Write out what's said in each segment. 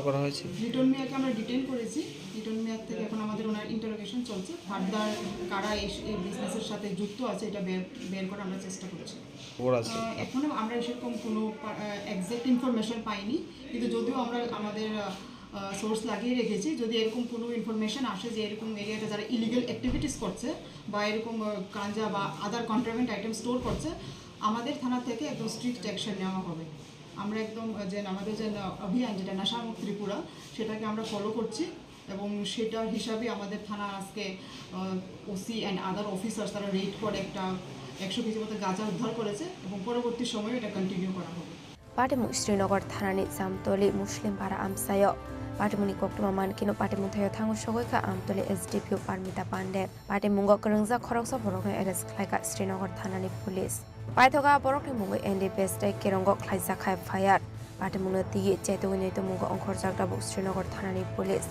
করা হয়েছে। লিটন মিয়াকে আমরা ডিটেইন করেছি। লিটন মিয়ার থেকে এখন আমাদের ওনার ইন্টারোগেশন চলছে। ফার্দার কারা এই বিজনেসের সাথে যুক্ত আছে এটা বের করার আমরা চেষ্টা করছি। এখনও আমরা সেরকম কোনো এক্সাক্ট ইনফরমেশন পাইনি, কিন্তু যদিও আমরা আমাদের সোর্স লাগিয়ে রেখেছি, যদি এরকম কোনো ইনফরমেশন আসে যে এরকম এরিয়াতে যারা ইলিগাল অ্যাক্টিভিটিস করছে বা এরকম গাঁজা বা আদার কন্ট্রাভেন্ট আইটেম স্টোর করছে, আমাদের থানা থেকে একদম স্ট্রিক্ট অ্যাকশন নেওয়া হবে। আমরা একদম আমাদের যে অভিযান যেটা নেশামুক্ত ত্রিপুরা, সেটাকে আমরা ফলো করছি এবং সেটার হিসাবে আমাদের থানা আজকে ওসি অ্যান্ড আদার অফিসার্স তারা রেড করে একটা 100 কেজি মতো গাঁজা উদ্ধার করেছে এবং পরবর্তী সময়ে এটা কন্টিনিউ করা হবে। Patimu Srinagar Thanani Samtoli Muslim Para Amsayo Patimuni Koktuma Mankino Patimu Thayo Thangu Shogoika Amtoli SDPO Parmita Pande Patimungo Karangza Khoroksa Borokne Arrest Khlaika Srinagar Thanani Police Paithoga Borokne Mungo NDPS Dai Kerongo Khlaisa Khai Fire Patimungo Tigi Chaitogni to Mungo Onkhorjagda Bu Srinagar Thanani Police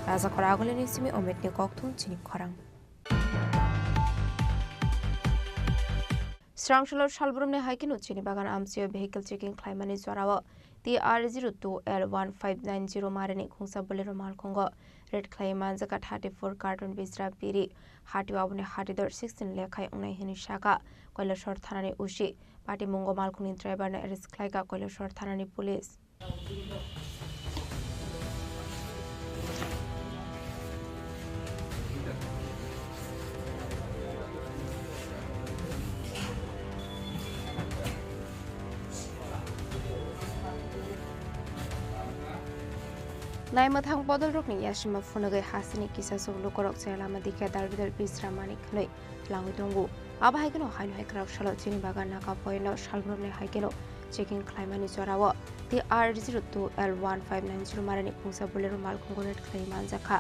Raza Khoragole Nisimi Ometni Koktun Chini Khorang Strangshalo Shalbrumne Haikinu Chini Bagan Amsio Vehicle Checking Climbani Zorawa TR02L1590 Marani Kungsa Bolero Malkongo Red Clayman Zakat 34 Carton Bisra Piri Hati Wabune Hatidor 16 Lekai Unai Hinishaka Koila Short Thanani Ushi Pati Mungo Malkunin Driver na Eris Klaika Koila Short Thanani Police Naimathang Bodol Rokni Yashima Funagai Hasini Kisas of Lukorok Selamadika Darvidal Bisra Maniknoi Langutungu Abahagano Hainu Hekraf Shalot Chinibaga Naka Poino Shalbrumne Haikeno Checking Climani Zorawa TR02L1590 Marani Kungsa Bolero Malkungonet Claymanzaka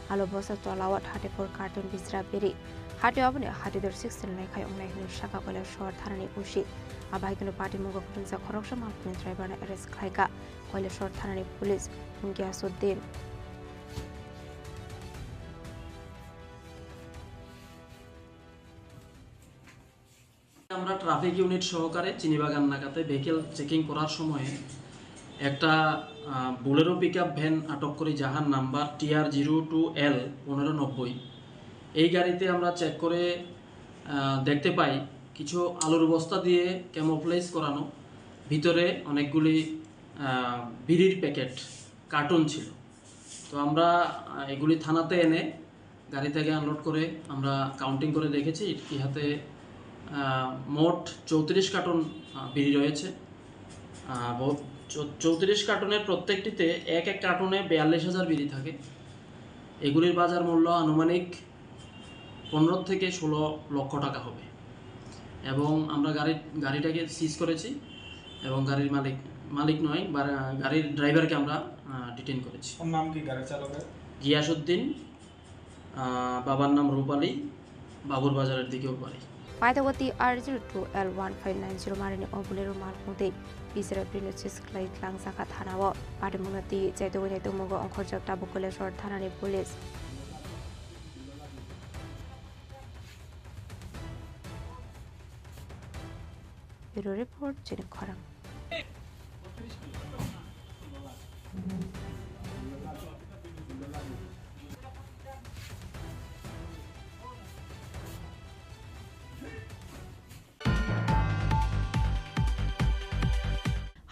Alobosa to allow 34 carton Bisra Piri Hati Abune Hatidor 16 Lekai Unai Shaka Kola Short Thanani Ushi Abahagano Party Mugo Kunza Koroksham Malkunin Driver Eres Klaika Koila Short Thanani Police Mungiasuddin আমরা traffic unit সহকারে চিনিবাগান নাকাতে vehicle checking করার সময় একটা Bolero pickup van আটক করি যাহার number TR02L1590 এই গাড়িতে আমরা চেক করে দেখতে পাই কিছু আলুর বস্তা দিয়ে ক্যামোফ্লেজ করানো ভিতরে অনেকগুলি বিড়ির প্যাকেট কার্টুন ছিল। তো আমরা এগুলি থানাতে এনে গাড়ি থেকে আনলোড করে আমরা কাউন্টিং করে দেখেছি ইহাতে মোট 34 কার্টন বিড়ি রয়েছে। 34 কার্টনের প্রত্যেকটিতে এক কার্টনে 42,000 বিড়ি থাকে। এগুলির বাজার মূল্য আনুমানিক 15 থেকে 16 লক্ষ টাকা হবে এবং আমরা গাড়িটাকে সিজ করেছি এবং গাড়ির মালিক নয় গাড়ির ড্রাইভারকে আমরা ডিটেইন করেছি। ওর নাম কি গাড়ি চালকের? গিয়াসউদ্দিন, বাবার নাম রূপালী, বাবুর বাজারের দিকেও বাড়ি। Paitawati R02L1590 Marini Obulero Malkunde Bisra Prinusis Clay Lang Saka Thanawa Padimunati Zaitogone Tumogo Onkhorjak Tabukole Short Thanani Police Bureau Report Chini Khorang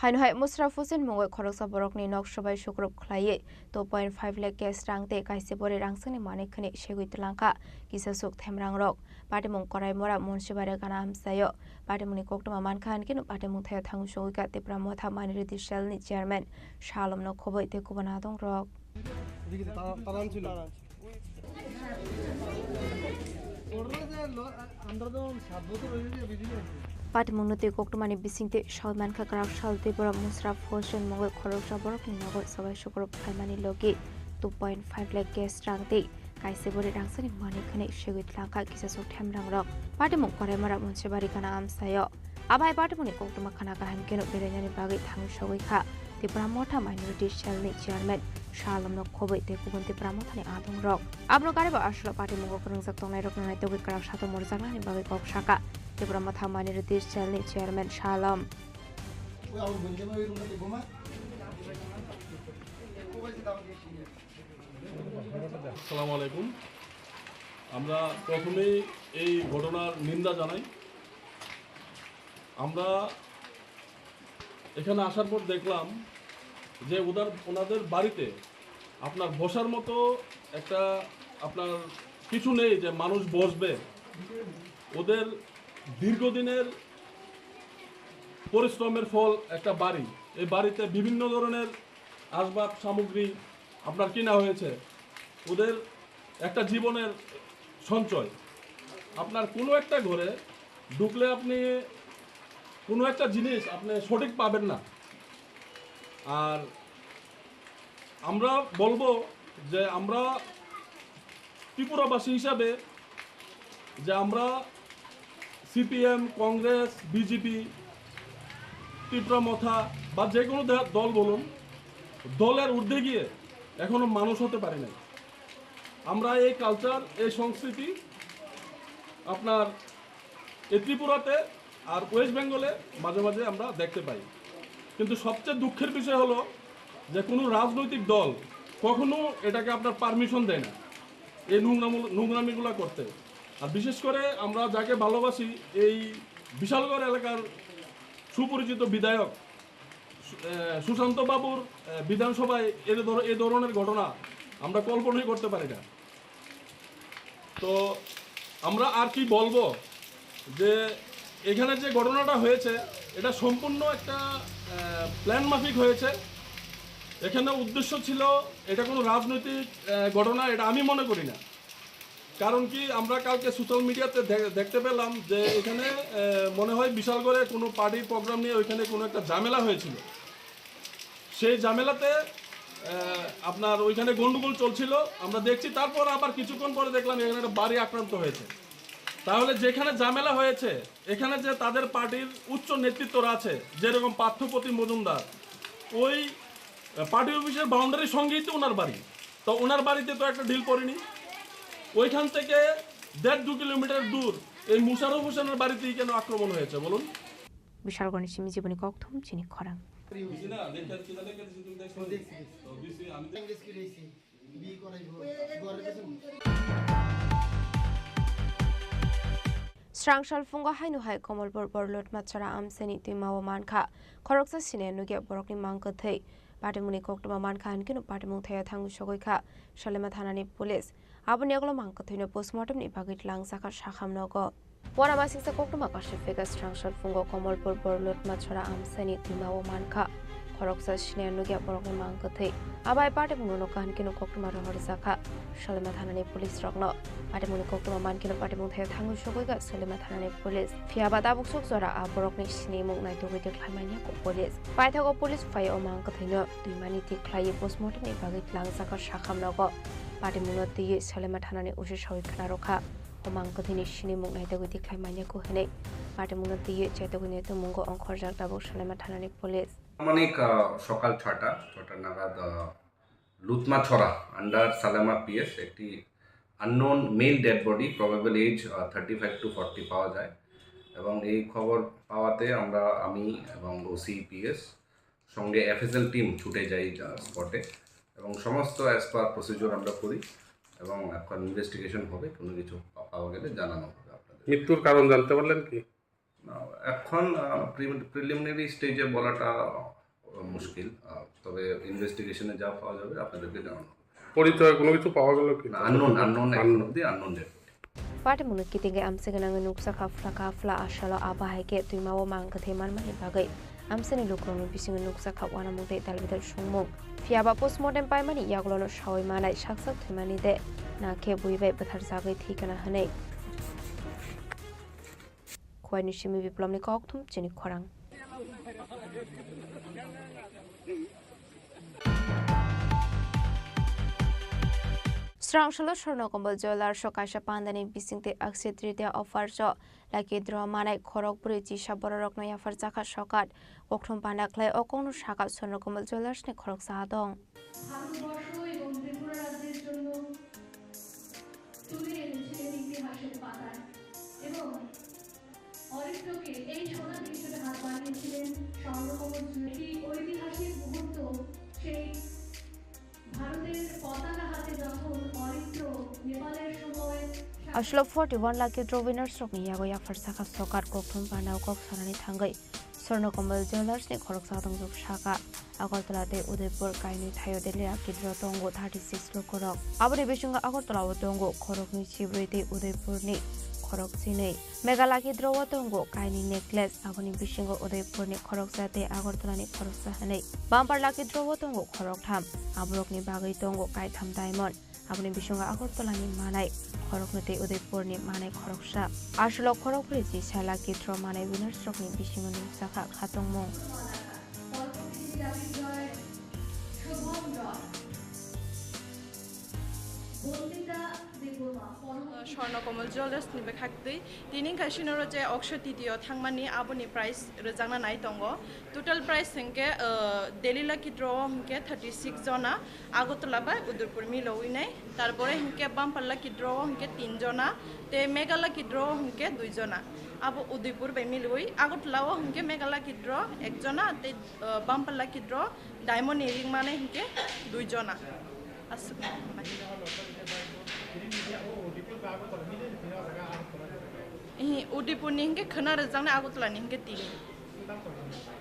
Hainhai Musraf Hussain Mongoi Khoroksa Borokni Nok Shobai Shukrop Khlaye 2.5 lakh gas rangte kaise bore rangsani manekhani shegui tlanka kisasuk themrang rok patimung korai mora monshibare kana amsayo patimuni koktuma mankhan kin patimung thaya thangu shogika tepra motha minority cell ni chairman Shalom no khoboi te kubana dong rok Patimunuti Koktumani Bisinte Shalmanka Graf Shal Tripura Musraf Hussain Mongol Khoroksa Borokni Nogol Sabai Shukrop Khaimani Logi 2.5 lakh gas rangte kaise bore rangsani manekhani shegui tlanka kisasuk themrang rok Patimung korai mara monshibari kana amsayo Abai Patimuni Koktuma khana kaham keno berenyani bagi thangu shogoi kha Tripura Motha Minority Cell ni Chairman Shalom no Khoboi te kubun Tripura Motha ni Adong Rok Abno Kareba Ashlo Party Mungo Kurungsak Tongnai Rok Nai Togi Karak Sato Morzakna ni Bagai Kok Shaka Tripura Motha Minority Cell ni Chairman Shalom আসসালামু আলাইকুম আমরা প্রথমেই এই ঘটনার নিন্দা জানাই আমরা এখানে আসার পর দেখলাম যে ওনাদের বাড়িতে আপনার বসার মতো একটা আপনার কিছু নেই যে মানুষ বসবে ওদের দীর্ঘদিনের পরিশ্রমের ফল একটা বাড়ি এই বাড়িতে বিভিন্ন ধরনের আসবাব সামগ্রী আপনার কিনা হয়েছে ওদের একটা জীবনের সঞ্চয় আপনার কোনো একটা ঘরে ঢুকলে আপনি কোনো একটা জিনিস আপনি সঠিক পাবেন না আর আমরা বলবো যে আমরা ত্রিপুরাবাসী হিসাবে যে আমরা সিপিএম কংগ্রেস বিজেপি ত্রিপুরা মথা বা যে কোনো দল বলুন দলের ঊর্ধ্বে গিয়ে এখনো মানুষ হতে পারি নাই আমরা এই কালচার এই সংস্কৃতি আপনার এই ত্রিপুরাতে আর ওয়েস্ট বেঙ্গলে মাঝে মাঝে আমরা দেখতে পাই কিন্তু সবচেয়ে দুঃখের বিষয় হলো যে কোনো রাজনৈতিক দল কখনো এটাকে আপনার পারমিশন দেয় না এই নোংরামিগুলো করতে আর বিশেষ করে আমরা যাকে ভালোবাসি এই বিশালগড় এলাকার সুপরিচিত বিধায়ক সুশান্ত বাবুর বিধানসভায় এই ধরনের ঘটনা আমরা কল্পনাই করতে পারি না তো আমরা আর কি বলবো যে এখানে যে ঘটনাটা হয়েছে এটা সম্পূর্ণ একটা প্ল্যান মাফিক হয়েছে এখানে উদ্দেশ্য ছিল এটা কোনো রাজনৈতিক ঘটনা এটা আমি মনে করি না কারণ কি আমরা কালকে সোশ্যাল মিডিয়াতে দেখতে পেলাম যে এখানে মনে হয় বিশালগড়ে কোনো পার্টির প্রোগ্রাম নিয়ে ওইখানে কোনো একটা ঝামেলা হয়েছিল সেই ঝামেলাতে আপনার ওইখানে গন্ডগোল চলছিল আমরা দেখছি তারপর আবার কিছুক্ষণ পরে দেখলাম এখানে একটা বাড়ি আক্রান্ত হয়েছে তাহলে যেখানে ঝামেলা হয়েছে এখানে যে তাদের পার্টির উচ্চ নেতৃত্বরা আছে যেরকম পার্থপ্রতি মজুমদার ওই পার্টি অফিসের বাউন্ডারির সঙ্গেই তো ওনার বাড়ি তো ওনার বাড়িতে তো একটা ডিল করিনি ওইখান থেকে 1.5-2 কিলোমিটার দূর এই মুশারফ হোসেনের বাড়িতেই কেন আক্রমণ হয়েছে বলুন বিশালগড় সিমি জীবনী কক্থম চিনি খরাং Strangshal funga hainu hai Komalpur borlot machara amseni tuimawa manka khoroksa sine nuge borokni mangka thei patimuni koktoma manka hankinu patimung thaya thangu sogoikha Shalema thanani police aboni aglo mangka thoino postmortem ni bagit langsaka shakhamnogo Wanama siksa koktoma kashifika Strangshal fungo Komalpur borlot machara amseni tuimawa manka khoroksa sine nuge borokni mangka thei abai patimung no hankinu koktoma rohorsaka Shalema thanani police rogno patimuni koktoma mankinu patimung thaya thangu sogoika Shalema thanani police fiaba tabuksuk zora aborokni sine mung nai togi deklaimania ko police paithago police fai o mangka thoino tuimani tiklai postmortem ni bagit langsaka shakhamnogo patimungno tiye Shalema thanani ushi soikna rokha o mangka thini sine mung nai togi deklaimania ko hene patimungno tiye chaitogine to mungo onkhorjak tabuk Shalema thanani police অনেক সকাল 6টা নাগাদ Lutmachhara under Salema PS একটি unknown male dead body probable age 35 to 40 পাওয়া যায় এবং এই খবর পাওয়াতে আমি এবং ওসি পিএস সঙ্গে এফএসএল টিম ছুটে যাই স্পটে এবং সমস্ত অ্যাজ পার প্রসিডিউর আমরা করি এবং এখন ইনভেস্টিগেশন হবে কোনো কিছু পাওয়া গেলে জানানো হবে আপনাদের মৃত্যুর কারণ জানতে পারলেন কি এখন প্রিলিমিনারি স্টেজে বলাটা মুশকিল তবে ইনভেস্টিগেশনে যা পাওয়া যাবে আপনাদেরকে জানানো পরিচয় কোনো কিছু পাওয়া গেল কি unknown dead patimungno kitinge amseganang nuksa khafla ashalo abahike tuimawo mangka theman mani bagai amseni lukronu bisingo nuksa khapwana mungte dalbidal sungmung fiaba postmortem paimani yaglono shawai manai saksak thimani de nakhe buibai bathar jagai thikana hanei khwaini shimi biplomni kokthum chini khorang Srangshalo Shornokombal Jolar Shokasha Pandani Bisingte Aksitria Offarjo Laki Dro Manai Khorok Briji Shaborok Noya Farzaka Shokat Oktum Pandakle Okonu Shaka Shornokombal Jolar Snake Khorok Sadong. Bharatvarsha এবং ত্রিপুরা রাজ্যের জন্য তুলে এনেছিলেন ইতিহাসের পাতায় এবং অরিত্রকে এই সোনার হিসেবে হাত বানিয়েছিলেন স্বর্ণকমল একটি ঐতিহাসিক মুহূর্ত সেই ভারতের পতাকা হাতে যখন অরিত্র নেপালের সময় Ashlo 41 Lucky Draw winners Rokni Yagoya Farzaka Shokat Oktum Pandau Kok Sanani Tangai Shornokombal Jewelers Snake Khorok Sadong Zup Shaka Agartala de Udaipur Kaini Thayo de Lucky Draw Tongo 36 Lokorok Abri Bishunga Agartala Tongo Khorok Ni Chibriti Udaipur Ni Khorok Sinei Mega Lucky Draw Tongo Kaini Necklace Aboni Bishingo Udaipur Ni Khorok Sate Agartala Ni Khorok Sahane Bumper Lucky Draw Tongo Khorok Tham Abrok Ni Bagai Tongo Kai Tham Diamond Aboni Bishunga Agartala Ni Manai Khorok Nute Udaipur Ni Manai Khorok Sha Ashlo Khorok Briji Lucky Draw Manai winners Rokni Bishingo Ni Saka Khatong Mong Shornokombal Jewelers ni bekhakti tini kashinoro je oksho titiyo thangmani aboni price rojangna nai tongo total price hingke Delhi lucky draw hingke 36 jona Agartala ba Udaipur miloi nai tarpore hingke bumper lucky draw hingke 3 jona te mega lucky draw hingke 2 jona abo Udaipur bai miloi Agartala o hingke mega lucky draw 1 jona te bumper lucky draw diamond ring mane hingke 2 jona asuk Udaipur ni hingke khana rojangna Agartala ni hingke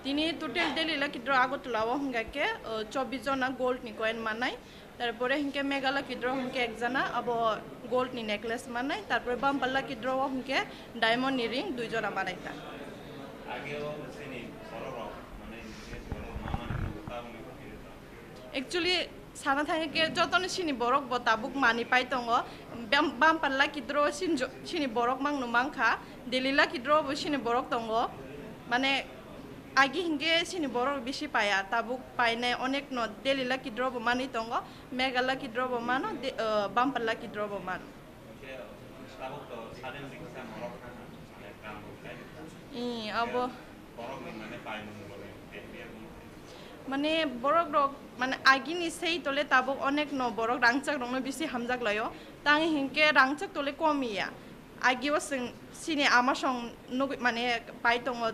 tini total Delhi lucky draw Agartala o hingke 24 jona gold ni coin manai tarpore hingke mega lucky draw hingke 1 jona abo gold ni necklace manai tarpore bumper lucky draw o hingke diamond ni ring 2 jona manai ta actually sana thangke jotone sini borok bo tabuk mani pai tongo bumper lucky draw sini borok mangnu mangkha Delhi lucky draw bo sini borok tongo mane agi hinge sini borok beshi paya tabuk paine onek no Delhi lucky draw bo mani tongo mega lucky draw bo mano bumper lucky draw bo mano abo মানে borok rok মানে agini sei tole tabok onek no borok rangchak rong no bisi hamjak layo tang hingke rangchak tole komiya agi wasing sini ama song no মানে pai tongo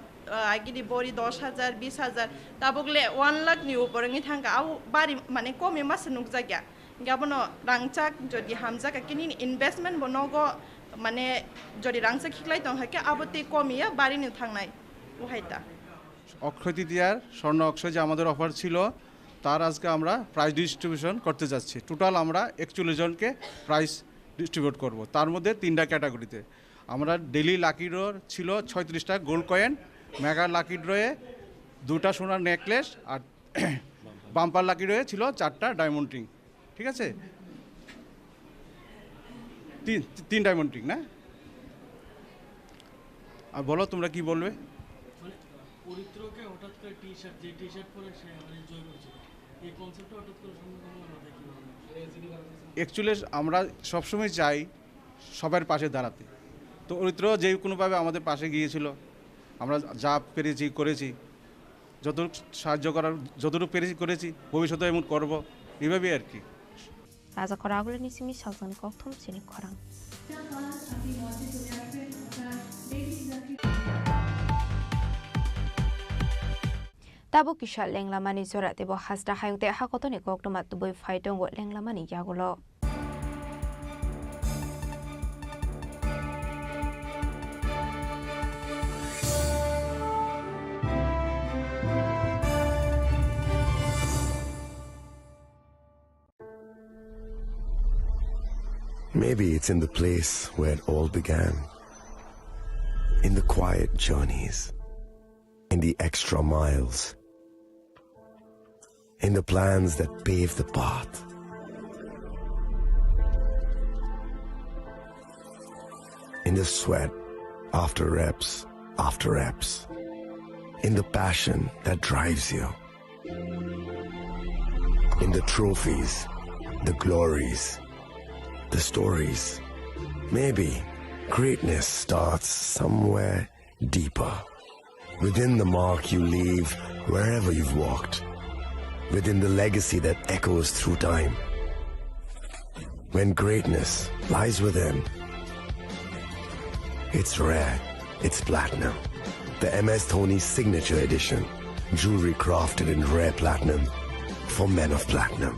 agi di bori 10000 20000 tabok le 1 lakh ni uporengi thangka au bari মানে komi mas nukjagya gabono rangchak jodi hamjak kini investment bonogo মানে jodi rangchak khiklai tong hake abote komiya bari ni thangnai ওহাইতা অক্ষয় তৃতীয়ার স্বর্ণ অক্ষয় যে আমাদের offer ছিল তার আজকে আমরা prize distribution করতে যাচ্ছি টোটাল আমরা 41 জনকে প্রাইজ ডিস্ট্রিবিউট করব তার মধ্যে 3টা ক্যাটাগরিতে আমরা ডেলি লাকি ড্র ছিল 36টা গোল্ড কয়েন মেগা লাকি ড্রয়ে 2টা সোনার নেকলেস আর বাম্পার লাকি ড্রয়ে ছিল 4টা ডায়মন্ড রিং ঠিক আছে 3 ডায়মন্ড রিং না আর বলো তোমরা কি বলবে পরিত্রকে হঠাৎ করে টি-শার্ট যে টি-শার্ট পরে সে মানে জয় করেছিল এই কনসেপ্টটা হঠাৎ করে সম্পূর্ণ মাথায় কিভাবে অ্যাকচুয়ালি আমরা সবসময় চাই সবার পাশে দাঁড়াতে তো পরিত্র যে কোনোভাবে আমাদের পাশে গিয়েছিল আমরা যা পেরেছি করেছি যতটুকু সাহায্য করার যতটুকু পেরেছি করেছি ভবিষ্যতে এমন করব এইভাবেই আর কি রাজা খরাগুলো নিসিমি সালসান ককথম চিনি খরাং Tabo kisha lenglamani zora tebo hasda hayungte hakotoni koktomat tuboi faitongo lenglamani yagulo. Maybe it's in the place where it all began, in the quiet journeys, in the extra miles, in the plans that pave the path. In the sweat after reps, in the passion that drives you, in the trophies, the glories, the stories. Maybe greatness starts somewhere deeper. Within the mark you leave wherever you've walked. Within the legacy that echoes through time. When greatness lies within, it's rare, it's platinum. The MS Dhoni Signature Edition. Jewelry crafted in rare platinum for men of platinum.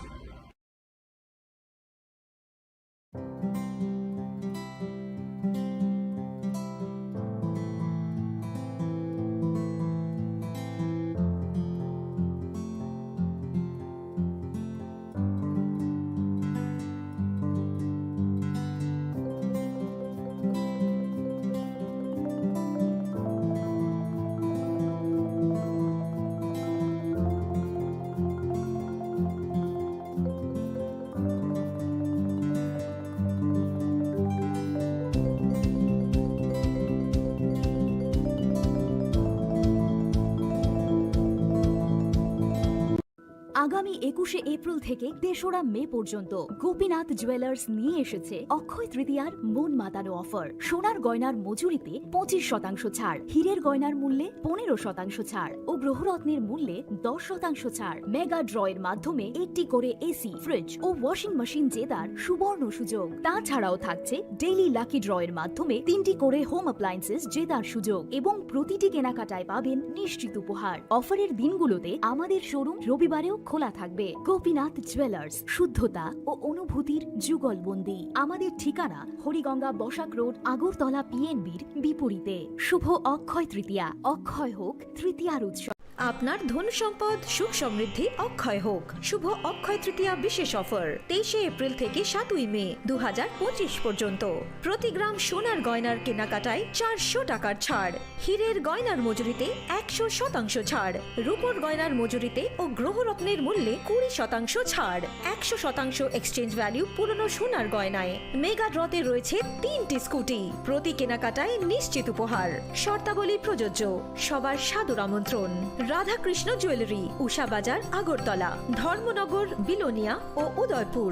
আগামী ২১শে April থেকে ৩রা মে পর্যন্ত Gopinath jewellers নিয়ে এসেছে অক্ষয় তৃতীয়ার মন মাতানো offer. সোনার গয়নার মজুরিতে ২৫% ছাড়, হীরের গয়নার মূল্যে ১৫% ছাড় ও গ্রহরত্নের মূল্যে ১০% ছাড়। মেগা ড্রয়ের মাধ্যমে একটি করে এসি, ফ্রিজ ও ওয়াশিং মেশিন জেতার সুবর্ণ সুযোগ। তাছাড়াও থাকছে ডেইলি লাকি ড্রয়ের মাধ্যমে ৩টি করে হোম অ্যাপ্লায়েন্সেস জেতার সুযোগ এবং প্রতিটি কেনাকাটায় পাবেন নিশ্চিত উপহার। অফারের দিনগুলোতে আমাদের শোরুম রবিবারেও খোলা থাকবে। গোপীনাথ জুয়েলার্স, শুদ্ধতা ও অনুভূতির যুগলবন্দি। আমাদের ঠিকানা হরিগঙ্গা বসাক রোড, আগরতলা পিএনবির বিপরীতে। শুভ অক্ষয় তৃতীয়া, অক্ষয় হোক তৃতীয়ার উৎসব। আপনার ধন সম্পদ সুখ সমৃদ্ধি অক্ষয় হোক। শুভ অক্ষয় তৃতীয়া বিশেষ অফার ২৩শে এপ্রিল থেকে ৭ই মে ২০২৫ পর্যন্ত। প্রতি গ্রাম সোনার গয়নার কেনাকাটায় ৪০০ টাকার ছাড়, হীরের গয়নার মজুরিতে ১০০% ছাড়, রূপোর গয়নার মজুরিতে ও গ্রহরত্নের মূল্যে ২০% ছাড়, ১০০% এক্সচেঞ্জ ভ্যালু পুরনো সোনার গয়নায়। মেগা ড্রতে রয়েছে ৩টি স্কুটি, প্রতি কেনাকাটায় নিশ্চিত উপহার। শর্তাবলী প্রযোজ্য। সবার সাদর আমন্ত্রণ। রাধাকৃষ্ণ জুয়েলারি, উষা বাজার, আগরতলা, ধর্মনগর, বিলোনিয়া ও উদয়পুর।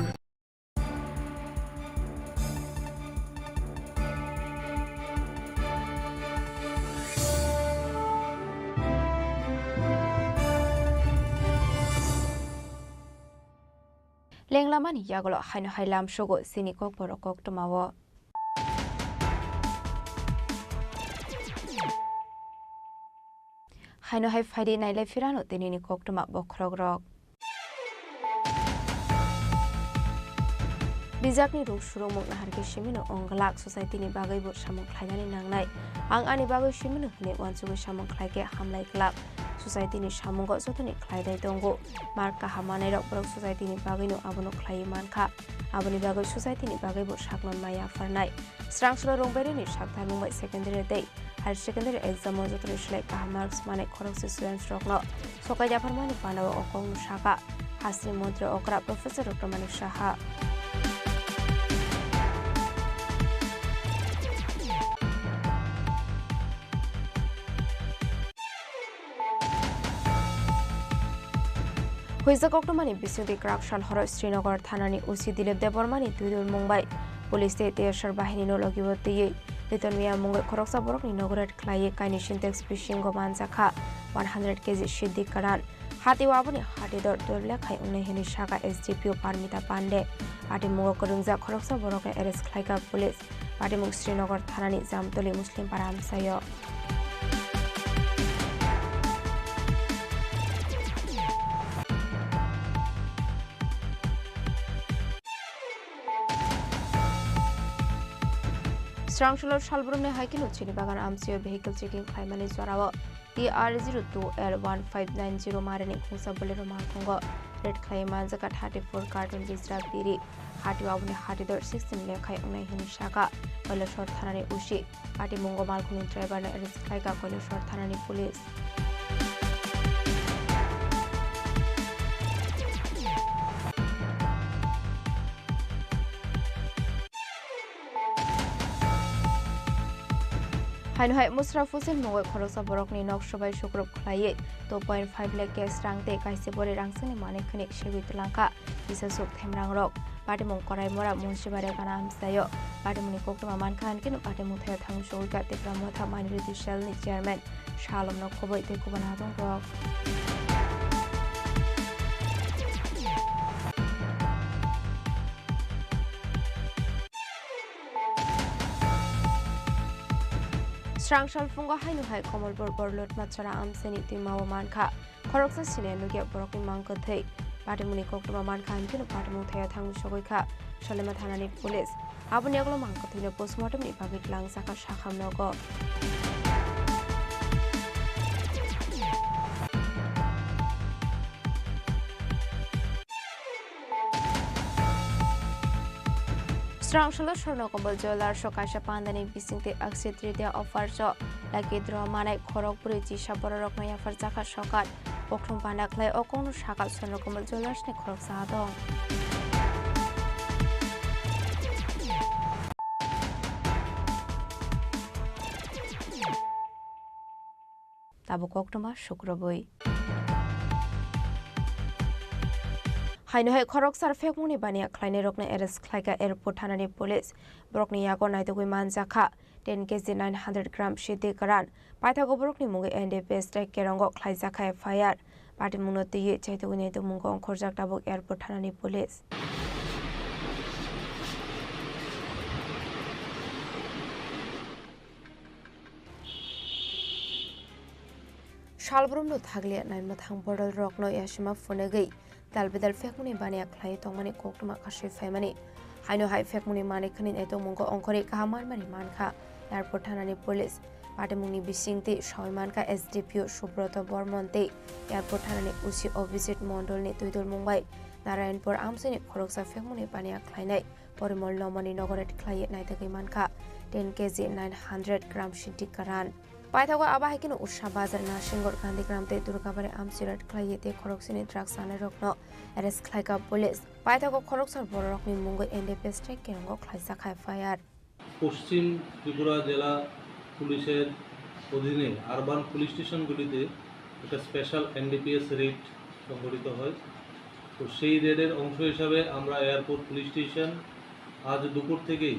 লেংলামানি ইয়াগল হাইনো হাইলাম সগো সিনি কক বড় কক টমাও হাইনো হাই ফাইডে নাইলাই ফিরানো তিনিনি কক টমা বখরগ রক बिजाकनि रुग सुरुमुक नाहारके सिमिनो अंगलाक ससाइटिनि बागैबो सामंख्लायनानै नांनाय आं आंनि बागै सिमिनो हने वानसुगै सामंख्लायके हामलाय क्लाब ससाइटिनि सामंग जतनि ख्लायदाय दंगो मार्का हामानाय रक बरक ससाइटिनि बागैनो आबनो ख्लायै मानखा आबनि बागै ससाइटिनि बागैबो सागलन माया फारनाय स्रांसुर रंबायरिनि सागथार मुंबाइ सेकेन्डारि दै हायर सेकेन्डारि एग्जाम जतनि सिलाय काहा मार्क्स माने खरकसे स्टुडेन्टस रकनो सकाय जाफारमानि पानाव अकं साका हास्रि मन्त्री अकरा प्रोफेसर डॉक्टर मानिक साहा हुइजाक अक्ट'मानि बिसुदि क्राकशाल हर श्रीनगर थानानि उसि दिलीप देबबर्मानि दुइदुल मुंबाइ पुलिस तेयार बाहिनी लगिबो तैयै लिटन मिया मुंगै खरकसा बरकनि नगरेट ख्लायै काइनि सिन्टेक्स फिशिंग मानजाखा 100 केजि सिद्धि करान हाति वाबनि हाति दर दोरले खाय उनै हेनि सागा एसडीपीओ पारमिता पांडे पार्टी मुंगो करंजा खरकसा बरकनि एरेस्ट ख्लायका पुलिस पार्टी मुंग श्रीनगर थानानि जामतली मुस्लिम पारा हामसायो स्रांसुलर सालब्रुमनि हाइकिनो चिनि बागान आमसियो भेहिकल चेकिं खायमानि जराव TR02L1590 मारिनि खुंसा बोलेरो मालखंग रेड खाय मानजाका 34 कार्टन बिजरा बिरि हाति वाबनि हाति दर 16 लेखाय उनै हिनि शाखा कलेश्वर थानानि उसि पार्टी मंगो मालखंनि ड्राइभारनि एरेस्ट खायका कलेश्वर थानानि पुलिस हाइनहाय मुशराफ हुसैन मगै खरकसा बरकनि नकसबाय सुग्रुप ख्लायै 2.5 लाख केस रांते काइसे बरे रांसनि माने खनि सेगुइ तलांका बिसा सुक थेमरां रक patimung korai mora munsibare kana amsayo patimuni koktuma mankan kin patimung thaya thang shogika Tripura motha minority cell ni chairman Shalom no khoboi te kubana dong rok Strangshal fungo hainu hai komolbor borlot machara amseni timawo manka khoroksa sine nuge borokni mangko thei patimuni koktuma manka amkino patimung thaya thang shogoika Shalema thanani police aboni aglo mangko thine postmortem ni bagit lang saka shakham nogo Strangshalo Shornokombol Jolar Shokasha Pandani Bisinte Aksitria of Farjo, Laki Dramana Korokpuri Shaborok Maya Farzaka Shokat, Okrum Pandakle Okonu Shaka Shornokombol Jolars Nekrok Sadong. Tabukoktoma Shukrabui. Haino hai khorok sar fekmuni bania khlaine rokne arrest khlaiga airport thanani police brokni yago naitugui manjakha 10 kg 900 gram shiti karan paithago brokni mugi ndps tag kerongo khlaijakha fire party munoti ye chaitugui naitu mungo khorjak tabuk airport thanani police Shalbrumno thaglia nai mathang bodol rokno yashima funegei Dalbedal fekmuni bania khlai tongmani koktuma kashi femani haino hai fekmuni mani khani eto mungo onkori kahamar mani mankha airport thanani police patimuni bisingti soimanka SDPO Subroto Bormonte airport thanani usi Obvisit Mondolni tuidul Mumbai Narayanpur amseni khoroksa fekmuni bania khlainai porimol nomani nogoret khlai naitagi mankha 10 kg 900 gram shinti karan Paithago abahikino Usha Bazar Nashingor Gandhi Gramte Durgabare Amsirat Klayete Khoroksini Drugs Ane Rokno arrest Klayka Police Paithago Khoroksar Borokni Mungo NDP Strike Kerongo Klaysa Khai Fire পশ্চিম ত্রিপুরা জেলা পুলিশের অধীনে urban police স্টেশনগুলিতে একটা special NDPS red সংগঠিত হয় তো সেই রেডের অংশ হিসাবে আমরা এয়ারপোর্ট পুলিশ স্টেশন আজ দুপুর থেকেই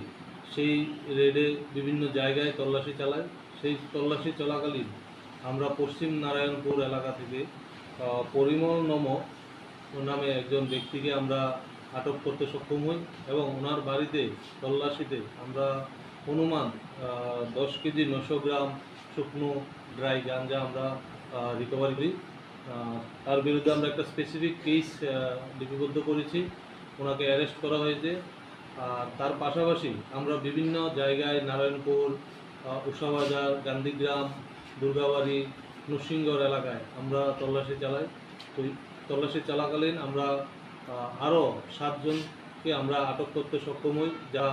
সেই রেডে বিভিন্ন জায়গায় তল্লাশি চালাই সেই তল্লাশি চলাকালীন আমরা পশ্চিম নারায়ণপুর এলাকা থেকে পরিমল নামে একজন ব্যক্তিকে আমরা আটক করতে সক্ষম হই এবং ওনার বাড়িতে তল্লাশিতে আমরা অনুমান 10 কেজি 900 গ্রাম শুকনো ড্রাই গাঞ্জা আমরা রিকভারি করি তার বিরুদ্ধে আমরা একটা স্পেসিফিক কেস লিপিবদ্ধ করেছি ওনাকে অ্যারেস্ট করা হয়েছে আর তার পাশাপাশি আমরা বিভিন্ন জায়গায় নারায়ণপুর উষাবাজার গান্ধীগ্রাম দুর্গাবাড়ি নরসিংগড় এলাকায় আমরা তল্লাশি চালাই তো তল্লাশি চলাকালীন আমরা আরও 7 জনকে আমরা আটক করতে সক্ষম হই যা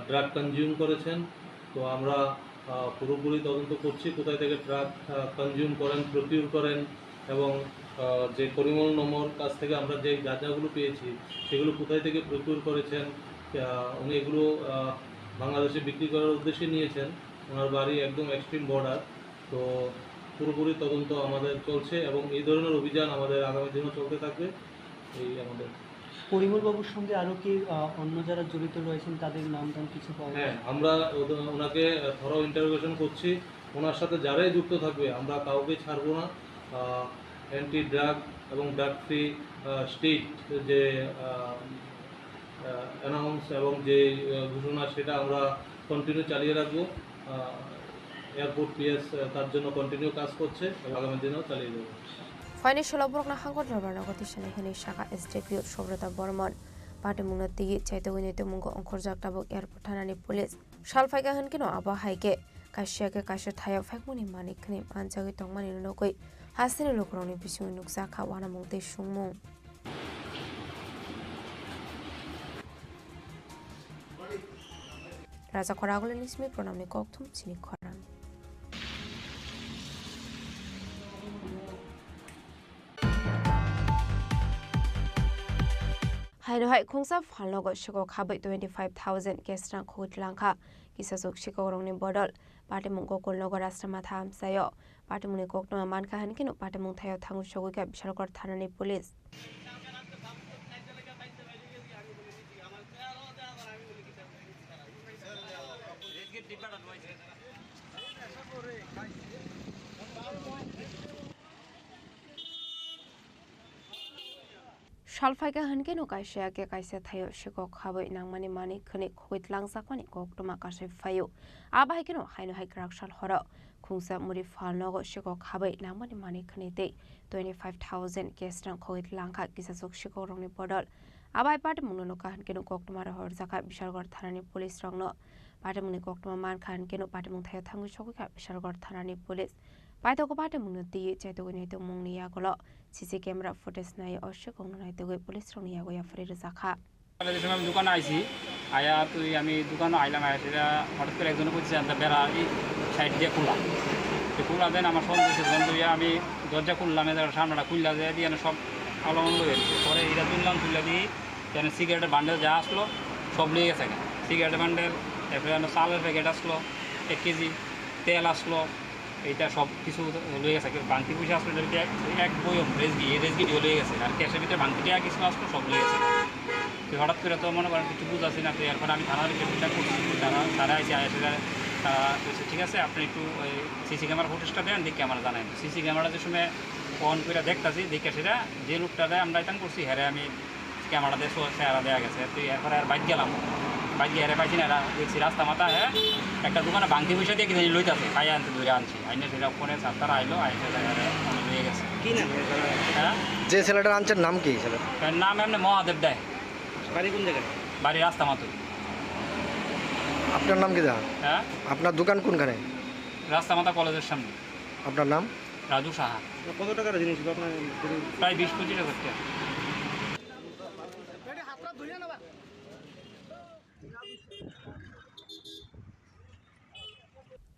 ড্রাগ কনজিউম করেছেন তো আমরা পুরোপুরি তদন্ত করছি কোথায় থেকে ড্রাগ কনজিউম করেন প্রকিউর করেন এবং যে পরিমল নম্বর কাছ থেকে আমরা যে গাঁজাগুলো পেয়েছি সেগুলো কোথায় থেকে প্রকিউর করেছেন উনি এগুলো বাংলাদেশে বিক্রি করার উদ্দেশ্যে নিয়েছেন ওনার বাড়ি একদম এক্সট্রিম বর্ডার তো পুরোপুরি তদন্ত আমাদের চলছে এবং এই ধরনের অভিযান আমাদের আগামী দিনেও চলতে থাকবে এই আমাদের পরিমল বাবুর সঙ্গে আরও কি অন্য যারা জড়িত রয়েছেন তাদের নামদান কিছু পাওয়া হ্যাঁ আমরা ওনাকে থরো ইন্টারোগেশন করছি ওনার সাথে যারাই যুক্ত থাকবে আমরা কাউকে ছাড়বো না অ্যান্টি ড্রাগ এবং ড্রাগ ফ্রি স্টেট যে অ্যানাউন্স এবং যে ঘোষণা সেটা আমরা কন্টিনিউ চালিয়ে রাখবো এয়ারপোর্ট পিএস তার জন্য কন্টিনিউ কাজ করছে এবং আগামী দিনেও চালিয়ে যাবো Faini Sholobrokna Hangor Rabarnagoti Shanahini Shaka SDPO Shobrata Bormon Party Munati Chaitawini Mungo Onkorjak Tabuk Airport Thanani Police Shalfaiga Hankino Aba Haike Kashiaka Kasha Thaya Fakmuni Manikni Anjagi Tongmani Nokoi Hasini Lokroni Bisu Nuksaka Wana Mungte Shumung Raza Koragolismi Pronamni Koktum Chini Khorang Haino hai khungsa phalnogo shiko khabai 25,000 kesrang khutlanka kisasuk shiko rongni bodol party mungo kolnogo rastrama tham sayo party muni kokno manka hankino party mung thayo thangu shogoi ka bishalkor thanani police Shalfaika Hankino Kaisha Kaisa Tayo Shiko Kabu Nangmani Mani Kunik with Langsakoni Koktoma Kasha Fayo. Abahikino Haino Hikrak Shal Horo. Kungsa Murifal Nogo Shiko Kabu Nangmani Mani Kunite 25,000 Kestan Koit Lanka Kisasok Shiko Roni Bodol. Abai Part Munoka Hankino Koktoma Horzaka Bishargor Tharani Police Rongno. Patamuni Koktoma Man Kankino Patamuntaya Tangu Shoka Bishargor Tharani Police. Paitoko Patamunuti Chetugunito Mungia Golo. CC camera footage নাই অবশ্যই কোনো নাই তো police রনিয়া Gaya ফরির জাখা যে সময় আমি দোকানে আইছি আয়া তুই আমি দোকানে আইলাম আয়া সেটা হঠাৎ করে একজন বলছে যে বেড়া এই সাইড দিয়ে খোলা তো খোলা দেন আমার সন্দেহ বন্ধু আমি দরজা খুললাম এদের সামনেটা খুললা দিয়ে দিয়ে সব আলো বন্ধ হয়ে গেছে পরে এটা তুললা দিয়ে কেন সিগারেটের বান্ডেল যা আসলো সব নিয়ে গেছে সিগারেটের বান্ডেল এরপরে চালের প্যাকেট আসলো 1 কেজি তেল আসলো এইটা সব কিছু লয়ে গেছে বাংতি পয়সা আসলে এক বইম রেজগি লয়ে গেছে আর ক্যাশের ভিতরে বাংতিটা কিছু আসলো সব লয়ে গেছে তো হঠাৎ করে তো মনে করেন কিছু বুঝাচ্ছি না তো এরপর আমি থানার রিপোর্টটা করছি তারা এসে আসে তারা বলছে ঠিক আছে আপনি একটু ওই সিসি ক্যামেরা ফুটেজটা দেন দেখে আমার জানেন সিসি ক্যামেরা যে সময় অন করে দেখতেছি দেখে সেটা যে লোকটারে আমরা ইতান করছি হ্যাঁ আমি ক্যামেরা দিয়ে চেহারা দেওয়া গেছে তো এরপরে আর বাইক গেলাম বাইক গিয়ে পাইছি না দেখছি রাস্তা মাথা হ্যাঁ একটা দোকানে বাংতি পয়সা দিয়ে কিছু লইতেছে খাইয়া আনতে ধরে আনছি আইনে সেটা ফোনে সাতটার আইলো আইসে লয়ে গেছে কি নাম হ্যাঁ যে ছেলেটার আনছেন নাম কি ছেলে নাম এমনি মহাদেব দেয় বাড়ি কোন জায়গায় বাড়ি রাস্তা মাতো আপনার নাম কি জানেন হ্যাঁ আপনার দোকান কোনখানে রাস্তা মাতা কলেজের সামনে আপনার নাম রাজু সাহা কত টাকার জিনিস আপনার প্রায় 20-25 টাকা করতে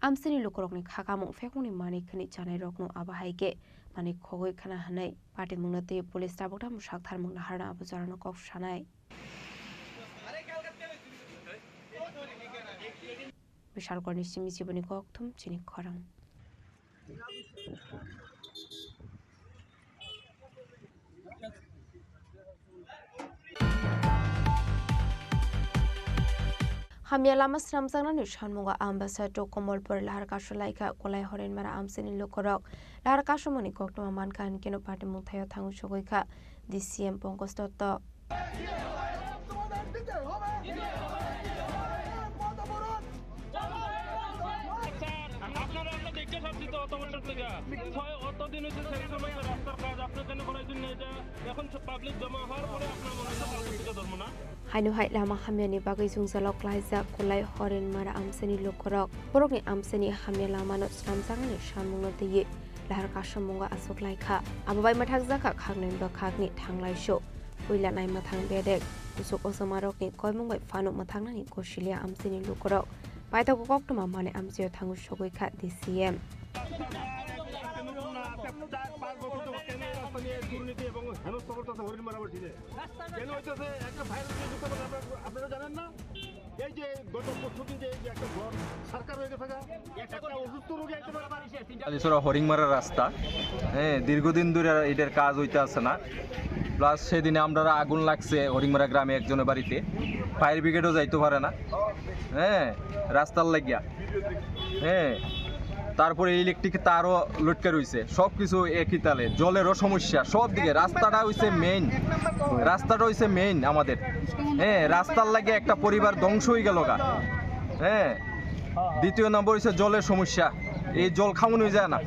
Amsini Lukorokni Hakamu Fekuni Mani Kani Chane Rokno Abahaike Mani Kogoi Kana Hanai Party Munati Police Tabota Mushaktar Munahara Abuzarano Kok Shanai Bishal Gornishi Misibuni Koktum Chini Khorang Hamiala Ramzana Nishanmunga Ambassador Komolpur Larkasho Laika Kolai Horin Mara Amsini Lukorok Larkasho Moni Kokto Manka and Kino Party Mutaya Tangu Shogoika DCM Pongostoto Hainu Hai Lama Hamiani Bagai Zungzalok Liza Kolai Horin Mara Amsini Lukorok Borokni Amsini Hamiala Manot Ramzangani Shamunga the Ye Larkashamunga Asok Laika Ababai Matazaka Kagnin Bakagni Tanglai Show Willa Nai Matang Bedek Usuk Osamarokni Koimunga Fano Matangani Koshilia Amsini Lukorok Paita Gokto Mane Amsio Tangu Shogoika DCM হরিংমারা রাস্তা হ্যাঁ দীর্ঘদিন ধরে এটার কাজ হইতে আছে না plus সেদিনে আমরা আগুন লাগছে হরিংমারা গ্রামে একজনের বাড়িতে ফায়ার ব্রিগেডও যাইতে পারে না হ্যাঁ রাস্তার লাগিয়া হ্যাঁ তারপরে ইলেকট্রিক তারও লটকে রয়েছে সব কিছু একই তালে জলেরও সমস্যা সব দিকে রাস্তাটা হইছে মেইন আমাদের হ্যাঁ রাস্তার লাগে একটা পরিবার ধ্বংস হয়ে গেল গা হ্যাঁ দ্বিতীয় নম্বর হইছে জলের সমস্যা এই জল খাওয়ানো যায় না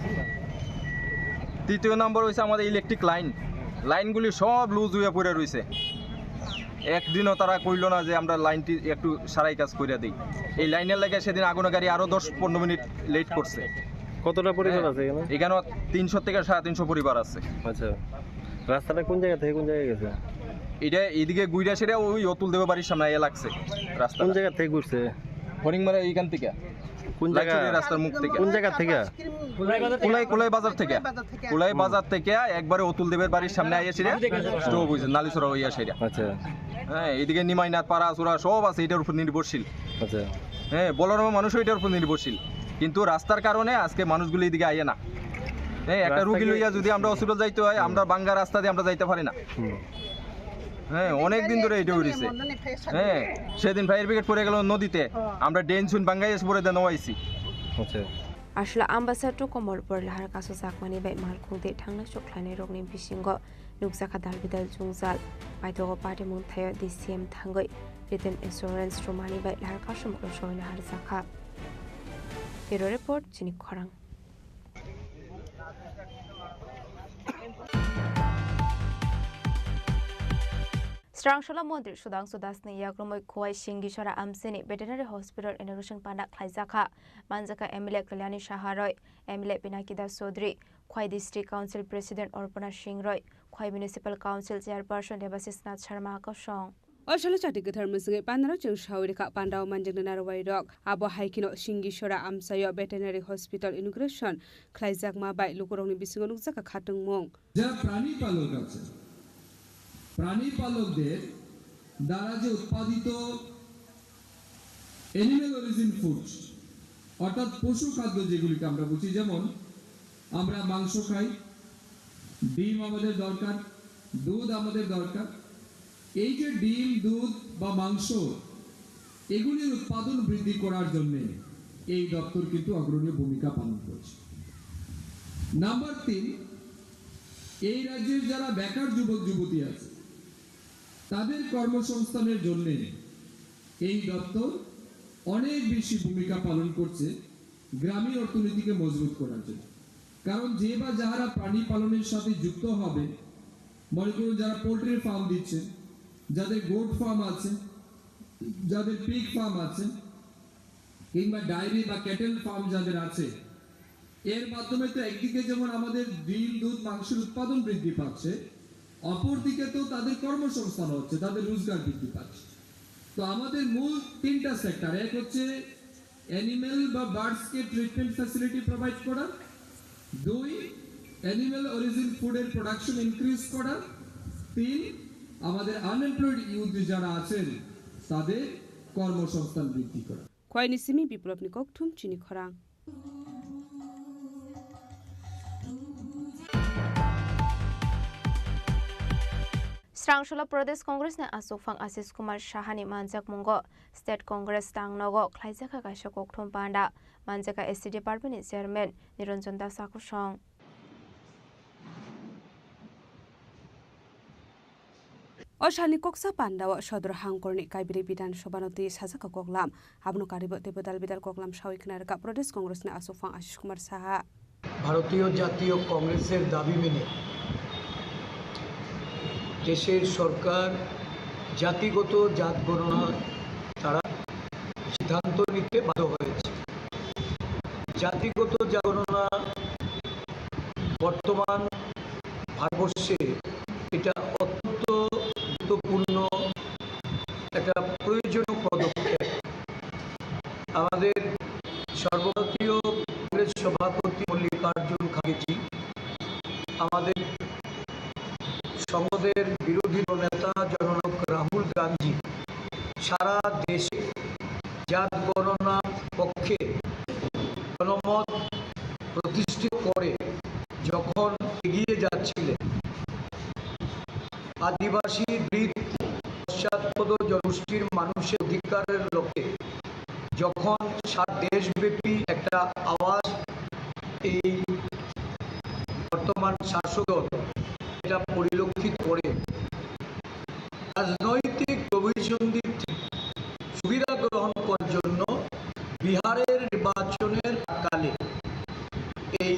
তৃতীয় নম্বর হইছে আমাদের ইলেকট্রিক লাইনগুলি সব লুজ হয়ে পড়ে রয়েছে একদিনও তারা কইল না যে আমরা লাইনটি একটু সারাই কাজ করে দিই এই লাইনের লাগে সেদিন আগুনের গাড়ি আরো 10-15 মিনিট লেট করছে কতটা পরিবার আছে এখানে 300 থেকে 350 পরিবার আছে আচ্ছা রাস্তাটা কোন জায়গা থেকে কোন জায়গায় গেছে এটা এইদিকে গুইরা সেটা ওই অতুল দেব বাড়ির সামনে এ লাগছে রাস্তা কোন জায়গা থেকে ঘুরছে হরিংমারা এইখান থেকে কোন জায়গা রাস্তার মুখ থেকে কোন জায়গা থেকে কুলাই বাজার থেকে একবারে অতুল দেবের বাড়ির সামনে আইয়াছিল স্টপ হইছে নালিছড়া হইয়া সেটা আচ্ছা হ্যাঁ এইদিকে নিমাইনাথ পাড়া চূড়া সব আছে এটার উপর নির্ভরশীল আচ্ছা হ্যাঁ বলরাম মানুষও এটার উপর নির্ভরশীল কিন্তু রাস্তার কারণে আজকে মানুষগুলো এদিকে আইয়ে না হ্যাঁ একটা রুগী লইয়া যদি আমরা হসপিটাল যাইতে হয় আমরা বাঙ্গা রাস্তা দিয়ে আমরা যাইতে পারি না হ্যাঁ অনেক দিন ধরে এটা উড়েছে। হ্যাঁ সেদিন ফায়ার ব্রিগেড পড়ে গেল নদীতে, আমরা ড্রেন সুন বাঙ্গাইস পরে দেন ওয়াইছি। আচ্ছা Ashla ambassador komor berlahar kasus sakmani baik malkungde thangna choklane rokni bisingo nuksaka dalbidal jungzal baitogo party munthayo DCM thangoi written insurance romani baik lahar kasum roshona har zakha. Bureau report Chini Khorang. Strangshula Mondri Sudangsu Dasni Yagrumoi Kuai Shingishara Amsini Veterinary Hospital Inauguration Panda Klaizaka Manzaka Emile Kalyani Shaharoi Emile Pinakida Sodri Kuai District Council President Orpana Shingroi Kuai Municipal Council Chairperson Debasis Nath Sharma Akosong Oshala Chatika Thermosge Pandra Chung Shaurika Pandao Manjanganarwai Rock Abo Haikino Shingishara Amsayo Veterinary Hospital Inauguration Klaizakma by Lukuroni Bisunuzaka Katung Mong প্রাণী পালকদের দ্বারা যে উৎপাদিত animal origin food অর্থাৎ পশু খাদ্য যেগুলিকে আমরা বুঝি, যেমন আমরা মাংস খাই, ডিম আমাদের দরকার, দুধ আমাদের দরকার। এই যে ডিম, দুধ বা মাংস এগুলির উৎপাদন বৃদ্ধি করার জন্য এই দপ্তর কিন্তু অগ্রণী ভূমিকা পালন করছে। নাম্বার 3, এই রাজ্যের যারা বেকার যুবক যুবতী আছে তাদের কর্মসংস্থানের জন্য এই দপ্তর অনেক বেশি ভূমিকা পালন করছে গ্রামীণ অর্থনীতিকে মজবুত করার জন্য। কারণ যে বা যারা প্রাণী পালনের সাথে যুক্ত হবে, মনে করুন যারা পোল্ট্রি ফার্ম দিচ্ছে, যাদের গোট ফার্ম আছে, যাদের পিগ ফার্ম আছে, কিংবা ডায়েরি বা ক্যাটেল ফার্ম যাদের আছে, এর মাধ্যমে তো একদিকে যেমন আমাদের ডিম, দুধ, মাংসের উৎপাদন বৃদ্ধি পাচ্ছে, অপরদিকে তো তাদের কর্মসংস্থান হচ্ছে, তাদের রোজগার বৃদ্ধি পাচ্ছে। তো আমাদের মূল 3টা সেক্টর, এক হচ্ছে অ্যানিমেল বা বার্ডসকে ট্রিটমেন্ট ফ্যাসিলিটি প্রোভাইড করা, 2 অ্যানিমেল অরিজিন ফুডের প্রোডাকশন ইনক্রিজ করা, 3 আমাদের আনএমপ্লয়েড ইউথ যারা আছেন তাদের কর্মসংস্থান বৃদ্ধি করা। Khoinisimi Biplop Nikoktum Chini Khorang. Strangshula Pradesh Congress na Asufang Asis Kumar Shahani Manjak Mungo State Congress Tangnogo Klaizaka Kaisha Kokthom Panda Manjaka SC Department Chairman Niranjan Das Akusong Oshani Koksa Panda Shodor Hangkorni Kaibiri Bidan Shobanoti Sazaka Koklam Abnu Karibo Debodal Bidal Koklam Shawiknarka Pradesh Congress na Asufang Asis Kumar Saha ভারতীয় জাতীয় কংগ্রেসের দাবি মেনে দেশের সরকার জাতিগত জাত গণনা তারা সিদ্ধান্ত নিতে বাধ্য হয়েছে। জাতিগত জাত গণনা বর্তমান ভারতবর্ষে এটা অত্যন্ত গুরুত্বপূর্ণ একটা প্রয়োজনীয় পদক্ষেপ। আমাদের সর্বভারতীয় কংগ্রেস সভাপতি মল্লিকার্জুন খার্গেজি, আমাদের সংসদের বিরোধী নেতা জননায়ক রাহুল গান্ধী সারা দেশে জাত গণনার পক্ষে জনমত প্রতিষ্ঠিত করে যখন এগিয়ে যাচ্ছিলেন, আদিবাসী পশ্চাৎপদ জনগোষ্ঠীর মানুষের অধিকারের লক্ষ্যে যখন সারা দেশব্যাপী একটা আওয়াজ এই বর্তমান শাসক দল এটা পরিলক্ষিত করে, রাজনৈতিক প্রভিশনদের সুবিধা গ্রহণ করার জন্য বিহারের নির্বাচনের কালে এই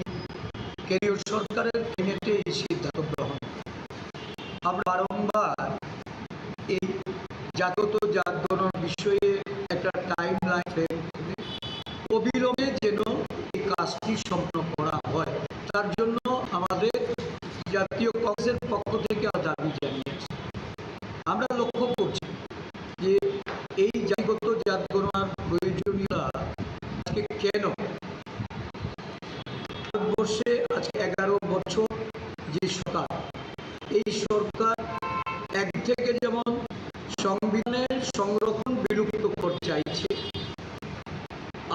কেন্দ্রীয় সরকারের ক্যাবিনেটে এই সিদ্ধান্ত গ্রহণ। আমরা বারংবার এই জাতিগত জাত গণনার বিষয়ে একটা টাইম লাইন ফ্রেম করে অবিলম্বে যেন এই কাজটি সম্পন্ন করা হয়, তার জন্য আমাদের জাতীয় কংগ্রেসের পক্ষ থেকে দাবি জানিয়েছি। আমরা লক্ষ্য করছি যে এই জাতিগত জাত গণনার প্রয়োজনীয়তা আজকে কেন ভারতবর্ষে আজকে 11 বছর যে সরকার, এই সরকার এক থেকে যেমন সংবিধানের সংরক্ষণ বিলুপ্ত করতে চাইছে,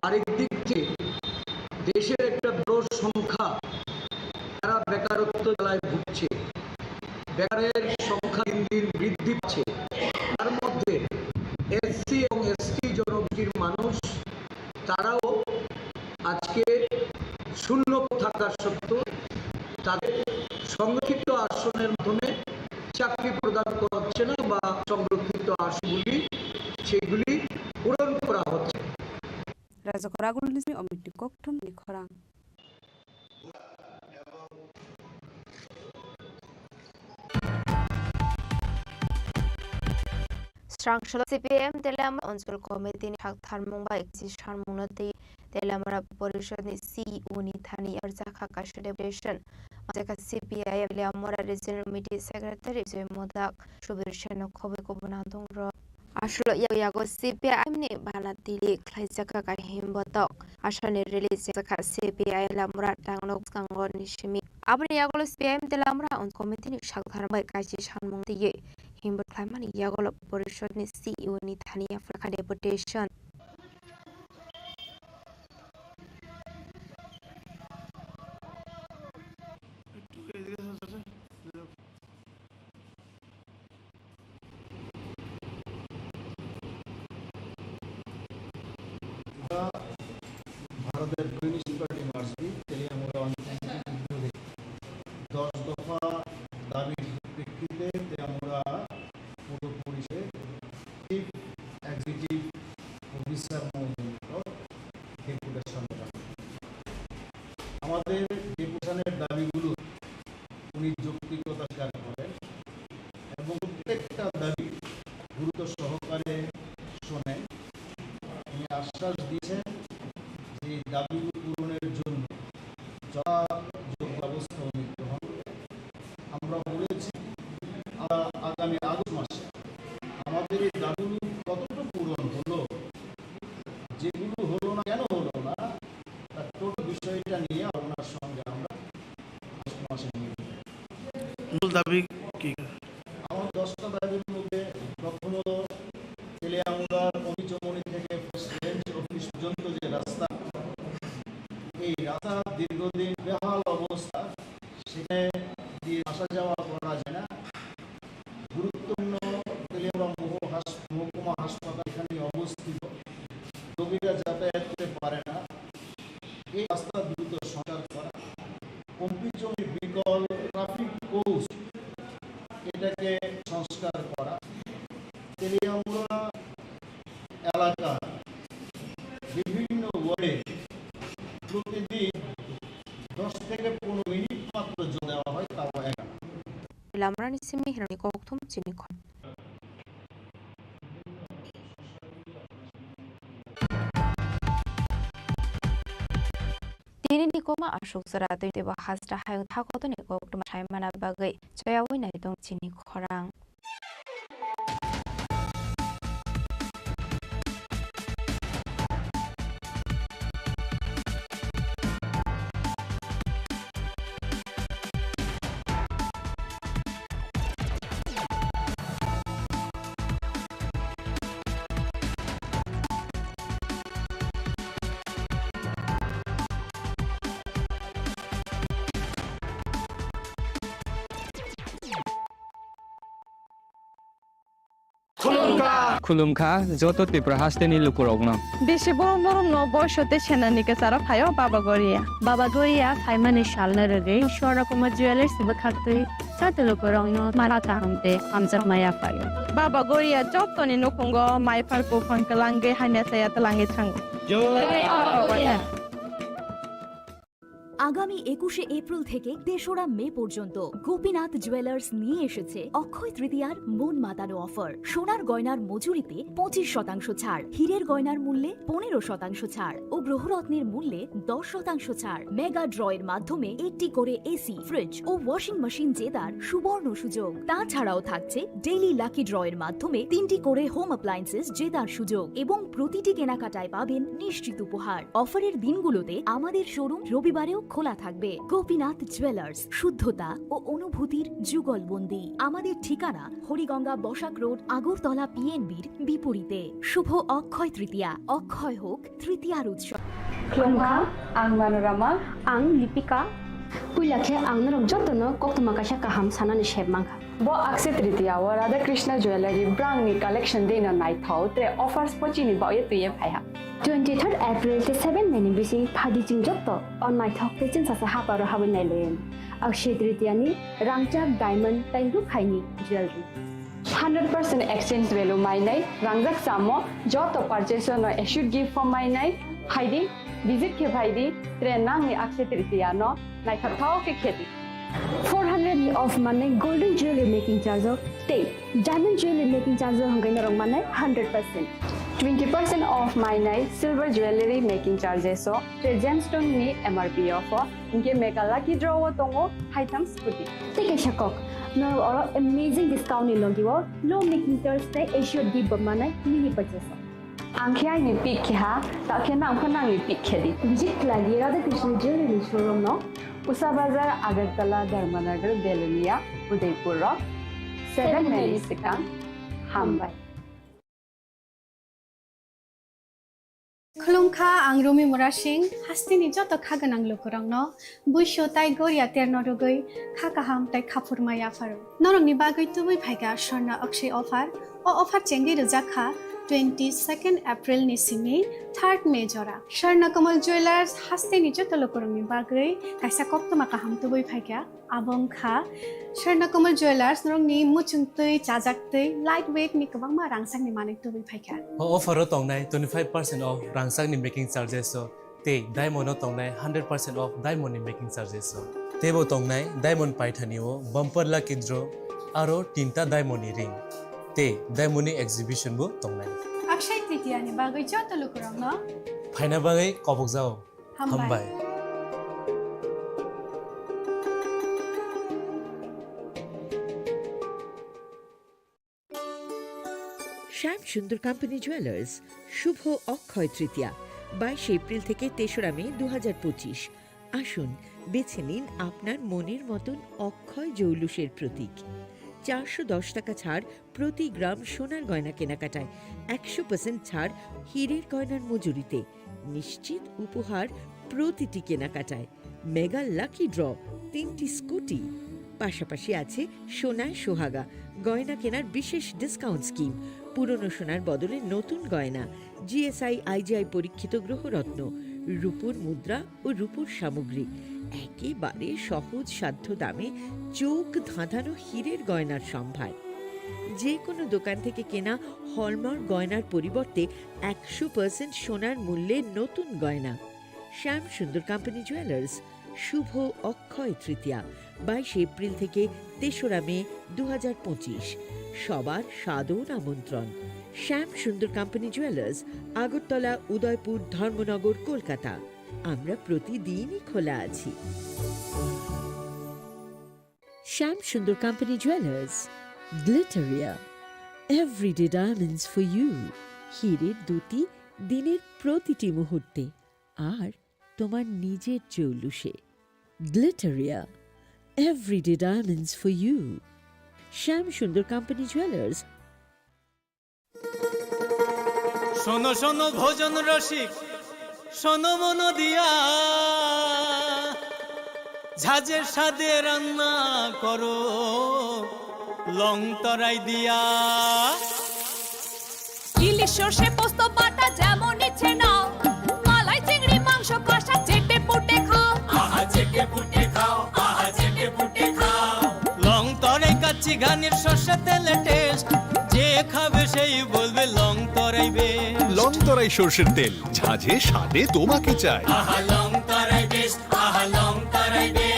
আরেক দিক থেকে দেশের একটা বড় সংখ্যা যারা বেকারত্ব জ্বালায় ভুগছে, বেকারের সংখ্যা দিন দিন বৃদ্ধি তারাও আজকে শূন্য থাকার সত্ত্বেও তাদের সংরক্ষিত আসনের মাধ্যমে চাকরি প্রদান করা হচ্ছে না বা সংরক্ষিত আসনগুলি সেগুলি পূরণ করা হচ্ছে। Raja Koragul Nismi Omiti Koktum Chini Khorang. Strangsholo CPM Telamra Onsul Committee ni Hakthar Mumbai Exishan Munati Telamra Porishod ni CEO ni Thani Arzaka Kashu Deputation Azaka CPI Telamra Regional Committee Secretary Modak Shubir Sheno Kobe Kobunandong Ro Ashlo Yago CPI ni Banatili Klaisaka Himbotok Ashani release Zaka CPI Lamra Tangnok Kangon Nishimi Abri Yago CPM Telamra on Committee ni Hakthar Mumbai Exishan Munti Himber Climani Yagol Porishod ni CEO ni Thani Africa Deputation. ভারতের communist party মার্ক্সবাদী Teliamura অঞ্চলে 10 দফা দাবির প্রেক্ষিতে তেলিয়ামুড়া পৌর পরিষদের chief executive officer deputation আমাদের ডেপুটেশনের দাবিগুলো উনি যৌক্তিকতা স্বীকার করেন এবং প্রত্যেকটা দাবি গুরুত্ব সহকারে শোনেন। উনি আশ্বাস দিয়েছেন যে দাবিগুলো পূরণের জন্য যথাযোগ্য ব্যবস্থা গ্রহণ। আমরা বলেছি আগামী আগস্ট মাসে আমাদের এই দাবিগুলো কতটা পূরণ হলো, যেগুলো হলো না কেন হলো না, তার টোটাল বিষয়টা নিয়ে আপনার সঙ্গে আমরা আগস্ট মাসে নিয়ে মূল দাবি কি? আমার 10টা দাবির মধ্যে প্রথম হলো তেলিয়ামুড়ার অভিচমনি থেকে রেঞ্জ অফিস পর্যন্ত যে রাস্তা, এই রাস্তা দীর্ঘদিন বেহাল অবস্থা, সেখানে দিয়ে আসা যাওয়া করা যায় না। গুরুত্বপূর্ণ তেলিয়ামুড়া মহকুমা হাসপাতাল এখানে অবস্থিত, রোগীরা যাতায়াত করতে পারে না। এই রাস্তা দ্রুত সংস্কার করা, কম্পিজমি বিকল ট্রাফিক কোর্স এটাকে সংস্কার করা, তেলিয়ামুড়া এলাকা বিভিন্ন ওয়ার্ডে প্রতিদিন 10 থেকে 15 মিনিট মাত্র জল দেওয়া হয়, তাও একা। Telamra ni Simi Hirani Koktum Chini Khorang. Dini ni koma ashok sarate deba hasra hayong thakoto ni koktum shaimana bagai choyawi nai dong Chini Khorang. Khulumkha joto Tripura hasteni lukurogno. Beshi borom borom no boyshote senanike sara phayo Baba Goria. Baba Goria Faimani Shalna Rege, Shora Kuma Jewelers Bakati, Satelukorong, Marata Hamte, Amzak Maya Fire. Baba Goria Jotoni no Kongo, My Parko Pankalange, Hanesaya Talange Tango. আগামী 21শে April থেকে 3রা মে পর্যন্ত Gopinath jewellers নিয়ে এসেছে অক্ষয় তৃতীয়ার মন মাতানো offer. সোনার গয়নার মজুরিতে 25% ছাড়, হীরের গয়নার মূল্যে 15% ছাড় ও গ্রহরত্নের মূল্যে 10% ছাড়। মেগা ড্রয়ের মাধ্যমে একটি করে এসি, ফ্রিজ ও ওয়াশিং মেশিন জেতার সুবর্ণ সুযোগ। তাছাড়াও থাকছে ডেইলি লাকি ড্রয়ের মাধ্যমে 3টি করে হোম অ্যাপ্লায়েন্সেস জেতার সুযোগ এবং প্রতিটি কেনাকাটায় পাবেন নিশ্চিত উপহার। অফারের দিনগুলোতে আমাদের শোরুম রবিবারেও খোলা থাকবে। গোপীনাথ জুয়েলার্স, শুদ্ধতা ও অনুভূতির যুগলবন্দি। আমাদের ঠিকানা হরিগঙ্গা বসাক রোড, আগরতলা পিএনবির বিপরীতে। শুভ অক্ষয় তৃতীয়া, অক্ষয় হোক তৃতীয়ার উৎসব। Khulumkha, ang Manorama, ang Lipika. Kuilakhe ang narong jotono koktuma kasha kaham sanani shebmangha. Bo Akshaya Tritiya wa Radha Krishna Jewelry brand ni collection de na nai thau tre offers pochi ni ba ye tuye phaiha. 23rd April te 7 meni bisi phadi jingjok to on my thok te chin sa haparo hawin nai len akshay tritiani rangchak diamond tairu khaini jewelry 100% exchange value mainai rangjak samo joto purchase no I should give for mainai haidi visit ke bhaidi trenang ni akshay tritiano nai thao ke kheti 400 of money golden jewelry making charge of te diamond jewelry making charge hangai na rong manai 100% 20% off my night silver jewelry making charges so the gemstone ni MRP offer inke mega lucky draw tongo item scooty take a shakok no or amazing discount ni logiwo low making charge te assured give manai mini purchase angkhya ni pick kha ta khena angkhana ni pick khedi visit lagi radha krishna jewelry showroom no usa bazar agartala dharmanagar belunia udaipur 7 Mexican Hambai खुलुमखा आं रमि मुरासिं हास्तिनि जत खागोनां लोगोरांनो बुइसो ताइ गोरिया तेरनरुगै खाकाहाम ताइ खाफुरमाया pharaoh नरंनि बागै तुबै फाइगा Swarna Akshay offer ओ offer चेंगि रजाखा 22nd April ni simi 3rd May jora Sharna Kamal Jewelers haste ni joto lokorongni bagai kaisa koptoma kaham tubai phaikya abong kha Sharna Kamal Jewelers norongni muchungtui chajaktui lightweight ni kabang ma rangsang ni manik tubai phaikya offer tongnai 25% off rangsang ni making charges so te diamond tongnai 100% off diamond ni making charges so tebo tongnai diamond paithaniwo bumper lucky draw aro tinta diamond ni ring te diamond ni exhibition bo tongnai Akshay Tritiya ni bagai joto lokorongno phaina bagai kobok jao hambai শ্যাম Sundar company jewellers শুভ Akshaya Tritiya 22 April থেকে 3রা May 2025 আসুন বেছে নিন আপনার মনের মতন অক্ষয় জৌলুসের প্রতীক 410 টাকা ছাড় প্রতি গ্রাম সোনার গয়না কেনাকাটায় 100% ছাড় হীরের গয়নার মজুরিতে নিশ্চিত উপহার প্রতিটি কেনাকাটায় মেগা লাকি ড্র 3টি স্কুটি পাশাপাশি আছে সোনায় সোহাগা গয়না কেনার বিশেষ ডিসকাউন্ট স্কিম পুরনো সোনার বদলে নতুন গয়না জিএসআই আইজিআই পরীক্ষিত গ্রহরত্ন রূপোর মুদ্রা ও রূপোর সামগ্রী একেবারে সহজ সাধ্য দামে চোখ ধাঁধানো হীরের গয়নার সম্ভার যে কোনো দোকান থেকে কেনা হলমার্ক গয়নার পরিবর্তে 100% সোনার মূল্যে নতুন গয়না শ্যাম সুন্দর কোম্পানি জুয়েলার্স শুভ অক্ষয় তৃতীয়া 22 এপ্রিল থেকে 3রা মে 2025 সবার সাদর আমন্ত্রণ শ্যাম সুন্দর কোম্পানি জুয়েলার্স আগরতলা উদয়পুর ধর্মনগর কলকাতা আমরা প্রতিদিনই খোলা আছি Shyam Sundar company jewellers Glitteria everyday diamonds for you হীরের দুটি দিনের প্রতিটি মুহূর্তে আর তোমার নিজের জৌলুসে Glitteria everyday diamonds for you Shyam Sundar company jewellers শোনো শোনো ভোজন রসিক শোনো মন দিয়া ঝাঁঝের স্বাদে রান্না করো লং তরাই দিয়া ইলিশ সর্ষে পোস্ত বাটা যেমন ইচ্ছে নাও মালাই চিংড়ি মাংস কষা চেটে পুটে খাও আহা চেটে পুটে খাও আহা চেটে পুটে খাও লং তরাই কাচ্চি ঘানির সর্ষে তেলে টেস্ট যে খাবে সেই বলবে লং তরাই বেশ লং তরাই সর্ষের তেল ঝাঁঝে স্বাদে তোমাকে চাই আহা লং তরাই বেশ আহা লং তরাই বেশ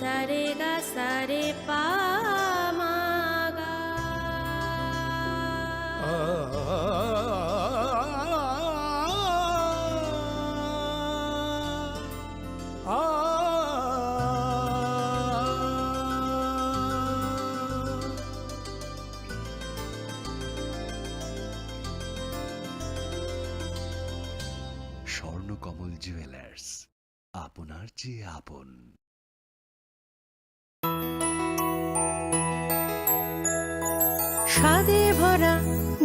सारे गा सारे पा मा কমল জুয়েলার্স, আপনার চেয়ে আপন। স্বাদে ভরা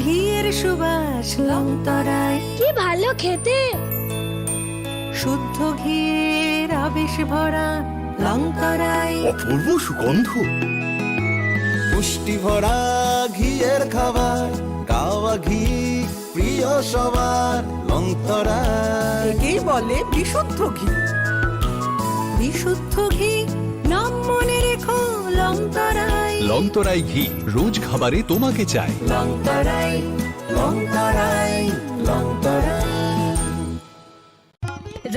ঘিয়ের সুবাস লংতরায়, কি ভালো খেতে। শুদ্ধ ঘিয়ের আবেশ ভরা লংতরায়, অপূর্ব সুগন্ধ। পুষ্টি ভরা ঘিয়ের খাবার, গাওয়া ঘি প্রিয় সবার লংতরায়। একেই বলে বিশুদ্ধ ঘি। বিশুদ্ধ ঘি নাম মনে রেখো লংতরায়। লংতরাই ঘি রোজ খাবারে তোমাকে চাই। লংতরায়, লংতরায়, লংতরায়।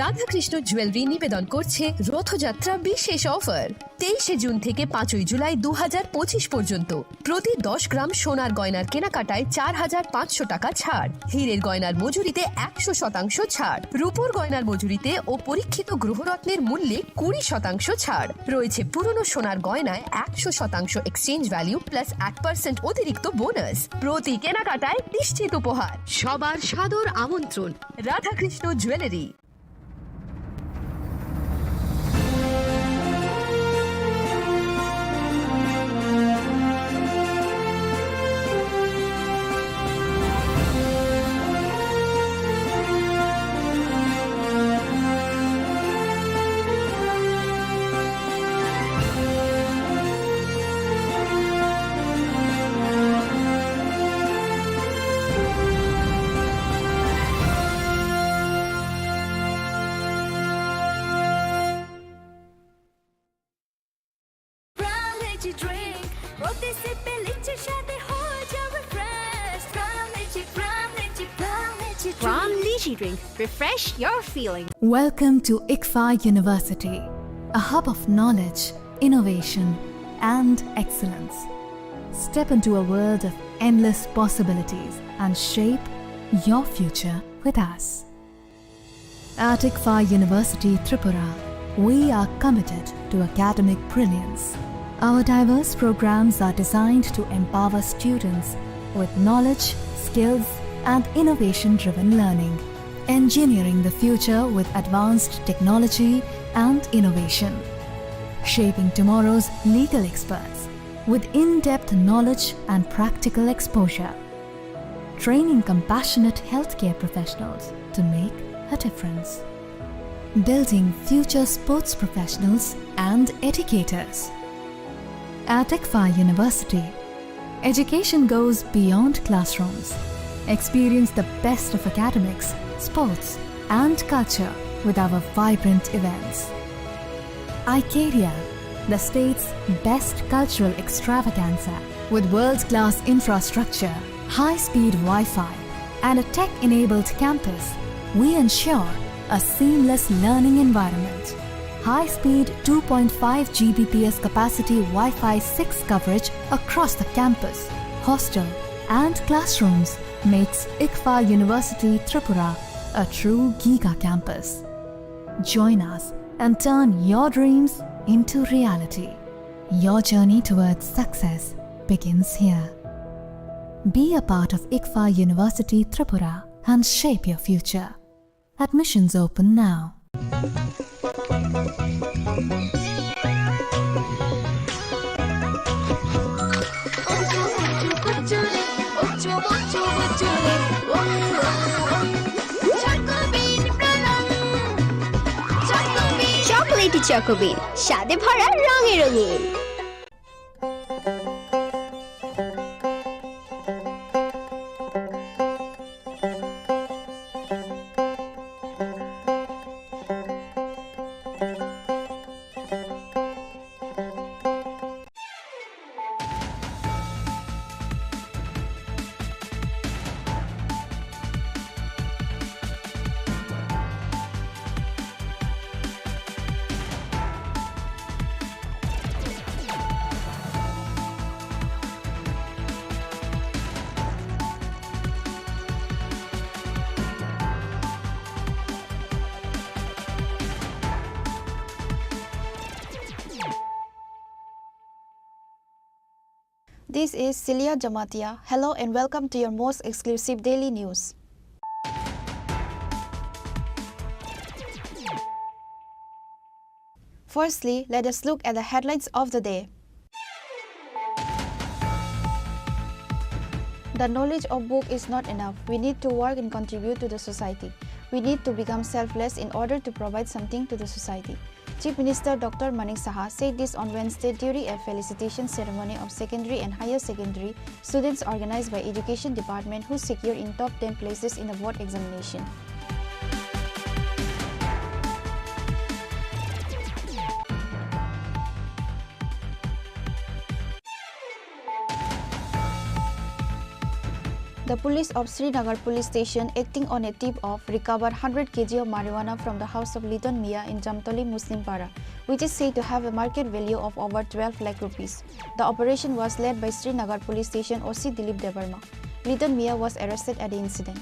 রাধাকৃষ্ণ জুয়েলারি নিবেদন করছে রথযাত্রা বিশেষ অফার 23 জুন থেকে 5 জুলাই 2025 পর্যন্ত। প্রতি 10 গ্রাম সোনার গয়নার কেনাকাটায় 4500 টাকা ছাড়, হীরের গয়নার মজুরিতে 100% ছাড়, রূপোর গয়নার মজুরিতে ও পরীক্ষিত গ্রহরত্নের মূল্যে 20% ছাড় রয়েছে। পুরনো সোনার গয়নায় 100% এক্সচেঞ্জ ভ্যালু প্লাস 1% অতিরিক্ত বোনাস। প্রতি কেনাকাটায় নিশ্চিত উপহার। সবার সাদর আমন্ত্রণ Radhakrishna jewellery. Drink. Refresh your feeling. Welcome to ICFA University, a hub of knowledge, innovation, and excellence. Step into a world of endless possibilities and shape your future with us. At ICFA University Tripura, we are committed to academic brilliance. Our diverse programs are designed to empower students with knowledge, skills, and innovation-driven learning, engineering the future with advanced technology and innovation, shaping tomorrow's legal experts with in-depth knowledge and practical exposure, training compassionate healthcare professionals to make a difference, building future sports professionals and educators. At ICFA University, education goes beyond classrooms. Experience the best of academics, sports, and culture with our vibrant events. Icaria, the state's best cultural extravaganza, with world-class infrastructure, high-speed Wi-Fi, and a tech-enabled campus, we ensure a seamless learning environment. High-speed 2.5 Gbps capacity Wi-Fi 6 coverage across the campus, hostel, and classrooms makes ICFA University Tripura a true Giga campus. Join us and turn your dreams into reality. Your journey towards success begins here. Be a part of ICFA University Tripura and shape your future. Admissions open now. Chocolatey Chocobean, স্বাদে ভরা রঙে রঙিন। This is Celia Jamatia. Hello and welcome to your most exclusive daily news. Firstly, let us look at the headlines of the day. The knowledge of book is not enough. We need to work and contribute to the society. We need to become selfless in order to provide something to the society. Chief Minister Dr. Manik Saha said this on Wednesday during a felicitation ceremony of secondary and higher secondary students organized by Education Department who secured in top 10 places in the board examination. The police of Srinagar police station, acting on a tip of, recovered 100 kg of marijuana from the house of Liton Mia in Jamtoli Muslim Para, which is said to have a market value of over 12 lakh rupees. The operation was led by Srinagar police station OC Dilip Devarma. Liton Mia was arrested at the incident.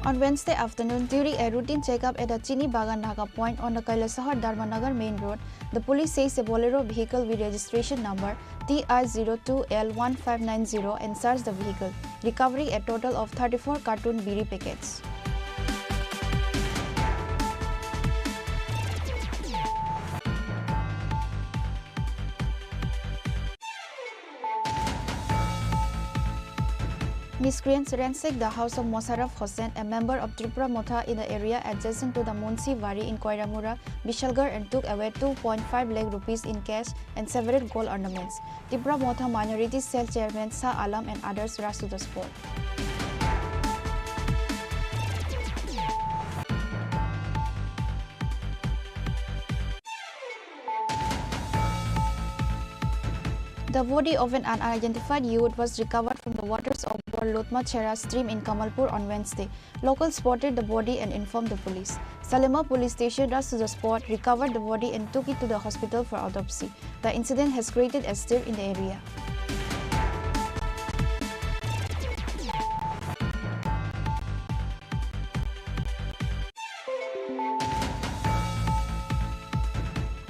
On Wednesday afternoon, during a routine checkup at the Chini Bagan Naga point on the Kailasahar Dharmanagar main road, the police says a Bolero vehicle with registration number TR02L1590 and searched the vehicle, recovering a total of 34 cartoon biri packets. Miscreants ransacked the house of Mosarraf Hossain, a member of Tripura Motha in the area adjacent to the Munsi Vari in Koiramura, Bishalgarh, and took away 2.5 lakh rupees in cash and several gold ornaments. Tripura Motha Minority Cell Chairman Shah Alam and others rushed to the spot. The body of an unidentified youth was recovered from the waters of Lotma Chera stream in Kamalpur on Wednesday. Locals spotted the body and informed the police. Salema police station rushed to the spot, recovered the body and took it to the hospital for autopsy. The incident has created a stir in the area.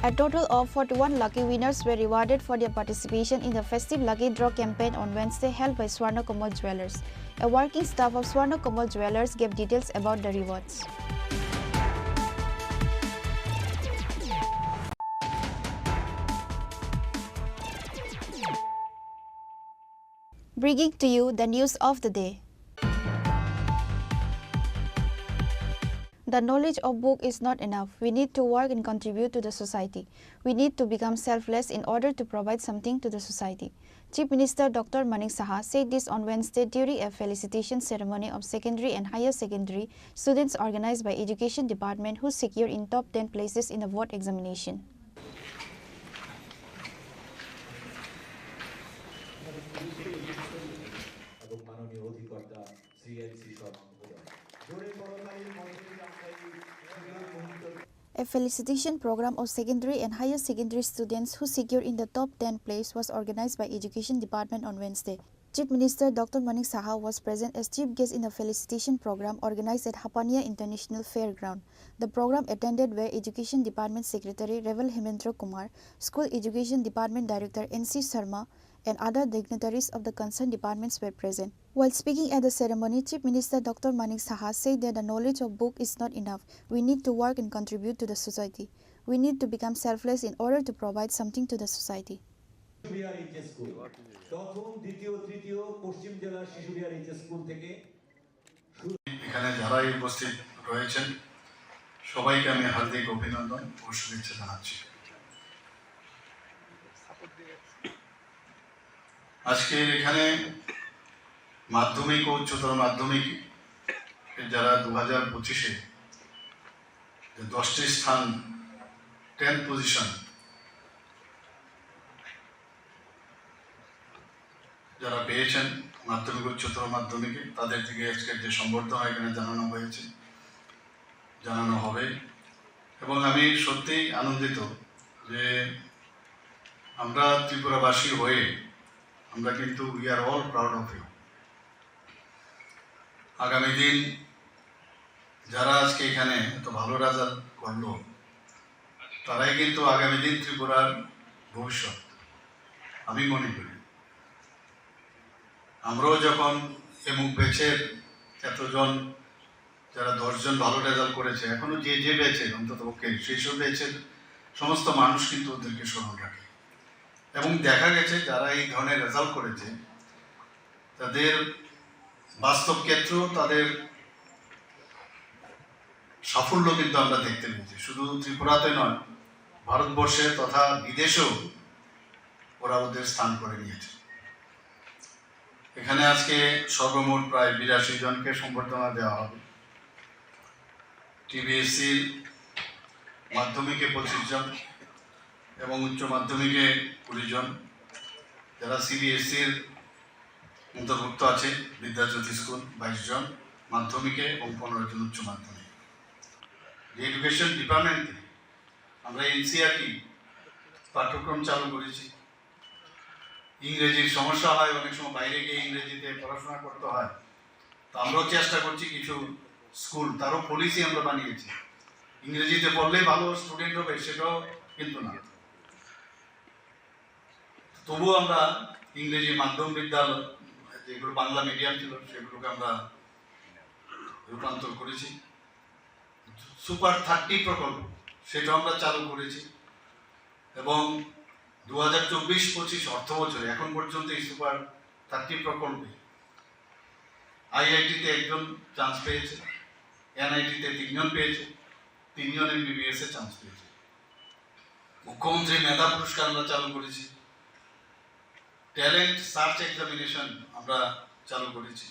A total of 41 lucky winners were rewarded for their participation in the festive lucky draw campaign on Wednesday held by Swarna Kamal Jewellers. A working staff of Swarna Kamal Jewellers gave details about the rewards. Bringing to you the news of the day. The knowledge of book is not enough. We need to work and contribute to the society. We need to become selfless in order to provide something to the society. Chief Minister Dr. Manik Saha said this on Wednesday during a felicitation ceremony of secondary and higher secondary students organized by Education Department who secured in top 10 places in the board examination. A felicitation program of secondary and higher secondary students who secured in the top 10 place was organized by Education Department on Wednesday. Chief Minister Dr. Manik Saha was present as chief guest in the felicitation program organized at Hapania International Fairground. The program attended where Education Department Secretary Revel Hemendra Kumar, School Education Department Director N.C. Sharma, and other dignitaries of the concerned departments were present. While speaking at the ceremony, Chief Minister Dr. Manik Saha said that the knowledge of book is not enough. We need to work and contribute to the society. We need to become selfless in order to provide something to the society. এখানে যারাই উপস্থিত রয়েছেন সবাইকে আমি হার্দিক অভিনন্দন ও শুভেচ্ছা জানাচ্ছি। আজকে এখানে মাধ্যমিক ও উচ্চতর মাধ্যমিক যারা 2025-এ 10টি স্থান 10th পজিশন যারা পেয়েছেন মাধ্যমিক উচ্চতর মাধ্যমিকে তাদের থেকে আজকে যে সম্বর্ধনা এখানে জানানো হয়েছে জানানো হবে এবং আমি সত্যিই আনন্দিত যে আমরা ত্রিপুরাবাসী হয়ে আমরা কিন্তু we are all proud of you. আগামী দিন যারা আজকে এখানে এত ভালো রেজাল্ট করলো তারাই কিন্তু আগামী দিন ত্রিপুরার ভবিষ্যৎ। আমি মনে করি আমরাও যখন এমুক ব্যাচের এতজন যারা 10 জন ভালো রেজাল্ট করেছে, এখনো যে ব্যাচের অন্তত পক্ষে সেই সব ব্যাচের সমস্ত মানুষ কিন্তু ওদেরকে স্মরণ রাখে এবং দেখা গেছে যারা এই ধরনের রেজাল্ট করেছে তাদের বাস্তব ক্ষেত্র, তাদের সাফল্য কিন্তু আমরা দেখতে পেয়েছি। শুধু ত্রিপুরাতে নয়, ভারতবর্ষে তথা বিদেশেও ওরা ওদের স্থান করে নিয়েছে। এখানে আজকে সর্বমোট প্রায় 82 জনকে সম্বর্ধনা দেওয়া হবে। টিবিএসসি মাধ্যমিকে 25 জন এবং উচ্চ মাধ্যমিকে 20 জন, যারা সিবিএসসির অন্তর্ভুক্ত আছে বিদ্যাজ্যোতি স্কুল 22 জন মাধ্যমিকে এবং 15 জন উচ্চ মাধ্যমিক। এডুকেশন ডিপার্টমেন্টে আমরা এনসিইআরটি পাঠ্যক্রম চালু করেছি। ইংরেজির সমস্যা হয়, অনেক সময় বাইরে গিয়ে ইংরেজিতে পড়াশোনা করতে হয়, তো আমরাও চেষ্টা করছি কিছু স্কুল, তারও পলিসি আমরা বানিয়েছি। ইংরেজিতে পড়লেই ভালো স্টুডেন্ট হবে সেটাও কিন্তু না, তবুও আমরা ইংরেজি মাধ্যম বিদ্যালয় যেগুলো বাংলা মিডিয়াম ছিল সেগুলোকে আমরা রূপান্তর করেছি। সুপার 30 প্রকল্প সেটা আমরা চালু করেছি এবং 2024-25 অর্থ বছরে এখন পর্যন্ত এই সুপার 30 প্রকল্পে আইআইটিতে 1 জন চান্স পেয়েছে, এনআইটিতে 3 জন পেয়েছে, 3 জন এমবিবিএস এ চান্স পেয়েছে। মুখ্যমন্ত্রী মেধা পুরস্কার আমরা চালু করেছি। ট্যালেন্ট সার্চ এক্সামিনেশন আমরা চালু করেছি।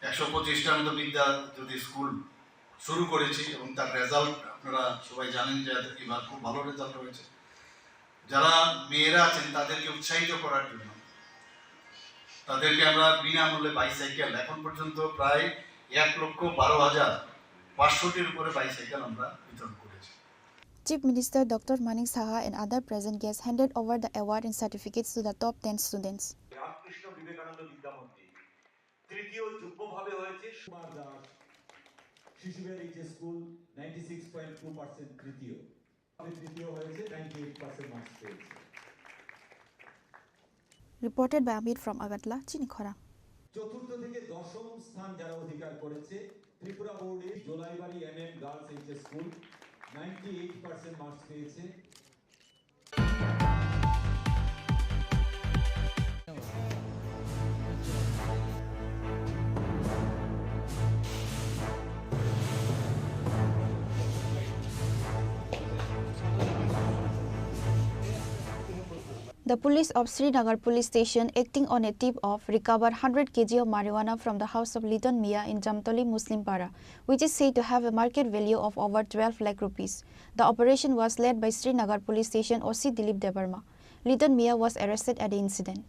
125টার মতো বিদ্যা যদি স্কুল শুরু করেছি এবং তার রেজাল্ট আপনারা সবাই জানেন যে এবার খুব ভালো রেজাল্ট হয়েছে। যারা মেয়েরা আছেন তাদেরকে উৎসাহিত করার জন্য তাদেরকে আমরা বিনামূল্যে বাইসাইকেল, এখন পর্যন্ত প্রায় 1,12,500-টির উপরে বাইসাইকেল আমরা বিতরণ করেছি। Chief Minister Dr. Manik Saha and other present guests handed over the award and certificates to the top 10 students. Ramakrishna Vivekananda Vidyamandir তৃতীয় যুগ্মভাবে হয়েছে সুমার দাস, শিশুদের এইচএস স্কুল 96.2% তৃতীয় হয়েছে 98% মার্কস পেয়েছে। Reported by Amit from Agatla, Chini Khorang. চতুর্থ থেকে দশম স্থান যারা অধিকার করেছে ত্রিপুরা বোর্ডে Jolaibari NM girls HS school 98% marks পেয়েছে। The police of Srinagar police station, acting on a tip of, recovered 100 kg of marijuana from the house of Liton Mia in Jamtoli Muslim Para, which is said to have a market value of over 12 lakh rupees. The operation was led by Srinagar police station OC Dilip Debarma. Liton Mia was arrested at the incident.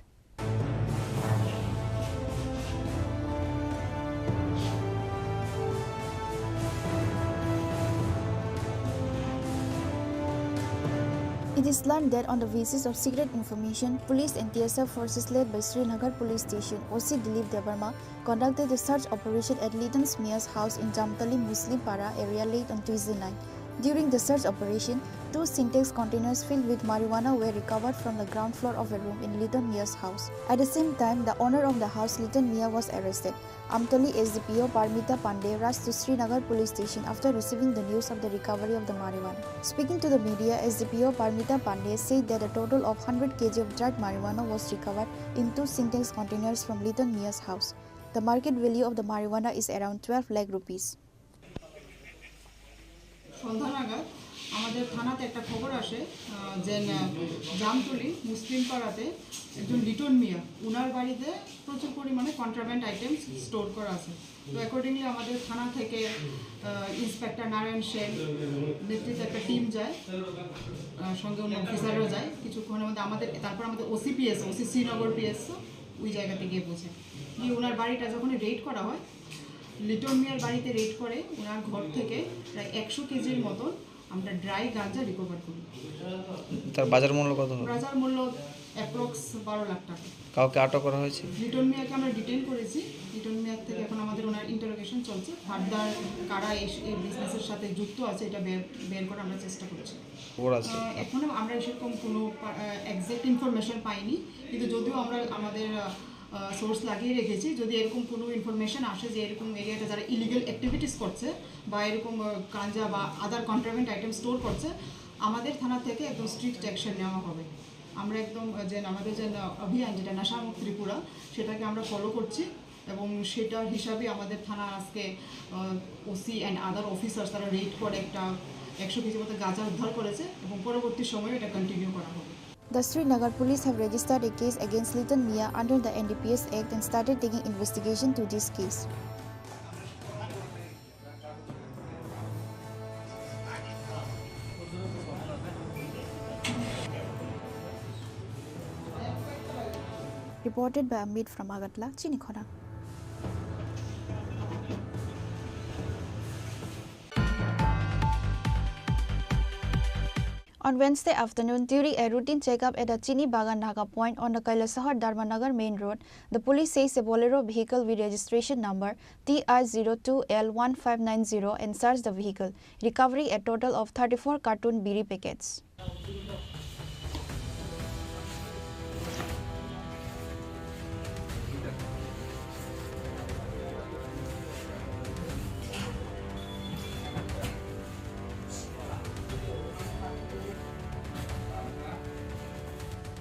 It is learned that on the basis of secret information, police and TSF forces led by Srinagar police station OC Dilip Debarma conducted a search operation at Liton Mia's house in Jamtali Muslim Para area late on Tuesday night. During the search operation, 2 Syntex containers filled with marijuana were recovered from the ground floor of a room in Liton Mia's house. At the same time, the owner of the house, Liton Mia, was arrested. Amtoli SDPO Parmita Pandey rushed to Srinagar police station after receiving the news of the recovery of the marijuana. Speaking to the media, SDPO Parmita Pandey said that a total of 100 kg of dried marijuana was recovered in 2 Syntex containers from Liton Mia's house. The market value of the marijuana is around 12 lakh rupees. সন্ধ্যা নাগাদ আমাদের থানাতে একটা খবর আসে যে জামতলি মুসলিম পাড়াতে একজন লিটন মিয়া উনার বাড়িতে প্রচুর পরিমাণে কন্ট্রাব্যান্ড আইটেমস স্টোর করা আছে। তো অ্যাকর্ডিংলি আমাদের থানা থেকে ইন্সপেক্টর নারায়ণ সেন নেতৃত্বে একটা টিম যায়, সঙ্গে অন্য অফিসারও যায়। কিছুক্ষণের মধ্যে তারপর আমাদের ওসি শ্রীনগর পিএস ওই জায়গাতে গিয়ে পৌঁছে গিয়ে ওনার বাড়িটা যখন রেড করা হয়, লিটন মিয়ার বাড়িতে রেড করে ওনার ঘর থেকে প্রায় 100 কেজির মতন আমরা ড্রাই গাঁজা রিকভার করি। তার বাজার মূল্য কত? বাজার মূল্য অ্যাপ্রক্স 12 লাখ টাকা। কাউকে আটক করা হয়েছে? লিটন মিয়াকে আমরা ডিটেইন করেছি। লিটন মিয়া থেকে এখন আমাদের ওনার ইন্টারোগেশন চলছে। ফার্দার কারা এই বিজনেসের সাথে যুক্ত আছে এটা বের করার আমরা চেষ্টা করছি। এখনো আমরা সেরকম কোনো এক্সাক্ট ইনফরমেশন পাইনি, কিন্তু যদিও আমরা আমাদের সোর্স লাগিয়ে রেখেছি, যদি এরকম কোনো ইনফরমেশন আসে যে এরকম এরিয়াতে যারা ইলিগাল অ্যাক্টিভিটিস করছে বা এরকম গাঁজা বা আদার কন্ট্রাভেন্ট আইটেম স্টোর করছে, আমাদের থানা থেকে একদম স্ট্রিক্ট অ্যাকশন নেওয়া হবে। আমরা একদম আমাদের যে অভিযান যেটা নেশামুক্ত ত্রিপুরা সেটাকে আমরা ফলো করছি এবং সেটার হিসাবে আমাদের থানা আজকে ওসি অ্যান্ড আদার অফিসার্স তারা রেড করে একটা 100 কেজি মতো গাঁজা উদ্ধার করেছে এবং পরবর্তী সময়ে এটা কন্টিনিউ করা হবে। The Srinagar police have registered a case against Liton Mia under the NDPS Act and started taking investigation to this case. Reported by Amit from Agatla, Chini Khorang. On Wednesday afternoon, during a routine checkup at the Chini Bagan Naga point on the Kailasahar Dharmanagar main road, the police says a Bolero vehicle with registration number TR02L1590 and searched the vehicle, recovering a total of 34 carton biri packets.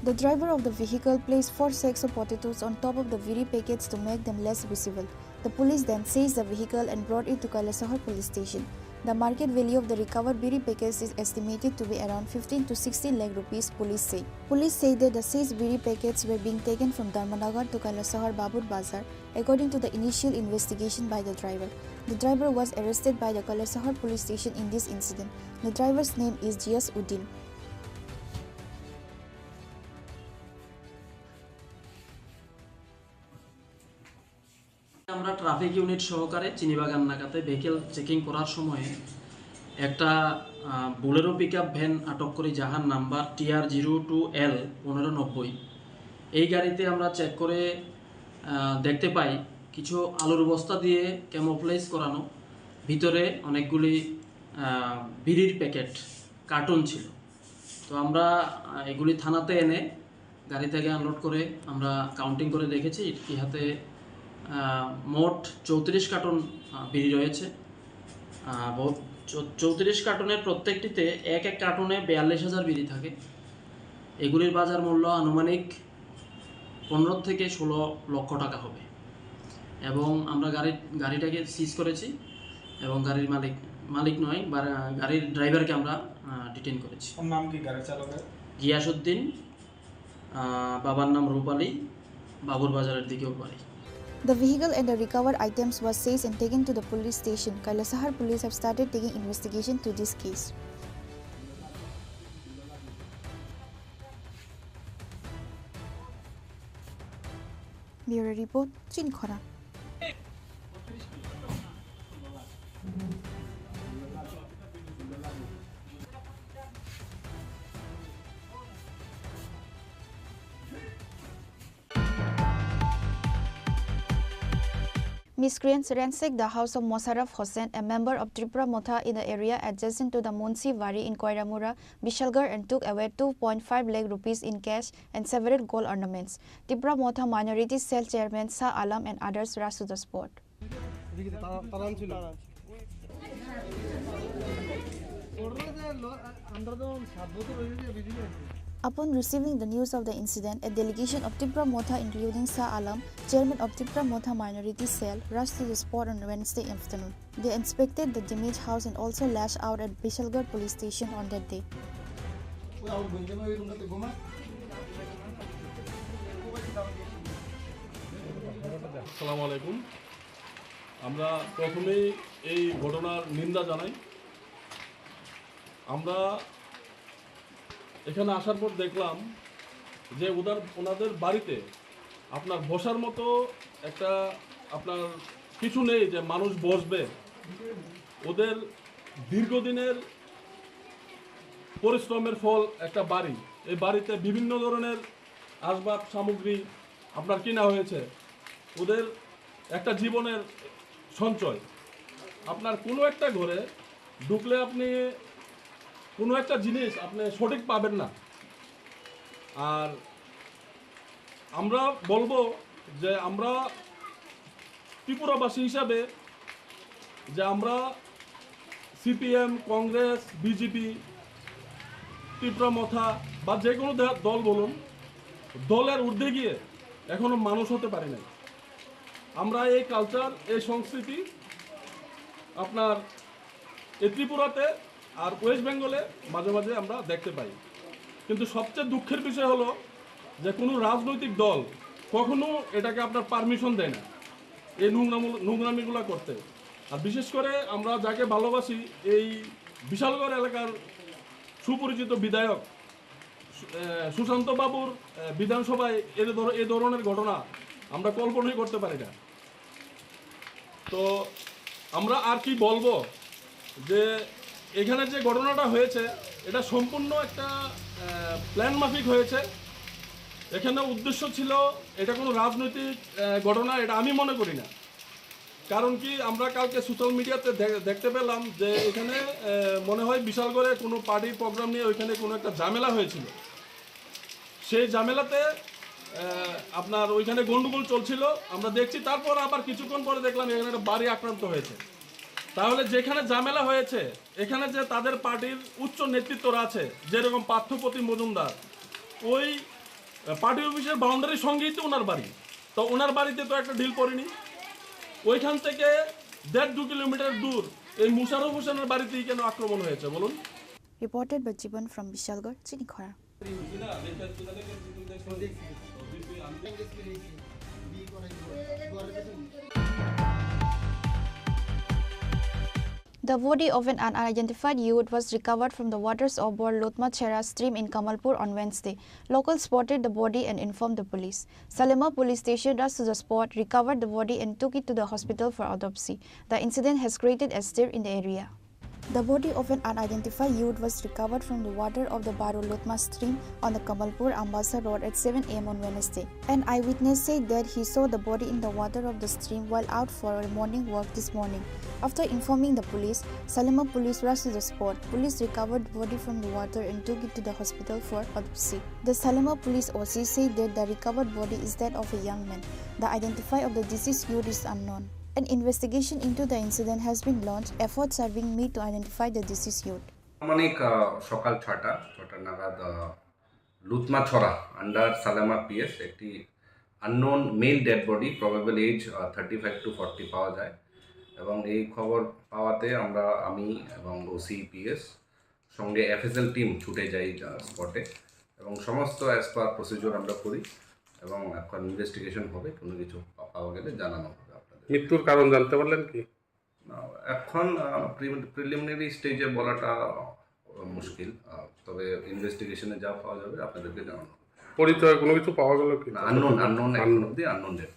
The driver of the vehicle placed 4 sacks of potatoes on top of the biri packets to make them less visible. The police then seized the vehicle and brought it to Kailasahar police station. The market value of the recovered biri packets is estimated to be around 15 to 16 lakh rupees, police say. Police say that the seized biri packets were being taken from Dharmanagar to Kailasahar Babur Bazar, according to the initial investigation by the driver. The driver was arrested by the Kailasahar police station in this incident. The driver's name is Jias Uddin. আমরা traffic unit সহকারে চিনিবাগান নাকাতে vehicle checking করার সময় একটা Bolero pickup van আটক করি, যাহার number TR02L1590। এই গাড়িতে আমরা চেক করে দেখতে পাই কিছু আলুর বস্তা দিয়ে ক্যামোফ্লেজ করানো, ভিতরে অনেকগুলি বিড়ির প্যাকেট কার্টুন ছিল। তো আমরা এগুলি থানাতে এনে গাড়ি থেকে আনলোড করে আমরা কাউন্টিং করে দেখেছি ইহাতে মোট 34 কার্টন বিড়ি রয়েছে। 34 কার্টনের প্রত্যেকটিতে এক কার্টনে 42,000 বিড়ি থাকে। এগুলির বাজার মূল্য আনুমানিক 15 থেকে 16 লক্ষ টাকা হবে এবং আমরা গাড়িটাকে সিজ করেছি এবং গাড়ির মালিক নয়, গাড়ির ড্রাইভারকে আমরা ডিটেইন করেছি। নাম কি গাড়ি চালকের? গিয়াসউদ্দিন, বাবার নাম রূপালী, বাবুর বাজারের দিকেও বাড়ি। The vehicle and the recovered items was seized and taken to the police station. Kailasahar police have started taking investigation to this case. Bureau Report, Chini Khorang. Miscreants ransacked the house of Mosarraf Hossain, a member of Tripura Motha in the area adjacent to the Munsi Wari in Koiramura, Bishalgarh, and took away 2.5 lakh rupees in cash and several gold ornaments. Tripura Motha Minority Cell Chairman Shah Alam and others rushed to the spot. Upon receiving the news of the incident, a delegation of Tripura Motha including Shah Alam, chairman of Tripura Motha Minority Cell, rushed to the spot on Wednesday afternoon. They inspected the damaged house and also lashed out at Bishalgarh police station on that day. আসসালামু আলাইকুম। আমরা প্রথমেই এই ঘটনার নিন্দা জানাই। আমরা এখানে আসার পর দেখলাম যে ওনাদের বাড়িতে আপনার বসার মতো একটা আপনার কিছু নেই যে মানুষ বসবে। ওদের দীর্ঘদিনের পরিশ্রমের ফল একটা বাড়ি। এই বাড়িতে বিভিন্ন ধরনের আসবাব সামগ্রী আপনার কিনা হয়েছে, ওদের একটা জীবনের সঞ্চয়। আপনার কোনো একটা ঘরে ঢুকলে আপনি কোনো একটা জিনিস আপনি সঠিক পাবেন না। আর আমরা বলবো যে আমরা ত্রিপুরাবাসী হিসাবে যে আমরা সিপিএম, কংগ্রেস, বিজেপি, ত্রিপুরা মথা বা যে কোনো দল বলুন, দলের ঊর্ধ্বে গিয়ে এখনো মানুষ হতে পারি নাই। আমরা এই কালচার, এই সংস্কৃতি আপনার এই ত্রিপুরাতে আর ওয়েস্ট বেঙ্গলে মাঝে মাঝে আমরা দেখতে পাই। কিন্তু সবচেয়ে দুঃখের বিষয় হলো যে কোনো রাজনৈতিক দল কখনো এটাকে আপনার পারমিশন দেয় না এই নোংরামিগুলো করতে। আর বিশেষ করে আমরা যাকে ভালোবাসি, এই বিশালগড় এলাকার সুপরিচিত বিধায়ক সুশান্ত বাবুর বিধানসভায় এ ধরনের ঘটনা আমরা কল্পনাই করতে পারি না। তো আমরা আর কি বলবো, যে এখানে যে ঘটনাটা হয়েছে এটা সম্পূর্ণ একটা প্ল্যান মাফিক হয়েছে। এখানে উদ্দেশ্য ছিল, এটা কোনো রাজনৈতিক ঘটনা এটা আমি মনে করি না। কারণ কি, আমরা কালকে সোশ্যাল মিডিয়াতে দেখতে পেলাম যে এখানে মনে হয় বিশালগড়ে কোনো পার্টির প্রোগ্রাম নিয়ে ওইখানে কোনো একটা ঝামেলা হয়েছিল। সেই ঝামেলাতে আপনার ওইখানে গন্ডগোল চলছিল, আমরা দেখছি। তারপর আবার কিছুক্ষণ পরে দেখলাম এখানে একটা বাড়ি আক্রান্ত হয়েছে। তাহলে যেখানে ঝামেলা হয়েছে, এখানে যে তাদের পার্টির উচ্চ নেতৃত্বরা আছে, যেরকম পার্থপ্রতিম মজুমদার, ওই পার্টি অফিসের বাউন্ডারির সঙ্গেই তো ওনার বাড়ি। তো ওনার বাড়িতে তো একটা ডিল করেনি। ওইখান থেকে 1.5-2 কিলোমিটার দূর এই মুশারফ হোসেনের বাড়িতেই কেন আক্রমণ হয়েছে বলুন? Reported by Jiban from Vishalgarh, Chini Khorang. The body of an unidentified youth was recovered from the waters of Bor Lotma Chera stream in Kamalpur on Wednesday. Locals spotted the body and informed the police. Salema police station rushed to the spot, recovered the body and took it to the hospital for autopsy. The incident has created a stir in the area. The body of an unidentified youth was recovered from the water of the Baro Lotma stream on the Kamalpur Ambasa Road at 7 a.m. on Wednesday. An eyewitness said that he saw the body in the water of the stream while out for a morning walk this morning. After informing the police, Salema police rushed to the spot. Police recovered the body from the water and took it to the hospital for autopsy. The Salema police OC said that the recovered body is that of a young man. The identity of the deceased youth is unknown. An investigation into the incident has been launched. Efforts are being made to identify the deceased youth. সকাল 6টা নাগাদ Lutmachhara under Salema PS একটি unknown male dead body, probable age 35 to 40 পাওয়া যায়। এবং এই খবর পাওয়াতে আমি এবং ওসি পিএস সঙ্গে এফএসএল টিম ছুটে যাই স্পটে এবং সমস্ত অ্যাজ পার প্রসিডিওর আমরা করি এবং এখন ইনভেস্টিগেশন হবে। কোনো কিছু পাওয়া গেলে জানানো হবে। মৃত্যুর কারণ জানতে পারলেন কি? এখন প্রিলিমিনারি স্টেজে বলাটা মুশকিল, তবে ইনভেস্টিগেশনে যা পাওয়া যাবে আপনাদেরকে জানানো। পরিচয় কোনো কিছু পাওয়া গেল কি? আননোন এখন অবধি unknown dead.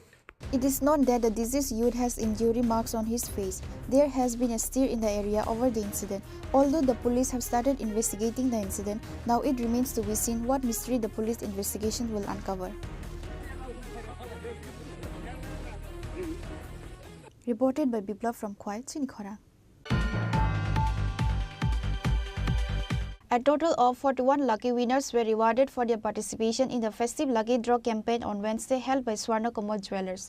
It is known that the deceased youth has injury marks on his face. There has been a stir in the area over the incident. Although the police have started investigating the incident, now it remains to be seen what mystery the police investigation will uncover. Reported by Bibla from Kwai, Chini Khorang. A total of 41 lucky winners were rewarded for their participation in the festive lucky draw campaign on Wednesday held by Swarna Kamal Jewellers.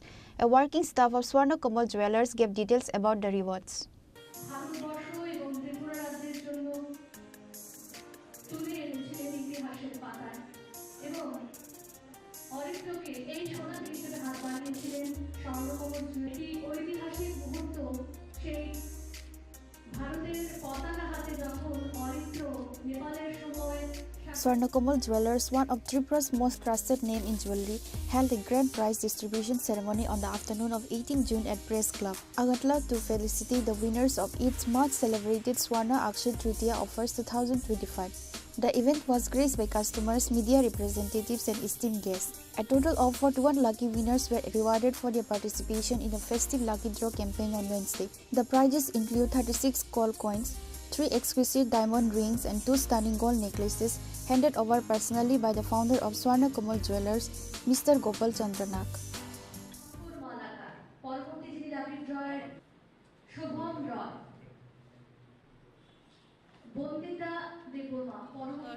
A working staff of Swarna Kamal Jewellers gave details about the rewards. Swarna Kamal Jewellers, one of Tripura's most trusted name in jewellery, held a grand prize distribution ceremony on the afternoon of 18 June at Press Club, Agatla, to felicitate the winners of its much celebrated Swarna Akshay Tritiya offers 2025. The event was graced by customers, media representatives and esteemed guests. A total of 41 lucky winners were rewarded for their participation in the festive lucky draw campaign on Wednesday. The prizes include 36 gold coins, 3 exquisite diamond rings and 2 stunning gold necklaces, handed over personally by the founder of Swarna Kamal Jewelers, Mr. Gopal Chandranak.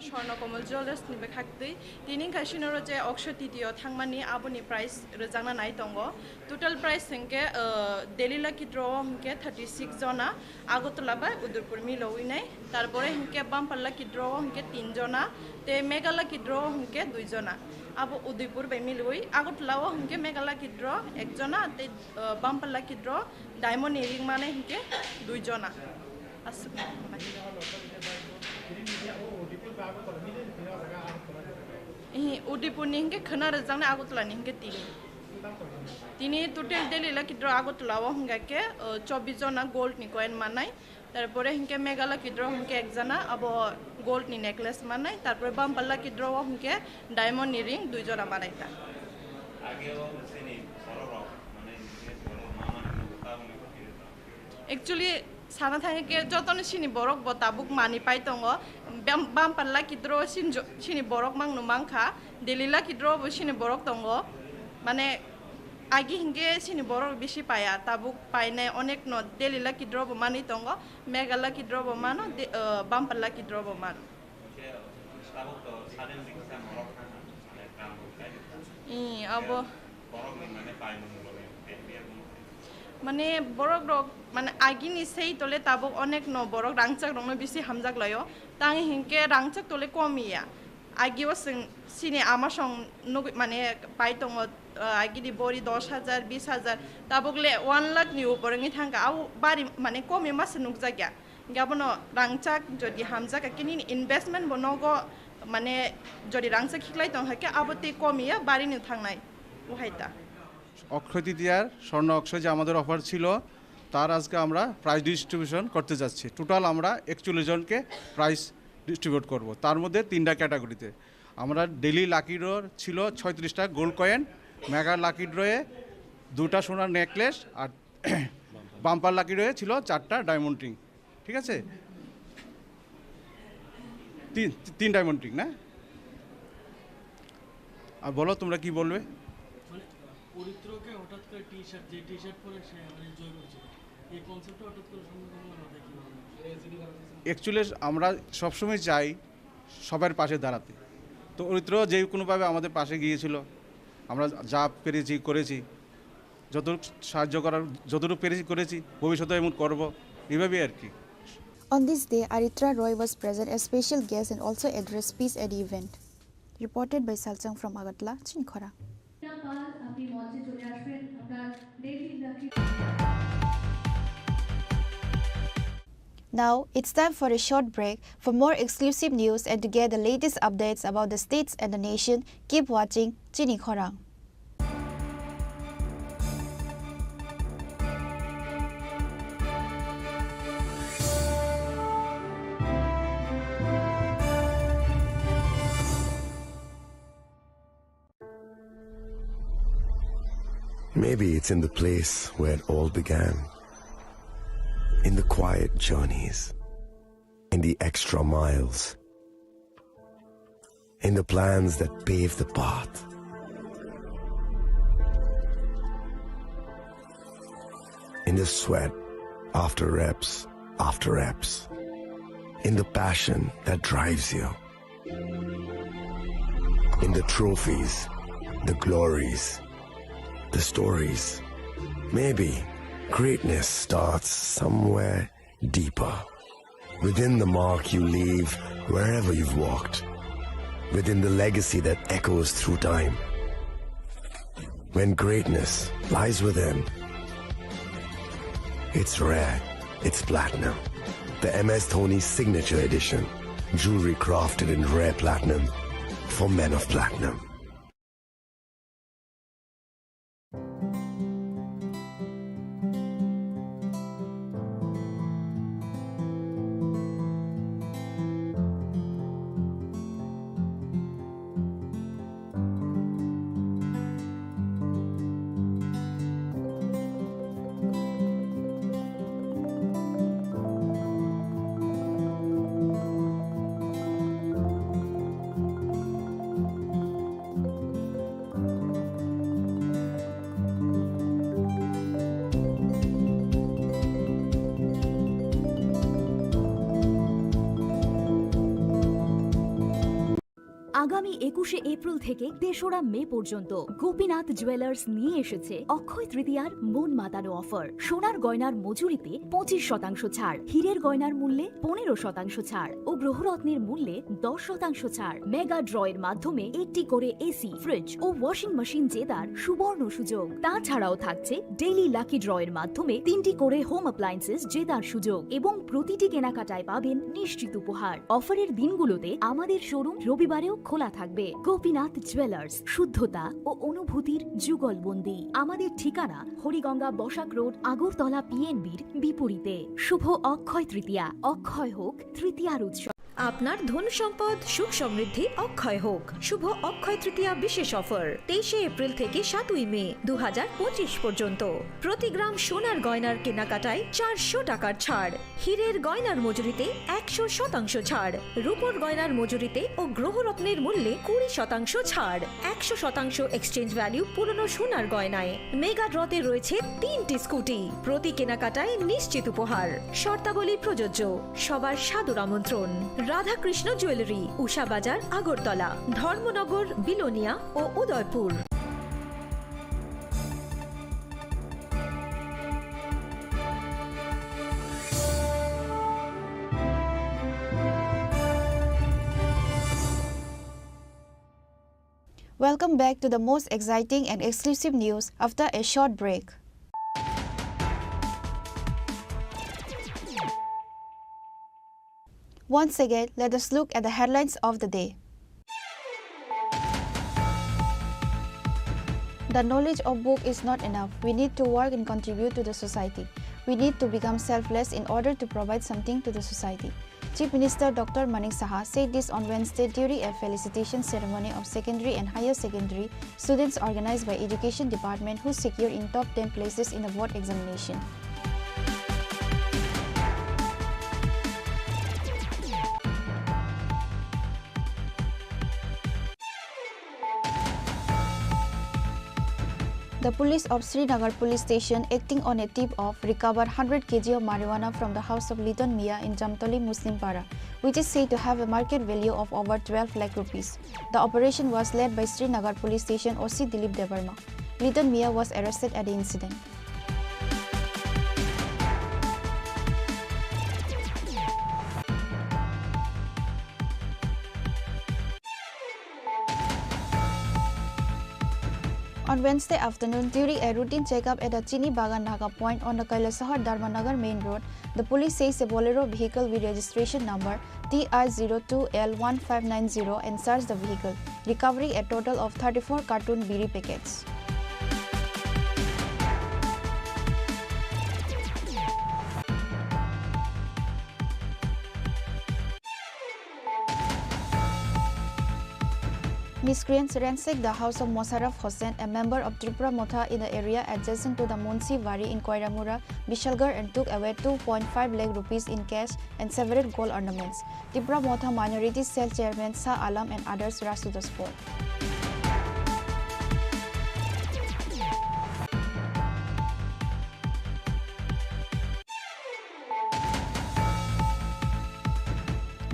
Swarnakomal Jewelers ni bekhakti tini kashinoro je oksho titiyo thangmani aboni price rejangna nai tongo total price hingke Delhi lucky draw hingke 36 jona Agartala ba Udaipur miloi nai tarpore hingke bumper lucky draw hingke 3 jona te mega lucky draw hingke 2 jona abo Udaipur bai miloi Agartala o hingke mega lucky draw 1 jona te bumper lucky draw diamond ring mane hingke 2 jona asuk Udaipur ni hingke khana rejangna Agartala ni hingke tini total Delhi lucky draw Agartala o hingke 24 jona gold ni coin manai tarpore hingke mega lucky draw hingke 1 jona abo gold ni necklace manai tarpore bumper lucky draw o hingke diamond ni ring 2 jona manai ta actually sana thange ke jotono sini borok bo tabuk mani pai tongo bumper lucky draw sini borok mangnu mangkha Delhi lucky draw bo sini borok tongo mane agi hinge sini borok beshi paya tabuk paine onek no Delhi lucky draw bo mani tongo mega lucky draw bo mano bumper lucky draw bo mano abo মানে borok rok মানে agini sei tole tabok onek no borok rangchak rong no bisi hamjak layo tang hingke rangchak tole komiya agio sini ama song মানে pai tongo agidi bori 10,000 20,000 tabokle 1 lakh ni uporengi thangka au bari মানে komi mas nukjagya gabono rangchak jodi hamjak kini investment bonogo মানে jodi rangchak khiklai tong hake abote komiya bari ni thangnai ওহাইতা অক্ষয় তৃতীয়ার স্বর্ণ অক্ষয় যে আমাদের offer ছিল তার আজকে আমরা prize distribution করতে যাচ্ছি টোটাল আমরা 41 জনকে প্রাইজ ডিস্ট্রিবিউট করব তার মধ্যে 3টা ক্যাটাগরিতে আমরা ডেলি লাকি ড্র ছিল 36টা গোল্ড কয়েন মেগা লাকি ড্রয়ে 2টা সোনার নেকলেস আর বাম্পার লাকি ড্রয়ে ছিল 4টা ডায়মন্ড রিং ঠিক আছে 3 ডায়মন্ড রিং না আর বলো তোমরা কি বলবে পরিত্রকে হঠাৎ করে টি-শার্ট যে টি-শার্ট পরে সে এনজয় করছে এই কনসেপ্টটা হঠাৎ করে সম্পূর্ণ মাথায় কিভাবে অ্যাকচুয়ালি আমরা সবসময় চাই সবার পাশে দাঁড়াতে তো পরিত্র যে কোনোভাবে আমাদের পাশে গিয়েছিল আমরা যা পেরেছি করেছি যতটুকু সাহায্য করার যতটুকু পেরেছি করেছি ভবিষ্যতে এমন করব এইভাবেই আর কি On this day, Aritra Roy was present as special guest and also addressed peace at the event. Reported by Salchang from Agartala, Chini Khorang. Now, it's time for a short break. For more exclusive news and to get the latest updates about the states and the nation, keep watching Chini Khorang. Maybe it's in the place where it all began. In the quiet journeys, in the extra miles, in the plans that pave the path. In the sweat after reps, in the passion that drives you, in the trophies, the glories, the stories. Maybe greatness starts somewhere deeper, within the mark you leave wherever you've walked, within the legacy that echoes through time. When greatness lies within, it's rare, it's platinum. The MS Dhoni Signature Edition, jewelry crafted in rare platinum for men of platinum. আগামী 21শে April থেকে 3রা মে পর্যন্ত Gopinath jewellers নিয়ে এসেছে অক্ষয় তৃতীয়ার মন মাতানো offer. সোনার গয়নার মজুরিতে 25% ছাড়, হীরের গয়নার মূল্যে 15% ছাড় ও গ্রহরত্নের মূল্যে 10% ছাড়। মেগা ড্রয়ের মাধ্যমে একটি করে এসি, ফ্রিজ ও ওয়াশিং মেশিন জেতার সুবর্ণ সুযোগ। তাছাড়াও থাকছে ডেইলি লাকি ড্রয়ের মাধ্যমে 3টি করে হোম অ্যাপ্লায়েন্সেস জেতার সুযোগ এবং প্রতিটি কেনাকাটায় পাবেন নিশ্চিত উপহার। অফারের দিনগুলোতে আমাদের শোরুম রবিবারেও খোলা থাকবে। গোপীনাথ জুয়েলার্স, শুদ্ধতা ও অনুভূতির যুগলবন্দি। আমাদের ঠিকানা হরিগঙ্গা বসাক রোড, আগরতলা পিএনবির বিপরীতে। শুভ অক্ষয় তৃতীয়া, অক্ষয় হোক তৃতীয়ার উৎসব। আপনার ধন সম্পদ সুখ সমৃদ্ধি অক্ষয় হোক। শুভ অক্ষয় তৃতীয়া বিশেষ অফার 23শে এপ্রিল থেকে 7ই মে 2025 পর্যন্ত। প্রতি গ্রাম সোনার গয়নার কেনাকাটায় 400 টাকার ছাড়, হীরের গয়নার মজুরিতে 100% ছাড়, রূপোর গয়নার মজুরিতে ও গ্রহরত্নের মূল্যে 20% ছাড়, 100% এক্সচেঞ্জ ভ্যালু পুরনো সোনার গয়নায়। মেগা ড্রতে রয়েছে 3টি স্কুটি, প্রতি কেনাকাটায় নিশ্চিত উপহার। শর্তাবলী প্রযোজ্য। সবার সাদর আমন্ত্রণ। রাধাকৃষ্ণ জুয়েলারি, উষা বাজার, আগরতলা, ধর্মনগর, বিলোনিয়া ও Udaipur. Welcome back to the most exciting and exclusive news after a short break. Once again, let us look at the headlines of the day. The knowledge of book is not enough. We need to work and contribute to the society. We need to become selfless in order to provide something to the society. Chief Minister Dr. Manik Saha said this on Wednesday during a felicitation ceremony of secondary and higher secondary students organized by Education Department who secured in top 10 places in the board examination. The police of Srinagar police station, acting on a tip-off, recovered 100 kg of marijuana from the house of Liton Mia in Jamtoli Muslim Para, which is said to have a market value of over 12 lakh rupees. The operation was led by Srinagar police station OC Dilip Devarma. Liton Mia was arrested at the incident. On Wednesday afternoon, during a routine checkup at the Chini Khorang point on the Kailasahar Dharmanagar main road, the police says a Bolero vehicle with registration number TR02L1590 and searched the vehicle, recovering a total of 34 carton biri packets. Miscreants ransacked the house of Mosarraf Hossain, a member of Tripura Motha in the area adjacent to the Munsi Vari in Koiramura, Bishalgarh, and took away 2.5 lakh rupees in cash and several gold ornaments. Tripura Motha Minority Cell Chairman Shah Alam and others rushed to the spot.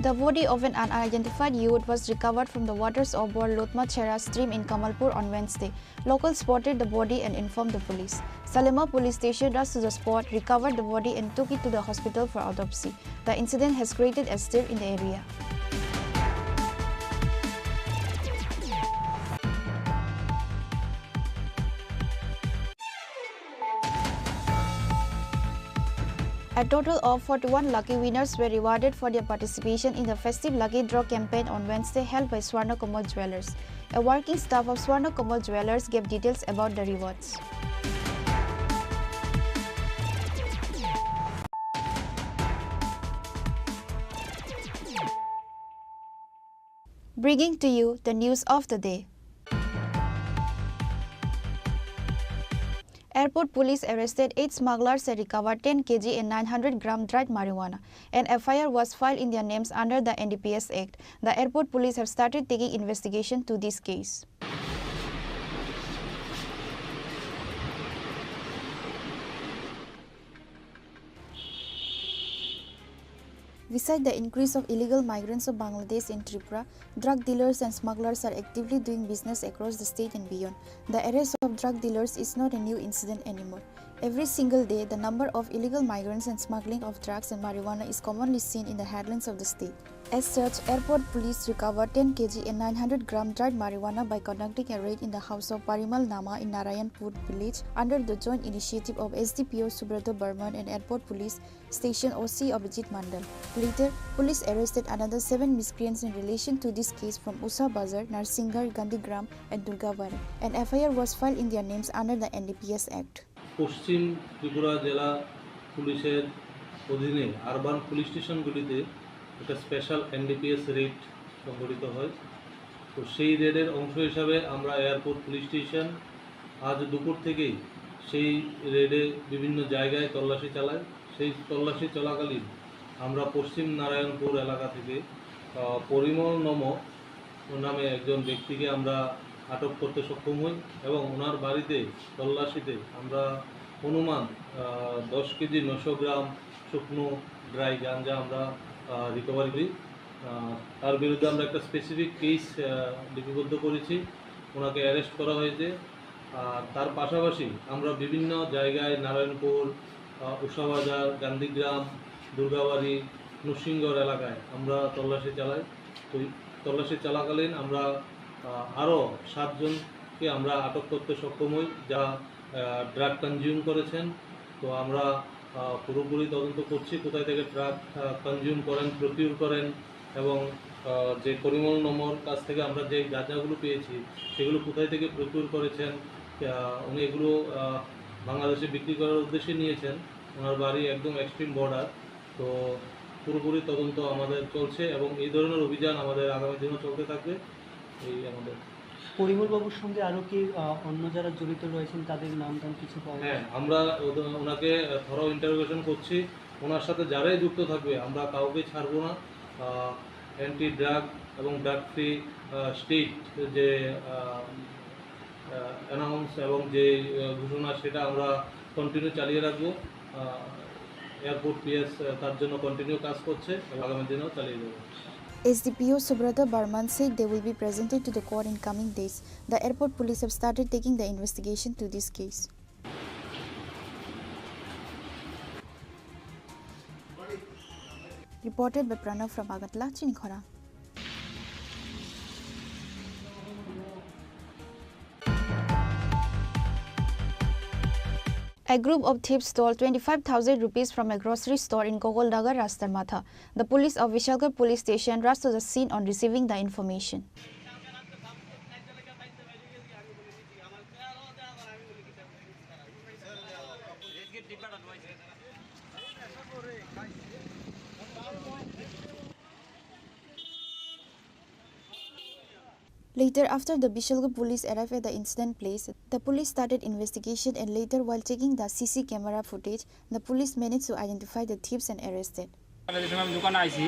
The body of an unidentified youth was recovered from the waters of Lotma Chera stream in Kamalpur on Wednesday. Locals spotted the body and informed the police. Salema police station rushed to the spot, recovered the body and took it to the hospital for autopsy. The incident has created a stir in the area. A total of 41 lucky winners were rewarded for their participation in the festive lucky draw campaign on Wednesday held by Swarna Kamal Jewellers. A working staff of Swarna Kamal Jewellers gave details about the rewards. Bringing to you the news of the day. Airport police arrested 8 smugglers and recovered 10 kg and 900 gram dried marijuana. An FIR was filed in their names under the NDPS Act. The airport police have started taking investigation to this case. Beside the increase of illegal migrants of Bangladesh in Tripura, drug dealers and smugglers are actively doing business across the state and beyond. The arrest of drug dealers is not a new incident anymore. Every single day, the number of illegal migrants and smuggling of drugs and marijuana is commonly seen in the headlands of the state. As such, airport police recovered 10 kg and 900 gram dried marijuana by conducting a raid in the house of Parimal Nama in Narayanpur village under the joint initiative of SDPO Subrata Burman and Airport Police Station OC Abhijit Mandal. Later, police arrested another 7 miscreants in relation to this case from Usa Bazar, Narsinghar, Gandhigram and Durgawari. An FIR was filed in their names under the NDPS Act. পশ্চিম ত্রিপুরা জেলা পুলিশের অধীনে urban police স্টেশনগুলিতে একটা special NDPS red সংগঠিত হয়। তো সেই রেডের অংশ হিসাবে আমরা এয়ারপোর্ট পুলিশ স্টেশন আজ দুপুর থেকেই সেই রেডে বিভিন্ন জায়গায় তল্লাশি চালাই। সেই তল্লাশি চলাকালীন আমরা পশ্চিম নারায়ণপুর এলাকা থেকে পরিমল নম নামে একজন ব্যক্তিকে আমরা আটক করতে সক্ষম হই এবং ওনার বাড়িতে তল্লাশিতে আমরা অনুমান 10 কেজি 900 গ্রাম শুকনো ড্রাই গাঞ্জা আমরা রিকভারি করি। তার বিরুদ্ধে আমরা একটা স্পেসিফিক কেস লিপিবদ্ধ করেছি, ওনাকে অ্যারেস্ট করা হয়েছে। তার পাশাপাশি আমরা বিভিন্ন জায়গায় নারায়ণপুর, উষাবাজার, গান্ধীগ্রাম, দুর্গাবাড়ি, নরসিংগড় এলাকায় আমরা তল্লাশি চালাই। তো তল্লাশি চলাকালীন আমরা আরও 7 জনকে আমরা আটক করতে সক্ষম হই যা ড্রাগ কনজিউম করেছেন। তো আমরা পুরোপুরি তদন্ত করছি কোথায় থেকে ড্রাগ কনজিউম করেন, প্রকিউর করেন এবং যে পরিমল নম্বর কাছ থেকে আমরা যে গাঁজাগুলো পেয়েছি সেগুলো কোথায় থেকে প্রকিউর করেছেন, উনি এগুলো বাংলাদেশে বিক্রি করার উদ্দেশ্যে নিয়েছেন। ওনার বাড়ি একদম এক্সট্রিম বর্ডার। তো পুরোপুরি তদন্ত আমাদের চলছে এবং এই ধরনের অভিযান আমাদের আগামী দিনেও চলতে থাকবে। এই আমাদের পরিমল বাবুর সঙ্গে আরও কি অন্য যারা জড়িত রয়েছেন তাদের নাম কিছু পাওয়া? হ্যাঁ, আমরা ওনাকে থরো ইন্টারোগেশন করছি। ওনার সাথে যারাই যুক্ত থাকবে আমরা কাউকে ছাড়বো না। অ্যান্টি ড্রাগ এবং ড্রাগ ফ্রি স্টেট যে অ্যানাউন্স এবং যে ঘোষণা সেটা আমরা কন্টিনিউ চালিয়ে রাখবো। এয়ারপোর্ট পিএস তার জন্য কন্টিনিউ কাজ করছে এবং আগামী দিনেও চালিয়ে দেবো। SDPO Subrata Burman said they will be presented to the court in coming days. The airport police have started taking the investigation to this case. Reported by Pranav from Agatla, Chini Khorang. A group of thieves stole 25,000 rupees from a grocery store in Gogolnagar, Rastar Matha. The police of Vishalgarh police station rushed to the scene on receiving the information. Later, after the Vishalgarh police arrived at the incident place, the police started investigation and later, while checking the CC camera footage, the police managed to identify the thieves and arrested. আমি দোকানে আইছি,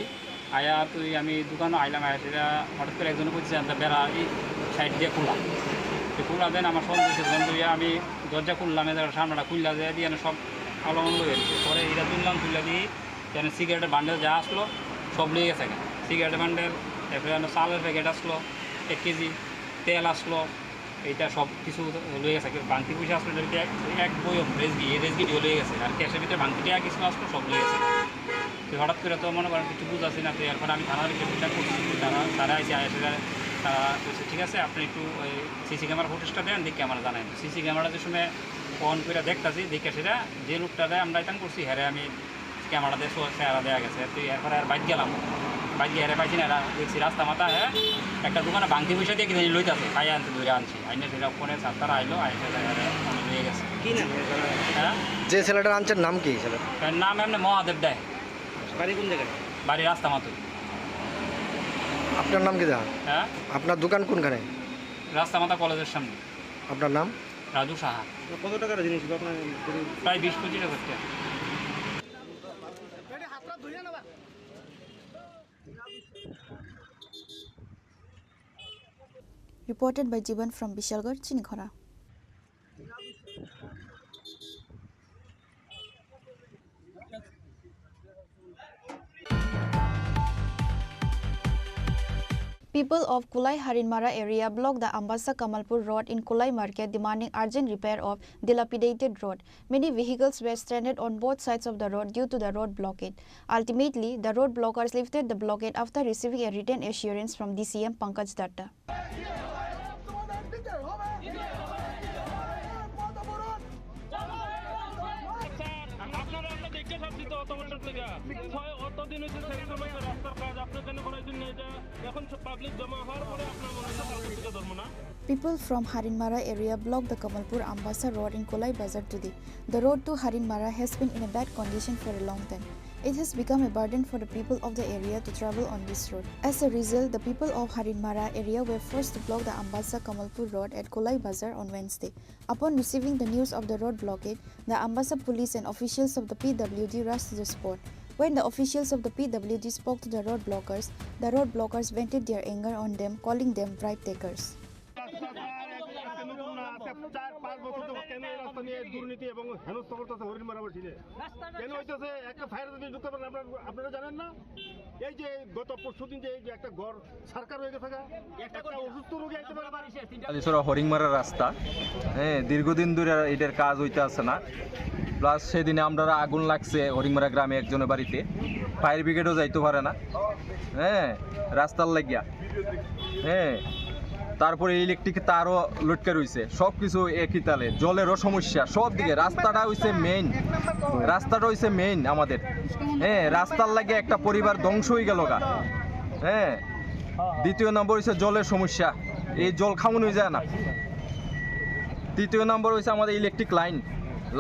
আয়া তুই আমি দোকানে আইলাম, আয়া সেটা হঠাৎ করে একজনে বলছে বেড়া এই সাইড দিয়ে খুললাম, খোলা দেন আমার সব আমি দরজা খুললাম, সামনেটা খুললা যায় দিয়ে সব আলো বন্ধ হয়ে গেছে। পরে এটা তুললাম, তুললা দিয়ে কেন সিগারেটের বান্ডেল যা আসলো সব লিয়ে গেছে, সিগারেটের বান্ডেল, তারপরে চালের প্যাকেট আসলো 1 কেজি, তেল আসলো, এইটা সব কিছু লয়ে গেছে। বাংতি পয়সা আসলো এক বইম রেজগিটিও লয়ে গেছে, আর ক্যাশের ভিতরে বাংতিটা কিছু আসলো সব লয়ে গেছে। তো হঠাৎ করে তো মনে করেন কিছু বুঝাচ্ছি না। তো এরপরে আমি থানার রিপোর্টটা করছি, তারা এসে আসে, তারা বলছে ঠিক আছে আপনি একটু ওই সিসি ক্যামেরা ফুটেজটা দেন, দেখে আমরা জানাই। সিসি ক্যামেরা যে সময় অন করে দেখতেছি, দেখে সেটা যে লোকটা দেয় আমরা এটা করছি, হ্যাঁ আমি ক্যামেরা দিয়ে চেহারা দেওয়া গেছে। তো এরপরে আর বাইক গেলাম, বাইক গিয়ে হেরে পাইছি না, এরা দেখছি রাস্তা মাথা হ্যাঁ একটা দোকানে বাংতি পয়সা দিয়ে কিনে লইতেছে, খাই আনতে ধরে আনছি, আইনে সেটা ফোনে তারা আইলো, আইসে নিয়ে গেছে। কি নাম হ্যাঁ যে ছেলেটার আনছেন নাম কি? ছেলেটার নাম এমনি মহাদেব দেয়। বাড়ি কোন জায়গায়? বাড়ি রাস্তা মাথা। আপনার নাম কি? হ্যাঁ, আপনার দোকান কোনখানে? রাস্তা মাথা কলেজের সামনে। আপনার নাম? রাজু সাহা। কত টাকার জিনিস ছিল আপনার? প্রায় 20-25 টাকা করতে। Reported by Jiban from Vishalgarh, Chini Khorang. People of Kulai Harinmara area blocked the Ambassa Kamalpur road in Kulai market demanding urgent repair of dilapidated road. Many vehicles were stranded on both sides of the road due to the road blockade. Ultimately, the road blockers lifted the blockade after receiving a written assurance from DCM Pankaj Datta. People from Harinmara area blocked the Kamalpur Ambassa road in Kolai Bazar today. The road to Harinmara has been in a bad condition for a long time. It has become a burden for the people of the area to travel on this road. As a result, the people of Harinmara area were forced to block the Ambassa Kamalpur road at Kolai Bazar on Wednesday. Upon receiving the news of the road blockade, the Ambassa police and officials of the PWD rushed to the spot. When the officials of the PWD spoke to the road blockers vented their anger on them, calling them bribe takers. হরিংমারা রাস্তা দীর্ঘদিন ধরে এটার কাজ হইতে আছে না plus সেদিনে আমরা আগুন লাগছে হরিংমারা গ্রামে একজনের বাড়িতে ফায়ার ব্রিগেডও যাইতে পারে না রাস্তার লাগিয়া তারপরে ইলেকট্রিক তারও লটকে রয়েছে সব কিছু একই তালে জলেরও সমস্যা সব দিকে রাস্তাটা হইছে মেইন আমাদের রাস্তার লাগে একটা পরিবার ধ্বংস হয়ে গেল গা দ্বিতীয় নম্বর হইছে জলের সমস্যা এই জল খাওয়ানো হয়ে যায় না তৃতীয় নম্বর হইছে আমাদের ইলেকট্রিক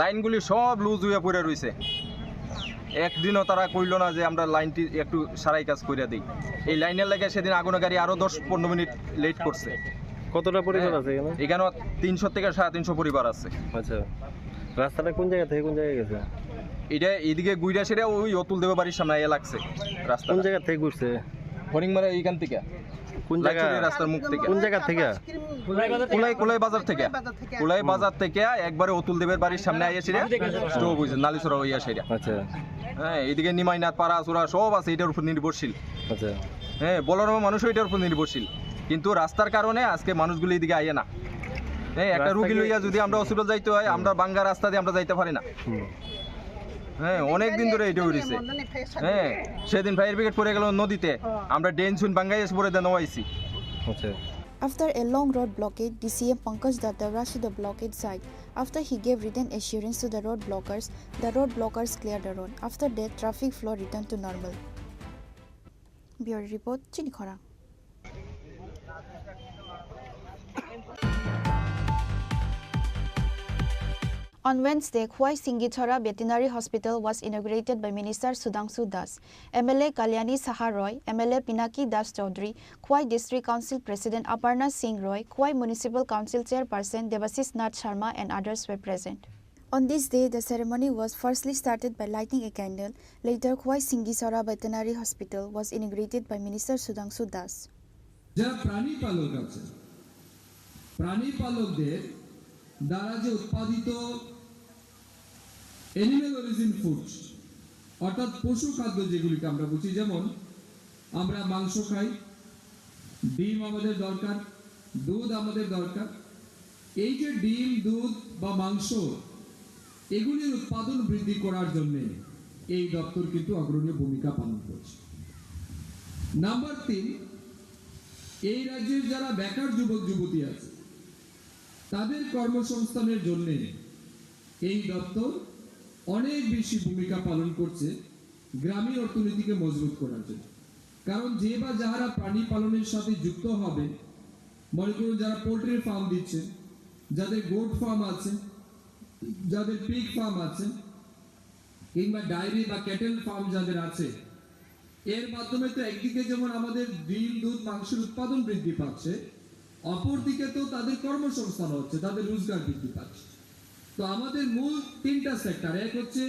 লাইনগুলি সব লুজ হয়ে পড়ে রয়েছে একদিনও তারা কইল না যে আমরা লাইনটি একটু সারাই কাজ করে দিই এই লাইনের লাগে সেদিন আগুনের গাড়ি আরো 10-15 মিনিট লেট করছে কতটা পরিবার আছে এখানে 300 থেকে 350 পরিবার আছে আচ্ছা রাস্তাটা কোন জায়গা থেকে কোন জায়গায় গেছে এটা এদিকে গুইরা সেটা ওই অতুল দেব বাড়ির সামনে আইয়া লাগছে রাস্তা কোন জায়গা থেকে ঘুরছে হরিংমারা এইখান থেকে কোন জায়গা রাস্তার মুখ থেকে কোন জায়গা থেকে কুলাই বাজার থেকে একবারে অতুল দেবের বাড়ির সামনে আইয়াছিল স্টোভ হইছে নালিছড়া হইয়া সেটা আচ্ছা এইদিকে নিমাইনাথ পাড়া চূড়া সব আছে এটার উপর নির্ভরশীল আচ্ছা বলার মানুষও এটার উপর নির্ভরশীল কিন্তু রাস্তার কারণে আজকে মানুষগুলো এদিকে আইয়ে না একটা রুগী লইয়া যদি আমরা হসপিটাল যাইতে হয় আমরা বাঙ্গা রাস্তা দিয়ে আমরা যাইতে পারি না অনেক দিন ধরে এটা হইছে সেদিন ফায়ার ব্রিগেড পড়ে গেল নদীতে আমরা ডেনসুন বাঙ্গাই এসে পড়ে দেওয়াইছি আচ্ছা After a long road blockade, DCM Pankaj Datta rushed to the blockade site. After he gave written assurance to the road blockers cleared the road. After that, traffic flow returned to normal. Bureau Report, Chini Khorang. On Wednesday, Khwai Singithara Veterinary Hospital was inaugurated by Minister Sudhanshu Das. MLA Kalyani Saha Roy, MLA Pinaki Das Chaudhary, Khwai District Council President Aparna Singh Roy, Khwai Municipal Council Chairperson Devasis Nath Sharma and others were present. On this day, the ceremony was firstly started by lighting a candle. Later, Khwai Singithara Veterinary Hospital was inaugurated by Minister Sudhanshu Das. যারা প্রাণী পালক আছে প্রাণী পালকদের দ্বারা যে উৎপাদিত animal origin foods অর্থাৎ পশু খাদ্য যেগুলিকে আমরা বুঝি যেমন আমরা মাংস খাই ডিম আমাদের দরকার দুধ আমাদের দরকার এই যে ডিম দুধ বা মাংস এগুলির উৎপাদন বৃদ্ধি করার জন্য এই দপ্তর কিন্তু অগ্রণী ভূমিকা পালন করছে নাম্বার 3 এই রাজ্যের যারা বেকার যুবক যুবতী আছে তাদের কর্মসংস্থানের জন্য এই দপ্তর অনেক বেশি ভূমিকা পালন করছে গ্রামীণ অর্থনীতিকে মজবুত করার জন্য কারণ যে বা যারা প্রাণী পালনের সাথে যুক্ত হবে মনে করুন যারা পোল্ট্রি ফার্ম দিচ্ছে যাদের গোট ফার্ম আছে যাদের পিগ ফার্ম আছে কিংবা ডায়েরি বা ক্যাটেল ফার্ম যাদের আছে এর মাধ্যমে তো একদিকে যেমন আমাদের ডিম দুধ মাংসের উৎপাদন বৃদ্ধি পাচ্ছে অপরদিকে তো তাদের কর্মসংস্থান হচ্ছে তাদের রোজগার বৃদ্ধি পাচ্ছে তো আমাদের মূল তিনটা সেক্টর এক হচ্ছে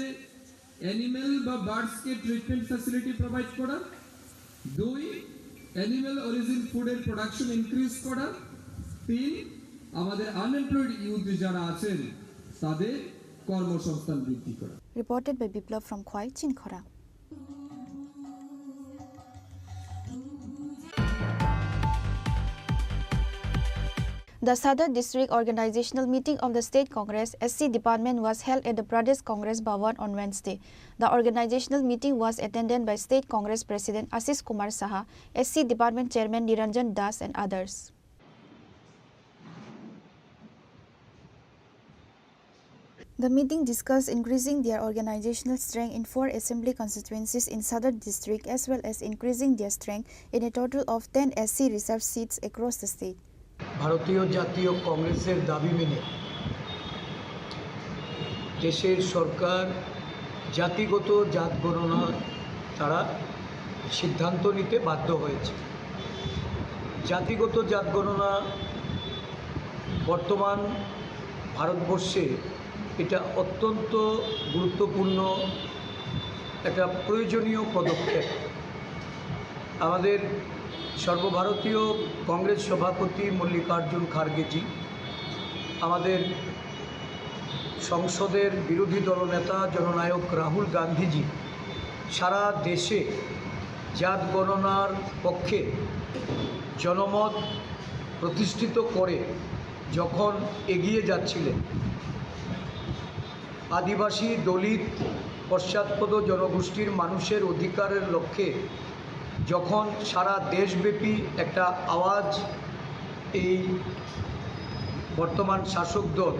অ্যানিমেল বা বার্ডসকে ট্রিটমেন্ট ফ্যাসিলিটি প্রোভাইড করা দুই অ্যানিমেল অরিজিন ফুডের প্রোডাকশন ইনক্রিজ করা তিন আমাদের আনএমপ্লয়েড ইউথ যারা আছেন তাদের কর্মসংস্থান বৃদ্ধি করা Reported by Biplav from Khwai, Chini Khorang. The Sadar District Organizational Meeting of the State Congress SC Department was held at the Pradesh Congress Bhavan on Wednesday. The organizational meeting was attended by State Congress President Ashish Kumar Saha, SC Department Chairman Niranjan Das and others. The meeting discussed increasing their organizational strength in 4 assembly constituencies in Sadar district as well as increasing their strength in a total of 10 SC reserve seats across the state. ভারতীয় জাতীয় কংগ্রেসের দাবি মেনে দেশের সরকার জাতিগত জাত গণনা তারা সিদ্ধান্ত নিতে বাধ্য হয়েছে। জাতিগত জাত গণনা বর্তমান ভারতবর্ষে এটা অত্যন্ত গুরুত্বপূর্ণ একটা প্রয়োজনীয় পদক্ষেপ। আমাদের সর্বভারতীয় কংগ্রেস সভাপতি মল্লিকার্জুন খার্গেজি, আমাদের সংসদের বিরোধী দলনেতা জননায়ক রাহুল গান্ধীজি সারা দেশে জাত গণনার পক্ষে জনমত প্রতিষ্ঠিত করে যখন এগিয়ে যাচ্ছিলেন, আদিবাসী দলিত পশ্চাৎপদ জনগোষ্ঠীর মানুষের অধিকারের লক্ষ্যে যখন সারা দেশব্যাপী একটা আওয়াজ এই বর্তমান শাসক দল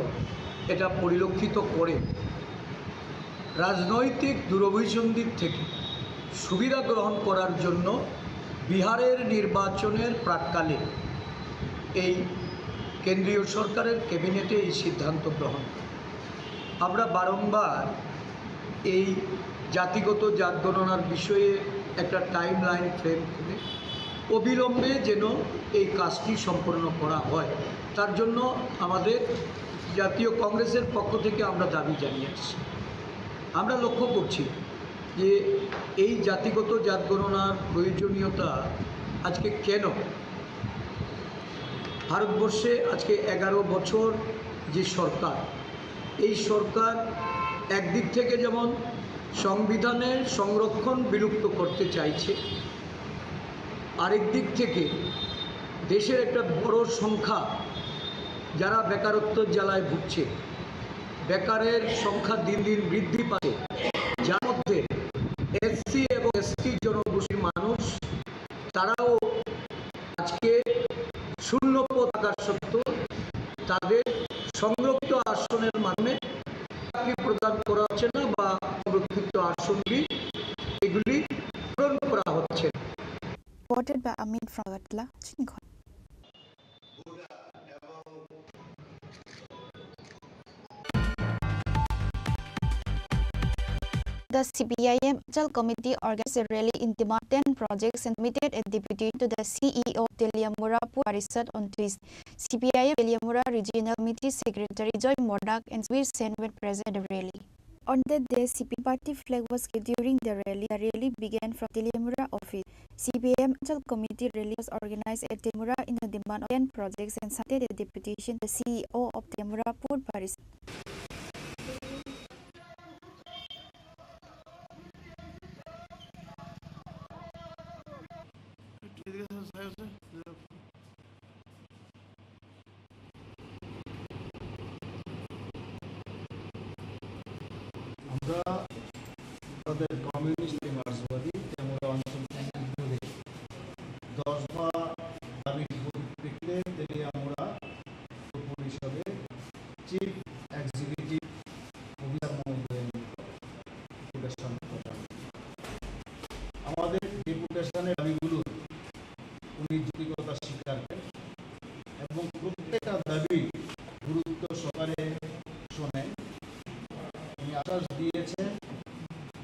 এটা পরিলক্ষিত করে রাজনৈতিক দূরভিসন্ধির থেকে সুবিধা গ্রহণ করার জন্য বিহারের নির্বাচনের প্রাক্কালে এই কেন্দ্রীয় সরকারের ক্যাবিনেটে এই সিদ্ধান্ত গ্রহণ করে। আমরা বারংবার এই জাতিগত জাত গণনার বিষয়ে একটা টাইম লাইন ফ্রেম করে অবিলম্বে যেন এই কাজটি সম্পন্ন করা হয়, তার জন্য আমাদের জাতীয় কংগ্রেসের পক্ষ থেকে আমরা দাবি জানিয়ে আসছি। আমরা লক্ষ্য করছি যে এই জাতিগত জাত গণনার প্রয়োজনীয়তা আজকে কেন ভারতবর্ষে আজকে 11 বছর যে সরকার, এই সরকার একদিক থেকে যেমন সংবিধানের সংরক্ষণ বিলুপ্ত করতে চাইছে, আরেক দিক থেকে দেশের একটা বড় সংখ্যা যারা বেকারত্ব জ্বালায় ভুগছে, বেকারের সংখ্যা দিন দিন বৃদ্ধি পাচ্ছে, যার মধ্যে এসসি এবং এসটি জনগোষ্ঠীর মানুষ তারাও আজকে শূন্য পদ থাকা সত্ত্বেও তাদের সংরক্ষিত আসনের মাধ্যমে চাকরি প্রদান করা হচ্ছে না বা সংরক্ষিত আসনগুলি এগুলি পূরণ করা হচ্ছে। Reported by Amin from Gatla, Chini Khorang. The CPIM Achal Committee organized a rally in demand 10 projects and submitted a deputy to the CEO of Teliamura Parisad on Tuesday. CPIM Teliamura Regional Committee Secretary Joy Modak and Swir Sen were present at the rally. On that day, CP party flag was carried during the rally. The rally began from Teliamura office. CPIM Achal Committee rally was organized at Teliamura in the demand of 10 projects and submitted a deputation to the CEO of Teliamura Parisad. আমরা আমাদের communist মার্ক্সবাদী তেমরা অঞ্চল ধরে 10 দাবির পরিপ্রেক্ষিতে তেলিয়ামুড়া পরিষদে chief executive officer মহোদয়ের deputation করা। আমাদের ডেপুটেশনের দাবিগুলো উনি যৌক্তিকতা স্বীকার করেন এবং প্রত্যেকটা দাবি গুরুত্ব সহকারে শোনেন। উনি আশ্বাস দিয়েছেন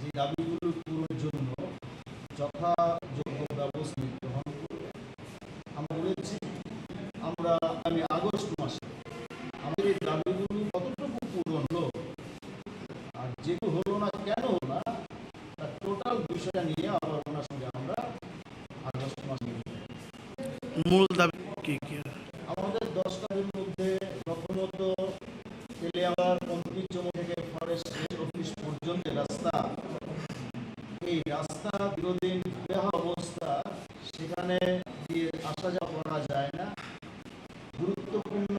যে দাবিগুলো পূরণের জন্য যথাযোগ্য ব্যবস্থা গ্রহণ করবে। আমরা বলেছি আমরা আমি আগস্ট মাসে আমাদের এই দাবিগুলো কতটুকু পূরণ হলো আর যেগুলো হলো না কেন হলো না তার টোটাল বিষয়টা নিয়ে আবার ওনার সঙ্গে আমরা আগস্ট মাসে মূল দাবি কি কি আমাদের 10 দাবির মধ্যে প্রথমত তেলিয়ামুড়ার পঞ্চম থেকে ফরেস্ট অফিস পর্যন্ত রাস্তা, এই রাস্তা দীর্ঘদিন বেহাল অবস্থা, সেখানে দিয়ে আসা যাওয়া করা যায় না। গুরুত্বপূর্ণ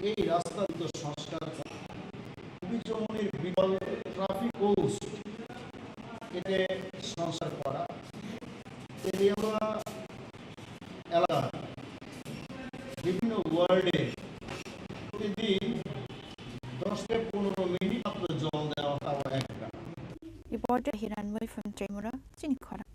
এই রাস্তাগুলো সংস্কার করা, অভিযোগের বিকল ট্রাফিক পোস্ট এতে সংস্কার করা, এরিয়া এলাকা বিভিন্ন ওয়ার্ডে প্রতিদিন 10 থেকে 15 মিনিট মাত্র জল দেওয়া তাও একটা। Reporter Hiranmoy from Tripura, Chini Khorang.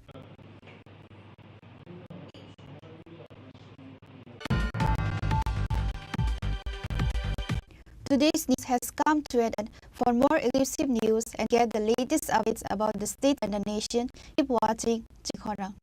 Today's news has come to an end. For more elusive news and get the latest updates about the state and the nation, keep watching Chini Khorang.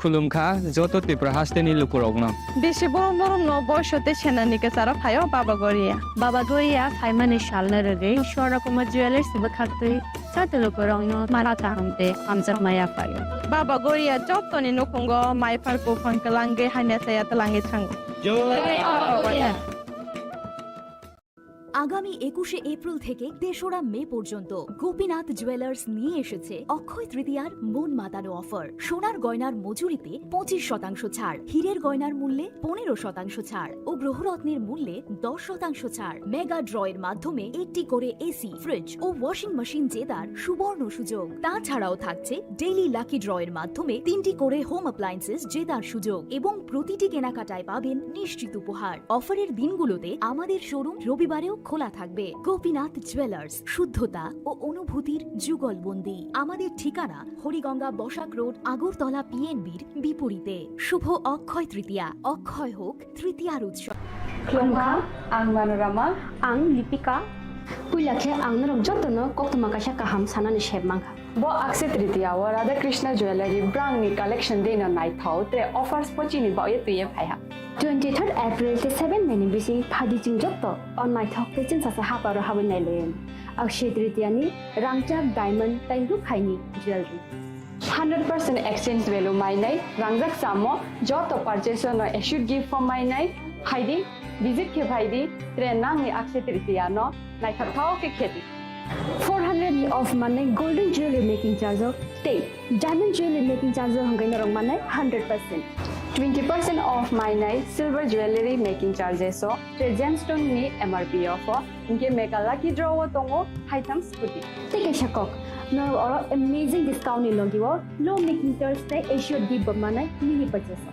खुलुमखा जत त्रिपुरा हास्टेनि लुकुरगना बेसे बरम बरम न बयसते सेनानिके सारा फायो बाबा गोरिया फाइमानि शालना रगे शरकमा jewellers बखाते साते लुकुरगनो माराता हमते आमजा माया फायो बाबा गोरिया जतनि नखंगो माइफारको फंकलांगे हाइना साया तलांगे थांगो আগামী 21শে এপ্রিল থেকে ৩রা মে পর্যন্ত গোপীনাথ জুয়েলার্স নিয়ে এসেছে অক্ষয় তৃতীয়ার মন মাতানো অফার। সোনার গয়নার মজুরিতে 25% ছাড়, হীরের গয়নার মূল্যে 15% ছাড় ও গ্রহরত্নের মূল্যে 10% ছাড়। মেগা ড্রয়ের মাধ্যমে একটি করে এসি, ফ্রিজ ও ওয়াশিং মেশিন জেতার সুবর্ণ সুযোগ। তাছাড়াও থাকছে ডেইলি লাকি ড্রয়ের মাধ্যমে 3টি করে হোম অ্যাপ্লায়েন্সেস জেতার সুযোগ এবং প্রতিটি কেনাকাটায় পাবেন নিশ্চিত উপহার। অফারের দিনগুলোতে আমাদের শোরুম রবিবারেও খোলা থাকবে। গোপীনাথ জুয়েলার্স, শুদ্ধতা ও অনুভূতির যুগলবন্দি। আমাদের ঠিকানা হরিগঙ্গা বসাক রোড, আগরতলা পিএনবির বিপরীতে। শুভ অক্ষয় তৃতীয়া, অক্ষয় হোক তৃতীয়ার উৎসব। Klongka, ang Manorama, ang Lipika. Pulakhe ang narong jotono koktuma kasha kaham sanani shebmangka. Bo Akshay Tritiya wa Radha Krishna Jewelry brand ni collection de na nai thau tre offers pochini ba ye tuye phaiha. 23rd April te 7 meni bisi phadi jing jotto on nai thau te chin sa ha paro ha nai len. Akshay Tritiya ni rangchak diamond tai ru khaini jewelry. 100% exchange value mai nai rangjak samo joto purchase no should give for mai nai haidi visit ke bhaidi tre nang ni Akshay Tritiya no nai thau ke kheti 400 of money golden jewelry making charge of tape diamond jewelry making charge hangai na rong manai 100% 20% off my night silver jewelry making charges so the gemstone ni MRP offer inke mega lucky draw tongo haitam scooty take a shakok no or amazing discount ni logiwo low making charge te assured give manai mini purchase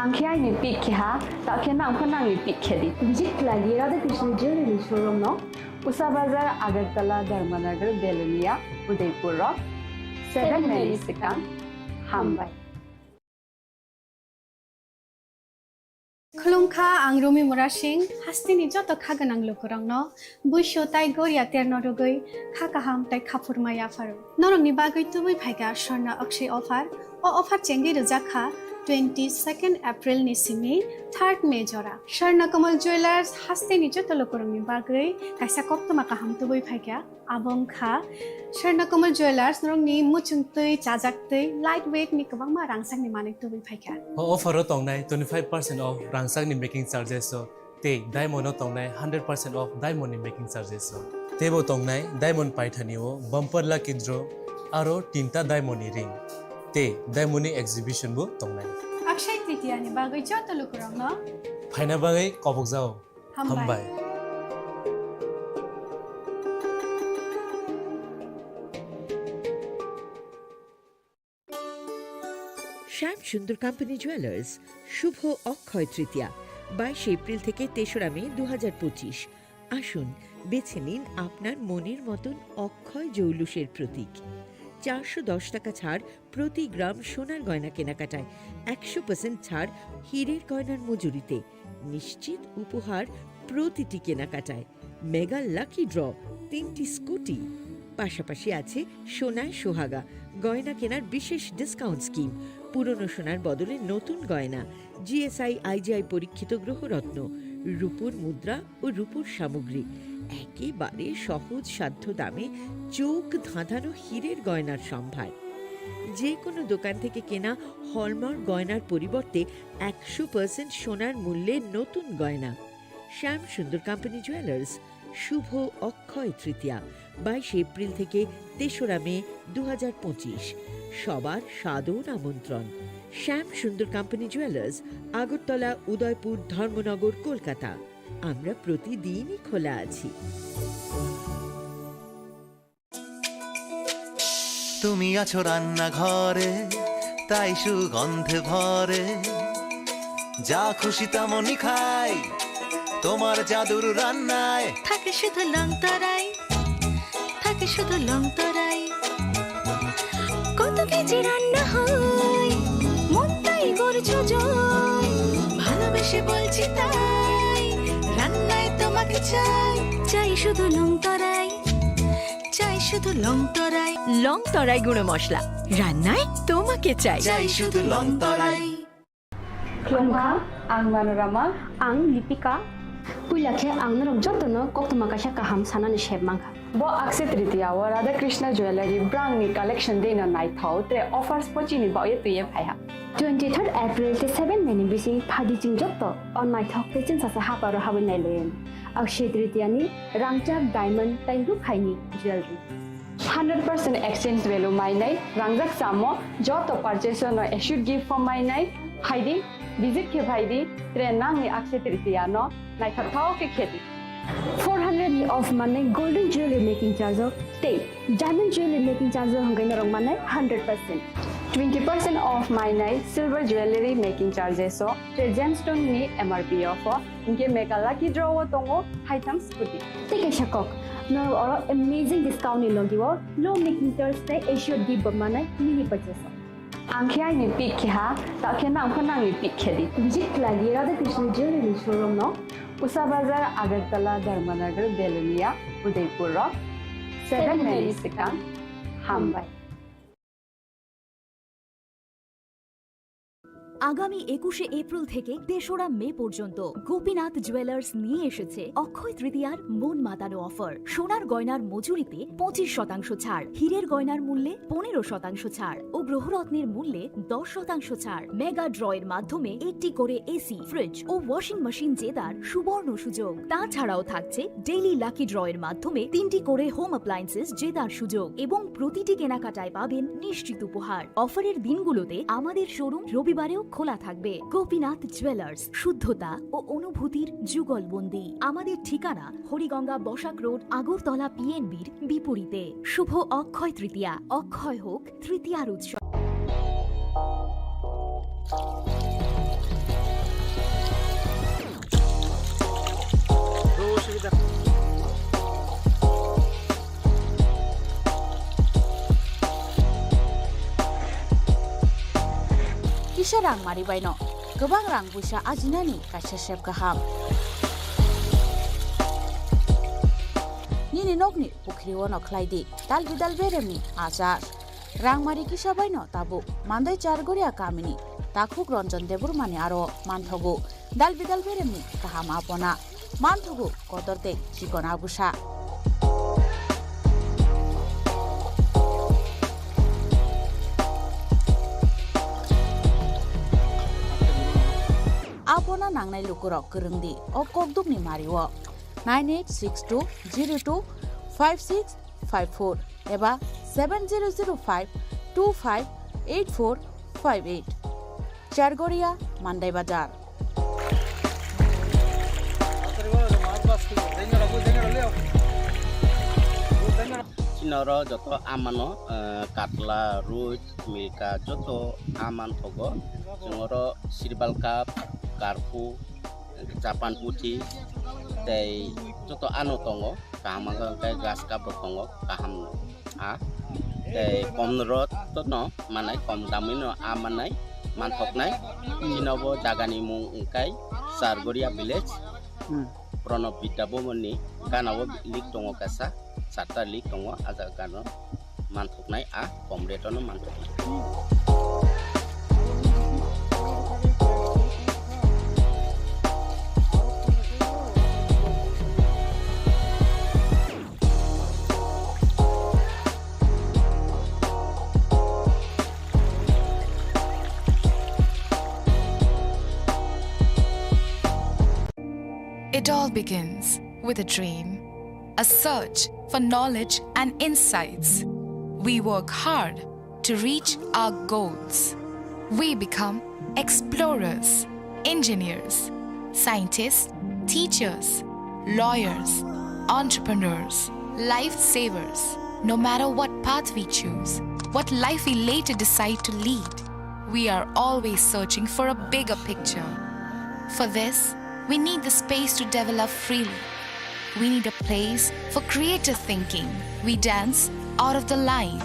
angkhya ni pick kha ta khena angkhana ni pick khedi visit lagi Radha Krishna jewelry showroom no Usa Bazar Agartala Dharmanagar Belunia Udaipur Rock 7 Melisika Hambai Khulungkha ang Rumi Murashing hastini joto khaganang lukurangno buisho tai goria ternorugoi khakaham tai khapurmaya faru norongni bagoi tubui phaiga Swarna Akshay offer o offer chengi rujakha 22nd April ni simi 3rd May jora Swarna Kamal Jewelers hastini joto lukurangni bagoi kaisa koptoma kaham tubui phaiga abongkha Swarna Kamal Jewelers norongni muchungtui chajaktui lightweight ni kabangma rangsang ni manik tubui phaiga offer tongnai 25% off rangsang ni making charges so te diamond tongnai 100% off diamond ni making charges so tebo tongnai diamond paithaniwo bumper lucky draw aro tinta diamond ni ring te diamond ni exhibition bo tongnai Akshay Tritiya ni bagoi joto lukurangno phaina bagai kobokjao hambai Shyam Sundar company jewellers শুভ Akshaya Tritiya 22 April থেকে 3রা May 2025 আসুন বেছে নিন আপনার মনের মতন অক্ষয় জৌলুসের প্রতীক 410 টাকা ছাড় প্রতি গ্রাম সোনার গয়না কেনাকাটায় 100% ছাড় হীরের গয়নার মজুরিতে নিশ্চিত উপহার প্রতিটি কেনাকাটায় মেগা লাকি ড্র 3টি স্কুটি পাশাপাশি আছে সোনায় সোহাগা গয়না কেনার বিশেষ ডিসকাউন্ট স্কিম পুরনো সোনার বদলে নতুন গয়না, জিএসআই আইজিআই পরীক্ষিত গ্রহরত্ন, রূপোর মুদ্রা ও রূপোর সামগ্রী, একেবারে সহজ সাধ্য দামে চোখ ধাঁধানো হীরের গয়নার সম্ভার। যে কোনো দোকান থেকে কেনা হলমার্ক গয়নার পরিবর্তে 100% সোনার মূল্যে নতুন গয়না। শ্যাম সুন্দর কোম্পানি জুয়েলার্স, শুভ অক্ষয় তৃতীয়া 22 এপ্রিল থেকে 3রা মে 2025। সবার সাদর আমন্ত্রণ। Shyam Sundar company jewellers, Agartala, Udaipur, Dharmanagar, Kolkata. আমরা প্রতিদিনই খোলা আছি। তুমি আছো রান্নাঘরে, তাই সুগন্ধে ভরে, যা খুশি তেমনই খাই তোমার জাদুর রান্নায়। থাকে শুধু লং তরাই, থাকে শুধু লং তরাই, কত কেজি রান্না হয় মন তাই করছো জয়, ভালোবেসে বলছি তাই রান্নায় তোমাকে চাই, চাই শুধু লং তরাই, চাই শুধু লং তরাই। লং তরাই গুঁড়ো মশলা, রান্নায় তোমাকে চাই, চাই শুধু long Terai. Klongkha, ang Manorama, ang Lipika. Puilakhe ang narok jotono koktuma kasha kaham sanani sheb mangkha. Bo akse tritiya wa Radha Krishna Jewelry brand ni collection dena nai thau tre offers pochini ba ye tuye phaiha. 23rd April te 7 May ni bisi phadi ching jotto on my thok te chin sa ha paro hawen nai len. Akshe tritiya ni rangchak diamond tai ru khaini jewelry. 100% exchange value mai nai rangjak samo jotto purchase no should give for mai nai haidi visit ke bhaidi tre nang ni akse tritiya no nai thau ke kheti 400 of money golden jewelry making charge of state diamond jewelry making charge of hangai narong manai 100%. 20% off my night silver jewelry making charges so tre gemstone ni MRP of inke mega lucky draw tongo items puti take a shakok no or amazing discount ni logiwo low making charge te assured give manai mini purchase angkhya ni pick kha ta khena angkhana ni pick khedi visit lagi Radha Krishna jewelry showroom no Usa Bazar, Agartala, Dharmanagar, Belunia, Udaipur, 7 May Sikang, Hambai. আগামী 21শে April থেকে 3রা মে পর্যন্ত Gopinath jewellers নিয়ে এসেছে অক্ষয় তৃতীয়ার মন মাতানো offer. সোনার গয়নার মজুরিতে 25% ছাড়, হীরের গয়নার মূল্যে 15% ছাড় ও গ্রহরত্নের মূল্যে 10% ছাড়। মেগা ড্রয়ের মাধ্যমে একটি করে এসি, ফ্রিজ ও ওয়াশিং মেশিন জেতার সুবর্ণ সুযোগ। তাছাড়াও থাকছে ডেইলি লাকি ড্রয়ের মাধ্যমে 3টি করে হোম অ্যাপ্লায়েন্সেস জেতার সুযোগ এবং প্রতিটি কেনাকাটায় পাবেন নিশ্চিত উপহার। অফারের দিনগুলোতে আমাদের শোরুম রবিবারেও খোলা থাকবে। গোপীনাথ জুয়েলার্স, শুদ্ধতা ও অনুভূতির যুগলবন্দি। আমাদের ঠিকানা হরিগঙ্গা বসাক রোড, আগরতলা পিএনবির বিপরীতে। শুভ অক্ষয় তৃতীয়া, অক্ষয় হোক তৃতীয়ার উৎসব। Kisah rang mari baino, gobang rang busa ajinani kasih chef kaham. Nini nokni pukriwo no klaidi, dal bidal beremi ajar. Rang mari kisah baino tabu, mandai chargoria kamini, takuk ronjon debur mani aro manthogu, dal bidal beremi kaham apona, manthogu kotorte chikona busa. Apona nangnai lukurok kerengdi o kokduk ni mariwo 9862025654 eba 7005258458 Chargoria Mandai Bazar. Chinoro joto amano katla ruit milka joto aman thogo jongoro sirbal cup karpu capan putih tei joto anu tongo kaham kai gas cup tongo kaham a tei komrot to no manai kom damino amanai manthoknai chinobo jagani mung ungkai Sargoria village Pranab Bidabomoni kanabo lik tongo kasa sarta lik tongo aja kano manthoknai a komretono manthoknai It all begins with a dream, a search for knowledge and insights. We work hard to reach our goals. We become explorers, engineers, scientists, teachers, lawyers, entrepreneurs, lifesavers. No matter what path we choose, what life we later decide to lead, we are always searching for a bigger picture. For this, we need the space to develop freely. We need a place for creative thinking. We dance out of the line,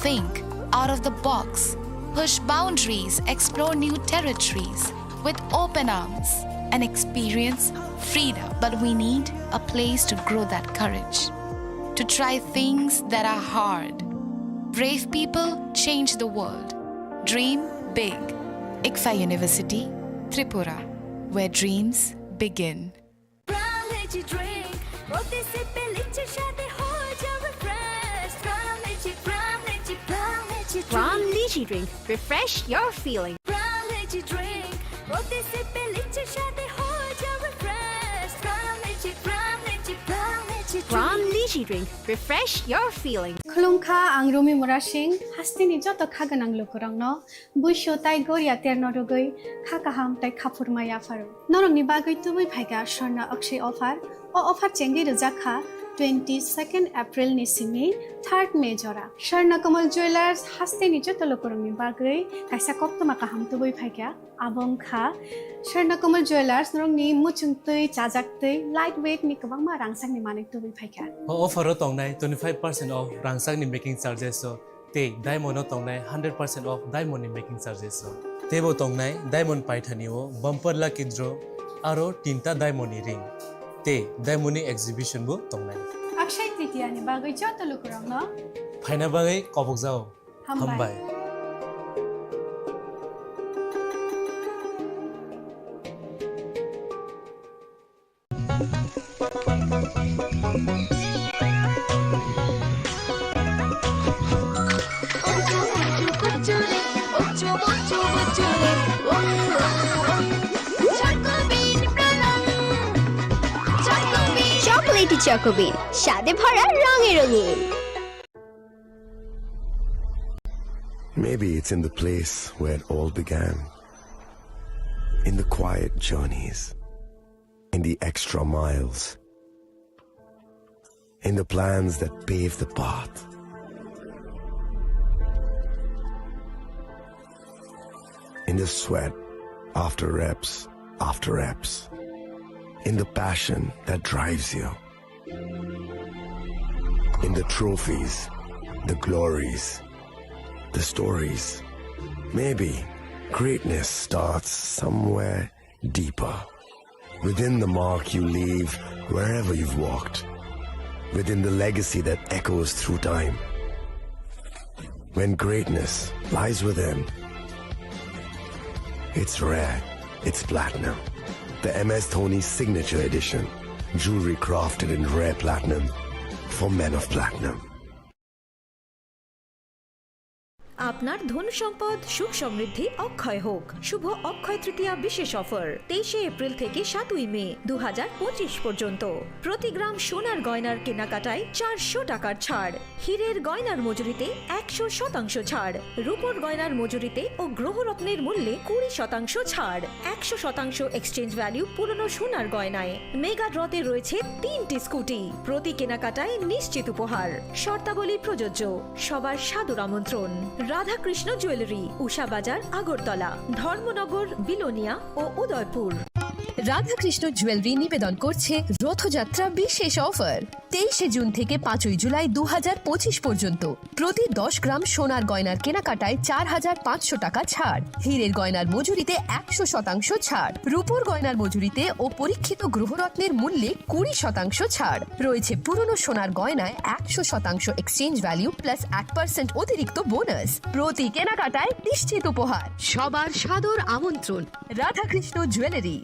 think out of the box, push boundaries, explore new territories with open arms and experience freedom. But we need a place to grow that courage, to try things that are hard. Brave people change the world. Dream big. ICFA University, Tripura, where dreams begin. Brown lychee drink, refresh your feeling. Brown lychee drink, refresh your feeling. Khulungkha ang Rumi Murashing hastini joto khaganang lukurangno buisho tai goria ternodogoi khakaham tai khapurmaya faru. Norongni bagoi tubui phaiga Sharna Akshay offer o offer chengi rjakha 22nd April ni simi 3rd May jora. Sharna Kamal Jewelers hastini joto lukurangni bagoi kaisa koptoma kaham tubui phaiga abongkha Sharna Kamal Jewelers norongni muchungtui chajaktui lightweight ni kabangma rangsang ni manik tubui phaiga. Offer o tongnai 25% off rangsang ni making charges so te diamond o tongnai 100% off diamond ni making charges so tebo tongnai diamond paithani o bumper lucky draw aro tinta diamond ni ring te diamond ni exhibition bo tongnai Akshay Tritiya ni bagoi joto lukurangno phaina bagai kobok jao hambai Chocolatey Choco Bean, স্বাদে ভরা রঙে রঙিন. Maybe it's in the place where it all began. In the quiet journeys. In the extra miles. In the plans that pave the path. In the sweat after reps, after reps. In the passion that drives you. In the trophies, the glories, the stories. Maybe greatness starts somewhere deeper. Within the mark you leave wherever you've walked. Within the legacy that echoes through time. When greatness lies within, it's rare, it's platinum. The MS Dhoni Signature Edition, jewelry crafted in rare platinum for men of platinum. আপনার ধন সম্পদ সুখ সমৃদ্ধি অক্ষয় হোক। শুভ অক্ষয় তৃতীয়া বিশেষ offer 23 April থেকে 7 মে 2025 পর্যন্ত। প্রতি গ্রাম সোনার গয়নার কেনাকাটায় 400 টাকার ছাড়, হীরের গয়নার মজুরিতে 100% ছাড়, রূপোর গয়নার মজুরিতে ও গ্রহরত্নের মূল্যে 20% ছাড়, 100% এক্সচেঞ্জ ভ্যালু পুরনো সোনার গয়নায়। মেগা ড্রতে রয়েছে 3টি স্কুটি, প্রতি কেনাকাটায় নিশ্চিত উপহার। শর্তাবলী প্রযোজ্য। সবার সাদর আমন্ত্রণ। রাধাকৃষ্ণ জুয়েলারি, উষা বাজার, আগরতলা, ধর্মনগর, বিলোনিয়া ও উদয়পুর। রাধাকৃষ্ণ জুয়েলারি নিবেদন করছে রথযাত্রা বিশেষ অফার 23 জুন থেকে 5 জুলাই 2025 পর্যন্ত। প্রতি 10 গ্রাম সোনার গয়নার কেনাকাটায় 4500 টাকা ছাড়, হীরের গয়নার মজুরিতে 100% ছাড়, রূপোর গয়নার মজুরিতে ও পরীক্ষিত গ্রহরত্নের মূল্যে 20% ছাড়। রয়েছে পুরনো সোনার গয়নায় 100% এক্সচেঞ্জ ভ্যালু প্লাস 8% অতিরিক্ত বোনাস। প্রতি কেনাকাটায় নিশ্চিত উপহার। সবার সাদর আমন্ত্রণ। রাধাকৃষ্ণ জুয়েলারি।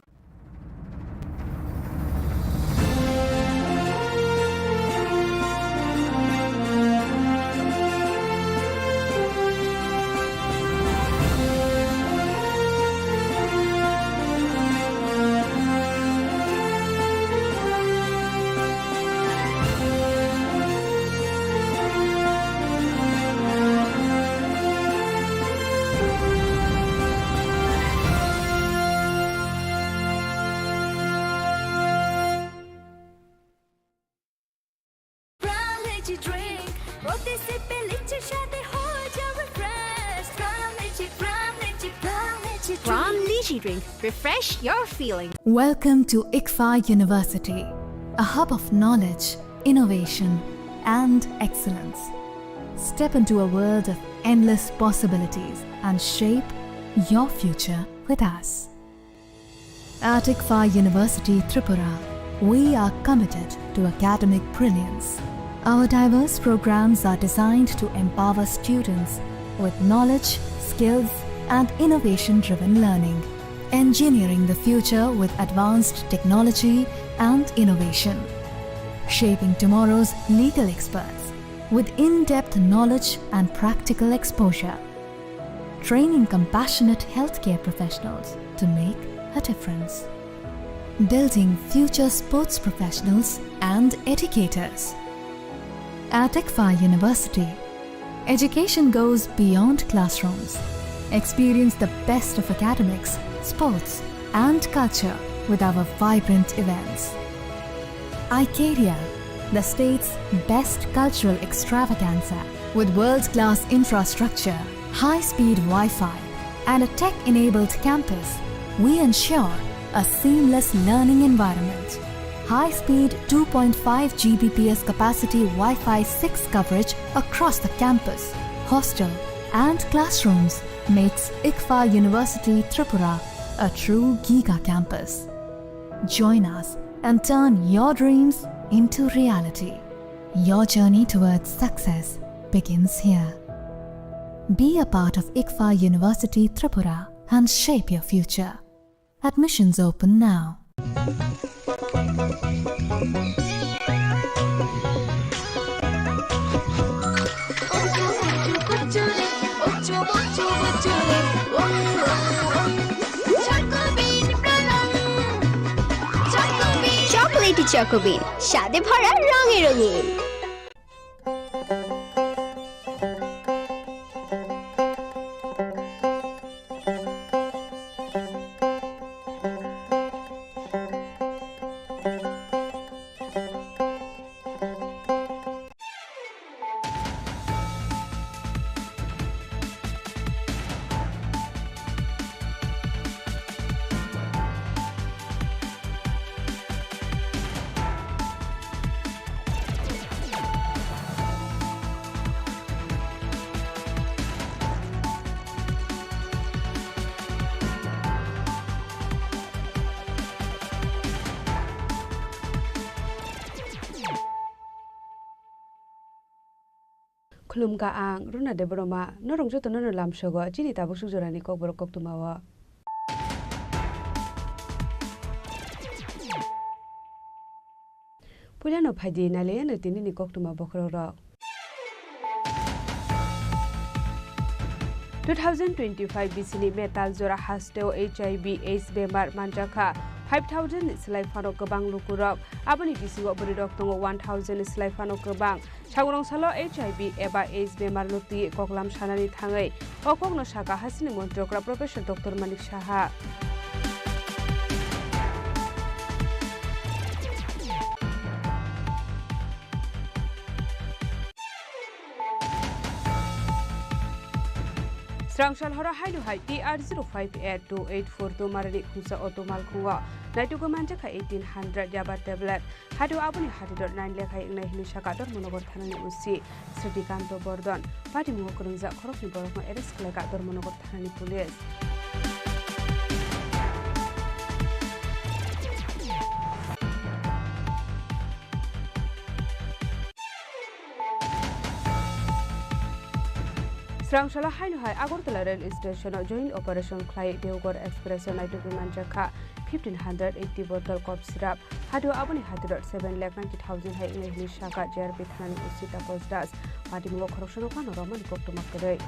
energy drink. প্রতি সিপে লিচি সাথে হয়ে যাবে refresh. From Lychee drink. From Lychee drink, refresh your feeling. Welcome to ICFA University, a hub of knowledge, innovation, and excellence. Step into a world of endless possibilities and shape your future with us. At ICFA University Tripura, we are committed to academic brilliance. Our diverse programs are designed to empower students with knowledge, skills, and innovation-driven learning, engineering the future with advanced technology and innovation, shaping tomorrow's legal experts with in-depth knowledge and practical exposure, training compassionate healthcare professionals to make a difference, building future sports professionals and educators. At ICFA University, education goes beyond classrooms. Experience the best of academics, sports, and culture with our vibrant events. Icaria, the state's best cultural extravaganza, with world-class infrastructure, high-speed Wi-Fi, and a tech-enabled campus, we ensure a seamless learning environment. High-speed 2.5 Gbps capacity Wi-Fi 6 coverage across the campus, hostel, and classrooms makes ICFA University Tripura a true giga campus. Join us and turn your dreams into reality. Your journey towards success begins here. Be a part of ICFA University Tripura and shape your future. Admissions open now. Chocolatey Chocobean, স্বাদে ভরা রঙে রঙিন। Khulumka ang runa de broma norong joto no lam sogo chini ta busuk jorani kok borok kok tumawa Pulano phadi nale na tini ni kok tuma bokhro ro 2025 BCni metal jora hasteo HIV AIDS bemar manjaka 5,000 slai fano kebang lukurok abani bisingo beridok tongo 1,000 slai fano kebang chagurong salo HIV eba AIDS bemar luti koklam sanani thangai okokno saka hasini montrokra professor Dr. Manik Saha Strangshal hora hailu hai TR058284 marani khungsa otomal khunga naitu ko manja kha 1800 yaba tablet hadu abuni hadidor 9 lekhai ingnai hinu sakador monogor thanani usi Sritikanto Bordon pati mu kurungja khorokni borokma arrest khlaka dor monogor thanani police Srangshala hainu hai Agartala rail station joint operation khlai Deoghar express naitu manjaka 1580 bottle cough syrup hadu aboni hadidor 7,90,000 hai ingai shaka JRP thanani usita posdas pati mu khoroksono kano roman koktomak kadai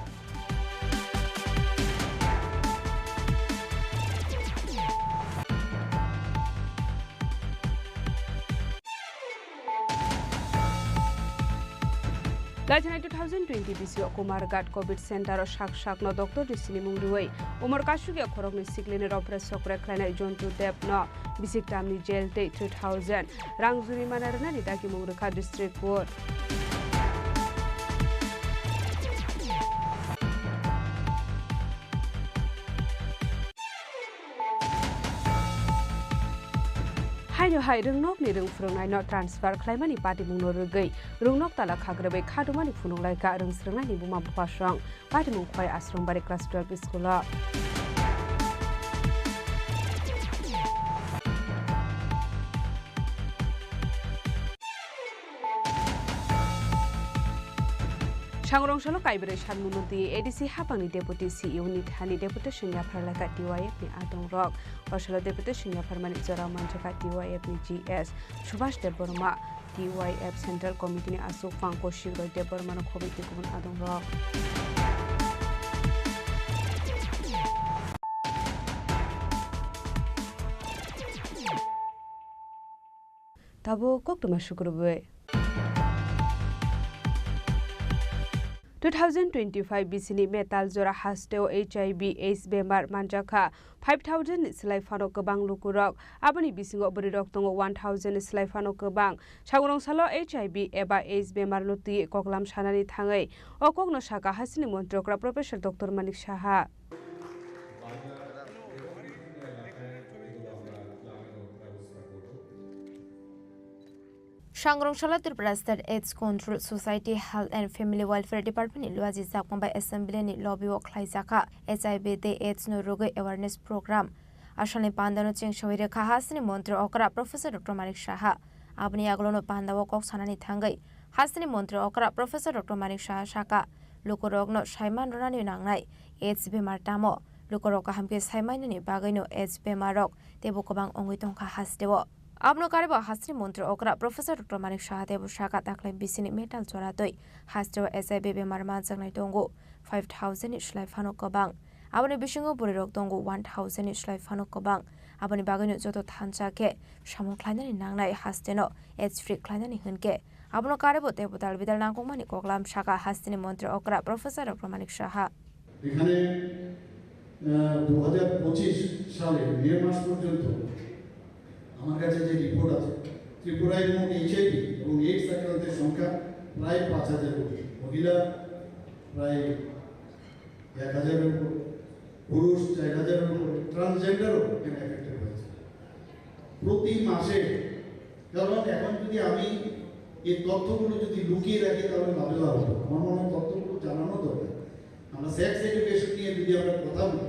Lajana 2020 BCO Kumargat COVID Center shak no Dr. Chini Khorang Umar Kashugi Khorokni Siklini Opres Sokre Klana Jontu Dep no Bisik Tamni Jail Day 3000 Rang Juri Manarana Nidaki Mungruka District Court bahai rungnok ni rung phurungnai no transfer khlaimani party mung no rugei rungnok tala khagrebe khadumani phununglai ka rung srungnai ni buma bupasrang party mung khoi asrong bari class 12 school a Changrong Shalo Kaibere Shanmunuti, ADC Hapani Deputy CEO Nithani Deputation Yaparlaka DYF ni Adong Rock, Oshalo Deputation Yaparmani Zora Manjaka DYF ni GS, Subhash Deborma, DYF Central Committee ni Asuk Fangko Shiro Debormano Komiti Kumun Adong Rock. Tabo Koktuma Shukurube. 2025 BCni metal jora hasteo HIV/AIDS bemar manjaka 5000 slai fano kebang lukurok aboni bisingo berirok tongo 1000 slai fano kebang chagorong salo HIV eba AIDS bemar luti koklam sanani thangai okokno saka hasini montrokra Professor Dr. Manik Saha Sangrongshalla Tripura State AIDS Control Society Health and Family Welfare Department ni luaji zakmbai assembly ni lobby wo khlaijaka HIV te AIDS no rogai awareness program ashani pandano chengshawire khahasni montre okra Professor Dr. Manik Saha abni aglono pandawo kok sanani thangai hasni montre okra Professor Dr. Manik Saha saka lokorogno saiman ronani nangnai AIDS bemar tamo lokorok hamke saimani ni bagaino AIDS bemarok tebo kobang ongoi tongkha hasdewo Abno kariba hasri montre okra Professor Dr. Manik Saha debu shaka taklai bisini metal joratoi hasdewa SIB bemar manjangnai tongo 5000 islai fano kobang aboni bisingo burirok tongo 1000 islai fano kobang aboni bagino joto thanchake samung khlainani nangnai hasdeno AIDS free khlainani hunke abno karibo debu dal bidal nangkongmani koklam shaka hasdini montre okra Professor Dr. Manik Saha এখানে 2025 সালে মে মাস পর্যন্ত আমার কাছে যে report আছে ত্রিপুরায় মোট HIV এবং AIDS আক্রান্তের সংখ্যা প্রায় 5000 কোটি মহিলা প্রায় 1000 এর উপর পুরুষ 4000 এর উপর ট্রান্সজেন্ডারও এখানে এফেক্টেড হয়েছে প্রতি মাসে কারণ এখন যদি আমি এই তথ্যগুলো যদি লুকিয়ে রাখি তাহলে লাভেলা হবে আমার মনে হয় তথ্যগুলো জানানো দরকার আমরা সেক্স এডুকেশন নিয়ে যদি আমরা কথা বলি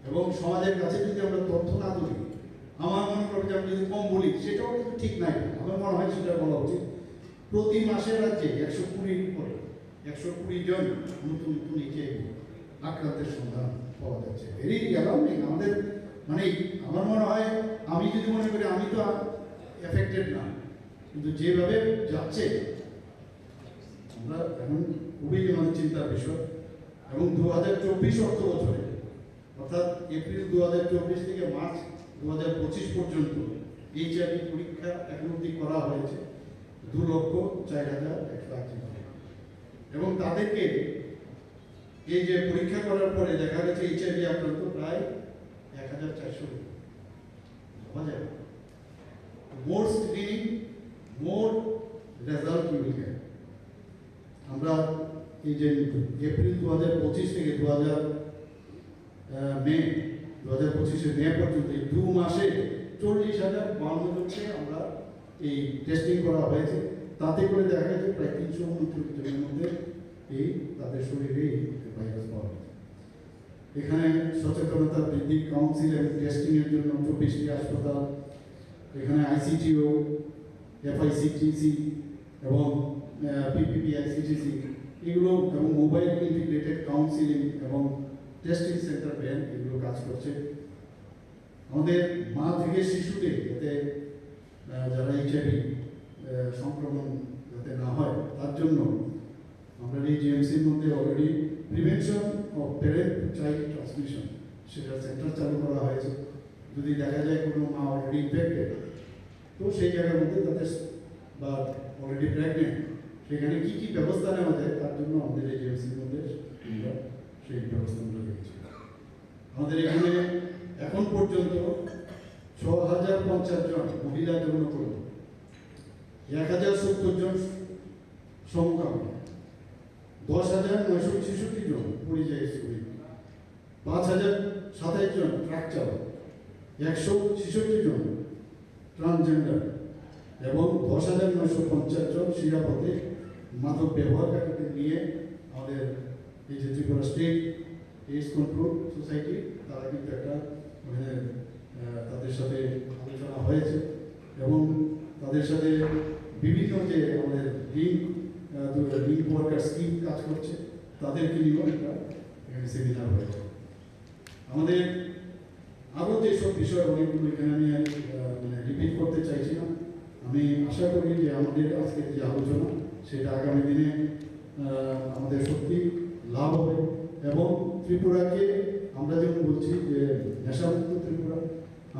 এবং সমাজের কাছে যদি আমরা তথ্য না তুলি আমার মনে করি যে আমি যদি কম বলি সেটাও কিন্তু ঠিক নাই আমার মনে হয় সেটা বলা উচিত প্রতি মাসে রাজ্যে 120 করে 120 জন নতুন নতুন HIV আক্রান্তের সন্ধান পাওয়া যাচ্ছে ভেরি অ্যালার্মিং আমাদের মানে আমার মনে হয় আমি যদি মনে করি আমি তো এফেক্টেড না কিন্তু যেভাবে যাচ্ছে আমরা এখন খুবই চিন্তার বিষয় এবং 2024 অর্থ বছরে অর্থাৎ এপ্রিল 2024 থেকে মার্চ 2025 পর্যন্ত HIV পরীক্ষা এখন অবধি করা হয়েছে 2,04,180 এবং তাদেরকে এই যে পরীক্ষা করার পরে দেখা গেছে HIV আক্রান্ত প্রায় 1400 পাওয়া যায় more screening more result will get আমরা এই যে এপ্রিল 2025 থেকে মে 2025 মে পর্যন্ত এই 2 মাসে 40,052 জনকে আমরা এই টেস্টিং করা হয়েছে তাতে করে দেখা গেছে প্রায় 329 জনের মধ্যে এই তাদের শরীরে এই ভাইরাস পাওয়া গেছে এখানে সচেতনতা বৃদ্ধি কাউন্সিল এবং টেস্টিং এর জন্য 24টি হাসপাতাল এখানে ICTO FICTC এবং PPPICTC এগুলো এবং মোবাইল ইন্টিগ্রেটেড কাউন্সিলিং এবং টেস্টিং সেন্টার ব্যান এগুলো কাজ করছে আমাদের মা থেকে শিশুতে যাতে যারা HIV সংক্রমণ যাতে না হয় তার জন্য আমরা এই জিএমসির মধ্যে already prevention of parent to child transmission সেটা সেন্টার চালু করা হয়েছে যদি দেখা যায় কোনো মা অলরেডি ইনফেক্টেড তো সেই জায়গার মধ্যে তাদের বা অলরেডি প্রেগনেন্ট সেখানে কি কি ব্যবস্থা নেওয়া যায় তার জন্য আমাদের এই জিএমসির মধ্যে সেই ব্যবস্থাগুলো রেখেছি আমাদের এখানে এখন পর্যন্ত 6,050 জন মহিলা যৌনকর্মী 1,070 জন সমকামী 10,966 জন পরিযায়ী শ্রমিক 5,027 জন ট্রাক চালক 166 জন ট্রান্সজেন্ডার এবং 10,950 জন শিরাপথে মাদক ব্যবহারকারীদের নিয়ে আমাদের এই যে Tripura state AIDS control society তারা কিন্তু একটা মানে তাদের সাথে আলোচনা হয়েছে এবং তাদের সাথে বিভিন্ন যে আমাদের লিঙ্ক ওয়ার্কার স্কিম কাজ করছে তাদেরকে নিয়েও একটা সেমিনার হয়েছে। আমাদের আরও যেসব বিষয় অনেকগুলো এখানে আমি মানে রিপিট করতে চাইছি না। আমি আশা করি যে আমাদের আজকের যে আলোচনা সেটা আগামী দিনে আমাদের সত্যি লাভ হবে এবং ত্রিপুরাকে আমরা যেমন বলছি যে নেশামুক্ত ত্রিপুরা,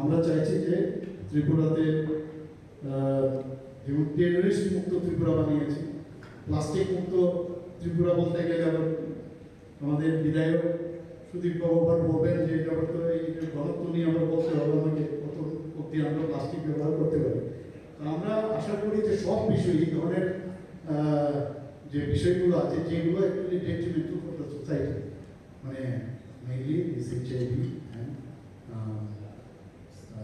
আমরা চাইছি যে ত্রিপুরাতে যেমন টেররিস্ট মুক্ত ত্রিপুরা বানিয়েছি, প্লাস্টিক মুক্ত ত্রিপুরা বলতে গেলে আমাদের বিধায়ক সুদীপ বাবু বলবেন যে এটা তো এই ঘনত্ব নিয়ে আমরা বলতে হবে আমাকে কত অব্দি আমরা প্লাস্টিক ব্যবহার করতে পারি। আমরা আশা করি যে সব বিষয় এই ধরনের যে বিষয়গুলো আছে যেগুলো actually detrimental for the society, মানে mainly this HIV and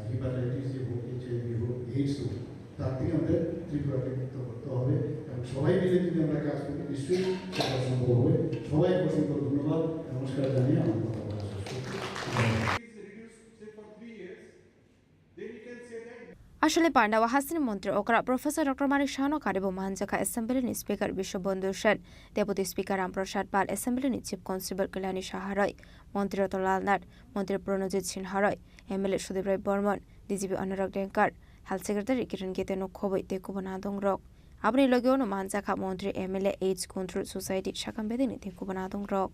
hepatitis যে হোক, HIV হোক, এইডস হোক, তার থেকে আমাদের ত্রিপুরাকে মুক্ত করতে হবে এবং সবাই মিলে যদি আমরা কাজ করি নিশ্চয়ই সেটা সম্ভব হবে। সবাই অসংখ্য ধন্যবাদ, নমস্কার জানিয়ে আমার কথা বলা আসলে পান্ডাওয়া হাসিনী মন্ত্রী ওকরা প্রফেসর ডক্টর মানিক শাহনো কারিব মানজাকা assembly speaker Biswabandhu Sen, deputy speaker Ramprasad Pal, assembly chief constable Kalyani Saha Roy, মন্ত্রী রতনলাল নাথ, মন্ত্রী Pranajit Sinha Roy, MLA Sudip Roy Barman, DGP Anurag Dhankar, health secretary Kiran Gitte নক্ষবই তেকুব নাদং রক। আপনি লগেও মানজাকা মন্ত্রী এমএলএ এইডস কন্ট্রোল সোসাইটি শাখাম বেদিনী তেকুব নাদং রক।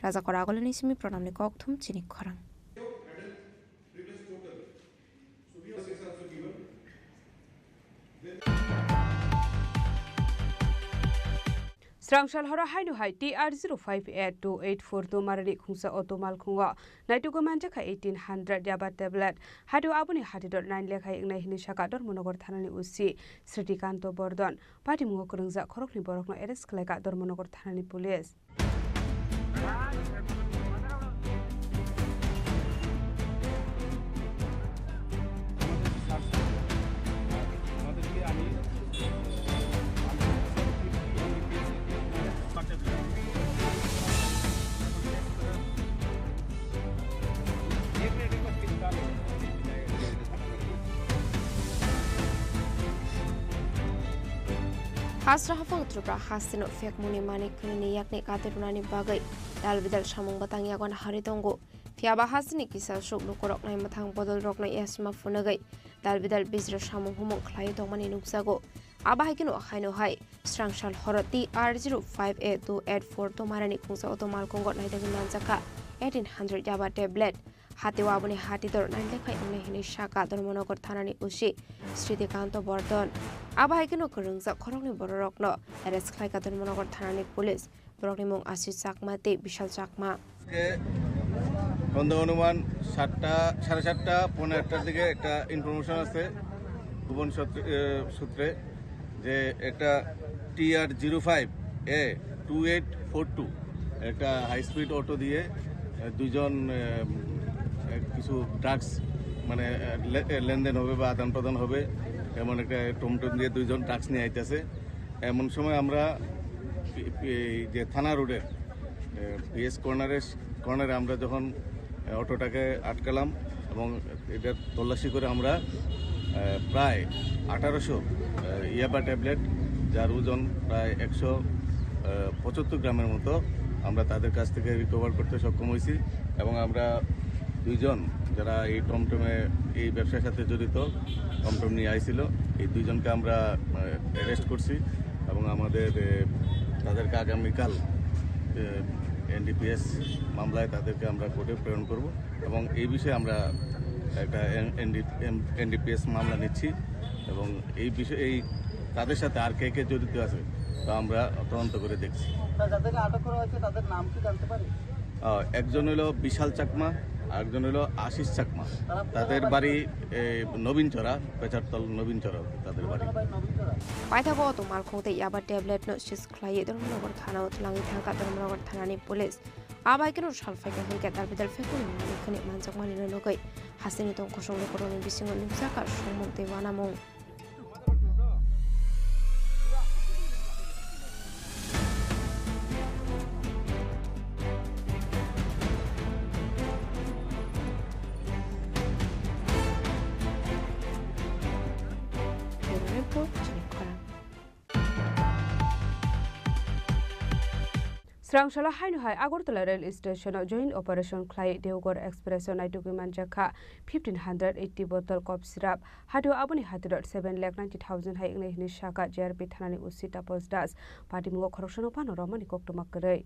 রাজা করা আগলে নিসিমি প্রণামনি ককথুম চিনি খরাং। Srangshal hora hainu hai TR058284 to marani khungsa otomal khungwa naitugo manjaka 1800 yaba tablet hadu abuni hadidor 9 lekhai ingnai hini shakador monogor thanani usi Sritikanto Bordon pati mungo kurungja khorokni borokno arrest khlaika dor monogor thanani police Hasra hafang Tripura hasino fek muni manik kini yakni katerunani bagai dal bidal samung batang yagon haritongo fiaba hasini kisa shuk lukorok nai matang bodol rok nai yasma funagai dal bidal bizra samung humong khlai tongmani nuksago aba hakino khaino hai Srangshal horoti R058284 to marani khungsa otomal kongo nai dagi manjaka 1800 yaba tablet হাতেও আবনি হাতিদর nine লেখাই উনি হিনি শাখা ধর্মনগর থানানি উসি স্মৃতিকান্ত বর্ধন আবাহাইকেন করংজা খরংনি বড় রকন arrest খাইকা Dharmanagar থানানি police বরকনি মুং Ashis চাকমাতে বিশাল চাকমা সন্ধ্যা অনুমান 7:30 পৌনে 1টার দিকে একটা ইনফরমেশন আছে ভুবন সূত্রে যে একটা TR05A2842 একটা হাই স্পিড অটো দিয়ে দুইজন কিছু ড্রাগস মানে লেনদেন হবে বা আদান প্রদান হবে এমন একটা টমটম দিয়ে দুইজন ড্রাগস নিয়ে আইতেছে। এমন সময় আমরা যে থানা রোডের পিএস কর্নারে আমরা যখন অটোটাকে আটকালাম এবং এটা তল্লাশি করে আমরা প্রায় 1800 ইয়াবা ট্যাবলেট যার ওজন প্রায় 175 গ্রামের মতো আমরা তাদের কাছ থেকে রিকভার করতে সক্ষম হয়েছি এবং আমরা দুইজন যারা এই টমটমে এই ব্যবসার সাথে জড়িত টমটম নিয়ে আইছিল এই দুইজনকে আমরা অ্যারেস্ট করছি এবং আমাদের তাদেরকে আগামীকাল এনডিপিএস মামলায় তাদেরকে আমরা কোর্টে প্রেরণ করব এবং এই বিষয়ে আমরা একটা এনডিপিএস মামলা নিচ্ছি এবং এই বিষয়ে এই তাদের সাথে আর কে জড়িত আছে তা আমরা তদন্ত করে দেখছি। যাদেরকে আটক করা হয়েছে তাদের নাম কি জানতে পারি? একজন হলো বিশাল চাকমা, আরেকজন হলো আশিস চাকমা, তাদের বাড়ি নবীনচরা, পেচারতল নবীনচরা তাদের বাড়ি। পাইথাগো অটোমাল খংতে ইয়াবা ট্যাবলেট নো সিস খ্লাই ধর্মনগর থানা উতলাঙ্গি থাকা ধর্মনগর থানানি police abaikeno salfaika hingke darbidal fekuni khani manjak mani logai hasini tong kosong lokoroni bisingo nungsaka somong te wanamong Srangshala hainu hai Agartala rail station joint operation khlai Deoghar express naitugui manjakha 1580 bottle cough syrup hatu aboni hatirot 7,90,000 hai ingnai hini shaka JRP thanani usita posdas party mungo khoroksono panoro mani koktomak korei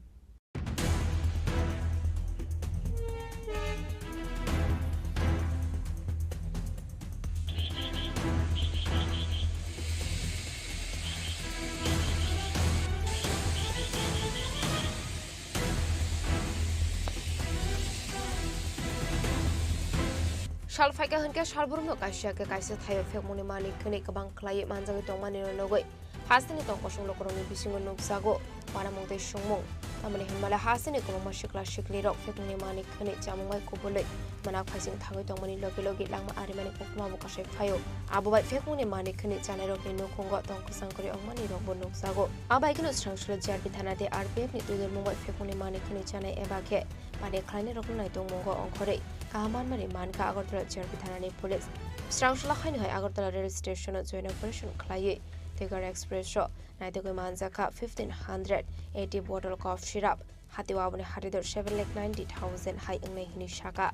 Salfaika hingke salburno kaisa ke kaisa thayo fekmoni mani khini kabang khlai manjagi tongmani logoi hasini tong kosong lokoroni bisingo nuksago panamongte songmong amani himala hasini ko mashikla shikli rok fekmoni mani khini chamungmai kubulei manak phaising thagoi tongmani logi logi langma arimani kokma bukasai phayo abubai fekmoni mani khini chanai rok ni nukhongo tong kusangkori ongmani rok bo nuksago abai kino srangsula jarbi thanate RPF ni tudul mongoi fekmoni mani khini chanai ebake mani khlaini rok nai tongmongo ongkhore kahaman mari manka Agartala JRP thanani police Srangshala khaini hai Agartala rail station joint operation khlai Deoghar express ro naitugui manjakha 1580 bottle cough syrup hatiwa aboni hatidor 7,90,000 hai ingnai hini shaka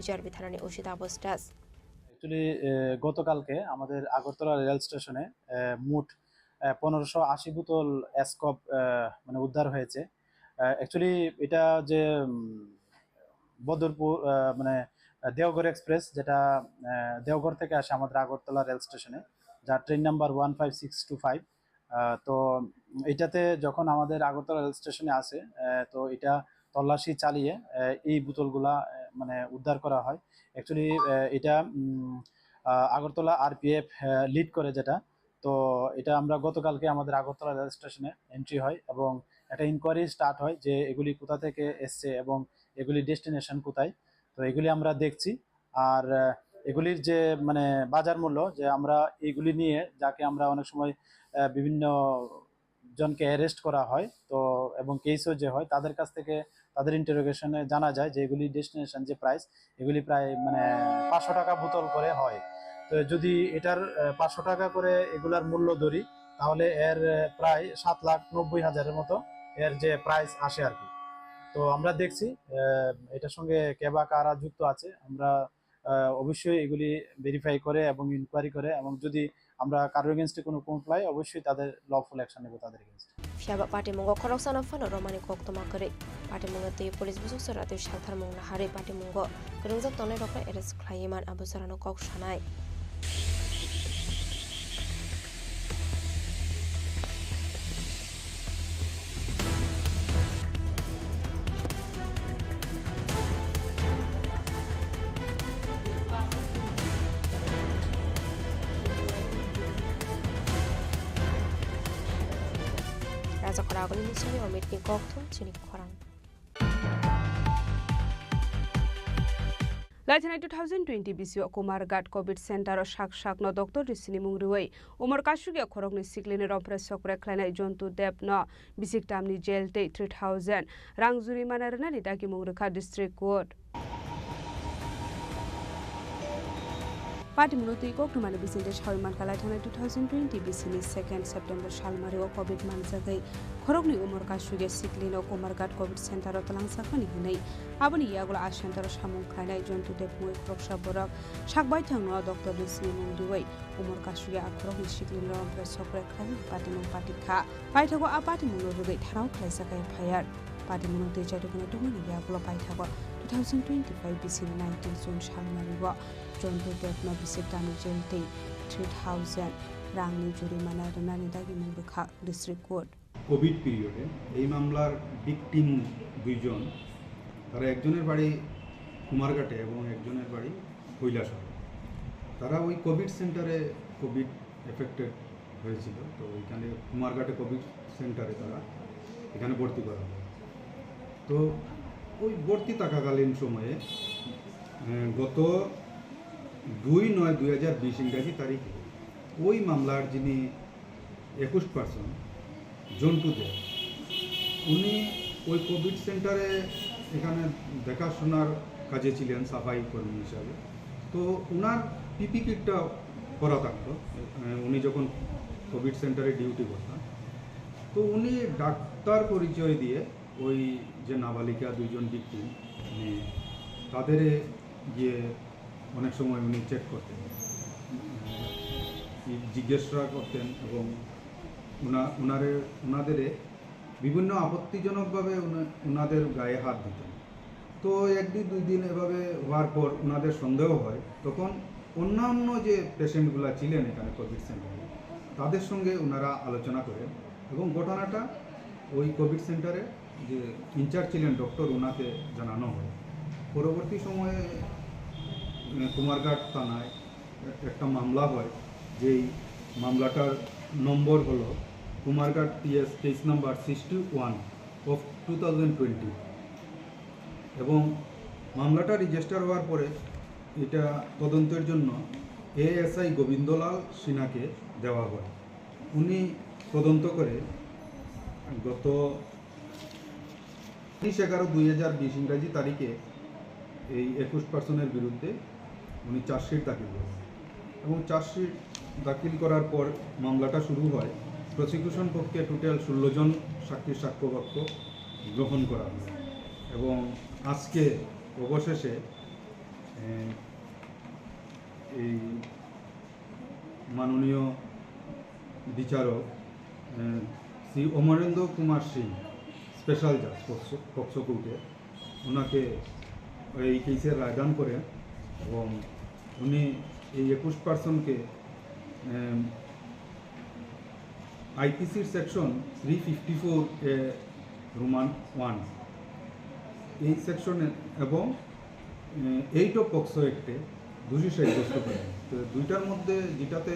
JRP thanani usita postas actually গতকালকে আমাদের Agartala rail স্টেশনে মোট 1580 বোতল এসকপ মানে উদ্ধার হয়েছে actually এটা যে বদরপুর মানে দেওঘর এক্সপ্রেস যেটা দেওঘর থেকে আসে আমাদের আগরতলা রেল স্টেশনে যার ট্রেন নাম্বার 15625 তো এটাতে যখন আমাদের আগরতলা রেল স্টেশনে আসে তো এটা তল্লাশি চালিয়ে এই বোতলগুলা মানে উদ্ধার করা হয় অ্যাকচুয়ালি এটা আগরতলা আরপিএফ লিড করে যেটা তো এটা আমরা গতকালকে আমাদের আগরতলা রেল স্টেশনে এন্ট্রি হয় এবং একটা ইনকোয়ারি স্টার্ট হয় যে এগুলি কোথা থেকে এসছে এবং এগুলি ডেস্টিনেশন কোথায় তো এগুলি আমরা দেখছি আর এগুলির যে মানে বাজার মূল্য যে আমরা এইগুলি নিয়ে যাকে আমরা অনেক সময় বিভিন্ন জনকে অ্যারেস্ট করা হয় তো এবং কেসও যে হয় তাদের কাছ থেকে তাদের ইন্টারোগেশনে জানা যায় যে এগুলি ডেস্টিনেশন যে প্রাইস এগুলি প্রায় মানে 500 টাকা বোতল করে হয় তো যদি এটার 500 টাকা করে এগুলার মূল্য ধরি তাহলে এর প্রায় 7,90,000 মতো এর যে প্রাইস আসে আর কি তো আমরা দেখছি এটার সঙ্গে কেবা কারা যুক্ত আছে আমরা অবশ্যই এগুলি ভেরিফাই করে এবং ইনকোয়ারি করে এবং যদি আমরা কারোর এগেইনস্টে কোনো কমপ্লাই অবশ্যই তাদের লফুল অ্যাকশন নেব তাদের এগেইনস্টে Fiaba party mungo khoroksana phano romani koktoma kare party mungo te police busuk sorate shalthar mungna hare party mungo grongjak tonai rokna arrest khlaiman abusarano kok sanai Raja Khorang ni Chini Omit ni Kokthum Chini Khorang Laithana 2020 BCO Kumargat COVID Center shak no Dr. Risini Mungriwei Umar Kashugia Khorokni Siklini Rompre Sokre Klana Jontu Dep no Bisik Tamni Jail Te 3,000 Rangzuri Manarana ni Daki Mungrika District Court Party Munuti Koktumana Bisinde Shawman Kalaithana 2020 BCni 2nd September Shalmario COVID Manzagai Khorokni Umar Kashugia Siklino Kumargat COVID Center Talang Sakani Hinai Abani Yagula Ashantar Shamung Klana Jontu Dep Mui Kroksha Borak Shakbai Tangno Dr. Risini Mungriwei Umar Kashugia Khorokni Siklino Rompre Sokre Klana Party Mung Party Kha Paithago a Party Munurugai Tharau Klaisakai Phayar Party Munuti Jadukana Dumani Yagula Paithago 2025 BC 19 June Shalmariwa Jontu Depno Bisik Tami Jelte 3,000 Rangni Jurimana Ranani Dagi Mungrika District Court Covid পিরিয়ডে এই মামলার victim দুইজন তারা একজনের বাড়ি কুমারঘাটে এবং একজনের বাড়ি কৈলাসহরে তারা ওই কোভিড সেন্টারে কোভিড এফেক্টেড হয়েছিল তো ওইখানে কুমারঘাটে কোভিড সেন্টারে তারা এখানে ভর্তি করা হয় তো ওই ভর্তি থাকাকালীন সময়ে গত 2/9/2020 ইংরাজি তারিখে ওই মামলার যিনি 21% জন্টু দেব, উনি ওই কোভিড সেন্টারে এখানে দেখাশোনার কাজে ছিলেন সাফাই কর্মী হিসাবে। তো ওনার পিপি কিটটা করা থাকতো উনি যখন কোভিড সেন্টারে ডিউটি করতেন। তো উনি ডাক্তার পরিচয় দিয়ে ওই যে নাবালিকা 2জন ভিকটিম তাদের গিয়ে অনেক সময় উনি চেক করতেন, জিজ্ঞাসা করতেন এবং ওনাদের বিভিন্ন আপত্তিজনকভাবে ওনাদের গায়ে হাত দিতেন। তো 1-2 দিন এভাবে হওয়ার পর ওনাদের সন্দেহ হয়, তখন অন্যান্য যে পেশেন্টগুলো ছিলেন এখানে কোভিড সেন্টারে তাদের সঙ্গে ওনারা আলোচনা করেন এবং ঘটনাটা ওই কোভিড সেন্টারে যে ইনচার্জ ছিলেন ডক্টর ওনাকে জানানো হয়। পরবর্তী সময়ে কুমারঘাট থানায় একটা মামলা হয়, যেই মামলাটার নম্বর হলো কুমারঘাট PS কেস নাম্বার 61/2020 এবং মামলাটা রেজিস্টার হওয়ার পরে এটা তদন্তের জন্য ASI গোবিন্দলাল সিনহাকে দেওয়া হয়। উনি তদন্ত করে গত 30/11/2020 ইংরাজি তারিখে এই 21% বিরুদ্ধে উনি চার্জশিট দাখিল করেন এবং চার্জশিট দাখিল করার পর মামলাটা শুরু হয়। প্রসিকিউশন পক্ষে টোটাল 16 জন সাক্ষীর সাক্ষ্যবাক্য গ্রহণ করা হয় এবং আজকে অবশেষে এই মাননীয় বিচারক শ্রী অমরেন্দ্র কুমার সিং, স্পেশাল জাজ পক্সো কোর্টে, ওনাকে এই কেসের রায়দান করেন এবং উনি এই 21%কে আইপিসির সেকশন 354(1) এই সেকশনে এবং 8 অফ পক্সো অ্যাক্টে দোষী সাব্যস্ত করেন। তো দুইটার মধ্যে যেটাতে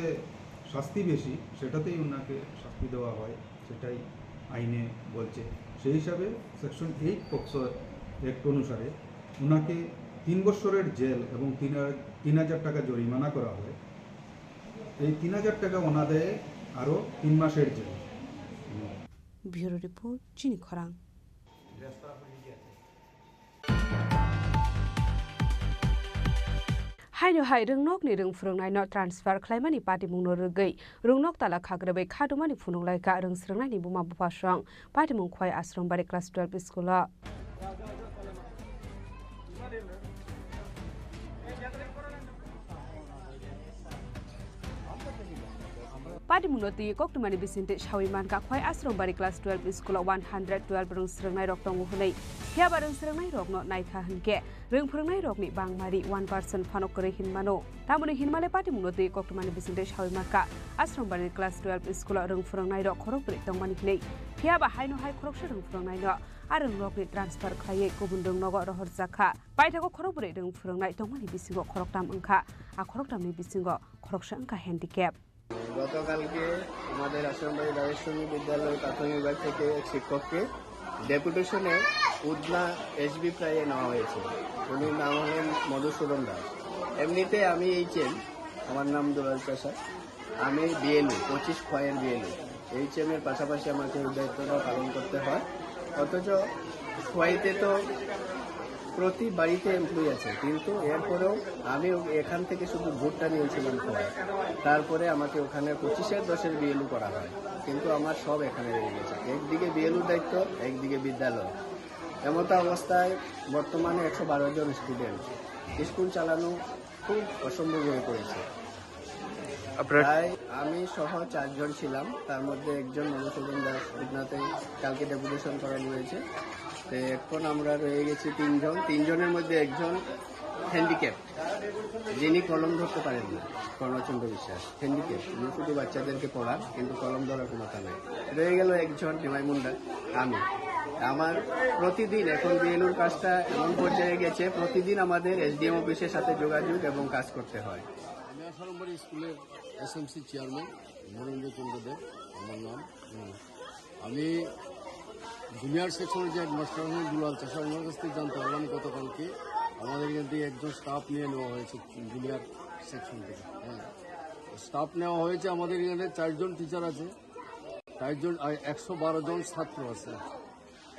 শাস্তি বেশি সেটাতেই ওনাকে শাস্তি দেওয়া হয়, সেটাই আইনে বলছে। সেই হিসাবে সেকশন 8 পক্সো অ্যাক্ট অনুসারে ওনাকে 3 বছরের জেল এবং 3,000 টাকা জরিমানা করা হয়। এই 3,000 টাকা ওনাদের আরও 3 মাসের জেল। ব্যুরো রিপোর্ট, চিনি খরাং। हायनो हाय रोंनक नि रों फोरोंनाय न ट्रान्सफार खालामनायनि पार्टी मुंनो रोगै रोंनक ताला खाग्रोबै खादुमानि फुनुंलायका रों सोलोंनायनि बुमा बुफासं पार्टी मुं खय आश्रम बारि क्लास 12 स्कुल पार्टी मुंनति कक्टुमानि बिसिन्ते साविमान का खय आश्रम बारि क्लास 12 स्कुल 112 रों सोलोंनाय रक दङ हनै हेबा रों सोलोंनाय रकनो नायखा हनके रों फोरोंनाय रकनि बांमारि 1% फानक करे हिनमानो तामनि हिनमाले पार्टी मुंनति कक्टुमानि बिसिन्ते साविमान का आश्रम बारि क्लास 12 स्कुल रों फोरोंनाय रक खरक ब्रे दंमानि हनै हेबा हायनो हाय खरकसे रों फोरोंनाय न आरो रकनि ट्रान्सफार खायै गुबुन रों नग रहर जाखा बायथाखौ खरक ब्रे रों फोरोंनाय दंमानि बिसिङाव खरकटाम अंखा आ खरकटामनि बिसिङाव खरकसे अंखा हेन्डिकेप। গতকালকে আমাদের আশ্রমবাড়ি রাজেশ্বরী বিদ্যালয় প্রাথমিক বিভাগ থেকে এক শিক্ষককে ডেপুটেশনে উদনা SB প্রায়ে নেওয়া হয়েছে। উনির নাম হলেন মধুসূদন দাস। এমনিতে আমি HM, আমার নাম দুলাল প্রসাদ, আমি BLU 25 খয়ের BLU। HM এর পাশাপাশি আমাকে দায়িত্বটা পালন করতে হয়। অথচ খোয়াইতে তো প্রতি বাড়িতে এমপ্লয়ি আছে, কিন্তু এরপরেও আমি এখান থেকে শুধু ভোটটা নিয়েছিলাম খোয়াই। তারপরে আমাকে ওখানে 25/10 BLU করা হয়, কিন্তু আমার সব এখানে রয়ে গেছে। একদিকে BLU দায়িত্ব, একদিকে বিদ্যালয়। এমতো অবস্থায় বর্তমানে 112 জন স্টুডেন্ট, স্কুল চালানো খুব অসম্ভব হয়ে পড়েছে। প্রায় আমি সহ 4 জন ছিলাম, তার মধ্যে একজন মধুসূদন দাস উদনাতে কালকে ডেপুটেশন করানো হয়েছে। তো এখন আমরা রয়ে গেছি 3 জন। 3 জনের মধ্যে একজন হ্যান্ডিক্যাপ, যিনি কলম ধরতে পারেন না, কর্ণচন্দ্র বিশ্বাস হ্যান্ডিক্যাপ। উনি শুধু বাচ্চাদেরকে পড়ান, কিন্তু কলম ধরার ক্ষমতা নেই। রয়ে গেল একজন নিমাই মুন্ডা, আমি। আমার প্রতিদিন এখন BLUর কাজটা এমন পর্যায়ে গেছে, প্রতিদিন আমাদের SDM অফিসের সাথে যোগাযোগ এবং কাজ করতে হয়। আমি আসারম্বরী স্কুলের SMC চেয়ারম্যান নরেন্দ্র চন্দ্র দেব আমার নাম। আমি জুনিয়র সেকশনের যে হেডমাস্টার দুলাল চাষা ওনার কাছ থেকে জানতে পারলাম গতকালকে আমাদের এখান থেকে একজন স্টাফ নিয়ে নেওয়া হয়েছে জুনিয়র সেকশন থেকে। হ্যাঁ, স্টাফ নেওয়া হয়েছে আমাদের এখানে 4 জন টিচার আছে, 4 জন 112 জন ছাত্র আছে।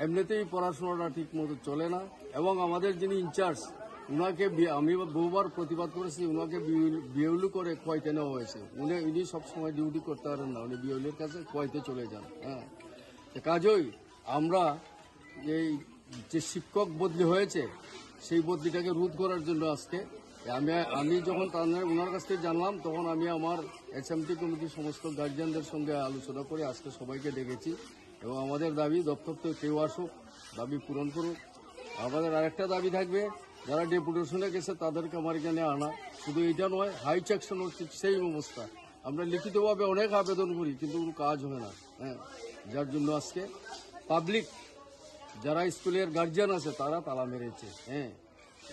এমনিতেই পড়াশোনাটা ঠিক মতো চলে না এবং আমাদের যিনি ইনচার্জ উনাকে আমি বহুবার প্রতিবাদ করেছি, উনাকে বিএলু করে কোয়াইতে নেওয়া হয়েছে। উনি সবসময় ডিউটি করতে পারেন না, উনি বিএলুর কাছে কোয়াইতে চলে যান। হ্যাঁ, কাজেই আমরা এই যে শিক্ষক বদলি হয়েছে সেই বদলিটাকে রোধ করার জন্য আজকে আমি যখন ওনার কাছ থেকে জানলাম তখন আমি আমার এসএমটি কমিটির সমস্ত গার্জিয়ানদের সঙ্গে আলোচনা করে আজকে সবাইকে ডেকেছি এবং আমাদের দাবি দপ্তর থেকে কেউ আসুক, দাবি পূরণ করুক। আমাদের আরেকটা দাবি থাকবে, যারা ডেপুটেশনে গেছে তাদেরকে আমার এখানে আনা, শুধু এটা নয়, হাই সেকশন হচ্ছে সেই অবস্থা। আমরা লিখিতভাবে অনেক আবেদন করি কিন্তু কোনো কাজ হয় না। হ্যাঁ, যার জন্য আজকে পাবলিক যারা স্কুলের গার্জিয়ান আছে তারা তালা মেরেছে। হ্যাঁ,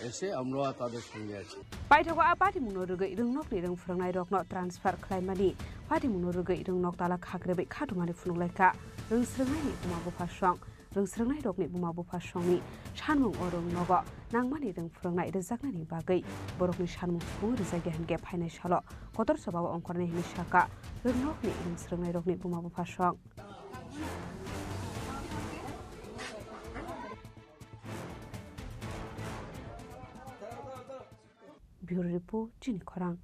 এসে আমরা তাদের সঙ্গে আছি। পাইথাগো পাটি মুनोरुगै रोंनक नि रों फोरोंनाय रकनो ट्रान्सफार खालामनानि पाटी मुनोरुगै रोंनक ताला खाग्रेबै खाथुमानि फुनुलायखा रोंस्रोंनायनि बुमा बुफासं रोंस्रोंनाय रकनि बुमा बुफासंनि सानमुं अरंनग नांमानि रों फोरोंनाय रोजागनायनि बागै बरकनि सानमुं सुबुं रोजागे हानगे फायनाय सल कतर सभाव अंकरनाय हिनि साका रोंनकनि रोंस्रोंनाय रकनि बुमा बुफासं Bureau Report, Chini Khorang.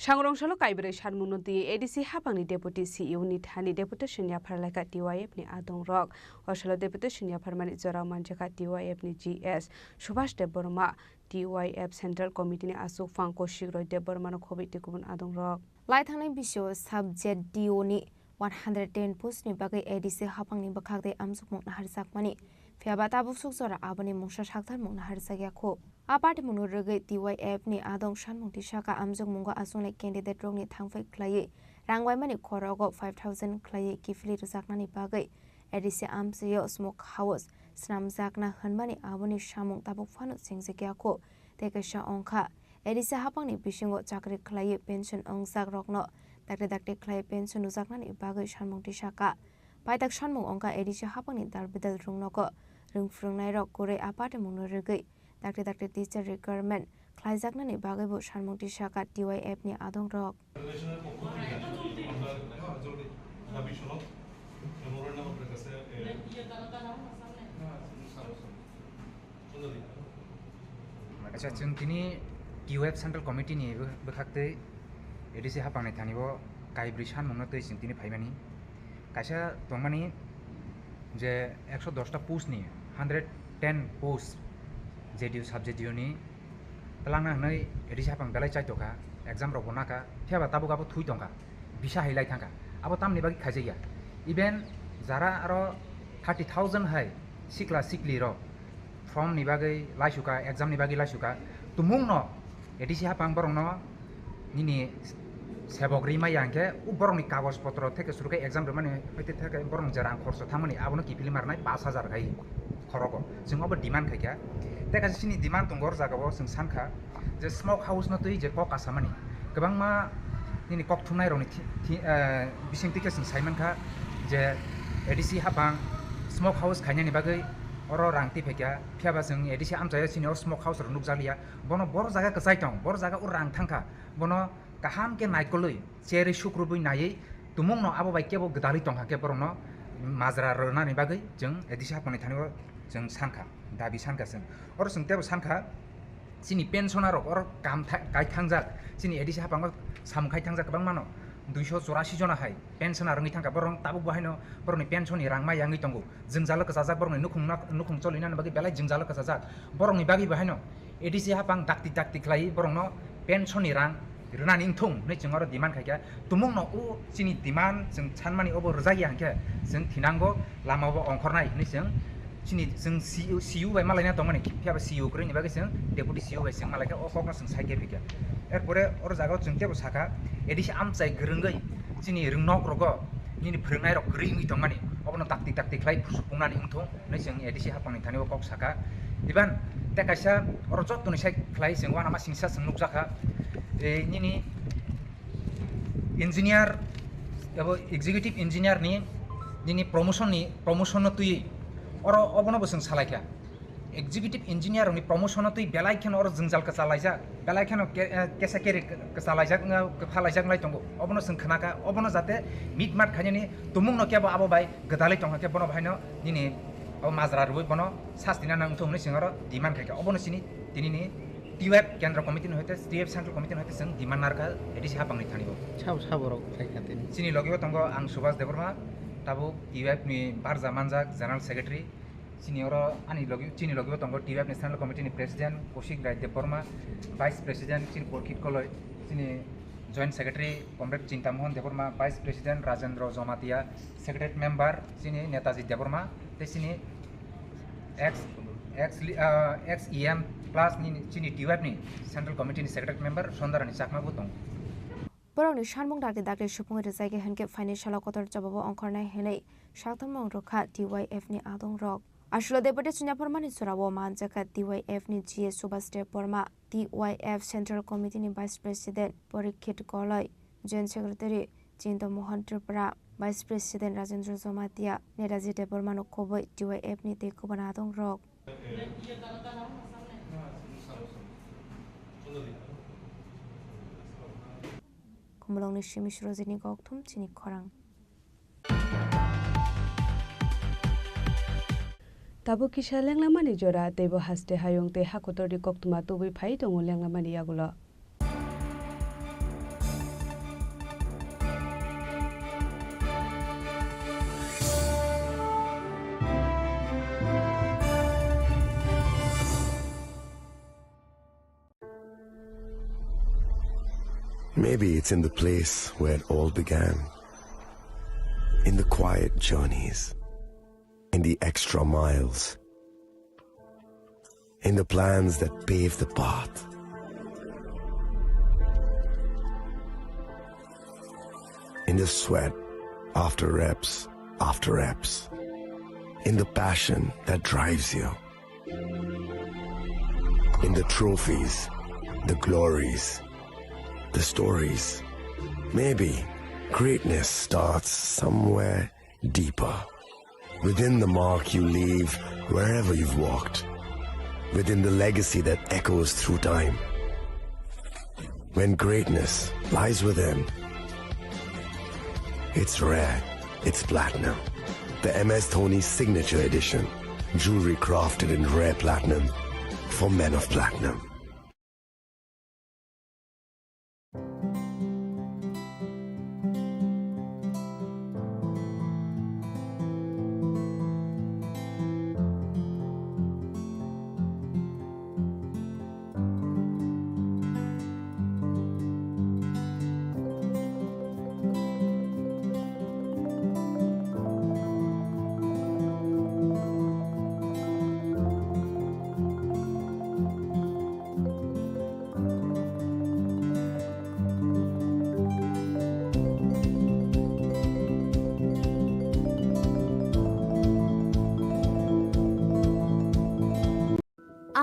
Sangrongshalo Kaibere Shanmunoti, ADC Hapangni Deputy CEO Nithani Deputation Yaparlaka TYF ni Adong Rock, Oshalo Deputation Yaparmani Zora Manjaka TYF ni GS, Subhash Deborma, TYF Central Committee ni Asuk Fangko Shigro Deborma no Covid Tikubun Adong Rock. Laithangni bisho subject DO ni 110 post ni bagai ADC hapangni bakhagde amsuk mong naharjakmani fiaba tabuk sukjora aboni mungsa sakthar mong naharjagyakho apati munurugei TYF ni adong shanmungti saka amsuk mungo asungnai candidate rokni thangfai khlai rangwaimani khorogo 5000 khlai kifli rujaknani bagai ADC amsiyo smoke house snamjakna hanmani aboni samung tabuk phano chengjegyakho tekasha ongkha ADC hapangni bisingo chakri khlai pension ongjak rokno dakte khlai pension ujaknani bagai sanmungti saka paitak sanmung ongka ADC hapangni darbidal rungnogo rungfrungnai rok kore apate munurugei dakte teacher requirement khlaijaknani bagai bo sanmungti saka TYF ni adong rok acha chung tini TYF Central Committee ni bekhakte ADC hapangni thanibo kaibri sanmungno tei chung tini phaimani kaisa tongmani je 110 ta post ni 110 post JDU subject ni pelangna hnai ADC hapang belai chai toka exam rok bonaka thiaba tabu gabo thui tongka bisa hilai thangka abo tamni bagi khajaiya even jara aro 30000 hai sikla sikli ro form ni bagai laisuka exam ni bagai laisuka tumungno ADC hapang borongno nini sebogri ma yangke borongni kagoj potro theke surukai exam remani hoite theke borong jarang khorso thamani abono kipili marnai 5000 gai khorogo jung obo demand khaika teka sini demand tongor jagao jung sankha je smoke house no tui je kok asamani gobangma nini kok thumnai roni bisingti ke jung saiman kha je ADC hapang smoke house khainani bagai oro rangti phekya phiaba jung ADC amjaya sini smoke house ro nukjalia bono bor jaga ka chaitong bor jaga ur rang thangkha bono kaham ke naikoloi cheri sukrubui nai tumungno abo bai kebo gdali tongha ke borno majra rona ni bagai jung ADC hapangni thanibo jung sankha dabi sankha jung oro jung tebo sankha sini pensioner rok oro kam kai thangjak sini ADC hapango samkhai thangjak bang mano 284 jona hai pensioner ngi thangka borong tabuk bahaino boroni pensioni rangma yangi tongo jingjalo kasajak boroni nukhung cholina bagi belai jingjalo kasajak boroni bagi bahaino ADC hapang dakti khlai borongno pensioni rang runa ningthung nei jungaro demand khaikya tumungno u sini demand jung chanmani obo rojagi hangke jung thinango lamabo ongkhornai nei jung sini jung CU bai malaina tongmani phiaba CU kori ni bagi jung deputy CU bai jung malaika okokno jung saike phikya erpore or jagao jung tebo saka ADC amchai grunggai sini rungnok rogo nini phringnai rok gringi tongmani obono takti khlai phusupungna ningthung nei jung ADC hapangni thani okok saka iban tekaisa or jotoni sai khlai jung wana ma singsa jung nukjaka ini engineer ebo executive engineer ni promotion tui oro obono bosong salaikha executive engineer ni promotion tui belai khen oro jingjal ka chalaija belai khen kesa keri ka chalaija phalaijak lai tongo obono sing khnaka obono jate mitmat khaini tumung no kebo abo bai gadalai tongha ke bono bhaino nini abo majra ruboi bono sastina nang thongni singaro demand khaika obono sini tinini টিওয়েব কেন্দ্র committee হইতে টিওয়েব central committee হইতে जों demand নারকা এডি সাহা পাংনি থানিবো সাবরক খাইখাতে চিনি লগিবো তঙ্গ আং সুভাষ দেববর্মা তাবো টিওয়েব নি Berjaya মানজাক general secretary চিনি ওর আনি লগি চিনি লগিবো তঙ্গ টিওয়েব ন্যাশনাল কমিটি নি president Kaushik Roy Debbarma vice president চিনি পরকিট কলয় চিনি joint secretary comrade Chintamohan Debbarma vice president Rajendra Jamatia secretary member চিনি নেতাজি দেববর্মা তে চিনি ex EM plus ni chini TWAP ni central committee ni secretary member sondarani chakma butong boroni shanmung dake dake shupung re jaige hanke financial kotor jababo onkornai henei shaktamong rokha DYF ni adong rok ashlo debate chunya pormani surawo manjaka DYF ni GS Subhaste Porma DYF central committee ni vice president Porikit Koloi joint secretary Chini Khorang Tripura vice president Rajendra Zomatia Netaji Debormano Koboi DYF ni te kubana adong rok kumulongni shimish rojini gokthum Chini Khorang tabo kisa lenglamani jora tebo haste hayong te hakotori koktuma tobui phai tongo lenglamani yagulo Maybe it's in the place where it all began. In the quiet journeys. In the extra miles. In the plans that pave the path. In the sweat after reps. In the passion that drives you. In the trophies, the glories, the stories. Maybe greatness starts somewhere deeper. Within the mark you leave wherever you've walked. Within the legacy that echoes through time. When greatness lies within, it's rare, it's platinum. The MS Dhoni Signature Edition. Jewelry crafted in rare platinum for men of platinum.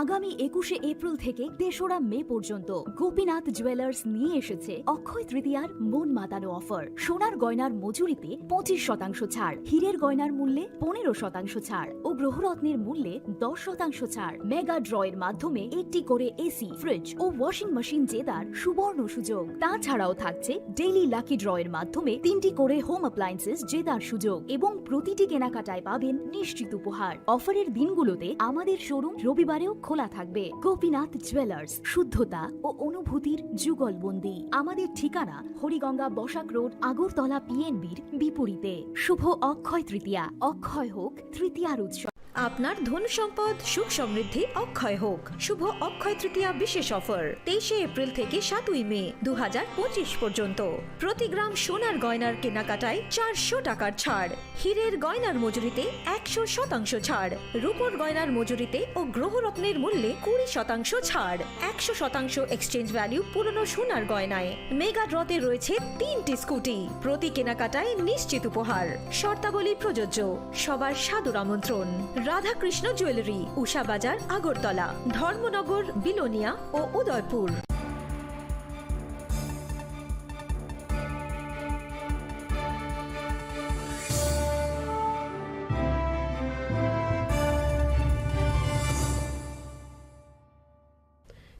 আগামী 21শে April থেকে ৩রা মে পর্যন্ত Gopinath jewellers নিয়ে এসেছে অক্ষয় তৃতীয়ার মন মাতানো offer. সোনার গয়নার মজুরিতে 25% ছাড়, হীরের গয়নার মূল্যে 15% ছাড় ও গ্রহরত্নের মূল্যে 10% ছাড়। মেগা ড্রয়ের মাধ্যমে একটি করে এসি, ফ্রিজ ও ওয়াশিং মেশিন জেতার সুবর্ণ সুযোগ। তাছাড়াও থাকছে ডেইলি লাকি ড্রয়ের মাধ্যমে 3টি করে হোম অ্যাপ্লায়েন্সেস জেতার সুযোগ এবং প্রতিটি কেনাকাটায় পাবেন নিশ্চিত উপহার। অফারের দিনগুলোতে আমাদের শোরুম রবিবারেও খোলা থাকবে। গোপীনাথ জুয়েলার্স, শুদ্ধতা ও অনুভূতির যুগলবন্দি। আমাদের ঠিকানা হরিগঙ্গা বসাক রোড, আগরতলা PNBর বিপরীতে। শুভ অক্ষয় তৃতীয়া, অক্ষয় হোক তৃতীয়ার উৎসব। আপনার ধন সম্পদ সুখ সমৃদ্ধি অক্ষয় হোক। শুভ অক্ষয় তৃতীয়া বিশেষ অফার 23শে এপ্রিল থেকে 7ই মে 2025 পর্যন্ত। প্রতি গ্রাম সোনার গয়নার কেনাকাটায় 400 টাকার ছাড়, হীরের গয়নার মজুরিতে 100% ছাড়, রূপোর গয়নার মজুরিতে ও গ্রহরত্নের মূল্যে 20% ছাড়, 100% এক্সচেঞ্জ ভ্যালু পুরনো সোনার গয়নায়। মেগা ড্রতে রয়েছে 3টি স্কুটি, প্রতি কেনাকাটায় নিশ্চিত উপহার। শর্তাবলী প্রযোজ্য। সবার সাদর আমন্ত্রণ। রাধাকৃষ্ণ জুয়েলারি, উষা বাজার, আগরতলা, ধর্মনগর, বিলোনিয়া ও উদয়পুর।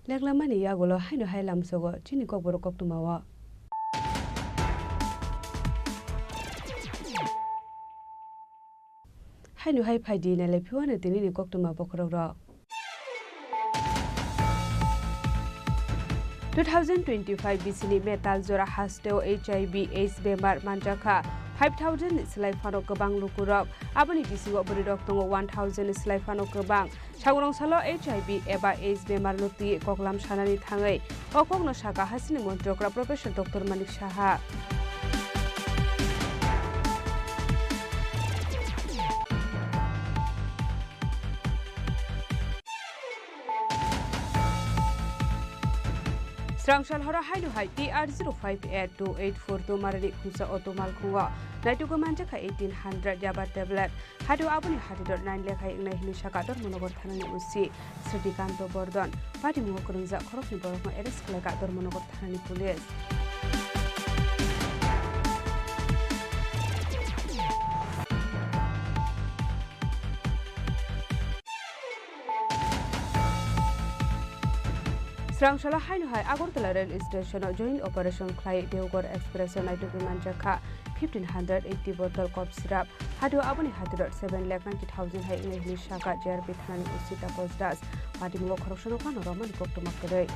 লেগলামানি ইয়াগুলো হাইনো হাই লামসগো চিনি ককবর কক্তুমাওয়া হাইনো হাই ফাইদি নালে ফিওয়ানো দিনি কক্তুমা বখরক 2025 BCनि मेटाल जरा हास्टेव HIV/AIDS बेमार मानजाखा 5000 स्लाइफानो गोबां लुकुरक आबनि बिसिगो बरिदक दङ 1000 स्लाइफानो गोबां सागरंसालो HIV एबा AIDS बेमार लुति कगलाम सानानि थाङै अकगनो सागा हासिनि मन्त्रकरा professor doctor Manik Saha Strangshal hora hainu hai TR058284 marani khusa otomal khunga naitugo manjaka 1800 yaba tablet hadu abuni hadidor 9 lekhai ingnai hini sakador monogor thanani usi Sritikanto Bordon pati mungo kurungja khorokni borokma arrest khlaka dor monogor thanani police Strangshal hainu hai Agartala rail station joint operation khlai Deoghar express naitugo manjaka 1580 bottle cough syrup hadu abuni hadidor 7,90,000 hai ingnai hini saka JRP thanani usi tapos das pati mungo khoroksono kano roman koktomakrai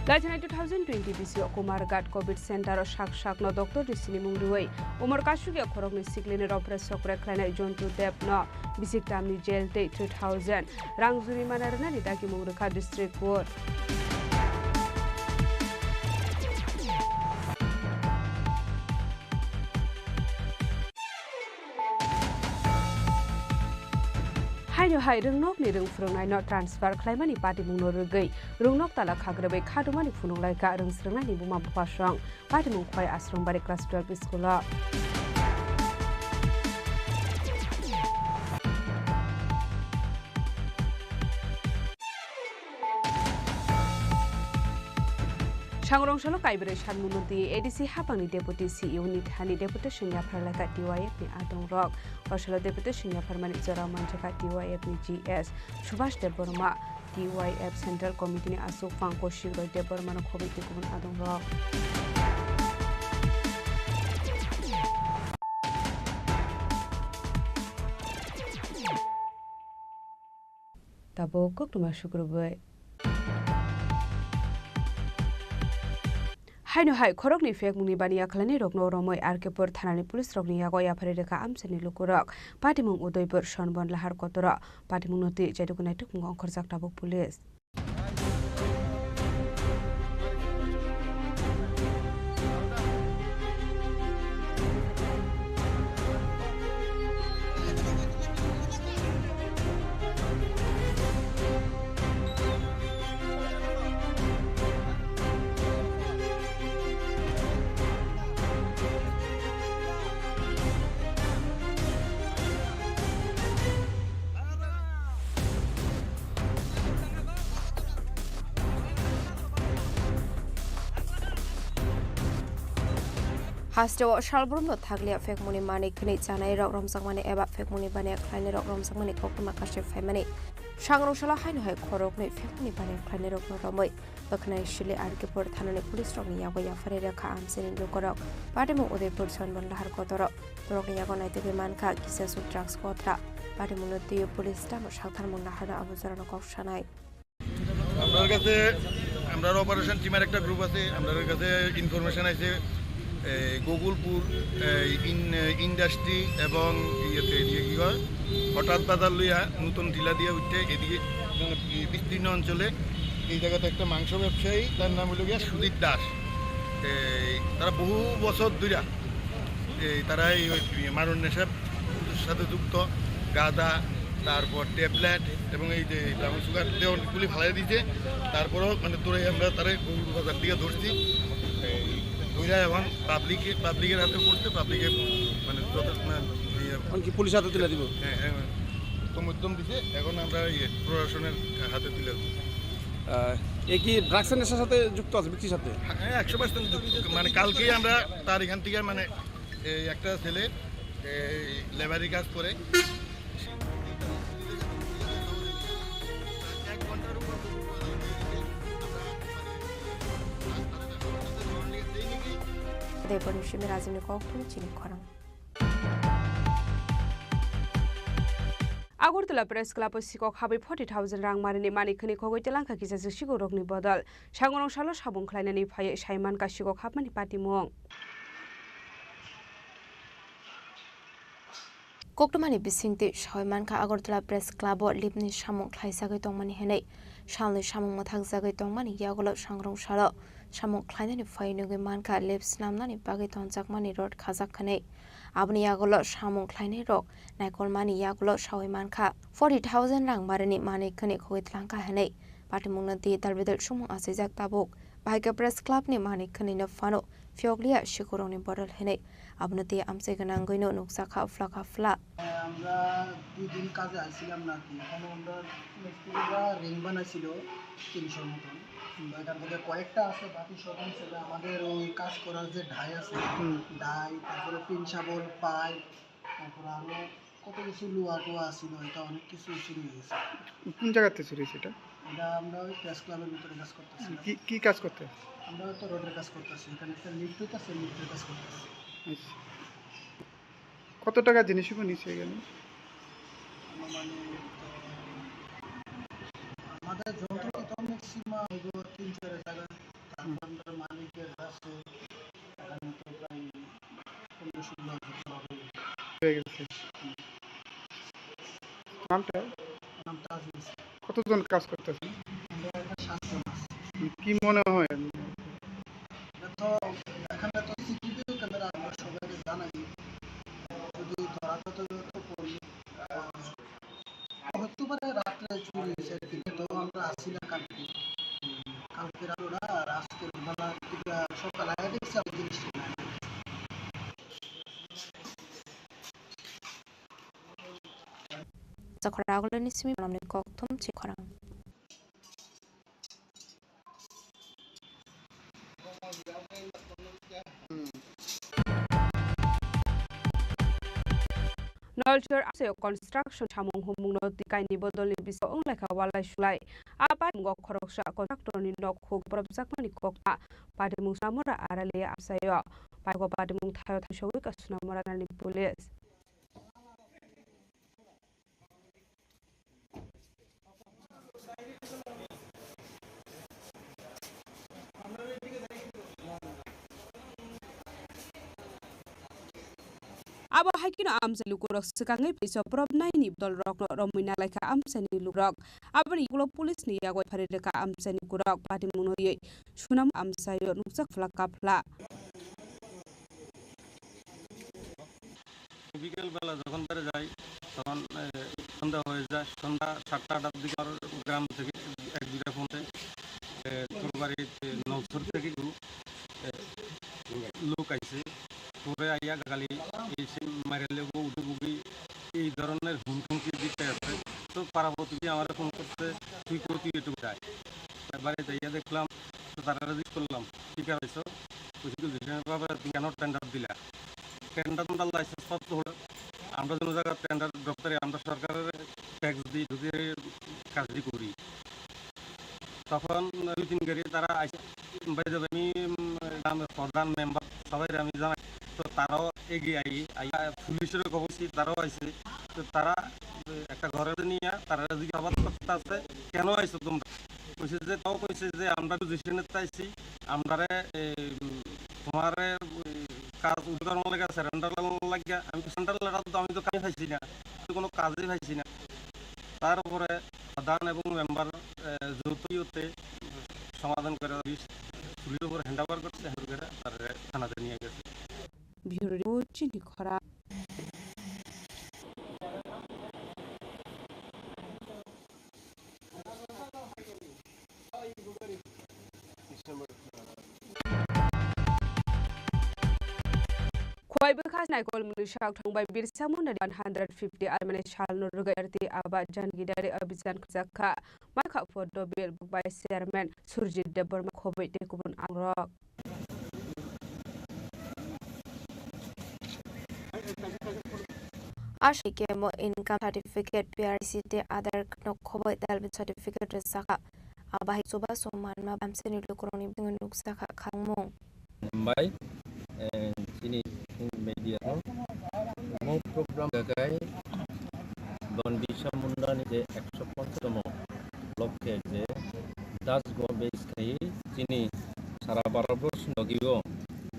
Lajana 2020 BC Kumargat COVID Center shak no Dr. Chini Khorang Umar Kashugi Khorokni Siklini Opera Sokre Klana Jontu Depno Bisik Tamni Jail Day 2000 Rangzuri Manarana Nidaki Mungruka District Court Haino hai rungnok ni rung frungnai no transfer khlaimani party mungno rugai rungnok tala khagrabai khadumani phununglai ka rung srungnai ni buma bupasang party mung khoi ashram bari class 12 school Sangrongshalo kaibere sanmunoti ADC hapangni deputy CEO ni thani deputation ya pharlaka TYF ni adongrok Oshalo deputation ya pharmani jara manjaka TYF ni GS Subhash Deborma TYF Central Committee ni Asuk Pangko Shigro Deborma no khobiti kubun adongrok Tabo koktuma shukrubai Haino hai khorokni fek mungni baniya khlani rokno romoi arkepur thanani police rokni yago yafare reka amsani lukurok patimung udoipur sonbon lahar kotora patimung noti jaidukunai tukung khorjak tabuk police Hastewa shalbrum thaglia fekmuni mani khni chanai rok romsakmani eba fekmuni bane khlaini rok romsakmani kokuma kashe famani sangroshala haino hai khorokni fekmuni bane khlaini rok no romoi bakhnai shili arkepur thanani police rok ni yago yafare rekha amseni lokorok patemo udaipur sonbon lahar kotoro rok yago naite manka kisasu drugs kotra patemo noti police ta no sakthar monna hada abuzarano koksanai আমরার কাছে আমরার operation টিমের একটা group আছে আমরার কাছে information আছে Gokulpur industry এবং ইয়েতে কি হয় হঠাৎ বাজার লইয়া নতুন টিলা দিয়ে উঠতে এদিকে বিস্তীর্ণ অঞ্চলে এই জায়গাতে একটা মাংস ব্যবসায়ী তার নাম হলো গিয়া সুদীপ দাস তারা বহু বছর ধরে তারা এই মারণ নেশার সাথে যুক্ত গাঁদা তারপর ট্যাবলেট এবং এই যে ব্রাউন সুগার দেওয়াগুলি ফালাই দিয়েছে তারপরেও মানে তোরাই আমরা তারা গরুর বাজার দিকে ধরছি ধরে এখন পাবলিকের হাতে পড়ছে পাবলিকের মানে কি পুলিশের হাতে তুলে দিব হ্যাঁ সমর্থন দিছে এখন আমরা প্রশাসনের হাতে তুলে দেব এ কি ড্রাগসের নেশার সাথে যুক্ত আছে ব্যক্তির সাথে? হ্যাঁ 100% যুক্ত। মানে কালকেই আমরা তার এখান থেকে মানে একটা ছেলে লেবারি কাজ করে 대본심의 라지는 꼭통 Chini Khorang. Agartala press club সিকক হাবি 40,000 রাং মারিনি মানিকনি খগৈ তেলাংখা কিসা সিগো রকনি বদল সাংগরং সালো সাবং খ্লাইনানি ফাই সাইমান কা সিকক হাবমানি পাতিমুং Koktomani bisingti Shoimanka Agortala Press Club Lipni Shamong Klaisagai Tongmani Henei Shalni Shamong Mathak Zagai Tongmani Yagolo Shangrong Shalo Shamong Klainani Fainugi Manka Lips Namnani Bagai Tonjakmani Road Kazakane Abni Yagolo Shamong Klainai Rok Naikolmani Yagolo Shoimanka 40,000 Rang Marini Mani Kani Koitlanka Henei Patimungna Di Dalbidel Shumong Asizak Tabuk Baika Press Club ni Mani Kani Fano Fioglia Shikuroni Borel Henei Abnati Amseganangoino Nuksaka Flaka Fla আমরা 2 দিন কাজে আসছিলাম নাকি এখানে আমরা মিস্ত্রিরা ring বানাইছিল 300 মতন এখান থেকে কয়েকটা আছে বাকি সব ছেলে আমাদের ওই কাজ করার যে ঢাই আছে ঢাই তারপরে পিন শাবল পাইপ তারপরে আরো কত কিছু লোহা টোয়া ছিল এটা অনেক কিছু চুরি হয়েছে। কোন জায়গাতে চুরি হয়েছে এটা? এটা আমরা ওই প্রেস ক্লাবের ভিতরে কাজ করতেছি। কি কাজ করতে? আমরা তো রোডের কাজ করতেছি, এখানে একটা লিফট হইতেছে, লিফটের কাজ করতেছি। কত টাকা জিনিসগুলো নিচে গেল? আমাদের যন্ত্র তো ম্যাক্সিমাম 3-4 টাকা, তারপর মালিকের কাছে এখানে তো প্রায় 15-16 হয়ে গেছে। নামটা? কতজন কাজ করতেছেন? কি মনে হয়? তো এখানে তো সিসিটিভি ক্যামেরা আমরা সবাইকে জানাই, যদি ধরাটা তো করবে হতে পারে রাত্রে চুরি হয়েছে, কিন্তু তো আমরা আসি না কালকে রাতটা আর আজকের বেলা সকাল আগে দেখছি আমি জিনিসটা Zakharagulan ismi namni koktom Chini Khorang. Nolcher aseo construction chamong humung no tikai ni bodol ni biso ong lekha walai sulai apa ngok khoroksa contractor ni nok khuk probjak mani kokta padimung samora arale apsayo pago padimung thayo thasoi ka sunamora nani police Abo hakino amsa lukurok sekangai piso prob nai ni dol rok romina laika amsa ni lukurok abani kulo police ni yagoi pharide ka amsa ni kurok pati munoye sunam amsa yo nuksak flaka fla বিকেল বেলা যখন বেড়ে যায় তখন সন্ধ্যা হয়ে যায়, সন্ধ্যা 7-8টার দিকে আর গ্রাম থেকে 1-2টা ফোনে তোর বাড়িতে নৌসর থেকে লোক আইছে তোরে আইয়া গালি এসে মারে লেবো উঠে বুগি এই ধরনের হুমকি দিতে আছে। তো পারাবতী আমার ফোন করতে তুই তুই একটু যায় এবারে যাইয়া দেখলাম, তো তারা রেজিস্ট করলাম ঠিক আছে তুমি কেন টেন্ডার দিলা, টেন্ডার লাইসেন্স প্রাপ্ত হলো আমরা যেন জায়গা টেন্ডার দপ্তরে আমরা সরকারের ট্যাক্স দিয়ে ঢুকে কাজই করি। তখন 2-3 গাড়ি তারা আইসে বাইরে আমি গ্রামের প্রধান মেম্বার সবাই আমি জানাই, তো তারাও এগিয়ে আইয়া পুলিশের খবরছি তারাও আইসে। তো তারা একটা ঘরে নিয়ে তারা জিজ্ঞাসাবাদ করতে আছে কেন আইসো তোমরা, কইছে যে তাও কইছে যে আমরা পজিশনে চাইছি আমরা তোমার কাজ উদ্ধার লাগে স্যারেন্ডার লাগিয়া আমি সেন্টার তো আমি তো কাজ পাইছি না, কোনো কাজই পাইছি না। তারপরে প্রধান এবং মেম্বার যৌথতে সমাধান করে পুলিশের উপর হ্যান্ড ওভার করছে, হ্যান্ড করে তারা থানাতে নিয়ে গেছে। Bureau Chini Khorang Khoi bekas naikol menusak thangbai birsa mun 150 almane shal no rugairti aba jangidari abizan kzakha makha fodo bil by chairman Surjit Deborma khobai te kubun angrok Ashi kemo income certificate PRC te other no khobai dalbin certificate resaka abahi soba soman ma bamseni lukroni bingun luksaka khangmong Mai Chini media mau program gagai bon bisa mundani je 150 লক্ষ্যে যে 10 গো base খাই চিনি সারা ভারতবর্ষ নগিও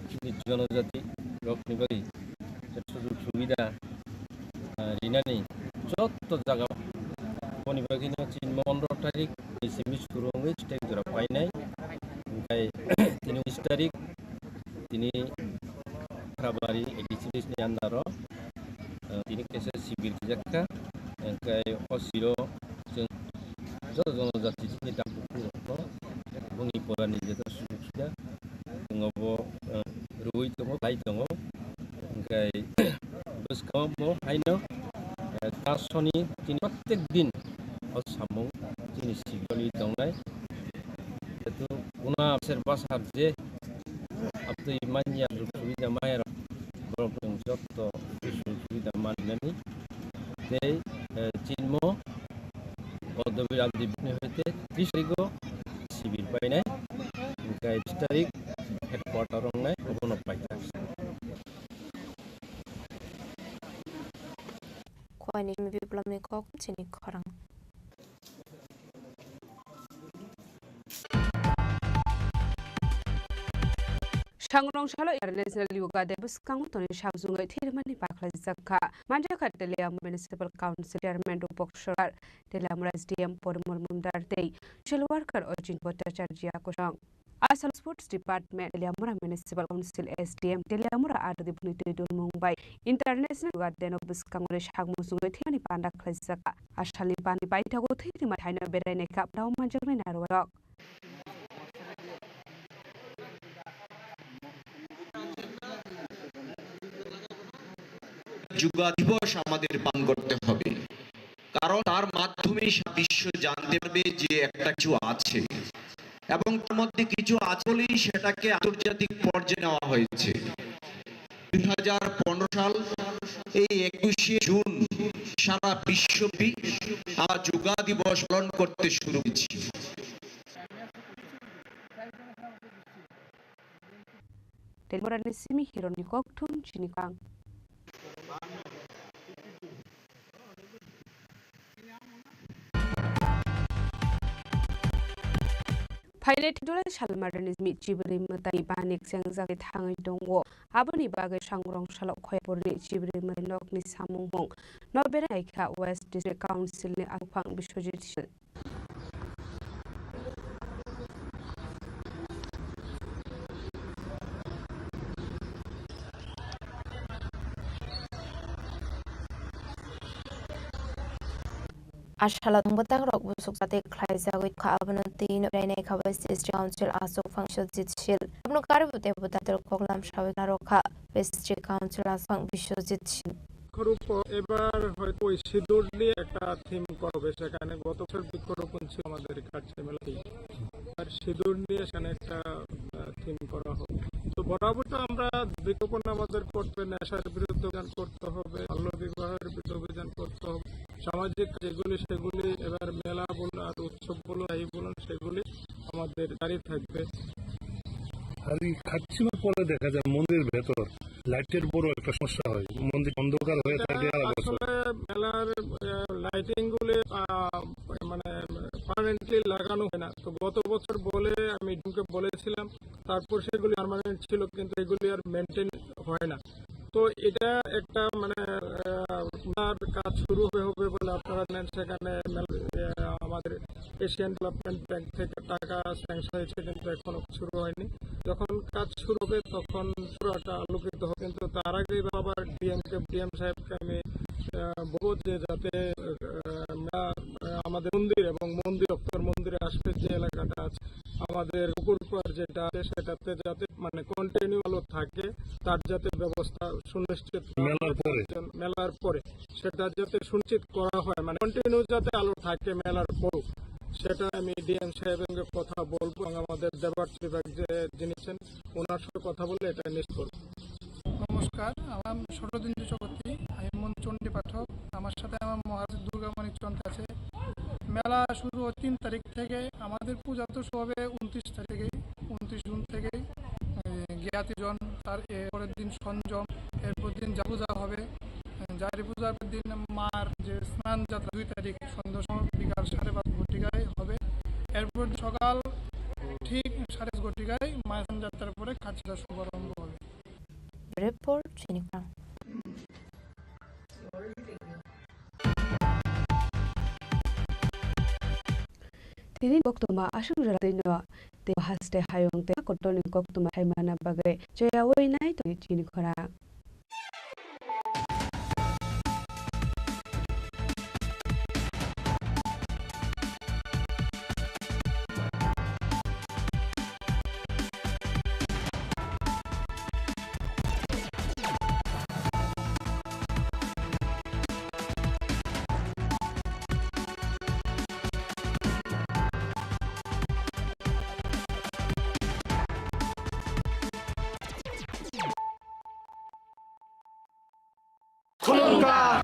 চিনি জনজাতি রকনিবাই সুযোগ সুবিধা রিনানি যত জায়গা বনিবাগিনো চিন 15 তারিখ এসএমএস শুরুঙ্গি স্টেক জরা পাই নাই ওই 23 তারিখ তিনি Februari edisi ni andaro ini kese sibir jakka kai osiro jono jati ni dampu ko bungi porani jeta susuda ngobo rui tomo bai tomo kai bus kamu haino tasoni tini প্রত্যেক দিন অসামং তিনি সিগলি দংলাই itu una observasar je abtu imanya sudah mayar problem jotto sudah manani dei cinmo odobir abdi bne hoite 30 tarik civil painai kai tarik headquarter ongai obono paita khoini biplom ni kok chini khorang Shangrong Shalo International Yoga Debus Kangutoni Shazunga Tirmani Pakla Zakha Manjaka Delia Municipal Council Chairman Rupok Shorar Delamura SDM Pormul Mundar Day Social Worker Ojin Bhattacharya Koshang Asal Sports Department Delamura Municipal Council SDM Delamura Adibunite Dun Mumbai International Yoga Deno Buskangure Shagmusunga Tirmani Panda Klazaka Ashali Pani Paitago Tirma Haina Berene Kap Dao Manjak Narwak yoga দিবস আমাদের পালন করতে হবে কারণ তার মাধ্যমে বিশ্ব জানতে পারবে যে একটা কিছু আছে এবং তার মধ্যে কিছু আছে বলেই সেটাকে আন্তর্জাতিক পর্যায়ে নেওয়া হয়েছে 2015 সাল এই 21 জুন সারা বিশ্বব্যাপী আমরা যোগা দিবস পালন করতে শুরু করেছি Telmorani Simi Hironi Koktum Chini Khorang Pilot Dula Shalmardanis meet Jibri Matai Banik Sangzaki Tangi Dongo, Abani Baga Shangrong Shalok Koyapuri, Jibri Manok Ni Samung, no Bereka West District Council ni Akpang Bishojit. Ashala Tungbatang Rock Busuk Sate Klaisa with Kabanati no Rene Kawes District Council Asok Function Zitshil. No Karabu Deputator Koglam Shawinaroka District Council Asang Bisho Zitshil. এবার হয়তো ওই সিঁদুর নিয়ে একটা theme করবে সেখানে গত বছর বৃক্ষরোপণ ছিল আমাদের কাছে মেলায় আর সিঁদুর নিয়ে সেখানে একটা থিম করা হবে তো বরাবর তো আমরা বৃক্ষরোপণ আমাদের করতে নেশার বিরুদ্ধে অভিযান করতে হবে বাল্য বিবাহের বিরুদ্ধে অভিযান করতে হবে সামাজিক যেগুলি সেগুলি এবার মেলা বলুন আর উৎসব বলুন এই বলুন সেগুলি আমাদের জারি থাকবে আর এই খাচ্ছিমার পরে দেখা যায় মন্দির ভেতর লাইটের বড় একটা সমস্যা হয় মন্দির অন্ধকার হয়ে থাকে আসলে মেলার লাইটিং গুলি মানে পার্মানেন্টলি লাগানো হয় না তো গত বছর বলে আমি ডিমকে বলেছিলাম তারপর সেগুলি পার্মানেন্ট ছিল কিন্তু এগুলি আর মেনটেন হয় না তো এটা একটা মানে কাজ শুরু হবে বলে আপনারা জানেন সেখানে আমাদের এশিয়ান ডেভেলপমেন্ট ব্যাংক থেকে টাকা স্যাংশন হয়েছে কিন্তু এখনো শুরু হয়নি যখন কাজ শুরু হবে তখন পুরোটা আলোকিত হবে কিন্তু তার আগে আবার ডিএম সাহেবকে আমি বলবো যে যাতে আমাদের মন্দির এবং মন্দির অক্তর মন্দিরের আশপাশ যে এলাকাটা আছে, আমাদের পুকুর পাড় যেটা আছে সেটাতে যাতে মানে কন্টিনিউ আলো থাকে, তার যাতে ব্যবস্থা সুনিশ্চিত মেলার পরে সেটা যাতে সুনিশ্চিত করা হয়, মানে কন্টিনিউ যাতে আলো থাকে মেলার পর, সেটা আমি ডিএম সাহেবের কথা বলবো এবং আমাদের দেবার্থ বিভাগ যে জিনিসেন ওনার সাথে কথা বলে এটা নিশ্চিত করবো। নমস্কার, আমার ষড়দিন্দু চক্রবর্তী, আমি চণ্ডী পাঠক। আমার সাথে আমার মহারাজ দুর্গামণি চন্দ্র আছে। মেলা শুরু 3 তারিখ থেকে, আমাদের পূজা তো শুরু হবে 29 তারিখেই, 29 জুন থেকেই জ্ঞাতিজন, তার পরের দিন সঞ্জম, এরপর দিন যা পূজা হবে, জারি পূজার দিন মার যে স্নান যাত্রা 2 তারিখ সন্ধ্যা সময় বিকাল 5:30 ঘটিকায় হবে। এরপর সকাল ঠিক 5:30 ঘটিকায় মায়ের স্নান যাত্রার পরে খাঁচিটা শুভারম্ভ হবে। Report Chini Khorang. Tini koktuma ashura tino te haste hayong te kotoni koktuma haimana bagre joya woinai to Chini Khorang.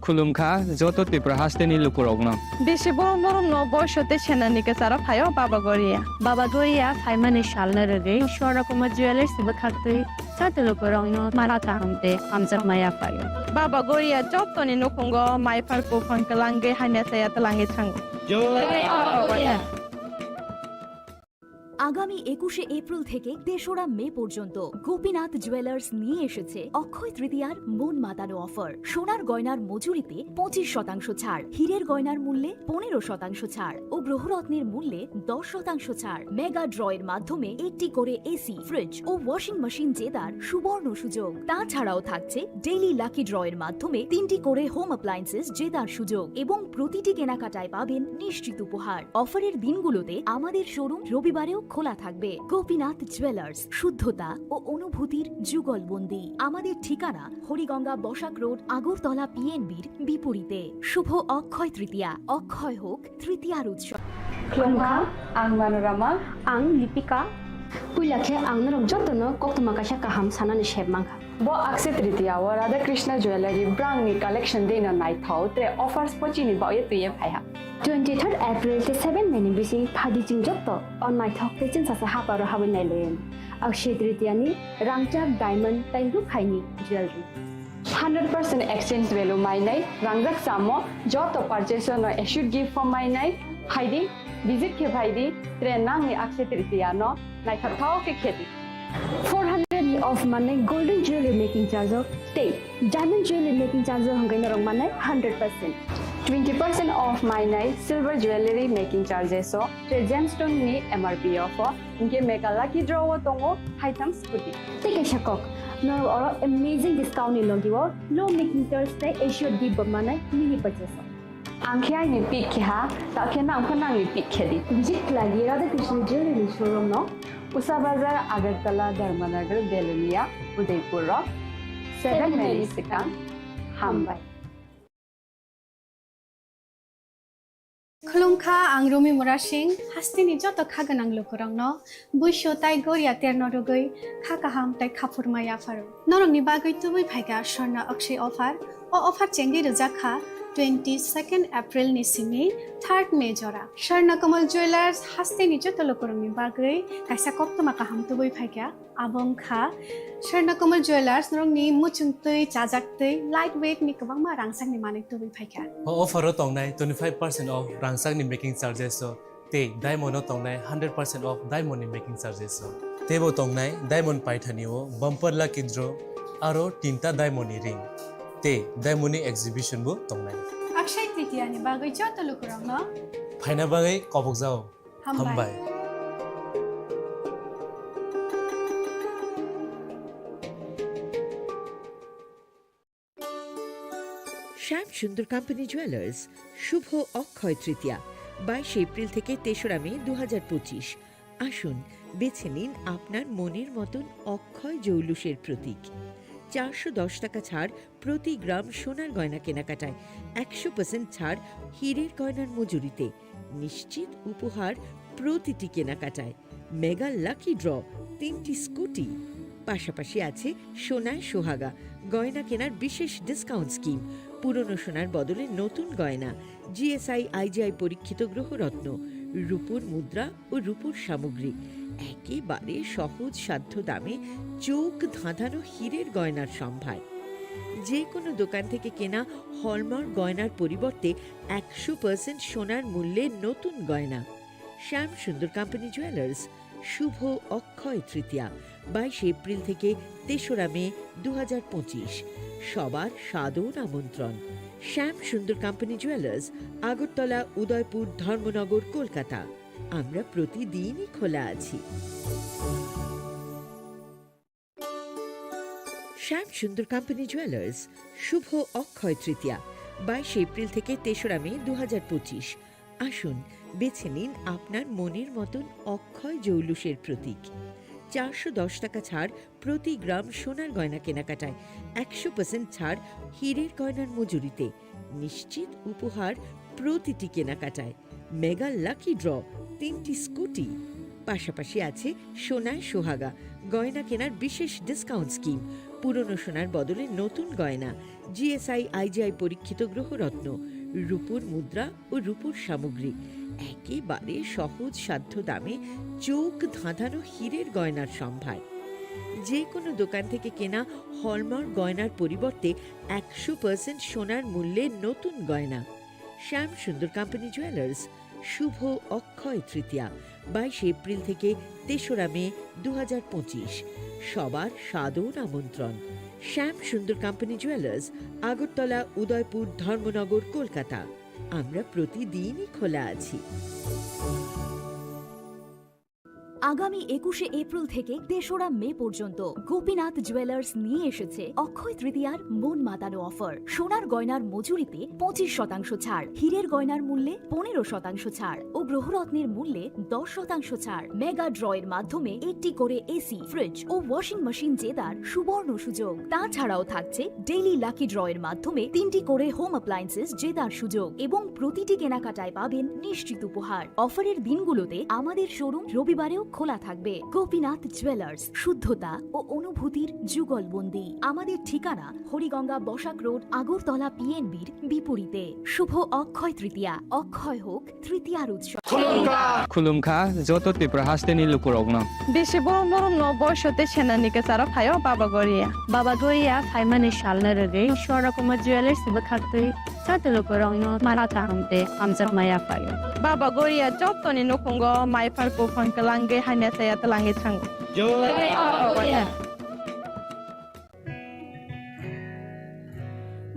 खुलुमखा जत त्रिपुरा हास्टेनि लुकुरगन बेसे बरम बयसते सेनानिके सारा फायो बाबा गोरिया फाइमाने शालना रगे शोरकमा ज्वेलर्स बखाते साते लुकुरगन माराता हमते हमजा माया फायो बाबा गोरिया जतनि नखंगो माइफारको फंकलांगे हाइनासाया तलांगे थांगो আগামী 21শে এপ্রিল থেকে 3রা মে পর্যন্ত গোপীনাথ জুয়েলার্স নিয়ে এসেছে অক্ষয় তৃতীয়ার মন মাতানো অফার। সোনার গয়নার মজুরিতে 25% ছাড়, হীরের গয়নার মূল্যে 15% ছাড় ও গ্রহরত্নের মূল্যে 10% ছাড়। মেগা ড্রয়ের মাধ্যমে একটি করে এসি, ফ্রিজ ও ওয়াশিং মেশিন জেতার সুবর্ণ সুযোগ। তাছাড়াও থাকছে ডেইলি লাকি ড্রয়ের মাধ্যমে 3টি করে হোম অ্যাপ্লায়েন্সেস জেতার সুযোগ এবং প্রতিটি কেনাকাটায় পাবেন নিশ্চিত উপহার। অফারের দিনগুলোতে আমাদের শোরুম রবিবারেও খোলা থাকবে। গোপীনাথ জুয়েলার্স, শুদ্ধতা ও অনুভূতির যুগলবন্দি। আমাদের ঠিকানা হরিগঙ্গা বসাক রোড, আগরতলা পিএনবির বিপরীতে। শুভ অক্ষয় তৃতীয়া, অক্ষয় হোক তৃতীয়ার উৎসব। Klongka, ang Manorama, ang Lipika. Puilakhe ang narong jotono koktuma kasha kaham sanani shebmangka. Bo akse tritiya wa Radha Krishna Jewelry brand ni collection dena night thau tre offers pochini ba ye tuye phaiha. 23rd April te 7 meni bisi phadi jing jotto on night thau te chin sa haparo hawen nailen. Akshe tritiya ni rangchak diamond tai ru khaini jewelry. 100% exchange value mainai rangjak samo joto purchase no should give for mainai haidi visit ke bhaidi tre nang ni akshe tritiya no night thau ke kheti 400 of money golden jewelry making charge of stay diamond jewelry making charge of hangai narong manai 100% 20% off mainai silver jewelry making charges so gemstone ni MRP of inke mega lucky draw tongo items puti take a shakok no or amazing discount ni logiwo low making charge te assured give manai mini purchase angkhai ni pick kha ta khena angkhana ni pick khedi visit lagi Radha Krishna jewelry showroom no Usa Bazar, Agartala, Dharmanagar, Belunia, Udaipur Rock, 7 Mary Sikang, Hambai. Khulumkha ang Rumi Murashing, hastini joto khaganang lukurang no, buisho tai goria terno rogoi, khakaham tai khapurmaya faru. Norong ni bagoi tubui phaiga Sharna Akshay offer, o offer chengi rujakha 22nd April ni simi 3rd May jora. Sharna Kamal Jewelers hastini joto lukurang ni bagoi, kaisa koktuma kaham tubui phaiga, abong kha, Sharna Kamal Jewelers norong ni muchungtui, chajaktui, lightweight ni kabangma rangsang ni manik tubui phaiga. Offer tongnai 25% off rangsang ni making charges so te diamond tongnai 100% off diamond ni making charges so tebo tongnai diamond paithani o bumper lucky draw aro tinta diamond ni ring te diamond ni exhibition bu tongnai Akshay Tritiya ni bagoi joto lukurang no phaina bagai kobok jao hambai Shyam Sundar company jewellers শুভ Akshaya Tritiya 22 April থেকে 3রা May 2025। আসুন বেছে নিন আপনার মনের মতন অক্ষয় জৌলুসের প্রতীক। 410 টাকা ছাড় প্রতি গ্রাম সোনার গয়না কেনাকাটায়, 100% ছাড় হীরের গয়নার মজুরিতে, নিশ্চিত উপহার প্রতিটি কেনাকাটায়, মেগা লাকি ড্র 3টি স্কুটি। পাশাপাশি আছে সোনায় সোহাগা গয়না কেনার বিশেষ ডিসকাউন্ট স্কিম, পুরনো সোনার বদলে নতুন গয়না, জিএসআই আইজিআই পরীক্ষিত গ্রহরত্ন, রূপোর মুদ্রা ও রূপোর সামগ্রী, একেবারে সহজ সাধ্য দামে চোখ ধাঁধানো হীরের গয়নার সম্ভার। যে কোনো দোকান থেকে কেনা হলমার্ক গয়নার পরিবর্তে 100% সোনার মূল্যে নতুন গয়না। শ্যাম সুন্দর কোম্পানি জুয়েলার্স, শুভ অক্ষয় তৃতীয়া 22 এপ্রিল থেকে 3রা মে 2025। সবার সাদর আমন্ত্রণ। Shyam Sundar company jewellers, Agartala, Udaipur, Dharmanagar, Kolkata. আমরা প্রতিদিনই খোলা আছি। শ্যাম সুন্দর কোম্পানি জুয়েলার্স, শুভ অক্ষয় তৃতীয়া 22 এপ্রিল থেকে 3রা মে 2025। আসুন বেছে নিন আপনার মনের মতন অক্ষয় জৌলুসের প্রতীক। 410 টাকা ছাড় প্রতি গ্রাম সোনার গয়না কেনাকাটায়, 100% ছাড় হীরের গয়নার মজুরিতে, নিশ্চিত উপহার প্রতিটি কেনাকাটায়, মেগা লাকি ড্র 3টি স্কুটি। পাশাপাশি আছে সোনায় সোহাগা গয়না কেনার বিশেষ ডিসকাউন্ট স্কিম, পুরনো সোনার বদলে নতুন গয়না, জিএসআই আইজিআই পরীক্ষিত গ্রহরত্ন, রূপোর মুদ্রা ও রূপোর সামগ্রী, একেবারে সহজ সাধ্য দামে চোখ ধাঁধানো হীরের গয়নার সম্ভার। যে কোনো দোকান থেকে কেনা হলমার্ক গয়নার পরিবর্তে 100% সোনার মূল্যে নতুন গয়না। শ্যাম সুন্দর কোম্পানি জুয়েলার্স, শুভ অক্ষয় তৃতীয়া 22 এপ্রিল থেকে 3রা মে 2025। সবার সাদর আমন্ত্রণ। Shyam Sundar company jewellers, Agartala, Udaipur, Dharmanagar, Kolkata. আমরা প্রতিদিনই খোলা আছি। আগামী 21শে এপ্রিল থেকে 3রা মে পর্যন্ত গোপীনাথ জুয়েলার্স নিয়ে এসেছে অক্ষয় তৃতীয়ার মন মাতানো অফার। সোনার গয়নার মজুরিতে 25% ছাড়, হীরের গয়নার মূল্যে 15% ছাড় ও গ্রহরত্নের মূল্যে 10% ছাড়। মেগা ড্রয়ের মাধ্যমে 8টি করে এসি, ফ্রিজ ও ওয়াশিং মেশিন জেতার সুবর্ণ সুযোগ। তাছাড়াও থাকছে ডেইলি লাকি ড্রয়ের মাধ্যমে 3টি করে হোম অ্যাপ্লায়েন্সেস জেতার সুযোগ এবং প্রতিটি কেনাকাটায় পাবেন নিশ্চিত উপহার। অফারের দিনগুলোতে আমাদের শোরুম রবিবারেও খোলা থাকবে। গোপীনাথ জুয়েলার্স, শুদ্ধতা ও অনুভূতির যুগলবন্দি। আমাদের ঠিকানা হরিগঙ্গা বসাক রোড, আগরতলা পিএনবির বিপরীতে। শুভ অক্ষয় তৃতীয়া, অক্ষয় হোক তৃতীয়ার উৎসব। খুলুমখা যত ত্রিপুরা হাসতেনি লুকুরগ্ন বেশি বড় বড় বয়সতে সেনানিকে সারা ফাইও বাবা গরিয়া ফাইমানে শালনা রগে সরকমা জুয়েলার্স বখাতে চাতে লুকুরগ্ন মারাতা আমতে আমজা মায়া ফাইও বাবা গরিয়া যতনি নকুঙ্গ মাইফার কো ফনকলাঙ্গে হাইনা সায়া তলাঙ্গে থাঙ্গ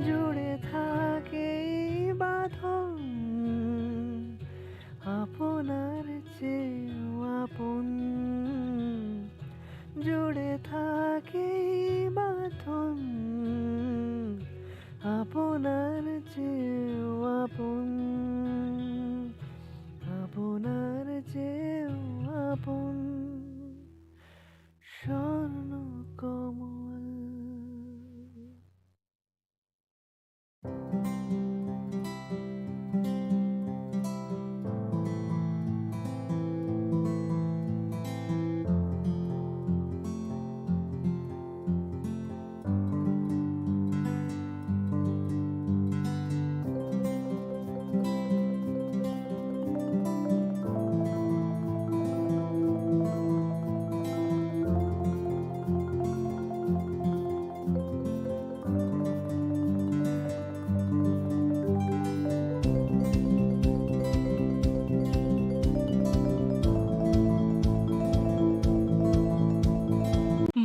জুড়ে থাকে বাঁধন আপনার চেয়েও আপন, জুড়ে থাকে বাঁধন আপনার চেয়েও আপন, আপনার চেয়েও আপন স্বর্ণ কমল।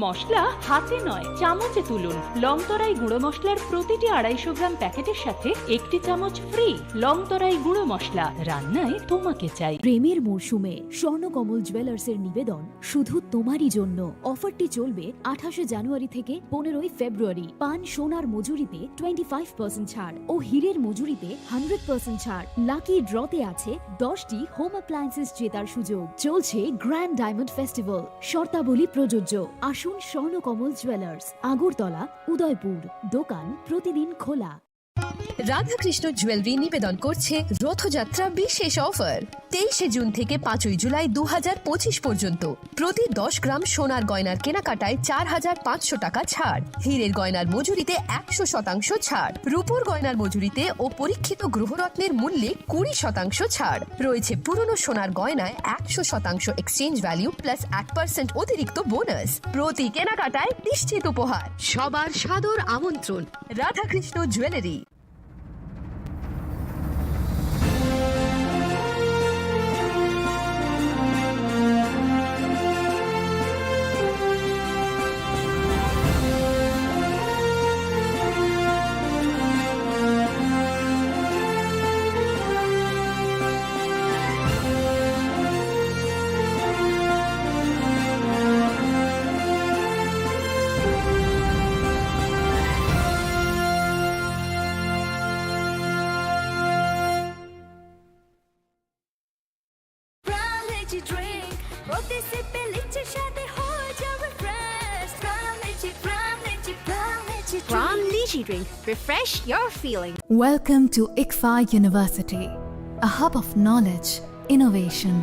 মশলা হাতে নয় চামচে তুলুন। লংতরাই গুঁড়ো মশলার প্রতিটি 250 গ্রাম প্যাকেটের সাথে 1টি চামচ ফ্রি। লংতরাই গুঁড়ো মশলা, রান্নায় তোমাকে চাই। প্রেমের মরশুমে স্বর্ণকমল জুয়েলার্সের নিবেদন শুধু তোমারই জন্য। অফারটি চলবে 28 জানুয়ারি থেকে 15 ফেব্রুয়ারি। পান সোনার মজুরিতে 25% ছাড় ও হীরের মজুরিতে 100% ছাড়। লাকি ড্রতে আছে 10টি হোম অ্যাপ্লায়েন্সেস জেতার সুযোগ। চলছে গ্র্যান্ড ডায়মন্ড ফেস্টিভ্যাল। শর্তাবলী প্রযোজ্য। আসুন স্বর্ণকমল জুয়েলার্স, আগরতলা, উদয়পুর। দোকান প্রতিদিন খোলা। রাধাকৃষ্ণ জুয়েলারি নিবেদন করছে রথযাত্রা বিশেষ অফার। 23 জুন থেকে 5 জুলাই 2025 পর্যন্ত প্রতি 10 গ্রাম সোনার গয়নার কেনাকাটায় 4500 টাকা ছাড়। হীরের গয়নার মজুরিতে 100% ছাড়। রূপোর গয়নার মজুরিতে ও পরীক্ষিত গ্রহরত্নের মূল্যে 20% ছাড় রয়েছে। পুরনো সোনার গয়নায় 100% এক্সচেঞ্জ ভ্যালু প্লাস 8% অতিরিক্ত বোনাস। প্রতি কেনাকাটায় নিশ্চিত উপহার। সবার সাদর আমন্ত্রণ Radhakrishna jewellery. Drink. Refresh your feeling. Welcome to ICFA University, a hub of knowledge, innovation,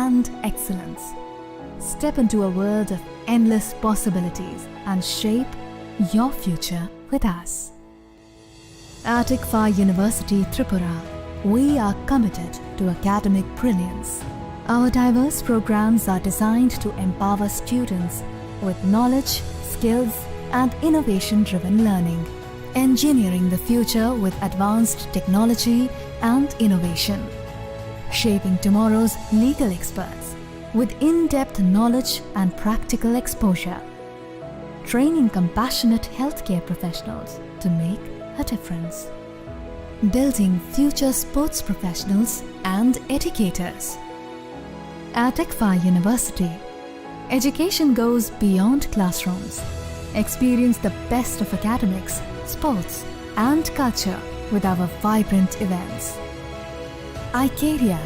and excellence. Step into a world of endless possibilities and shape your future with us. At ICFA University Tripura, we are committed to academic brilliance. Our diverse programs are designed to empower students with knowledge, skills, and innovation-driven learning. Engineering the future with advanced technology and innovation. Shaping tomorrow's legal experts with in-depth knowledge and practical exposure. Training compassionate healthcare professionals to make a difference. Building future sports professionals and educators. At ICFA University, education goes beyond classrooms. Experience the best of academics, sports, and culture with our vibrant events. Icaria,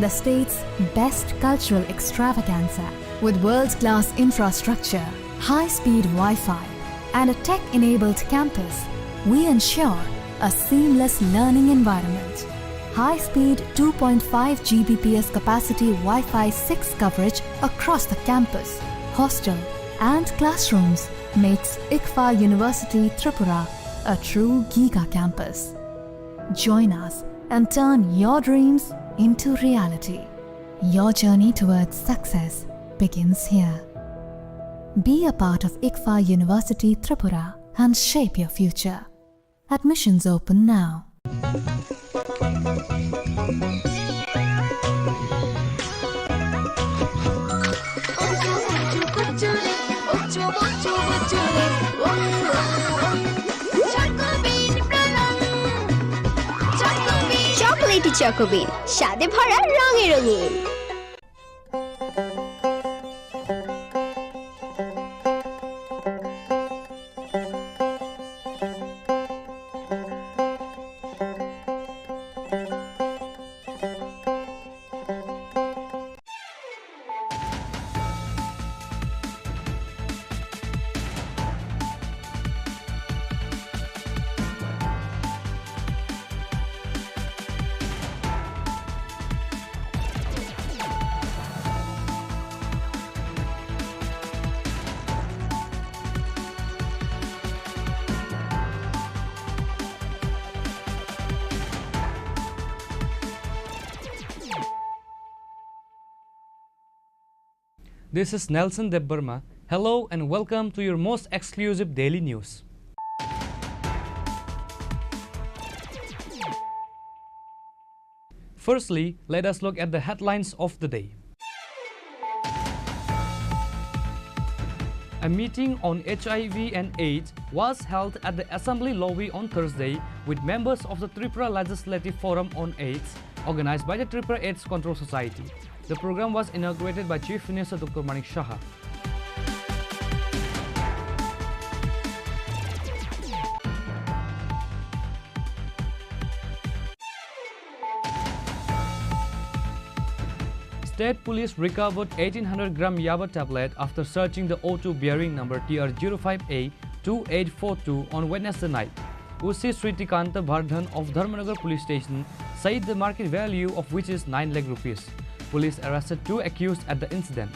the state's best cultural extravaganza, with world-class infrastructure, high-speed Wi-Fi, and a tech-enabled campus, we ensure a seamless learning environment. High-speed 2.5 Gbps capacity Wi-Fi 6 coverage across the campus, hostel, and classrooms makes ICFA University Tripura a true Giga campus. Join us and turn your dreams into reality. Your journey towards success begins here. Be a part of ICFA University Tripura and shape your future. Admissions open now. Chocolatey Chocobean, স্বাদে ভরা রঙে রঙিন। This is Nelson Debbarma. Hello and welcome to your most exclusive daily news. Firstly, let us look at the headlines of the day. A meeting on HIV and AIDS was held at the Assembly lobby on Thursday with members of the Tripura Legislative Forum on AIDS, organized by the Tripura AIDS Control Society. The program was inaugurated by Chief Minister Dr. Manik Saha. State Police recovered 1800 gram Yaba tablet after searching the O2 bearing number TR05A2842 on Wednesday night. Usi Sritikanta Bardhan of Dharmanagar Police Station said the market value of which is 9 lakh rupees. Police arrested 2 accused at the incident.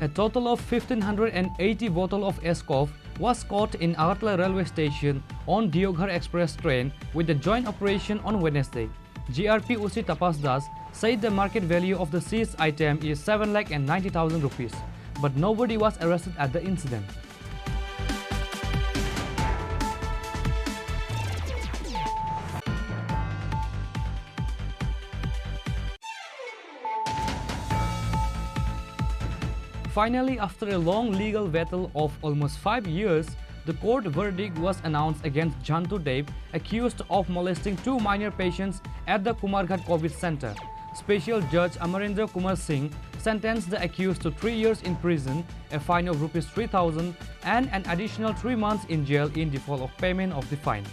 A total of 1580 bottles of Eskov was caught in Agartala railway station on Deoghar Express train with the joint operation on Wednesday. GRP Usi Tapas Das said the market value of the seized item is 7,90,000 rupees, but nobody was arrested at the incident. Finally, after a long legal battle of almost 5 years, the court verdict was announced against Jantu Dev, accused of molesting 2 minor patients at the Kumarghat COVID Center. Special Judge Amarendra Kumar Singh sentenced the accused to 3 years in prison, a fine of Rs 3,000 and an additional 3 months in jail in default of payment of the fine.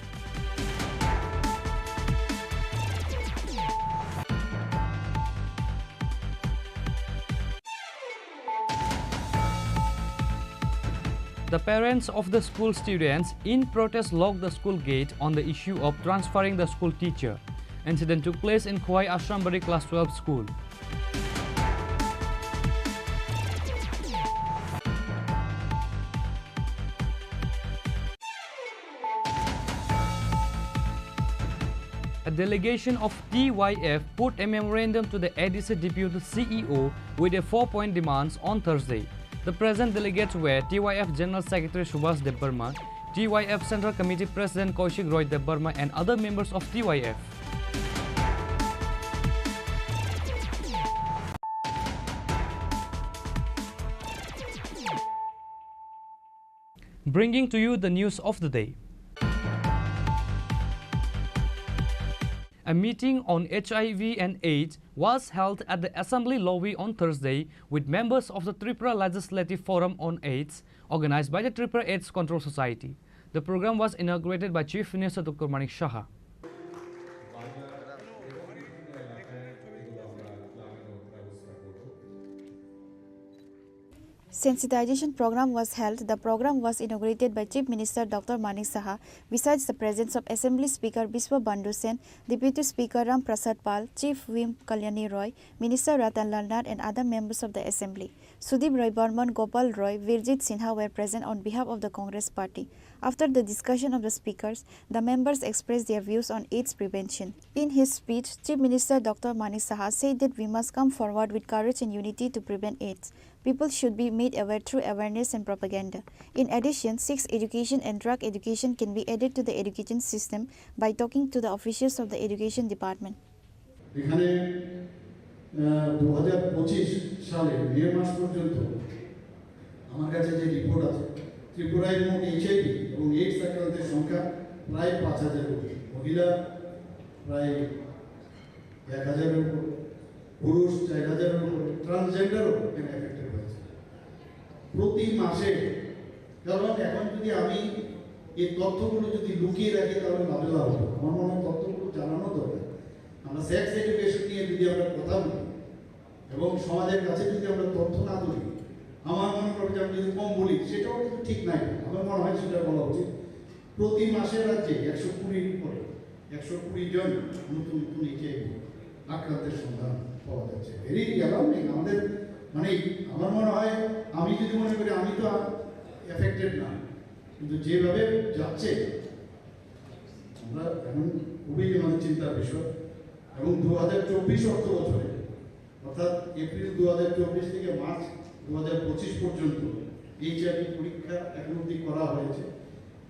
The parents of the school students in protest locked the school gate on the issue of transferring the school teacher. Incident took place in Khwai Ashrambari Class 12 school. A delegation of TYF put a memorandum to the ADC Deputy CEO with a 4-point demands on Thursday. The present delegates were TYF General Secretary Subhas Debbarma, TYF Central Committee President Kaushik Roy Debbarma and other members of TYF. Bringing to you the news of the day. A meeting on HIV and AIDS was held at the Assembly lobby on Thursday with members of the Tripura Legislative Forum on AIDS, organized by the Tripura AIDS Control Society. The program was inaugurated by Chief Minister Dr. Manik Saha. Sensitization program was held. The program was inaugurated by Chief Minister Dr. Manik Saha, besides the presence of Assembly Speaker Biswa Bandhu Sen, Deputy Speaker Ram Prasad Pal, Chief Whip Kalyani Roy, Minister Ratan Lal Nath and other members of the Assembly. Sudeep Roy Burman, Gopal Roy, Virjit Sinha were present on behalf of the Congress Party. After the discussion of the speakers, the members expressed their views on AIDS prevention. In his speech, Chief Minister Dr. Manik Saha said that we must come forward with courage and unity to prevent AIDS. People should be made aware through awareness and propaganda. In addition, sex education and drug education can be added to the education system by talking to the officials of the education department. এখানে 2025 সালে মে মাস পর্যন্ত আমার কাছে যে report আছে ত্রিপুরায় মোট HIV এবং AIDS আক্রান্তের সংখ্যা প্রায় 5000 কোটি, মহিলা প্রায় 1000 এর উপর, পুরুষ 4000 এর উপর, ট্রান্সজেন্ডারও এখানে এফেক্টেড হয়েছে প্রতি মাসে। কারণ এখন যদি আমি এই তথ্যগুলো যদি লুকিয়ে রাখি তাহলে লাভে লাভ হবে। আমার মনে হয় তথ্যগুলো জানানো দরকার। আমরা সেক্স এডুকেশন নিয়ে যদি আমরা কথা বলি এবং সমাজের কাছে যদি আমরা তথ্য না তুলি, আমার মনে করো যে আমি যদি কম বলি সেটাও কিন্তু ঠিক নাই। আমার মনে হয় সেটা বলা উচিত। প্রতি মাসে রাজ্যে 120 করে 120 জন নতুন নতুন HIV আক্রান্তের সন্ধান পাওয়া যাচ্ছে। Very alarming. আমাদের মানে আমার মনে হয় আমি যদি মনে করি আমি তো এফেক্টেড না, কিন্তু যেভাবে যাচ্ছে আমরা এখন খুবই আমাদের চিন্তার বিষয়। এবং 2024 অর্থ বছরে অর্থাৎ এপ্রিল 2024 থেকে মার্চ 2025 পর্যন্ত HIV পরীক্ষা এখন অবধি করা হয়েছে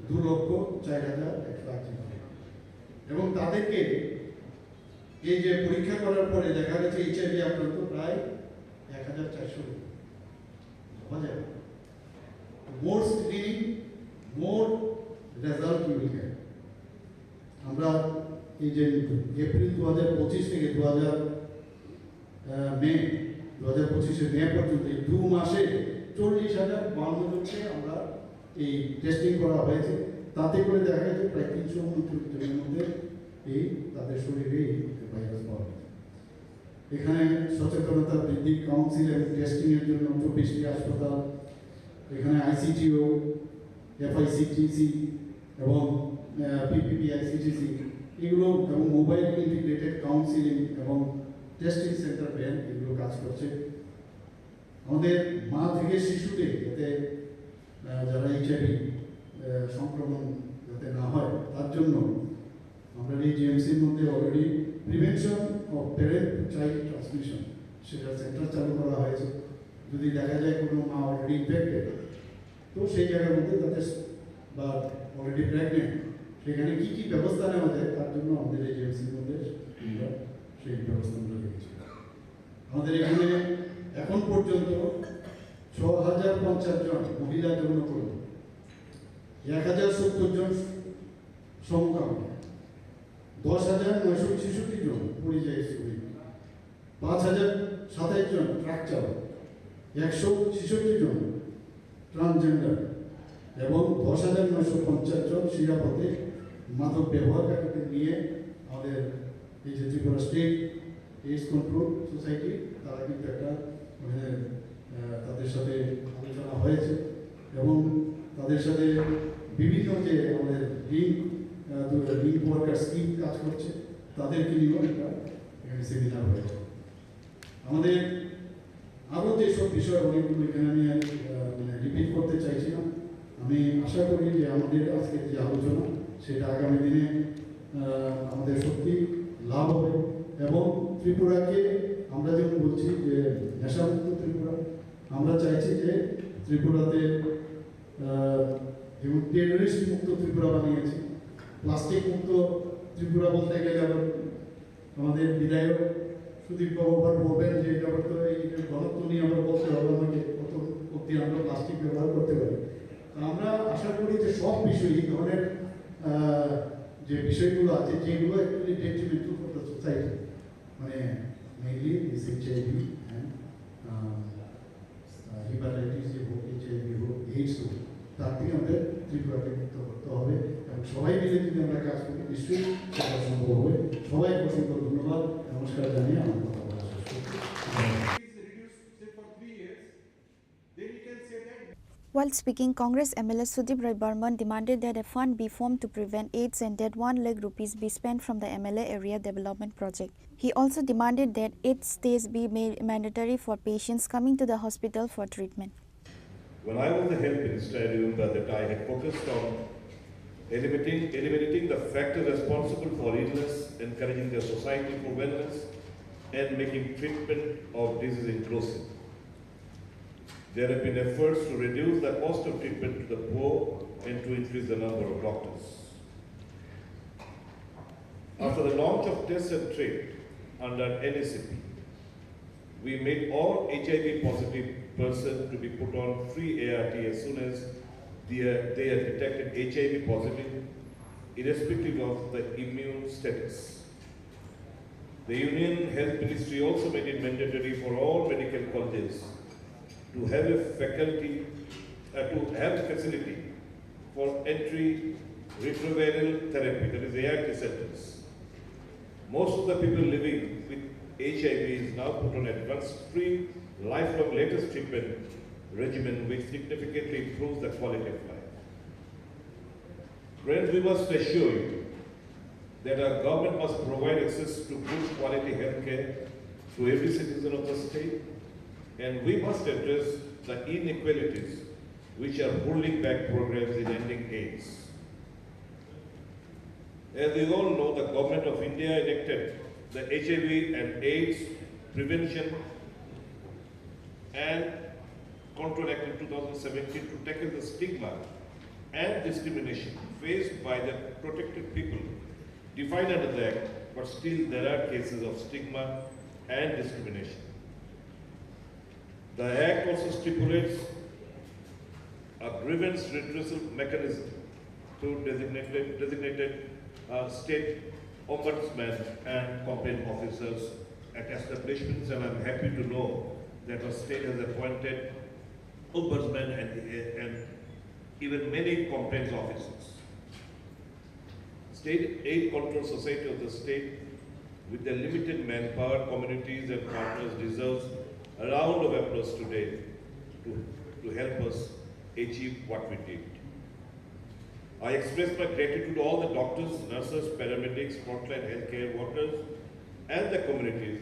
2,04,168 এবং তাদেরকে এই যে পরীক্ষা করার পরে দেখা গেছে HIV আক্রান্ত প্রায় 1,400 বোঝা যায়। More screening more result you will get. আমরা এই যে এপ্রিল 2025 থেকে 2025 মে পর্যন্ত এই 2 মাসে 40,052 জনকে আমরা এই টেস্টিং করা হয়েছে। তাতে করে দেখা গেছে প্রায় 329 জনের মধ্যে এই তাদের শরীরে এই ভাইরাস পাওয়া গেছে। এখানে সচেতনতা বৃদ্ধি, কাউন্সিল এবং টেস্টিং এর জন্য 24টি হাসপাতাল, এখানে ICTO, FICTC এবং PPPICTC এগুলো এবং মোবাইল ইন্টিগ্রেটেড কাউন্সিলিং এবং টেস্টিং সেন্টার ব্যান এগুলো কাজ করছে। আমাদের মা থেকে শিশুতে যাতে যারা HIV সংক্রমণ যাতে না হয় তার জন্য আমরা এই জিএমসির মধ্যে already prevention of parent child transmission সেটা সেন্টার চালু করা হয়েছে। যদি দেখা যায় কোনো মা অলরেডি ইনফেক্টেড, তো সেই জায়গার মধ্যে তাদের বা অলরেডি প্রেগনেন্ট, সেখানে কি কি ব্যবস্থা নেওয়া যায় তার জন্য আমাদের এই জিএমসির মধ্যে আমরা সেই ব্যবস্থাগুলো রেখেছি। আমাদের এখানে এখন পর্যন্ত 6,050 জন মহিলা যৌনকর্মী, 1,070 জন সমকামী, 10,966 জন পরিযায়ী শ্রমিক, 5,027 জন ট্রাক চালক, 166 জন ট্রান্সজেন্ডার এবং 10,950 জন শিরাপথে মাদক ব্যবহারকারীদের নিয়ে আমাদের এই যে Tripura state AIDS control society তারা কিন্তু একটা তাদের সাথে আলোচনা হয়েছে এবং তাদের সাথে বিভিন্ন যে আমাদের লিঙ্ক ওয়ার্কার স্কিম কাজ করছে তাদেরকে নিয়েও একটা সেমিনার হয়েছে। আমাদের আরও যেসব বিষয় অনেকগুলো এখানে আমি রিপিট করতে চাইছি না। আমি আশা করি যে আমাদের আজকের যে আলোচনা সেটা আগামী দিনে আমাদের সত্যি লাভ হবে এবং ত্রিপুরাকে আমরা যেমন বলছি যে নেশামুক্ত ত্রিপুরা, আমরা চাইছি যে ত্রিপুরাতে যেমন টেররিস্ট মুক্ত ত্রিপুরা বানিয়েছি, প্লাস্টিক মুক্ত ত্রিপুরা বলতে গেলে আবার আমাদের বিধায়ক সুদীপ বাবুভার বলবেন যে এটা তো এই ঘনত্ব নিয়ে আমরা বলতে হবে আমাকে কত অব্দি আমরা প্লাস্টিক ব্যবহার করতে পারি। আমরা আশা করি যে সব বিষয় এই ধরনের যে বিষয়গুলো আছে যেগুলো actually detrimental for the society, মানে mainly this HIV and hepatitis যে হোক, HIV হোক, এইডস হোক, তার থেকে আমাদের ত্রিপুরাকে মুক্ত করতে হবে এবং সবাই মিলে যদি আমরা কাজ করি নিশ্চয়ই সেটা সম্ভব হবে। সবাইকে অসংখ্য ধন্যবাদ, নমস্কার জানিয়ে আমার কথা বলা শেষ করছি। While speaking, Congress MLA Sudip Rai Burman demanded that a fund be formed to prevent AIDS and that 1 lakh rupees be spent from the MLA Area Development Project. He also demanded that AIDS stays be made mandatory for patients coming to the hospital for treatment. When I was the health minister, I remember that I had focused on eliminating the factors responsible for illness, encouraging the society for wellness, and making treatment of disease inclusive. There have been efforts to reduce the cost of treatment to the poor and to increase the number of doctors. After the launch of Test and Treat under NACP, we made all HIV positive persons to be put on free ART as soon as they are detected HIV positive, irrespective of the immune status. The Union Health Ministry also made it mandatory for all medical colleges to have a facility for entry retroviral therapy, that is ART centers. Most of the people living with HIV is now put on advanced free lifelong latest treatment regimen which significantly improves the quality of life. Friends, we must assure you that our government must provide access to good quality health care to every citizen of the state, and we must address the inequalities which are holding back progress in ending AIDS. As we all know, the government of India enacted the HIV and AIDS Prevention and Control Act in 2017 to tackle the stigma and discrimination faced by the protected people defined under the Act, but still there are cases of stigma and discrimination. The Act also stipulates a grievance redressal mechanism through designated state ombudsmen and complaint officers at establishments, and I'm happy to know that our state has appointed ombudsmen and even many complaints officers. State Aid Control Society of the state, with their limited manpower, communities and partners, deserves a round of applause today to help us achieve what we did. I express my gratitude to all the doctors, nurses, paramedics, frontline healthcare workers, and the communities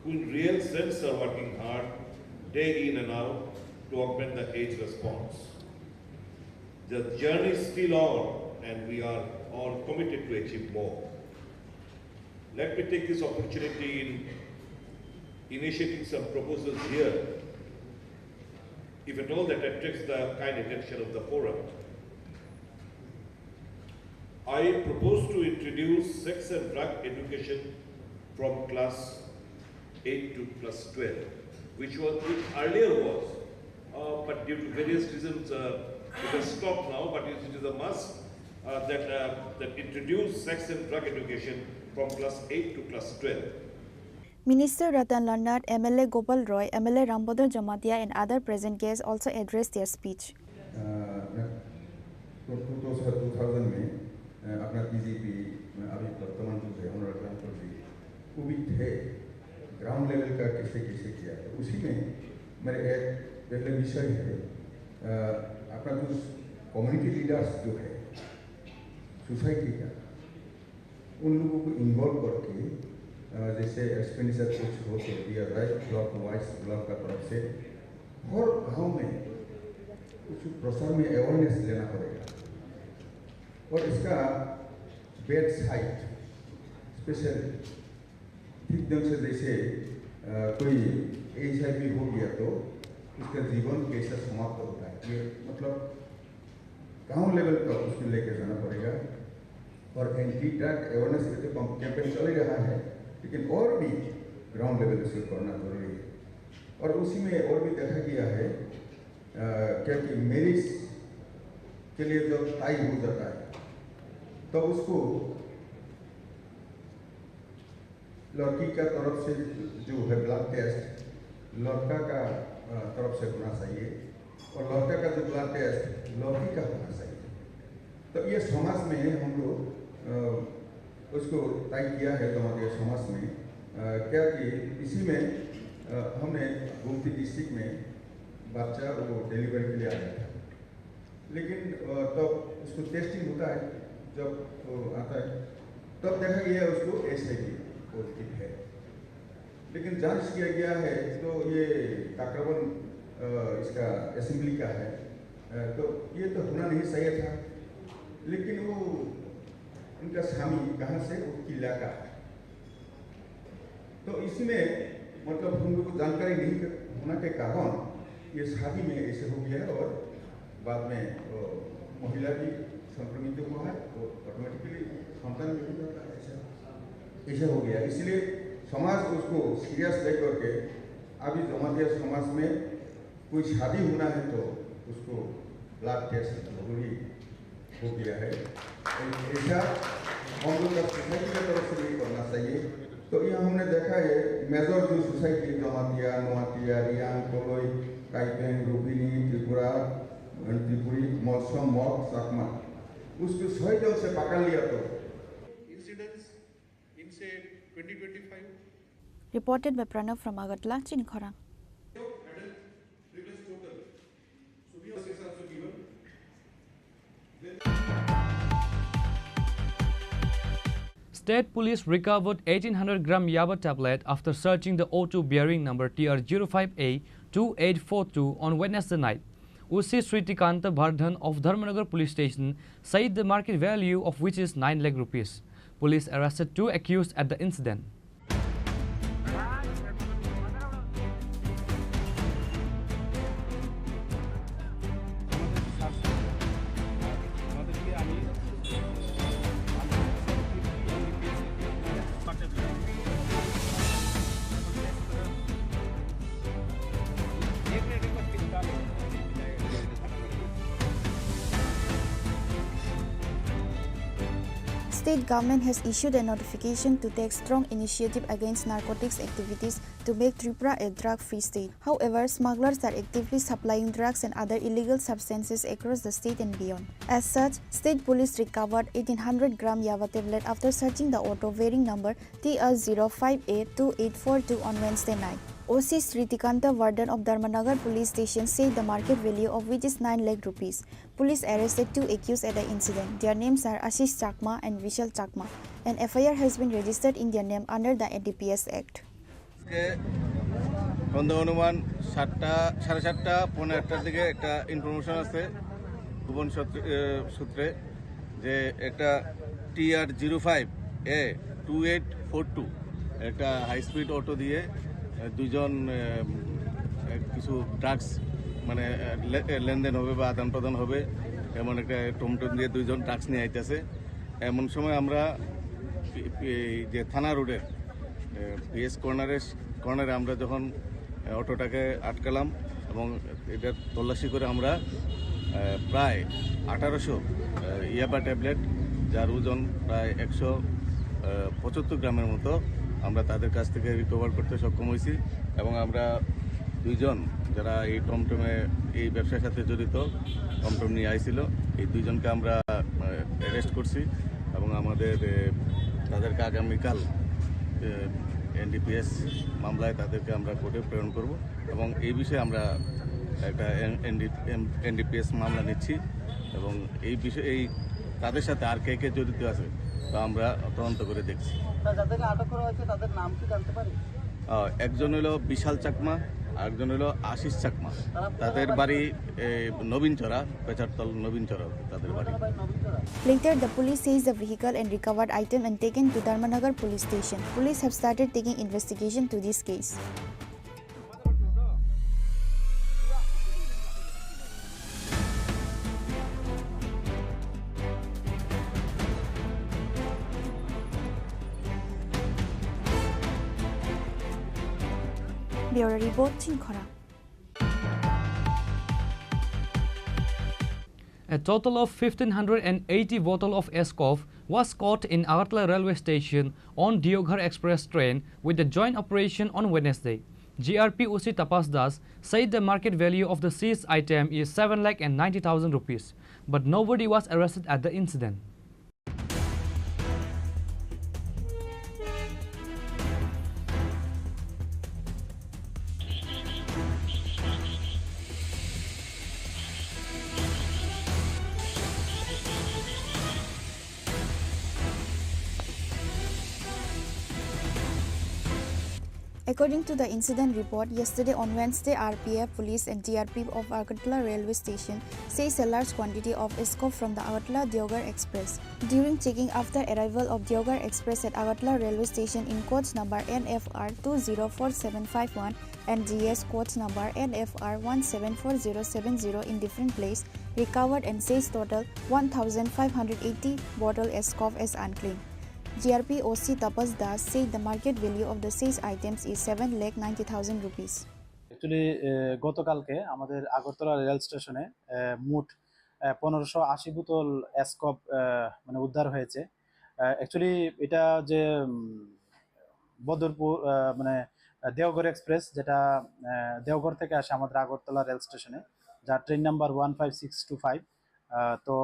who in real sense are working hard, day in and out, to augment the AIDS response. The journey is still on, and we are all committed to achieve more. Let me take this opportunity in initiating some proposals here, if at all that attracts the kind attention of the forum. I propose to introduce sex and drug education from class 8 to class 12, which earlier was, but due to various reasons it has stopped now, but it is a must that introduce sex and drug education from class 8 to class 12. Minister Ratan Lannat, MLA Gopal Roy, MLA Rambodar Jamatia and other present guests also addressed their speech. 2000 में अपना BJP अभी वर्तमान जो है honourable जी वो भी थे ground level का कैसे किया तो उसी में मेरे एक पहले विषय है अपना जो कम्युनिटी लीडर्स जो है सोसाइटी का उन लोगों को इन्वॉल्व करके जैसे एक्सपेंडिचर कुछ हो तो दिया जाए ब्लॉक वाइज ब्लॉक का तरफ से हर गाँव में कुछ प्रसार में अवेयरनेस लेना पड़ेगा और इसका बेड साइड स्पेशल ठीक ढंग से जैसे कोई HIV हो गया तो उसका जीवन कैसे समाप्त होता है ये मतलब गांव लेवल पर उसको लेकर जाना पड़ेगा और एंटी ड्रग अवेयरनेस पे तो कैंपेन चल ही रहा है लेकिन और भी ग्राउंड लेवल से करना जरूरी है और उसी में और भी देखा गया है क्या कि मैरिज के लिए जब तय हो जाता है तो उसको लड़की का तरफ से जो है ब्लड टेस्ट लड़का का तरफ से होना चाहिए और लड़का का जो ब्लड टेस्ट लड़की का होना चाहिए तो ये समाज में हम लोग उसको तय किया है हमारे समाज में क्या कि इसी में हमने गोमती डिस्ट्रिक्ट में बच्चा वो डिलीवरी के लिए आया था लेकिन तब उसको टेस्टिंग होता है जब आता है तब देखा गया उसको HIV पॉजिटिव है लेकिन जांच किया गया है तो ये तकरीबन इसका असेंबली का है तो ये तो होना नहीं चाहिए था लेकिन वो उनका स्वामी कहाँ से वो किला का है तो इसमें मतलब हम लोग को जानकारी नहीं होने के कारण ये शादी में ऐसे हो गया और बाद में महिला भी संक्रमित हुआ है तो ऑटोमेटिकली संतान भी होता है ऐसा हो गया इसलिए समाज उसको सीरियस लेकर के अभी जमातिया समाज में कोई शादी होना है तो उसको ब्लड टेस्ट जरूरी हो गया है ऐसा हम लोग का सोसाइटी की तरफ से भी करना चाहिए तो यहाँ हमने देखा है मेजर जो सोसाइटी जमातिया नोआतिया रियांग कोलोई काइपेन रूबिनी त्रिपुरा त्रिपुरी मौसम मौत साकमा उसको सही ढंग से पकड़ लिया तो इंसिडेंट्स इनसे 2025 Reported by Pranav from Agartala, Chini Khorang. State Police recovered 1800-gram Yaba tablet after searching the O2 bearing number TR05A2842 on Wednesday night. Usi Sritikanta Bardhan of Dharmanagar Police Station said the market value of which is 9 lakh rupees. Police arrested 2 accused at the incident. state government has issued a notification to take strong initiative against narcotics activities to make Tripura a drug-free state. However, smugglers are actively supplying drugs and other illegal substances across the state and beyond. As such, state police recovered 1800 gram Yava tablet after searching the auto bearing number TR0582842 on Wednesday night. OC Sritikanta Vardan of Dharmanagar police station said the market value of which is 9 lakh rupees. Police arrested 2 accused at the incident. Their names are Ashish Chakma and Vishal Chakma. An FIR has been registered in their name under the NDPS Act. অনুমান 7:30 পৌনে 8টার দিকে একটা information আছে গোপন সূত্রে যে একটা TR05A2842 একটা হাই স্পিড অটো দিয়ে দুইজন কিছু ড্রাগস মানে লেনদেন হবে বা আদান প্রদান হবে এমন একটা টমটম দিয়ে দুইজন ড্রাগস নিয়ে আইতেছে। এমন সময় আমরা যে থানা রোডের পিএস কর্নারে আমরা যখন অটোটাকে আটকালাম এবং এটা তল্লাশি করে আমরা প্রায় 1800 ইয়াবা ট্যাবলেট যার ওজন প্রায় 175 গ্রামের মতো আমরা তাদের কাছ থেকে রিকভার করতে সক্ষম হয়েছি এবং আমরা দুইজন যারা এই টমটমে এই ব্যবসার সাথে জড়িত টমটম নিয়ে আইছিল এই দুইজনকে আমরা অ্যারেস্ট করছি এবং আমাদের তাদেরকে আগামীকাল এনডিপিএস মামলায় তাদেরকে আমরা কোর্টে প্রেরণ করব এবং এই বিষয়ে আমরা একটা এনডিপিএস মামলা নিচ্ছি এবং এই বিষয়ে এই তাদের সাথে আর কে কে জড়িত আছে তা আমরা তদন্ত করে দেখছি। যাদেরকে আটক করা হয়েছে তাদের নাম কি জানতে পারি? একজন হলো বিশাল চাকমা, আরেকজন হলো আশিস চাকমা। তাদের বাড়ি নবীনচরা, পেচারতল নবীনচরা তাদের বাড়ি। Later, the police seized the vehicle and recovered item and taken to Dharmanagar police station. Police have started taking investigation to this case. Bureau Report, Chini Khorang. A total of 1,580 bottles of Escov was caught in Agartala railway station on Deoghar Express train with the joint operation on Wednesday. GRP OC Tapas Das said the market value of the seized item is 7,90,000 rupees, but nobody was arrested at the incident. According to the incident report, yesterday on Wednesday, RPF, police and GRP of Agartala railway station seized a large quantity of Escov from the Agartala-Deoghar Express. During checking after arrival of Deoghar Express at Agartala railway station in coach number NFR 204751 and GS coach number NFR 174070 in different place, recovered and seized total 1,580 bottle Escov as unclean. GRP OC Tapas Das said the market value of the seized items is 7,90,000 rupees. Actually, গতকালকে আমাদের Agartala rail স্টেশনে মোট 1580 বোতল এসকপ মানে উদ্ধার হয়েছে। Actually এটা যে বদরপুর মানে দেওঘর এক্সপ্রেস যেটা দেওঘর থেকে আসে আমাদের আগরতলা রেল স্টেশনে, যার ট্রেন নাম্বার 15625। তো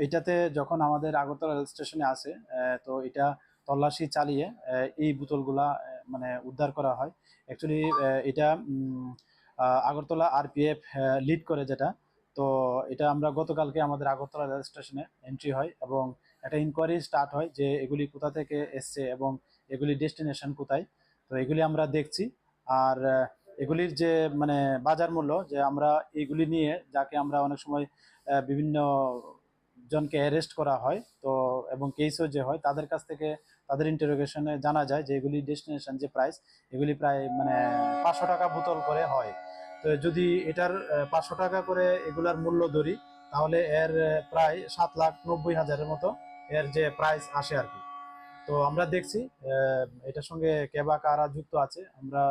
এটাতে যখন আমাদের আগরতলা রেল স্টেশনে আসে তো এটা তল্লাশি চালিয়ে এই বোতলগুলা মানে উদ্ধার করা হয়। অ্যাকচুয়ালি এটা আগরতলা আরপিএফ লিড করে যেটা, তো এটা আমরা গতকালকে আমাদের আগরতলা রেল স্টেশনে এন্ট্রি হয় এবং একটা ইনকোয়ারি স্টার্ট হয় যে এগুলি কোথা থেকে এসছে এবং এগুলি ডেস্টিনেশন কোথায়। তো এগুলি আমরা দেখছি আর এগুলির যে মানে বাজার মূল্য যে আমরা এগুলি নিয়ে যাকে আমরা অনেক সময় বিভিন্ন জনকে অ্যারেস্ট করা হয় তো এবং কেসও যে হয় তাদের কাছ থেকে তাদের ইন্টারোগেশনে জানা যায় যে এগুলি ডেস্টিনেশন যে প্রাইস এগুলি প্রায় মানে 500 টাকা বোতল করে হয়। তো যদি এটার 500 টাকা করে এগুলার মূল্য ধরি তাহলে এর প্রায় 7,90,000-এর মতো এর যে প্রাইস আসে আর কি। তো আমরা দেখছি এটার সঙ্গে কে বা কারা যুক্ত আছে, আমরা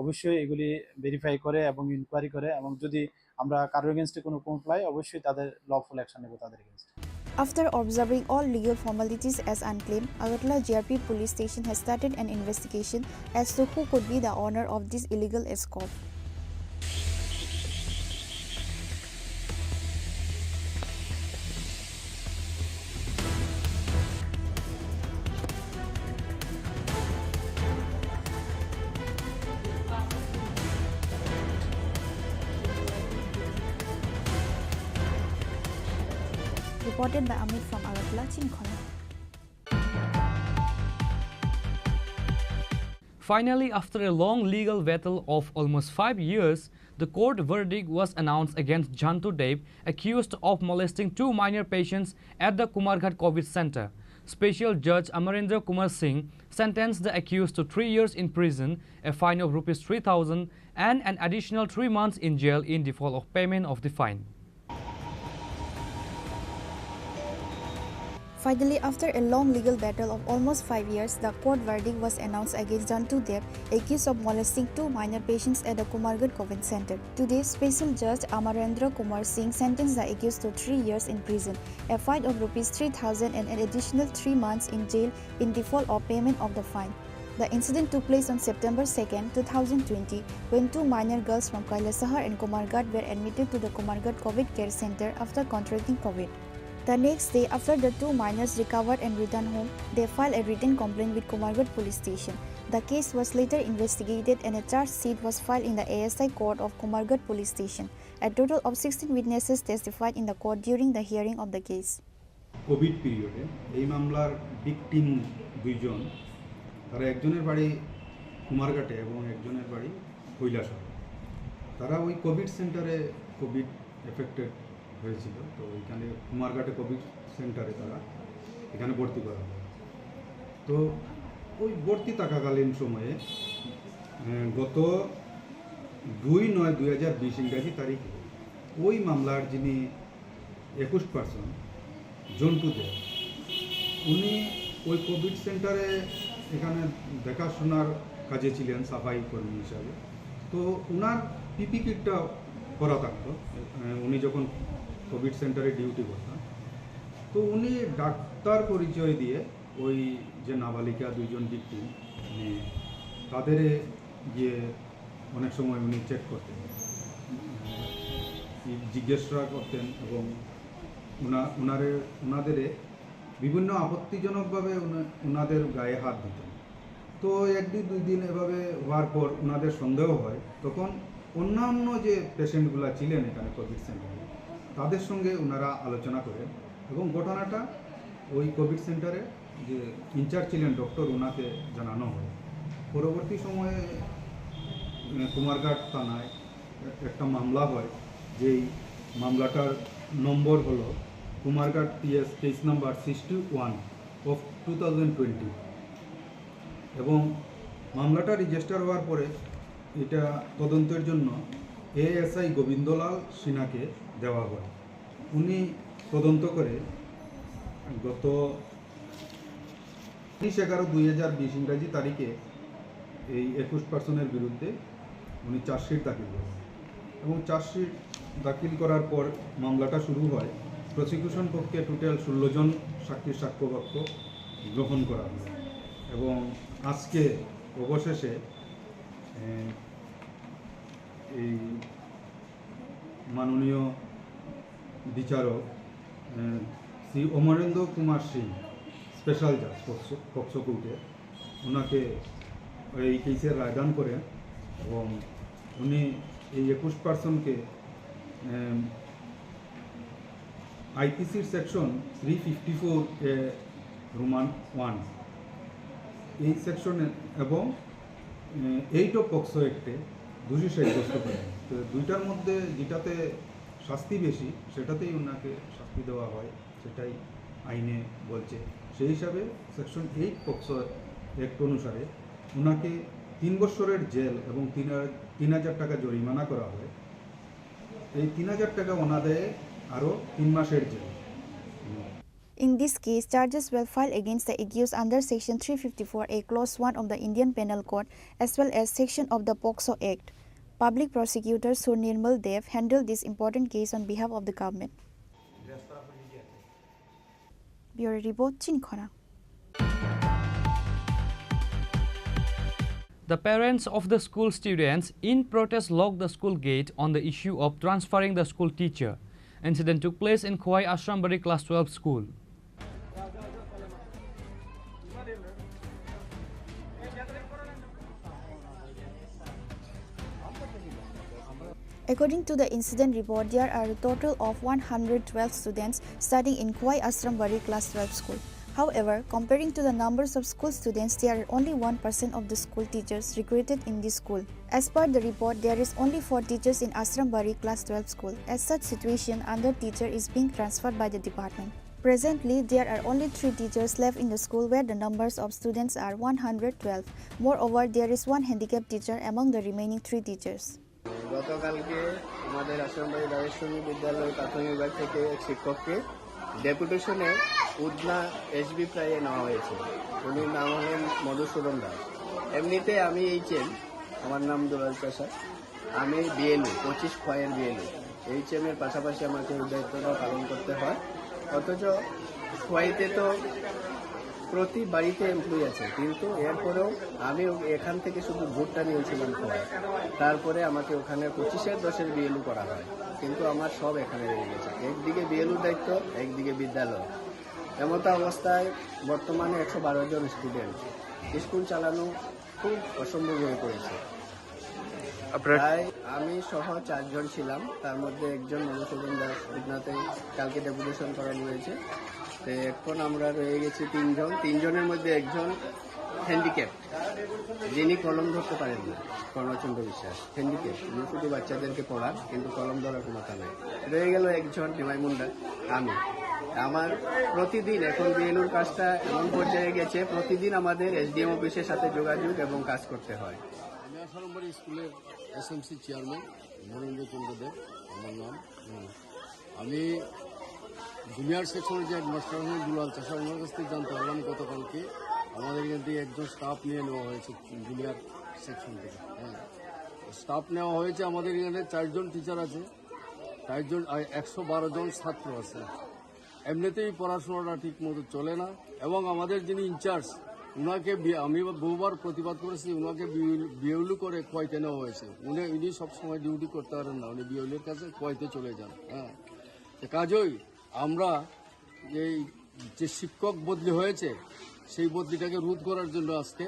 অবশ্যই এগুলি ভেরিফাই করে এবং ইনকোয়ারি করে এবং যদি আমরা কারোর এগেনস্টে কোনো কমপ্লাই অবশ্যই তাদের লফুল অ্যাকশন নেব তাদের এগেনস্টে। After observing all legal formalities as unclaimed, Agartala GRP police station has started an investigation as to who could be the owner of this illegal escort. Reported by Amit from Agartala, Chini Khorang. Finally, after a long legal battle of almost 5 years, the court verdict was announced against Jantu Dev, accused of molesting 2 minor patients at the Kumarghat COVID Center. Special Judge Amarendra Kumar Singh sentenced the accused to 3 years in prison, a fine of Rs 3,000 and an additional 3 months in jail in default of payment of the fine. Finally, after a long legal battle of almost 5 years, the court verdict was announced against Jantu Dev, accused of molesting 2 minor patients at the Kumarghat COVID Center. Today, Special Judge Amarendra Kumar Singh sentenced the accused to 3 years in prison, a fine of Rs 3,000 and an additional 3 months in jail in default of payment of the fine. The incident took place on September 2, 2020, when 2 minor girls from Kailasahar and Kumarghat were admitted to the Kumarghat COVID Care Center after contracting COVID. The next day, after the 2 minors recovered and returned home, they filed a written complaint with Kumarghat Police Station. The case was later investigated and a charge sheet was filed in the ASI court of Kumarghat Police Station. A total of 16 witnesses testified in the court during the hearing of the case. Covid পিরিয়ডে এই মামলার victim দুইজন, তারা একজনের বাড়ি কুমারঘাটে এবং একজনের বাড়ি কৈলাসহর। তারা ওই কোভিড সেন্টারে কোভিড এফেক্টেড হয়েছিল, তো এখানে কুমারঘাটে কোভিড সেন্টারে তারা এখানে ভর্তি করা হয়। তো ওই ভর্তি থাকাকালীন সময়ে গত 2/9/2020 ইংরাজি তারিখে ওই মামলার যিনি 21% জন্টু দেব, উনি ওই কোভিড সেন্টারে এখানে দেখাশোনার কাজে ছিলেন সাফাই কর্মী হিসাবে। তো ওনার পিপি কিটটা করা থাকতো উনি যখন কোভিড সেন্টারে ডিউটি করতেন। তো উনি ডাক্তার পরিচয় দিয়ে ওই যে নাবালিকা 2 জন ভিকটিম, তাদের গিয়ে অনেক সময় উনি চেক করতেন, জিজ্ঞাসা করতেন এবং ওনাদের বিভিন্ন আপত্তিজনকভাবে ওনাদের গায়ে হাত দিতেন। তো 1-2 দিন এভাবে হওয়ার পর ওনাদের সন্দেহ হয়, তখন অন্যান্য যে পেশেন্টগুলো ছিলেন এখানে কোভিড সেন্টারে তাদের সঙ্গে ওনারা আলোচনা করেন এবং ঘটনাটা ওই কোভিড সেন্টারে যে ইনচার্জ ছিলেন ডক্টর, ওনাকে জানানো হয়। পরবর্তী সময়ে কুমারঘাট থানায় একটা মামলা হয়, যেই মামলাটার নম্বর হলো Kumarghat PS case number 61 of 2020 এবং মামলাটা রেজিস্টার হওয়ার পরে এটা তদন্তের জন্য ASI গোবিন্দলাল সিনহাকে দেওয়া হয়। উনি তদন্ত করে গত 30/11/2020 ইংরাজি তারিখে এই 21% বিরুদ্ধে উনি চার্জশিট দাখিল করেন এবং চার্জশিট দাখিল করার পর মামলাটা শুরু হয়। প্রসিকিউশন পক্ষে টোটাল 16 জন সাক্ষীর সাক্ষ্যবাক্য গ্রহণ করা হয় এবং আজকে অবশেষে এই মাননীয় বিচারক শ্রী অমরেন্দ্র কুমার সিং, স্পেশাল জাজ পক্সো কোর্টে, ওনাকে এই কেসের রায়দান করেন এবং উনি এই 21%কে আইপিসির সেকশন 354 রোমান 1 এই সেকশনে এবং 8 অফ পক্সো অ্যাক্টে দোষী সাব্যস্ত করেন। তো দুইটার মধ্যে যেটাতে শাস্তি বেশি সেটাতেই ওনাকে শাস্তি দেওয়া হয়, সেটাই আইনে বলছে। সেই হিসাবে সেকশন 8 পক্সো অ্যাক্ট অনুসারে ওনাকে 3 বছরের জেল এবং 3,000 টাকা জরিমানা করা হয়। এই 3,000 টাকা ওনাদের আরও 3 মাসের jail. In this case, charges were filed against the accused under Section 354A, Clause 1 of the Indian Penal Code, as well as section of the POCSO Act. Public prosecutor Sur Nirmal Dev handled this important case on behalf of the government. Bureau Report, Chini Khorang. The parents of the school students in protest locked the school gate on the issue of transferring the school teacher. Incident took place in Khwai Ashrambari Class 12 school. According to the incident report, there are a total of 112 students studying in Khwai Ashrambari Class 12 school. However, comparing to the numbers of school students, there are only 1% of the school teachers recruited in this school. As per the report, there is only 4 teachers in Ashrambari Class 12 school. As such situation, another teacher is being transferred by the department. Presently, there are only 3 teachers left in the school where the numbers of students are 112. Moreover, there is 1 handicapped teacher among the remaining 3 teachers. গতকালকে আমাদের আশ্রমবাড়ি রাজেশ্বরী বিদ্যালয় প্রাথমিক বিভাগ থেকে এক শিক্ষককে ডেপুটেশনে Udhna SB প্রায়ে নেওয়া হয়েছে। উনি নাম হলেন মধুসূদন দাস। এমনিতে আমি এইচএম, আমার নাম দুলাল প্রসাদ, আমি বিএলও 25 খয়ের বিএলও। এইচএমের পাশাপাশি আমাকে ওই দায়িত্বটা পালন করতে হয়। অথচ খোয়াইতে তো প্রতি বাড়িতে এমপ্লয়ি আছে, কিন্তু এরপরেও আমি এখান থেকে শুধু ভোটটা নিয়েছিলাম খোয়াই। তারপরে আমাকে ওখানে 25-এর 10-এর বিএলও করা হয়, কিন্তু আমার সব এখানে রয়ে গেছে। একদিকে বিএলও দায়িত্ব, একদিকে বিদ্যালয়। এমতো অবস্থায় বর্তমানে 112 জন স্টুডেন্ট, স্কুল চালানো খুব অসম্ভব হয়ে পড়েছে। প্রায় আমি সহ 4 জন ছিলাম, তার মধ্যে একজন মধুসূদন দাস উদনাতে কালকে ডেপুটেশন করানো হয়েছে। তো এখন আমরা রয়ে গেছি 3 জন। 3 জনের মধ্যে একজন হ্যান্ডিক্যাপ, যিনি কলম ধরতে পারেন না, কর্ণচন্দ্র বিশ্বাস হ্যান্ডিক্যাপ। উনি শুধু বাচ্চাদেরকে পড়ান, কিন্তু কলম ধরার ক্ষমতা নেই। রয়ে গেল একজন নিমাই মুন্ডা, আমি। আমার প্রতিদিন এখন বিএলওর কাজটা এমন পর্যায়ে গেছে, প্রতিদিন আমাদের এসডিএম অফিসের সাথে যোগাযোগ এবং কাজ করতে হয়। আমি আসারম্বরী স্কুলের এসএমসি চেয়ারম্যান মহেন্দ্র চন্দ্র দেব আমার নাম। আমি জুনিয়র সেকশনের যে হেডমাস্টার হলেন দুলাল চাষা, ওনার কাছ থেকে জানতে পারলাম গতকালকে আমাদের এখান থেকে একজন স্টাফ নিয়ে নেওয়া হয়েছে জুনিয়র সেকশন থেকে। স্টাফ নেওয়া হয়েছে, আমাদের এখানে 4 জন টিচার আছে, 4 জন 112 জন ছাত্র আছে। এমনিতেই পড়াশোনাটা ঠিক মতো চলে না, এবং আমাদের যিনি ইনচার্জ উনাকে আমি বহুবার প্রতিবাদ করেছি, উনাকে বিএলও করে খোয়াইতে নেওয়া হয়েছে। উনি সবসময় ডিউটি করতে পারেন না, উনি বিএলওর কাছে খোয়াইতে চলে যান। হ্যাঁ, কাজই আমরা এই যে শিক্ষক বদলি হয়েছে সেই বদলিটাকে রোধ করার জন্য আজকে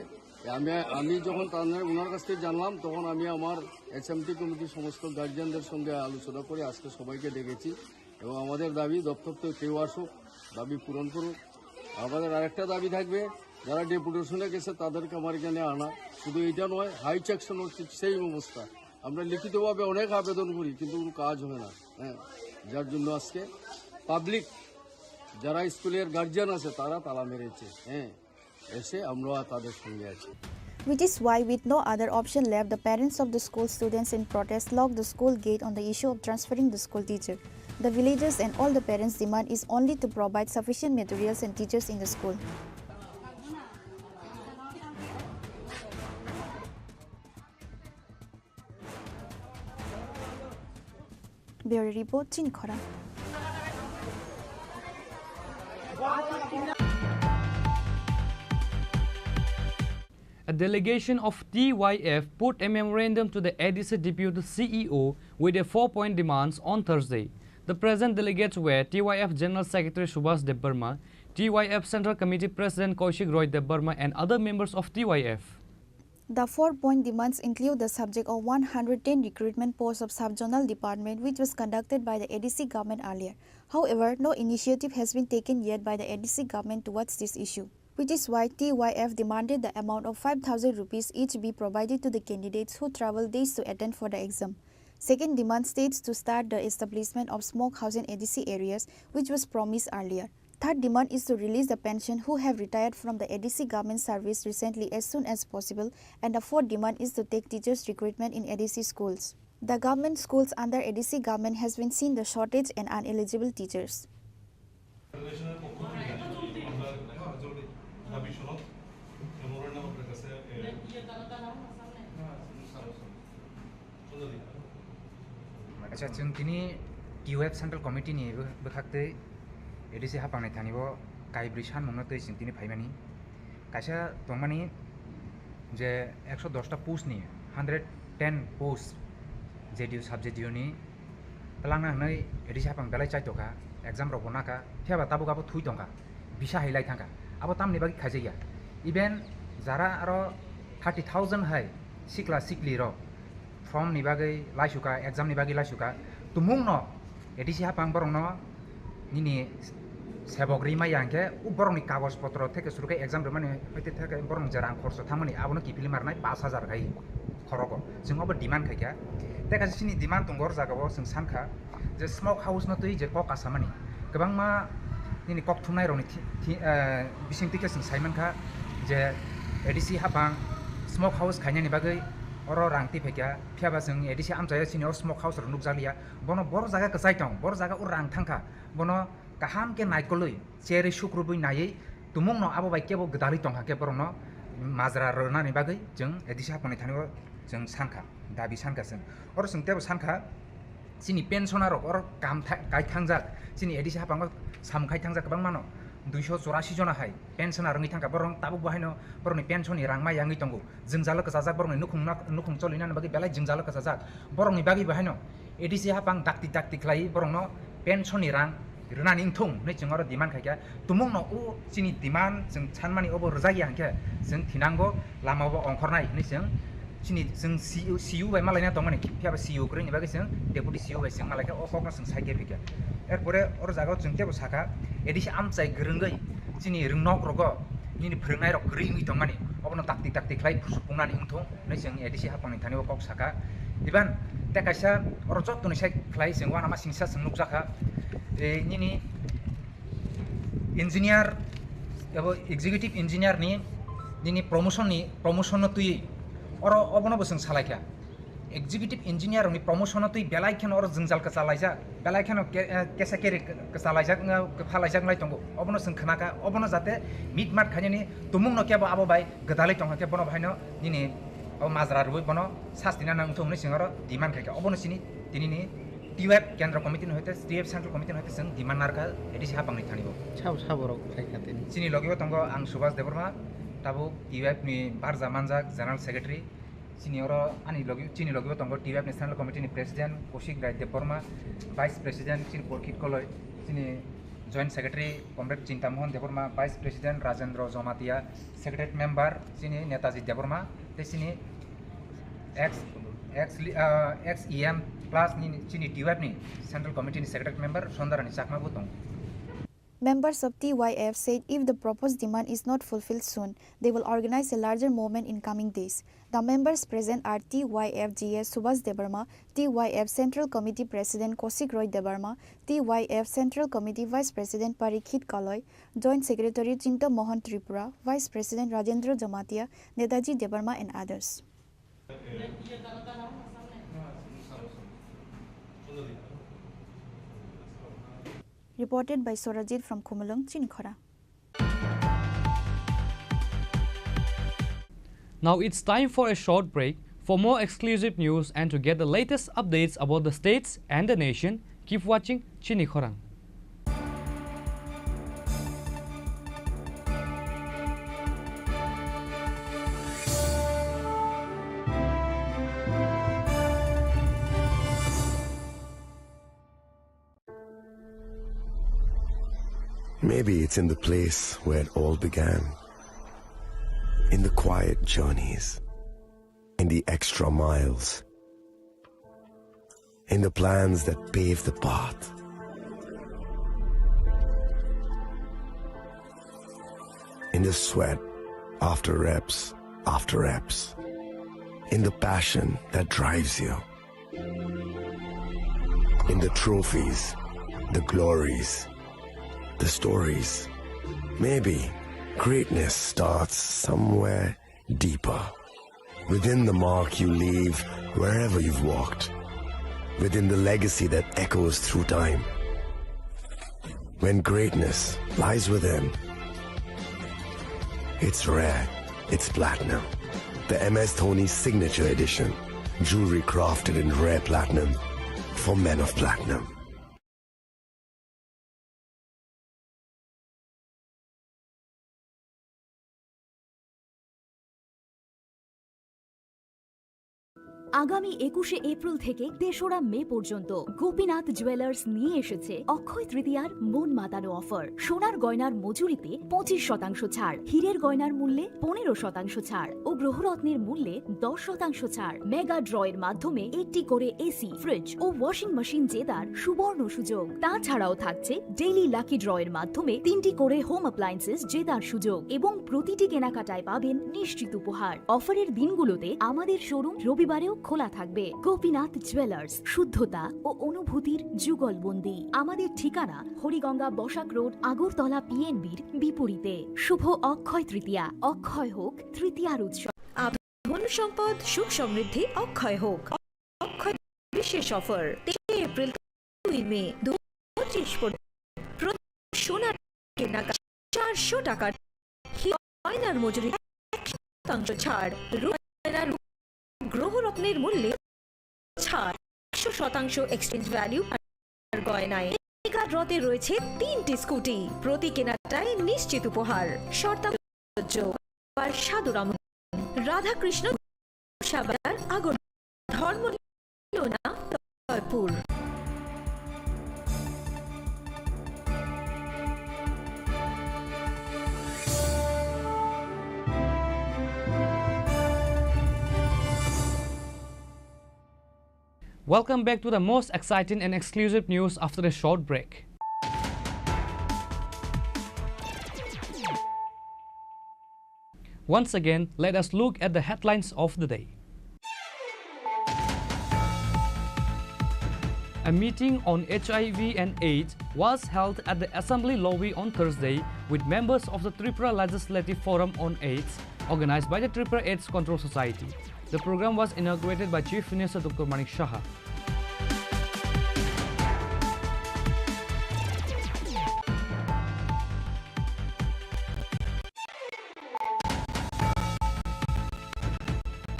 আমি যখন ওনার কাছ থেকে জানলাম, তখন আমি আমার এসএমটি কমিটির সমস্ত গার্জিয়ানদের সঙ্গে আলোচনা করে আজকে সবাইকে ডেকেছি, এবং আমাদের দাবি দপ্তর থেকে কেউ আসুক, দাবি পূরণ করুক। আমাদের আরেকটা দাবি থাকবে, যারা ডেপুটেশনে গেছে তাদেরকে আমার এখানে আনা। শুধু এটা নয়, হাই সেকশন হচ্ছে সেই অবস্থা। আমরা লিখিতভাবে অনেক আবেদন করি, কিন্তু কোনো কাজ হয় না। হ্যাঁ, যার জন্য আজকে পাবলিক যারা স্কুলের গার্জিয়ান আছে তারা তালা মেরেছে। হ্যাঁ, এসে আমরা তাদের সঙ্গে আছি। Which is why, with no other option left, the parents of the school students in protest locked the school gate on the issue of transferring the school teacher. The villagers and all the parents' demand is only to provide sufficient materials and teachers in the school. Bureau Report, Chini Khorang. A delegation of TYF put a memorandum to the ADC Deputy CEO with a 4-point demands on Thursday. The present delegates were TYF General Secretary Subhash Debbarma, TYF Central Committee President Kaushik Roy Debbarma, and other members of TYF. The 4-point demands include the subject of 110 recruitment posts of Sub-Zonal Department, which was conducted by the ADC government earlier. However, no initiative has been taken yet by the ADC government towards this issue, which is why TYF demanded the amount of 5,000 rupees each be provided to the candidates who travel days to attend for the exam. Second demand states to start the establishment of smokehouse in ADC areas, which was promised earlier. Third demand is to release the pension who have retired from the ADC government service recently as soon as possible, and the fourth demand is to take teachers recruitment in ADC schools. The government schools under ADC government has been seen the shortage and uneligible teachers. जों दिनै TYF central कमिटिनि बखाक्तै ADC हाफांनाय थानिबो काइब्रि सानमंनो तै सिंतिनि फाइमानि काइसा दंमानि जे 110टा पोस्टनि 110 post जेडिउ साबजेक्टिउनि तलांना हनै ADC हापां बेलाय चाइतका exam रग नाका थेबा ताबो गाबो थुइ दंका बिसा हैलाय थांका आबो तामनि बागि खाइजाया इभेन जारा आरो 30,000 हाय सिक्ला सिक्ली र फर्म नि बागै लाइसुका एग्जाम नि बागै लाइसुका तुमुं न एडिसि हापां बरंनो निनि सेबग्रि मायांके उ बरंनि कागज पत्र थेके सुरुके एग्जाम रमाने हयते थेके बरं जरां खर्च थामनि आबोनो किफिलि मारनाय 5,000 गाय खरको जोंबो डिमान्ड खायका तेका सिनि डिमान्ड दंगर जागाबो जों सानखा जे स्मोक हाउस न तुइ जे कक आसामानि गोबां मा निनि कक थुनाय रनि बिसिंतिके जों साइमोनखा जे एडिसि हापां स्मोक हाउस खायनायनि बागै अरो रांति फैका फियाबा जों एडिसि आमजाया सिनि स्मोक हाउस र नुकजालिया बनो बर जागा कसाइटं बर जागा उ रां थांखा बनो काहाम के नाइकलुइ चेरि शुक्रबुइ नायै तुमुं न आबो बाइकेबो गदालि तंहा के बरनो माजरा रनानि बागै जों एडिसि हापांनि थानिबो जों सानखा दाबि सानखा जों अरो जों तेबो सानखा सिनि पेन्सनार अर काम गायखांजाक सिनि एडिसि हापांबो सामखाय थांजाक गोबां मानो 284 जना हाय पेन्सनार रंनि थांखा बरं ताबो बाहायनो बरंनि पेन्सननि रां मायांगि तंगो जों जालक जाजाक बरंनि नुखुं चलिनानि बागै बेलाय जों जालक जाजाक बरंनि बागै बाहायनो एडिसि हापां दाक्ति ख्लाय बरंनो पेन्सननि रां रनानि इंथुं नै जों आरो डिमान्ड खायका तुमुं न उ सिनि डिमान्ड जों सानमानि अबो रजाय हांके जों थिनांगो लामाबो अंखरनाय नै जों सिनि जों सीयू बाय मालायना दंमानि फियाबा सीयू ग्रेनि बागै जों डेपुटी सीयू बाय जों मालायका अखक जों साइके फैका एरपरे अर जागाव जों तेबो साका एडिसि आमचाय गरंगै सिनि रोंनक रग निनि फोरोंनाय रग ग्रेनि दंमानि अबनो दाक्ति ख्लाय सुफुंनानि इंथुं नै जों एडिसि हापांनि थानिबो कक साका इबान तेकाइसा अर जत्तनि साइ ख्लाय जों वाना मा सिंसा जों नुकजाखा निनि इंजिनियर एबो एग्जीक्यूटिव इंजिनियर निनि प्रमोशन तुइ और अबनोबो जों सालायखा एग्जीक्यूटिव इंजिनियर नि प्रमोशन तुइ बेलायखेन और जों जालका चालायजा बेलायखेन केसा केरे चालायजा फालायजा नाय दंगो अबनो जों खनाका अबनो जाते मिट माट खायनि तुमुं न केबो आबो बाय गदालै दंहा के बनो भाइनो निनि माजरा रुइ बनो सास्तिना नांथौ नै सिंगर डिमान्ड खायका अबनो सिनि दिनिनि टिवेब केन्द्र कमिटि न होते टिवेब सेंट्रल कमिटि न होते जों डिमान्ड नारका एडिसि हापांनि थानिबो साबरक खायखाते सिनि लगिबो तंगो आं सुभाष देबरमा ताबो टिवेब नि बारजा मानजाक जनरल सेक्रेटारि सिनियर आनि लगिबो चिनि लगिबो तंगो टिवेब नि सेंट्रल कमिटि नि president Kaushik Roy Debbarma vice president चिनि बरखित कलय चिनि joint secretary comrade Chintamohan Debbarma vice president Rajendra Jamatia secretary member चिनि नेताजी देबरमा ते चिनि एक्स ईएम प्लस नि चिनि टिवेब नि सेंट्रल कमिटि नि सेक्रेटारि मेंबर संदारानि चाकमाबो दं Members of TYF said if the proposed demand is not fulfilled soon, they will organize a larger movement in coming days. The members present are TYF GS Subhash Debarma, TYF Central Committee President Kosik Roy Debarma, TYF Central Committee Vice President Parikit Kaloy, Joint Secretary Chini Khorang Tripura, Vice President Rajendra Jamatia, Netaji Debarma and others. Reported by Sorajit from Kumulung, Chini Khorang. Now it's time for a short break. For more exclusive news and to get the latest updates about the states and the nation, keep watching Chini Khorang. Maybe it's in the place where it all began. In the quiet journeys. In the extra miles. In the plans that pave the path. In the sweat after reps. In the passion that drives you. In the trophies, the glories, the stories. Maybe greatness starts somewhere deeper. Within the mark you leave wherever you've walked. Within the legacy that echoes through time. When greatness lies within, it's rare, it's platinum. The MS Dhoni Signature Edition. Jewelry crafted in rare platinum for men of platinum. আগামী 21শে April থেকে 3রা মে পর্যন্ত Gopinath jewellers নিয়ে এসেছে অক্ষয় তৃতীয়ার মন মাতানো offer. সোনার গয়নার মজুরিতে 25% ছাড়, হীরের গয়নার মূল্যে 15% ছাড় ও গ্রহরত্নের মূল্যে 10% ছাড়। মেগা ড্রয়ের মাধ্যমে একটি করে এসি, ফ্রিজ ও ওয়াশিং মেশিন জেতার সুবর্ণ সুযোগ। তাছাড়াও থাকছে ডেইলি লাকি ড্রয়ের মাধ্যমে 3টি করে হোম অ্যাপ্লায়েন্সেস জেতার সুযোগ এবং প্রতিটি কেনাকাটায় পাবেন নিশ্চিত উপহার। অফারের দিনগুলোতে আমাদের শোরুম রবিবারেও খোলা থাকবে। গোপীনাথ জুয়েলার্স, শুদ্ধতা ও অনুভূতির যুগলবন্দি। আমাদের ঠিকানা হরিগঙ্গা বসাক রোড, আগরতলা পিএনবির বিপরীতে। শুভ অক্ষয় তৃতীয়া, অক্ষয় হোক তৃতীয়ার উৎসব। ধন সম্পদ, সুখ সমৃদ্ধি অক্ষয় হোক। অক্ষয় বিশেষ অফার 3 এপ্রিল 2 মে 2025 পর্যন্ত। সোনার কেনাকাটা 400 টাকার, গয়নার মজুরি 1% ছাড়, গ্রহরত্নের মূল্যে ছাড়, 100% এক্সচেঞ্জ ভ্যালু আর গয়নায়। মেগা ড্রতে রয়েছে 3টি স্কুটি, প্রতি কেনাটায় নিশ্চিত উপহার। শর্তাবলী সাদর আমন্ত্রণ। রাধাকৃষ্ণ সাবাজার, আগর, ধর্মলোনা, Jaipur. Welcome back to the most exciting and exclusive news after a short break. Once again, let us look at the headlines of the day. A meeting on HIV and AIDS was held at the Assembly lobby on Thursday with members of the Tripura Legislative Forum on AIDS, organized by the Tripura AIDS Control Society. The program was inaugurated by Chief Minister Dr. Manik Saha.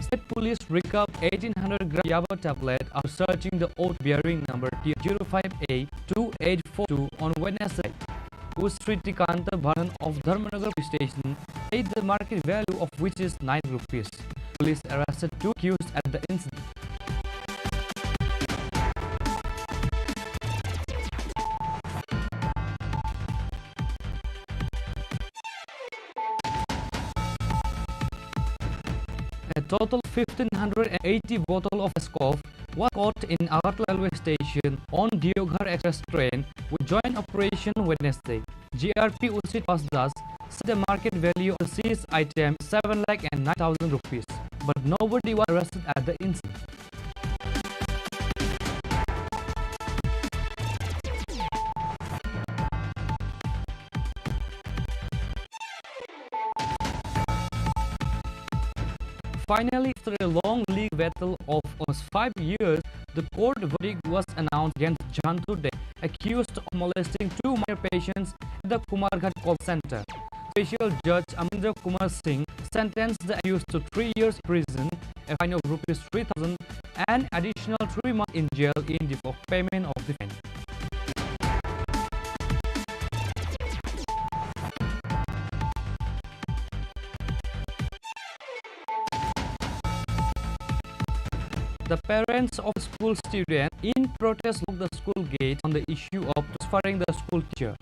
State police recovered 1800 gram Yaba tablet after searching the oat bearing number T0582842 on Wednesday. Usriti Kanta Bharan of Dharmanagar police station said the market value of which is 9 rupees. Police arrested 2 accused at the incident. A total 1580 bottle of Escoff was caught in Agartala railway station on Deoghar Express train with joint operation Wednesday. GRP Usit Pasdas said the market value of the seized item 7,09,000 rupees, but nobody was arrested at the incident. Finally, after a long legal battle of almost 5 years, the court verdict was announced against Jantu Deb, accused of molesting 2 minor patients at the Kumarghat Call Center. Special Judge Amindra Kumar Singh sentenced the accused to 3 years prison, a fine of rupees 3,000 and additional 3 months in jail in default of payment of the fine. The parents of school students in protest blocked the school gate on the issue of transferring the school teacher,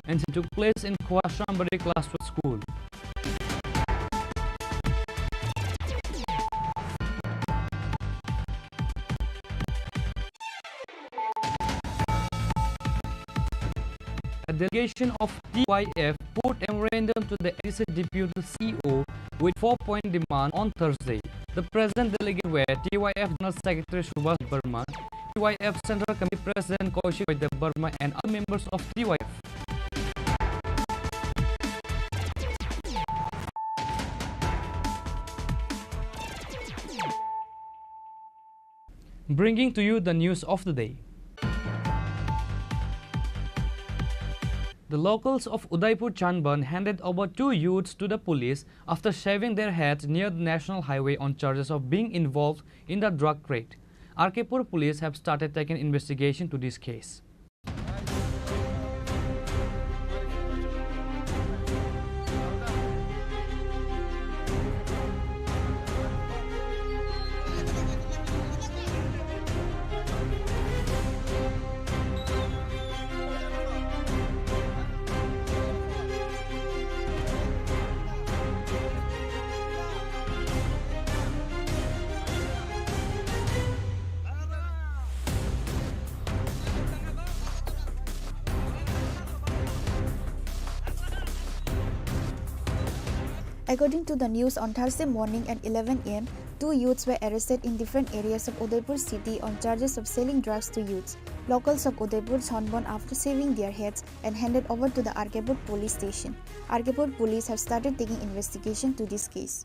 and it took place in Kwashambari Class 2 school. A delegation of TYF put memorandum to the ADC Deputy CEO with 4-point demand on Thursday. The present delegate were TYF General Secretary Subhash Burma, TYF Central Committee President Kaushik Vaidya Burma, and other members of TYF. Bringing to you the news of the day. The locals of Udaipur Chanban handed over 2 youths to the police after shaving their heads near the national highway on charges of being involved in the drug trade. Arkepur police have started taking investigation to this case. According to the news, on Thursday morning at 11 am, 2 youths were arrested in different areas of Udaipur city on charges of selling drugs to youths. Locals of Udaipur thornborn after shaving their heads and handed over to the Argapur police station. Argapur police have started taking investigation to this case.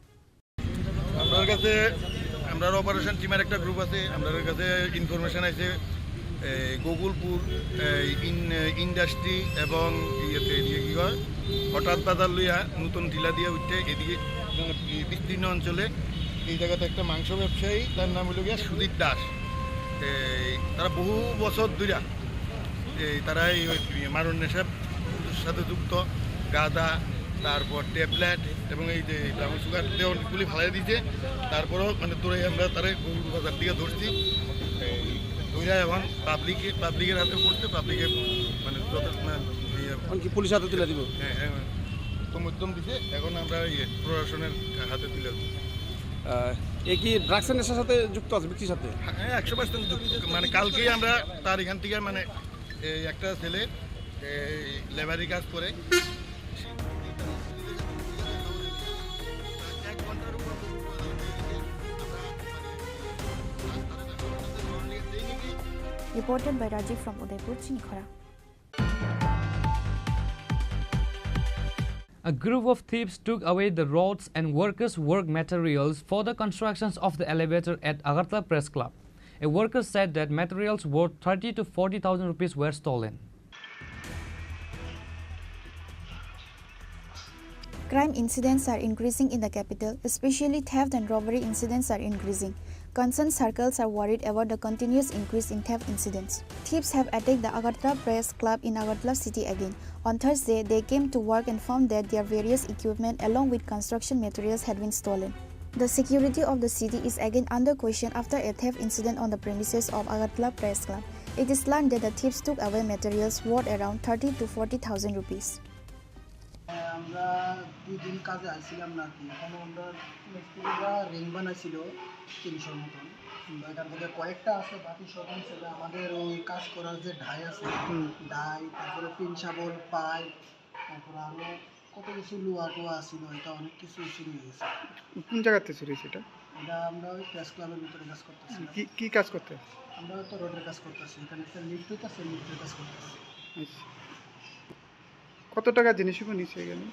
আমরা operation টিমের একটা group আছে আমাদের কাছে information আছে Gokulpur industry এবং ইয়েতে কি হয় হঠাৎ বাজার লইয়া নতুন টিলা দিয়ে উঠতে এদিকে বিস্তীর্ণ অঞ্চলে এই জায়গাতে একটা মাংস ব্যবসায়ী তার নাম হলো গিয়া সুদীপ দাস তারা বহু বছর ধরে তারা এই মারণ নেশার সাথে যুক্ত গাঁদা তারপর ট্যাবলেট এবং এই যে ব্রাউন সুগার দেওয়াগুলি ফালাই দিয়েছে তারপরেও মানে তোরে আমরা তারা গরুর বাজার দিকে ধরছি ধরে এখন পাবলিকের হাতে পড়ছে পাবলিকে মানে পুলিশ হাতে তুলে দিব হ্যাঁ মধ্যম দিছে এখন আমরা প্রশাসনের হাতে তুলে দিব কি ড্রাগসের নেশার সাথে যুক্ত আছে ব্যক্তির সাথে হ্যাঁ 100% যুক্ত মানে কালকেই আমরা তার এখান থেকে মানে একটা ছেলে লেবারি কাজ করে Reported by Rajiv from Udaipur, Chini Khorang. A group of thieves took away the rods and workers' work materials for the constructions of the elevator at Agartala Press Club. A worker said that materials worth 30 to 40,000 rupees were stolen. Crime incidents are increasing in the capital, especially theft and robbery incidents are increasing. Concerned circles are worried about the continuous increase in theft incidents. Thieves have attacked the Agartala Press Club in Agartala city again. On Thursday, they came to work and found that their various equipment along with construction materials had been stolen. The security of the city is again under question after a theft incident on the premises of Agartala Press Club. It is learned that the thieves took away materials worth around 30 to 40,000 rupees. আমরা 2 দিন কাজে আইছিলাম নাকি এখন আমরা মিস্ত্রিরা ring বানাইছিল 300 মতন এখান থেকে কয়েকটা আছে বাকি সব ছিল আমাদের ওই কাজ করার যে ঢাই আছে ঢাই তারপরে পিন শাবল পাইপ তারপর আরো কত কিছু লোহা টোয়া ছিল এটা অনেক কিছু চুরি হয়েছে কোন জায়গাতে চুরি সেটা এটা আমরা ওই প্রেস ক্লাবের ভিতরে কাজ করতেছি কি কাজ করতে আমরা তো রোডের কাজ করতেছি এখানে একটা লিফট আছে লিফটের কাজ করতেছি আচ্ছা কত টাকা জিনিসগুলো নিচে এখানে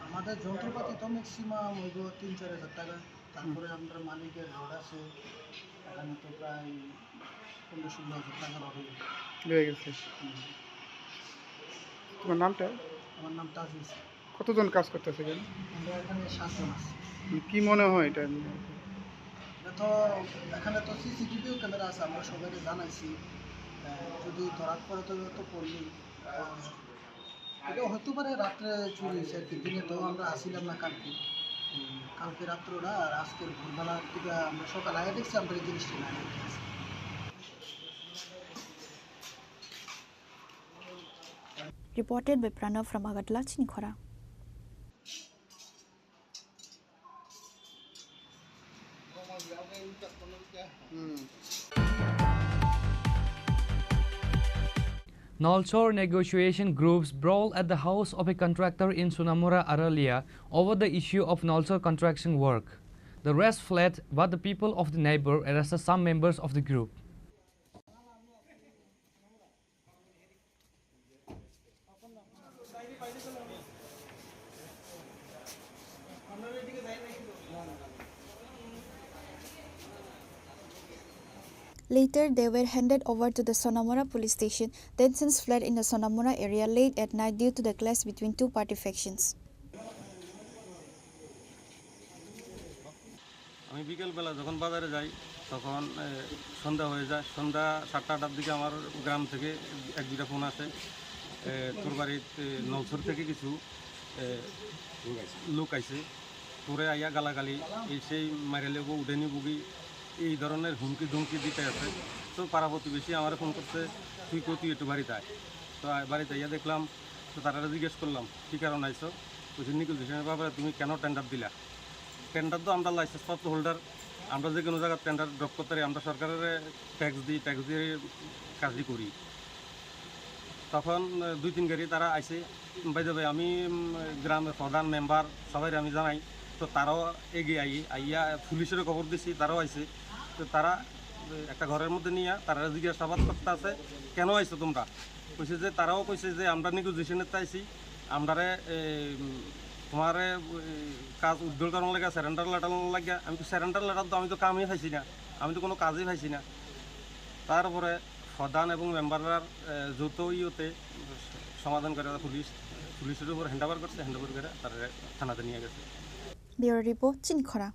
আমাদের যন্ত্রপাতি তো ম্যাক্সিমাম হইব 3-4 হাজার টাকা তারপরে আমাদের মালিকের রোড আছে এখানে তো প্রায় 15-16 হাজার টাকা হয়ে গেছে তোমার নামটা আমার নাম তাজিজ কতজন কাজ করতেছে এখানে আমরা এখানে 7 জন আছি কি মনে হয় এটা তো এখানে তো সিসিটিভিও ক্যামেরা আছে আমরা সবাইকে জানাইছি যদি ধরার পরে তো পড়লি এটা হতে পারে রাত্রে চুরি হয়েছে আর কি দিনে তো আমরা আসিলাম না কালকে রাত্রটা আর আজকের ভোরবেলা থেকে আমরা সকাল আগে দেখছি আমরা এই জিনিসটা না Reported by Pranav from Agartala, Chini Khorang. Nalsor negotiation groups brawl at the house of a contractor in Sunamura, Aralia over the issue of Nalsor construction work. The rest fled, but the people of the neighbor arrested some members of the group. Later, they were handed over to the Sonamura police station, then since fled in the Sonamura area late at night due to the clash between two party factions. আমি বিকেলবেলা যখন বাজারে যাই তখন সন্ধ্যা হয়ে যায় সন্ধ্যা 7-8টার দিকে আমার গ্রাম থেকে 1-2টা ফোন আসে তোর বাড়িতে নলছর থেকে কিছু লোক আইছে তোরে আইয়া গালাগালি এই সেই মাইরালে উডেনি বুগি এই ধরনের হুমকি ধুমকি দিতে আছে তো পাড়া প্রতিবেশী আমার ফোন করতে তুই একটু বাড়িতে আয় তো বাড়িতে আইয়া দেখলাম তো তারা জিজ্ঞেস করলাম কী কারণ আইসো বলছি নিকুলজিশনের ব্যাপারে তুমি কেন টেন্ডার দিলা টেন্ডার তো আমরা লাইসেন্স প্রাপ্ত হোল্ডার আমরা যে কোনো জায়গায় টেন্ডার ড্রপ করতে পারি আমরা সরকারের ট্যাক্স দিয়ে কাজই করি তখন 2-3 গাড়ি তারা আইসে বাইদে ভাই আমি গ্রামের প্রধান মেম্বার সবাই আমি জানাই তো তারাও এগিয়ে আইয়া পুলিশের খবর দিছি তারাও আইসে তো তারা একটা ঘরের মধ্যে নিয়ে তারা জিজ্ঞাসাবাদ করতে আছে কেন আইসো তোমরা কইছে যে তারাও কইছে যে আমরা নেগোজিয়েশনের চাইছি আমরারে তোমার কাজ উদ্ধার করার লাগে স্যারেন্ডার লেটার লাগে আমি তো স্যারেন্ডার লেটার তো আমি তো কামই পাইছি না আমি তো কোনো কাজই পাইছি না তারপরে প্রধান এবং মেম্বাররা যৌথ ইয়েতে সমাধান করে পুলিশের উপর হ্যান্ডওভার করছে হ্যান্ডওভার করে তারা থানাতে নিয়ে গেছে ব্যুরো রিপোর্ট চিনি খোরাং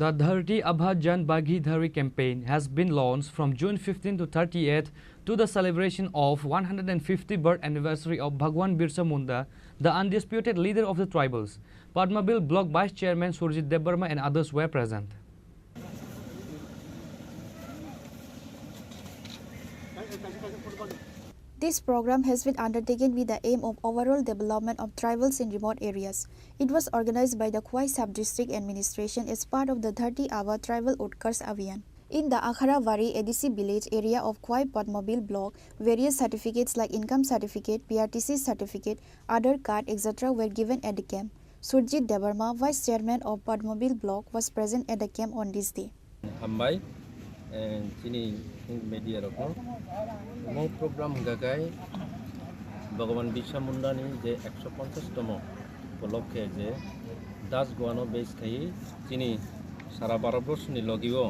The Dharti Abha Jan Bhagidhari campaign has been launched from June 15 to 30th to the celebration of 150th birth anniversary of Bhagwan Birsa Munda, the undisputed leader of the tribals. Padmabil Block Vice Chairman Surjit Debarma and others were present. This program has been undertaken with the aim of overall development of tribals in remote areas. It was organized by the Khwai Sub-District Administration as part of the Dharti Abha Tribal Utkars Abhiyan. In the Akharavari ADC village area of Khwai Padmabil block, various certificates like income certificate, PRTC certificate, Aadhaar card, etc. were given at the camp. Surjit Debarma, Vice Chairman of Padmabil block, was present at the camp on this day. Chini media roko mo program gagai Bhagwan Birsa Munda ni je 150 tomo উপলক্ষে যে Das গোয়ানো base খাই চিনি সারা Bharatvarsha ni লগিও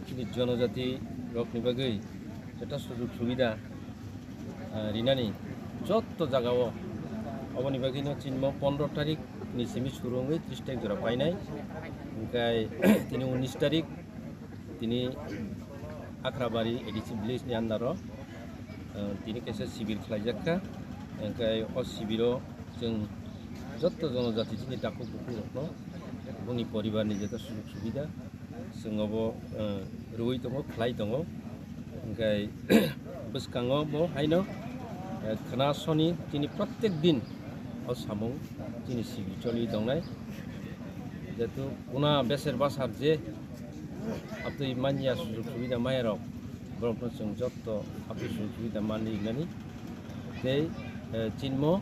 চিনি জনজাতি রকনি বাগৈ যেটা সুযোগ সুবিধা রিনানি যত জায়গাও অবনি বাগিনো চিনমো 15 তারিখ নিসিমি সুরঙ্গই 30 তারিখ ধরা পাই নাই গায় তিনি 19 তারিখ তিনি আখরাবাড়ি এডিসি ভিলেজनि आन्दाराव তিনি কেসে শিবির খালাইজাক্কা ओमफ्राय अ शिबिराव जों যত জনজাতি जोंनि दाखु बुखु रत्न बुंनि परिबारनि जेता सुजुग सुबिदा जोंबो रुइ दङ खालाय दङ ओमफ्राय बसकाङो बो हायनो खोनासनि তিনি प्रत्येक दिन अ सामुं তিনি शिबिर चलि दंनाय जेतु उना बेसेर बासार जे आपतो मानिया सुजुग सुबिदा मायाराव बरफनो जों जत्त आपतो सुजुग सुबिदा मानिनानै दे चिन्मो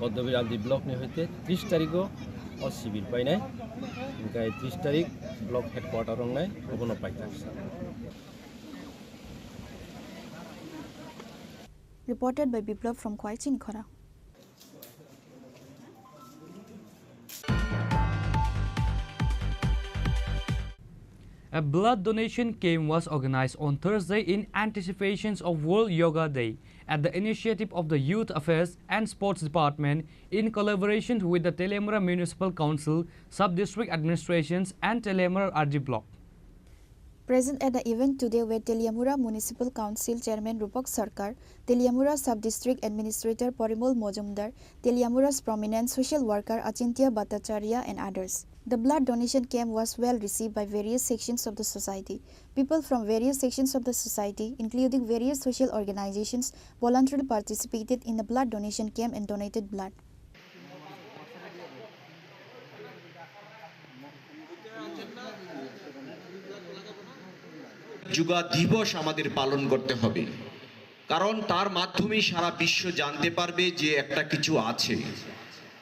पद्मबिरालदि ब्लकनि हयते 30 तारिखआव अ शिबिर पाइनाय ओमफ्राय 30 तारिख block हेडक्वार्टार रंनाय अबनो पाइथाक्सा Reported by Biplav from Khwai Chini Khorang. A blood donation camp was organized on Thursday in anticipation of World Yoga Day at the initiative of the Youth Affairs and Sports Department in collaboration with the Telemura Municipal Council, Sub-District Administrations and Telemura RG Block. Present at the event today were Telemura Municipal Council Chairman Rupak Sarkar, Telemura Sub-District Administrator Parimol Mojumdar, Telemura's prominent social worker Achintya Bhattacharya and others. The blood donation camp was well received by various sections of the society. People from various sections of the society, including various social organizations, voluntarily participated in the blood donation camp and donated blood. যুগা দিবস আমাদের পালন করতে হবে কারণ তার মাধ্যমেই সারা বিশ্ব জানতে পারবে যে একটা কিছু আছে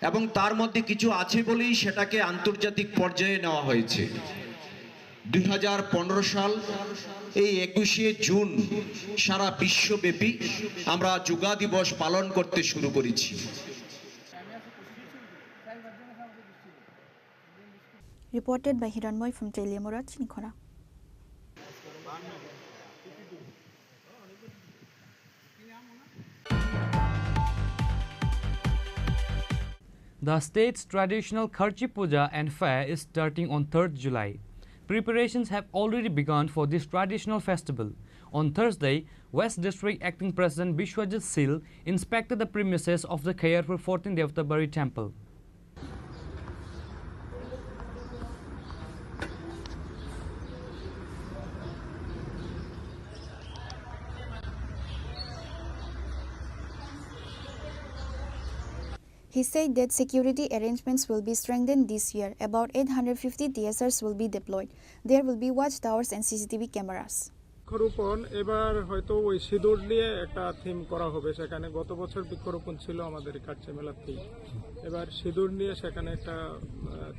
এবং তার মধ্যে কিছু আছে বলেই সেটাকে আন্তর্জাতিক পর্যায়ে নেওয়া হয়েছে 2015 সাল এই 21 জুন সারা বিশ্বব্যাপী আমরা যুগা দিবস পালন করতে শুরু করেছি Reported by Hiranmoy from Telemura Chini Khorang. The state's traditional Kharchi Puja and fair is starting on 3rd July. Preparations have already begun for this traditional festival. On Thursday, West District Acting President Bishwajit Sil inspected the premises of the Khairpur 14th Devtabari Temple. He said that security arrangements will be strengthened this year. About 850 TSRs will be deployed. There will be watchtowers and CCTV cameras. বৃক্ষরোপণ এবার হয়তো ওই সিঁদুর নিয়ে একটা theme করা হবে। সেখানে গত বছর বৃক্ষরোপণ ছিল আমাদের কাছে মেলার থিম, এবার সিঁদুর নিয়ে সেখানে একটা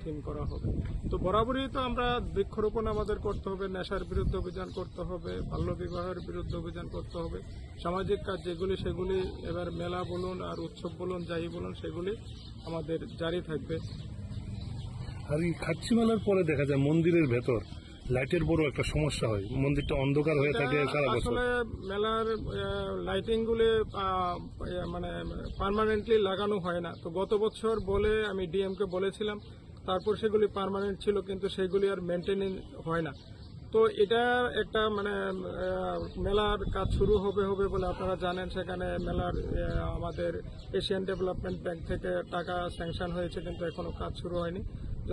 থিম করা হবে। তো বরাবরই তো আমরা বৃক্ষরোপণ আমাদের করতে হবে, নেশার বিরুদ্ধে অভিযান করতে হবে, বাল্যবিবাহের বিরুদ্ধে অভিযান করতে হবে, সামাজিক কাজ যেগুলি সেগুলি এবার মেলা বলুন আর উৎসব বলুন যাই বলুন সেগুলি আমাদের জারি থাকবে। আর এই খাচ্ছি মেলার পরে দেখা যায় মন্দিরের ভেতর লাইটের বড় একটা সমস্যা হয়, মন্দিরটা অন্ধকার হয়ে থাকে সারা বছর। আসলে মেলার লাইটিং গুলি মানে পার্মানেন্টলি লাগানো হয় না। তো গত বছর বলে আমি ডিএম কে বলেছিলাম, তারপর সেগুলি পার্মানেন্ট ছিল কিন্তু সেগুলি আর মেনটেনিং হয় না। তো এটা একটা মানে মেলার কাজ শুরু হবে বলে আপনারা জানেন। সেখানে মেলার আমাদের এশিয়ান ডেভেলপমেন্ট ব্যাংক থেকে টাকা স্যাংশন হয়েছে কিন্তু এখনো কাজ শুরু হয়নি।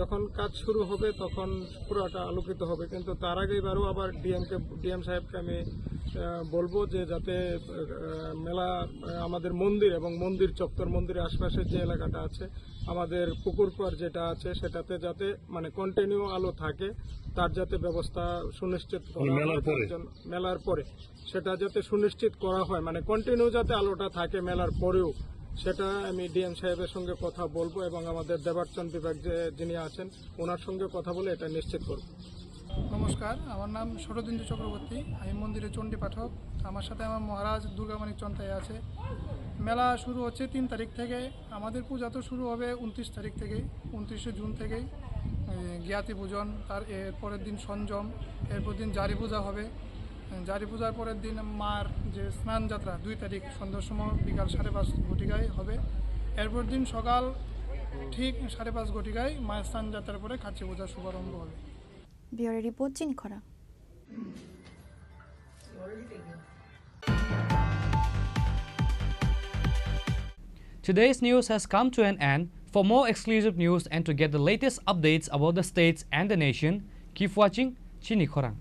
যখন কাজ শুরু হবে তখন পুরোটা আলোকিত হবে। কিন্তু তার আগে এবারও আবার ডিএম সাহেবকে আমি বলবো যে যাতে মেলা আমাদের মন্দির এবং মন্দির চত্বর, মন্দিরের আশপাশে যে এলাকাটা আছে, আমাদের পুকুর পাড় যেটা আছে সেটাতে যাতে মানে কন্টিনিউ আলো থাকে, তার যাতে ব্যবস্থা সুনিশ্চিত করা মেলার পরে সেটা যাতে সুনিশ্চিত করা হয়, মানে কন্টিনিউ যাতে আলোটা থাকে মেলার পরেও, সেটা আমি ডিএম সাহেবের সঙ্গে কথা বলবো এবং আমাদের দেবার্চন বিভাগ যিনি আছেন ওনার সঙ্গে কথা বলে এটা নিশ্চিত করব। নমস্কার, আমার নাম শরদিন্দু চক্রবর্তী, আমি মন্দিরের চণ্ডী পাঠক। আমার সাথে আমার মহারাজ দুর্গামানিক চন্তাই আছে। মেলা শুরু হচ্ছে 3 তারিখ থেকে, আমাদের পূজা তো শুরু হবে 29 তারিখ থেকে, 29শে জুন থেকেই জ্ঞাতি পূজন, তার এরপরের দিন সঞ্জম, এরপর দিন জারি পূজা হবে। জারি পূজার পরের দিন মার যে স্নান যাত্রা 2 তারিখ সন্ধ্যার সময় বিকাল 5:30 ঘটিকায় হবে। এরপর দিন সকাল ঠিক 5:30 ঘটিকায় মায়ের স্নান যাত্রার পরে খাচ্ছি পূজার শুভারম্ভ হবে। Bureau Report, Chini Khorang. Today's news has come to an end. For more exclusive news and to get the latest updates about the states and the nation, keep watching Chini Khorang.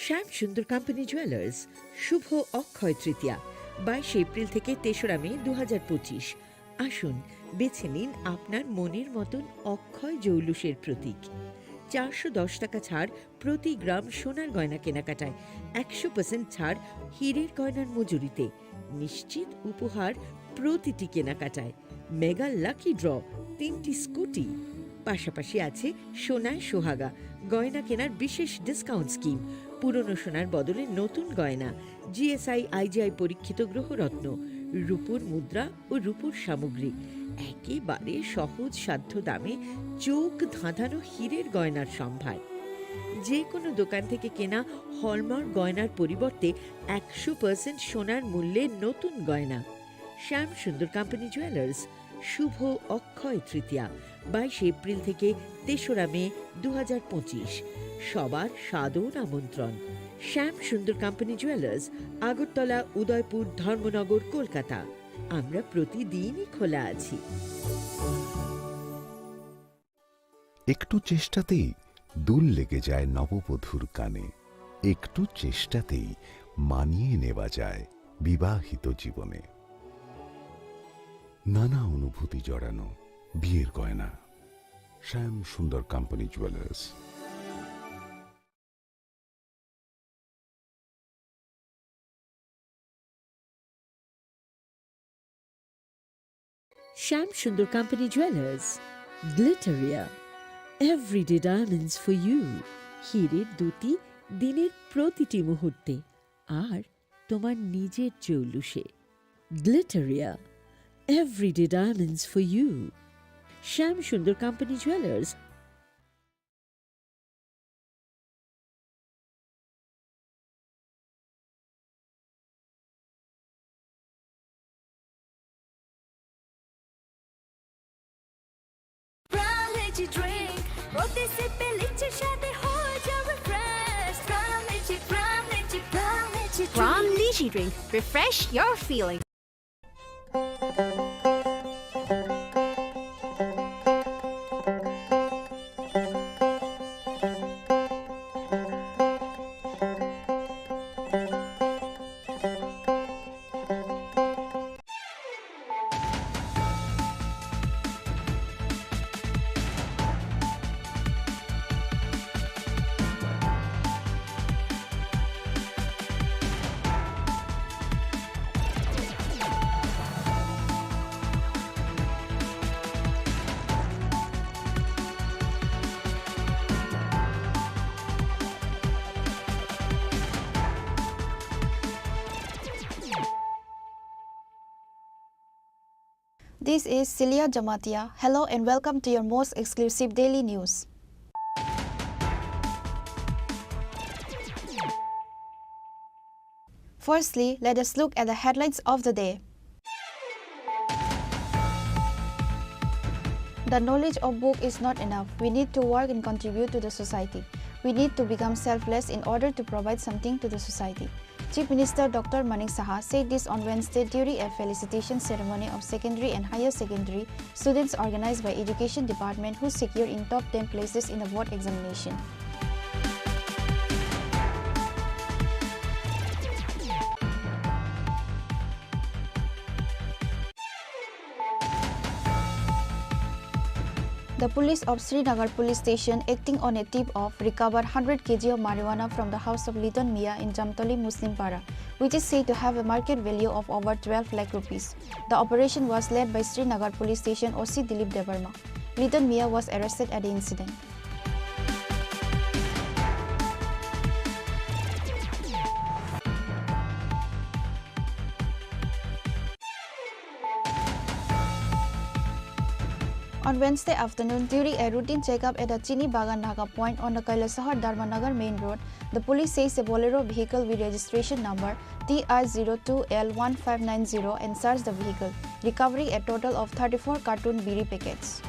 Shyam Sundar company jewellers শুভ Akshaya Tritiya 22 April থেকে 3রা May 2025। আসুন বেছে নিন আপনার মনের মতন অক্ষয় জৌলুসের প্রতীক। 410 টাকা ছাড় প্রতি গ্রাম সোনার গয়না কেনাকাটায়, 100% ছাড় হীরের গয়নার মজুরিতে, নিশ্চিত উপহার প্রতিটি কেনাকাটায়, মেগা লাকি ড্র 3টি স্কুটি। পাশাপাশি আছে সোনায় সোহাগা গয়না কেনার বিশেষ ডিসকাউন্ট স্কিম, পুরনো সোনার বদলে নতুন গয়না, জিএসআই আইজিআই পরীক্ষিত গ্রহরত্ন, রূপোর মুদ্রা ও রূপোর সামগ্রী, একেবারে সহজ সাধ্য দামে চোখ ধাঁধানো হীরের গয়নার সম্ভার। যে কোনো দোকান থেকে কেনা হলমার্ক গয়নার পরিবর্তে 100% সোনার মূল্যে নতুন গয়না। শ্যাম সুন্দর কোম্পানি জুয়েলার্স শুভ অক্ষয় তৃতীয়া 22 এপ্রিল থেকে 3রা মে 2025। সবার সাদর আমন্ত্রণ। Shyam Sundar company jewellers, Agartala, Udaipur, Dharmanagar, Kolkata. আমরা প্রতিদিনই খোলা আছি। একটু চেষ্টাতেই দুল লেগে যায় নববধূর কানে, একটু চেষ্টাতেই মানিয়ে নেওয়া যায় বিবাহিত জীবনে। নানা অনুভূতি জড়ানো বিয়ের গয়না। Shyam Sundar company jewellers. Shyam Sundar company jewellers, Glitteria, everyday diamonds for you. হীরের দুটি দিনের প্রতিটি মুহূর্তে আর তোমার নিজের জৌলুসে। Glitteria, everyday diamonds for you. Shyam Sundar company jewellers. Crown Lychee Drink. Refresh your feeling. This is Celia Jamatia. Hello and welcome to your most exclusive daily news. Firstly, let us look at the headlines of the day. The knowledge of book is not enough. We need to work and contribute to the society. We need to become selfless in order to provide something to the society. Chief Minister Dr. Manik Saha said this on Wednesday during a felicitation ceremony of secondary and higher secondary students organized by Education Department who secured in top 10 places in the board examination. The police of Srinagar police station, acting on a tip of, recovered 100 kg of marijuana from the house of Liton Mia in Jamtoli Muslim Para, which is said to have a market value of over 12 lakh rupees. The operation was led by Srinagar police station OC Dilip Devarma. Liton Mia was arrested at the incident. On Wednesday afternoon, during a routine checkup at the Chini Bagan Naga point on the Kailasahar Dharmanagar main road, the police says a Bolero vehicle with registration number TR02L1590 and searched the vehicle, recovering a total of 34 carton biri packets.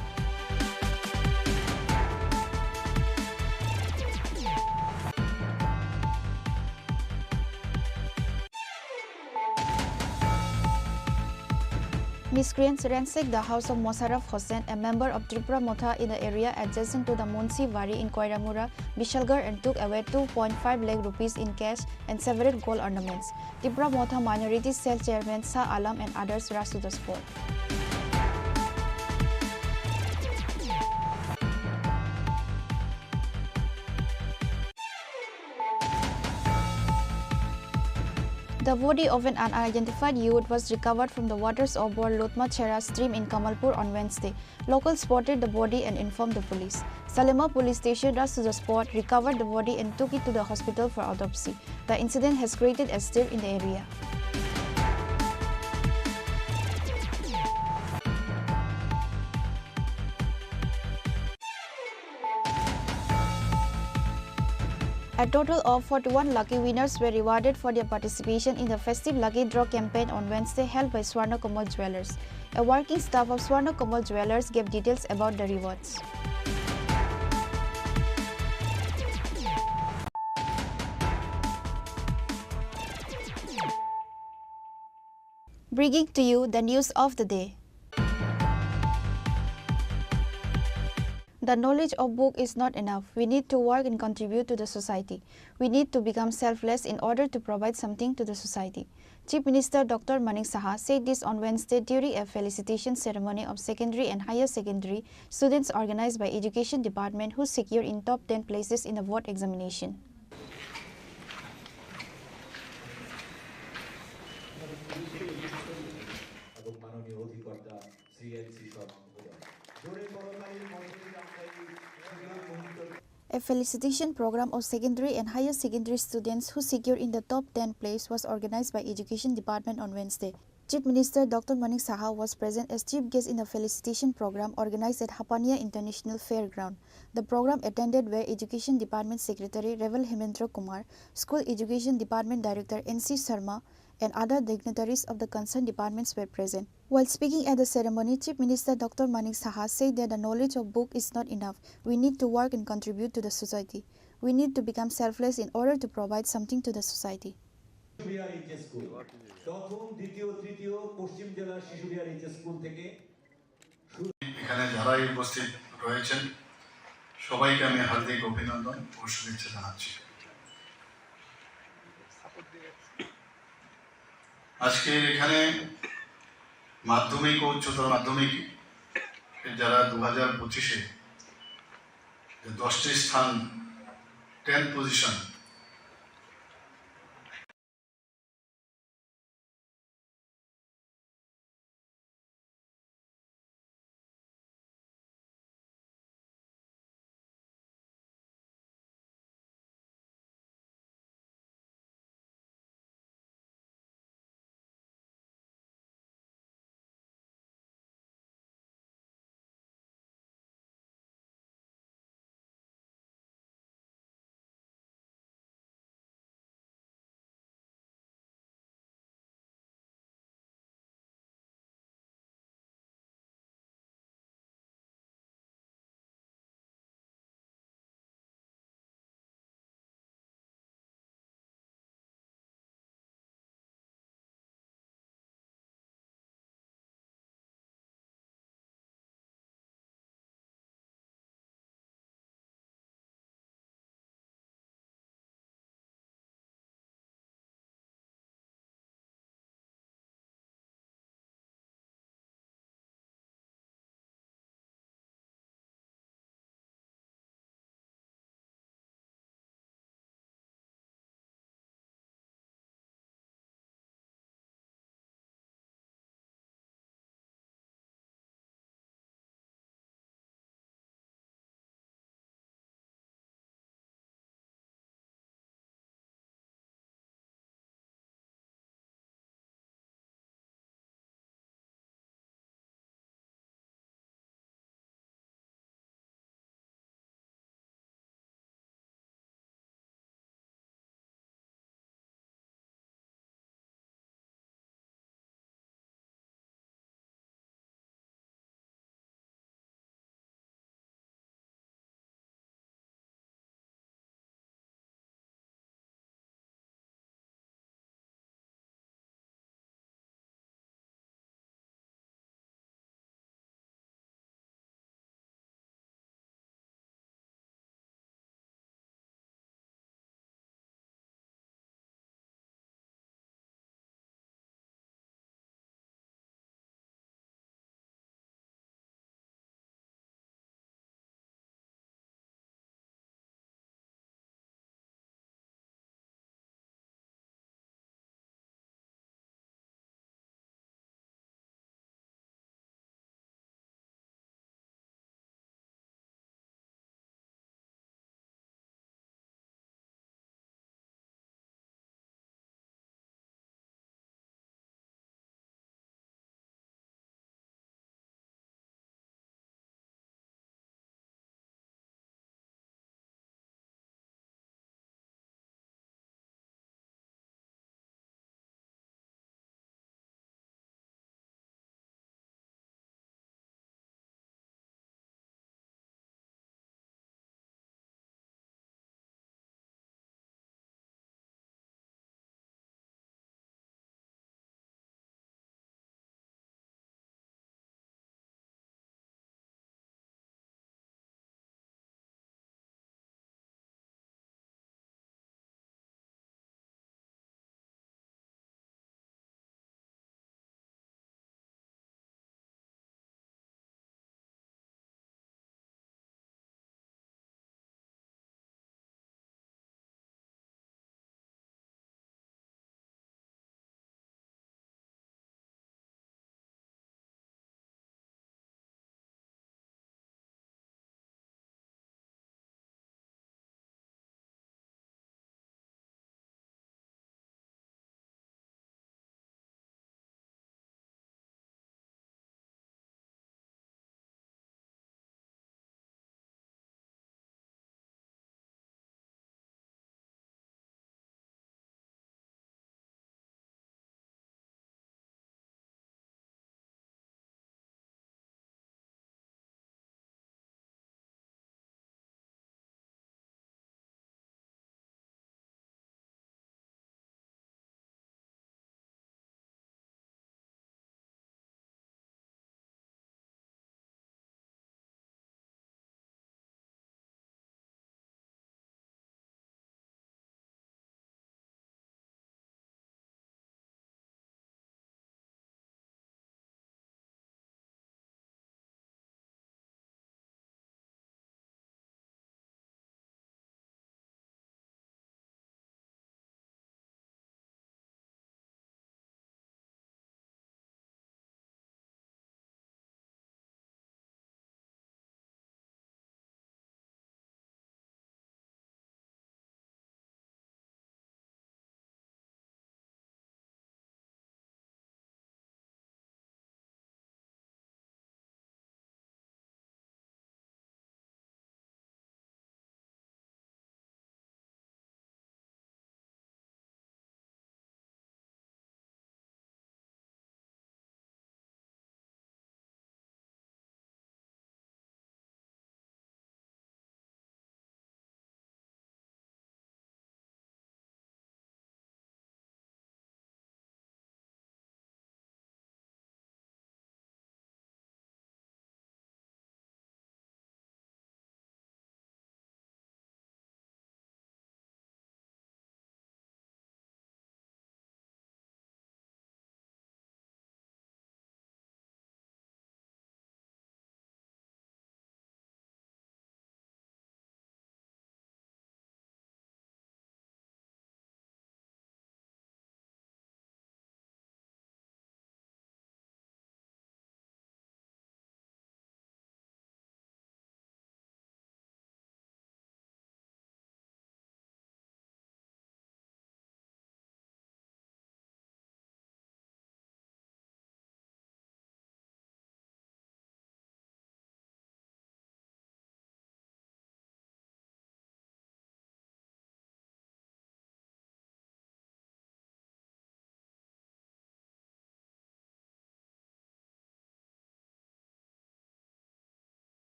Miscreants ransacked the house of Mosarraf Hossain, a member of Tripura Motha in the area adjacent to the Munsi Wari in Koiramura, Bishalgarh, and took away 2.5 lakh rupees in cash and several gold ornaments. Tripura Motha Minority Cell Chairman Shah Alam and others rushed to the spot. The body of an unidentified youth was recovered from the waters of Bor Lotma Chera stream in Kamalpur on Wednesday. Locals spotted the body and informed the police. Salema police station rushed to the spot, recovered the body and took it to the hospital for autopsy. The incident has created a stir in the area. A total of 41 lucky winners were rewarded for their participation in the festive lucky draw campaign on Wednesday held by Swarna Kamal Jewellers. A working staff of Swarna Kamal Jewellers gave details about the rewards. Bringing to you the news of the day. The knowledge of book is not enough. We need to work and contribute to the society. We need to become selfless in order to provide something to the society. Chief Minister Dr. Manik Saha said this on Wednesday during a felicitation ceremony of secondary and higher secondary students organized by Education Department who secured in top 10 places in the board examination. A felicitation program of secondary and higher secondary students who secured in the top 10 place was organized by Education Department on Wednesday. Chief Minister Dr. Manik Saha was present as chief guest in a felicitation program organized at Hapania International Fairground. The program attended were Education Department Secretary Revel Hemendra Kumar, School Education Department Director N.C. Sharma, and other dignitaries of the concerned departments were present. While speaking at the ceremony, Chief Minister Dr. Manik Saha said that the knowledge of book is not enough. We need to work and contribute to the society. We need to become selfless in order to provide something to the society. এখানে যারাই উপস্থিত রয়েছেন সবাইকে আমি হার্দিক অভিনন্দন ও শুভেচ্ছা জানাচ্ছি। আজকে এখানে মাধ্যমিক ও উচ্চতর মাধ্যমিক যারা 2025-এ 10টি স্থান 10 position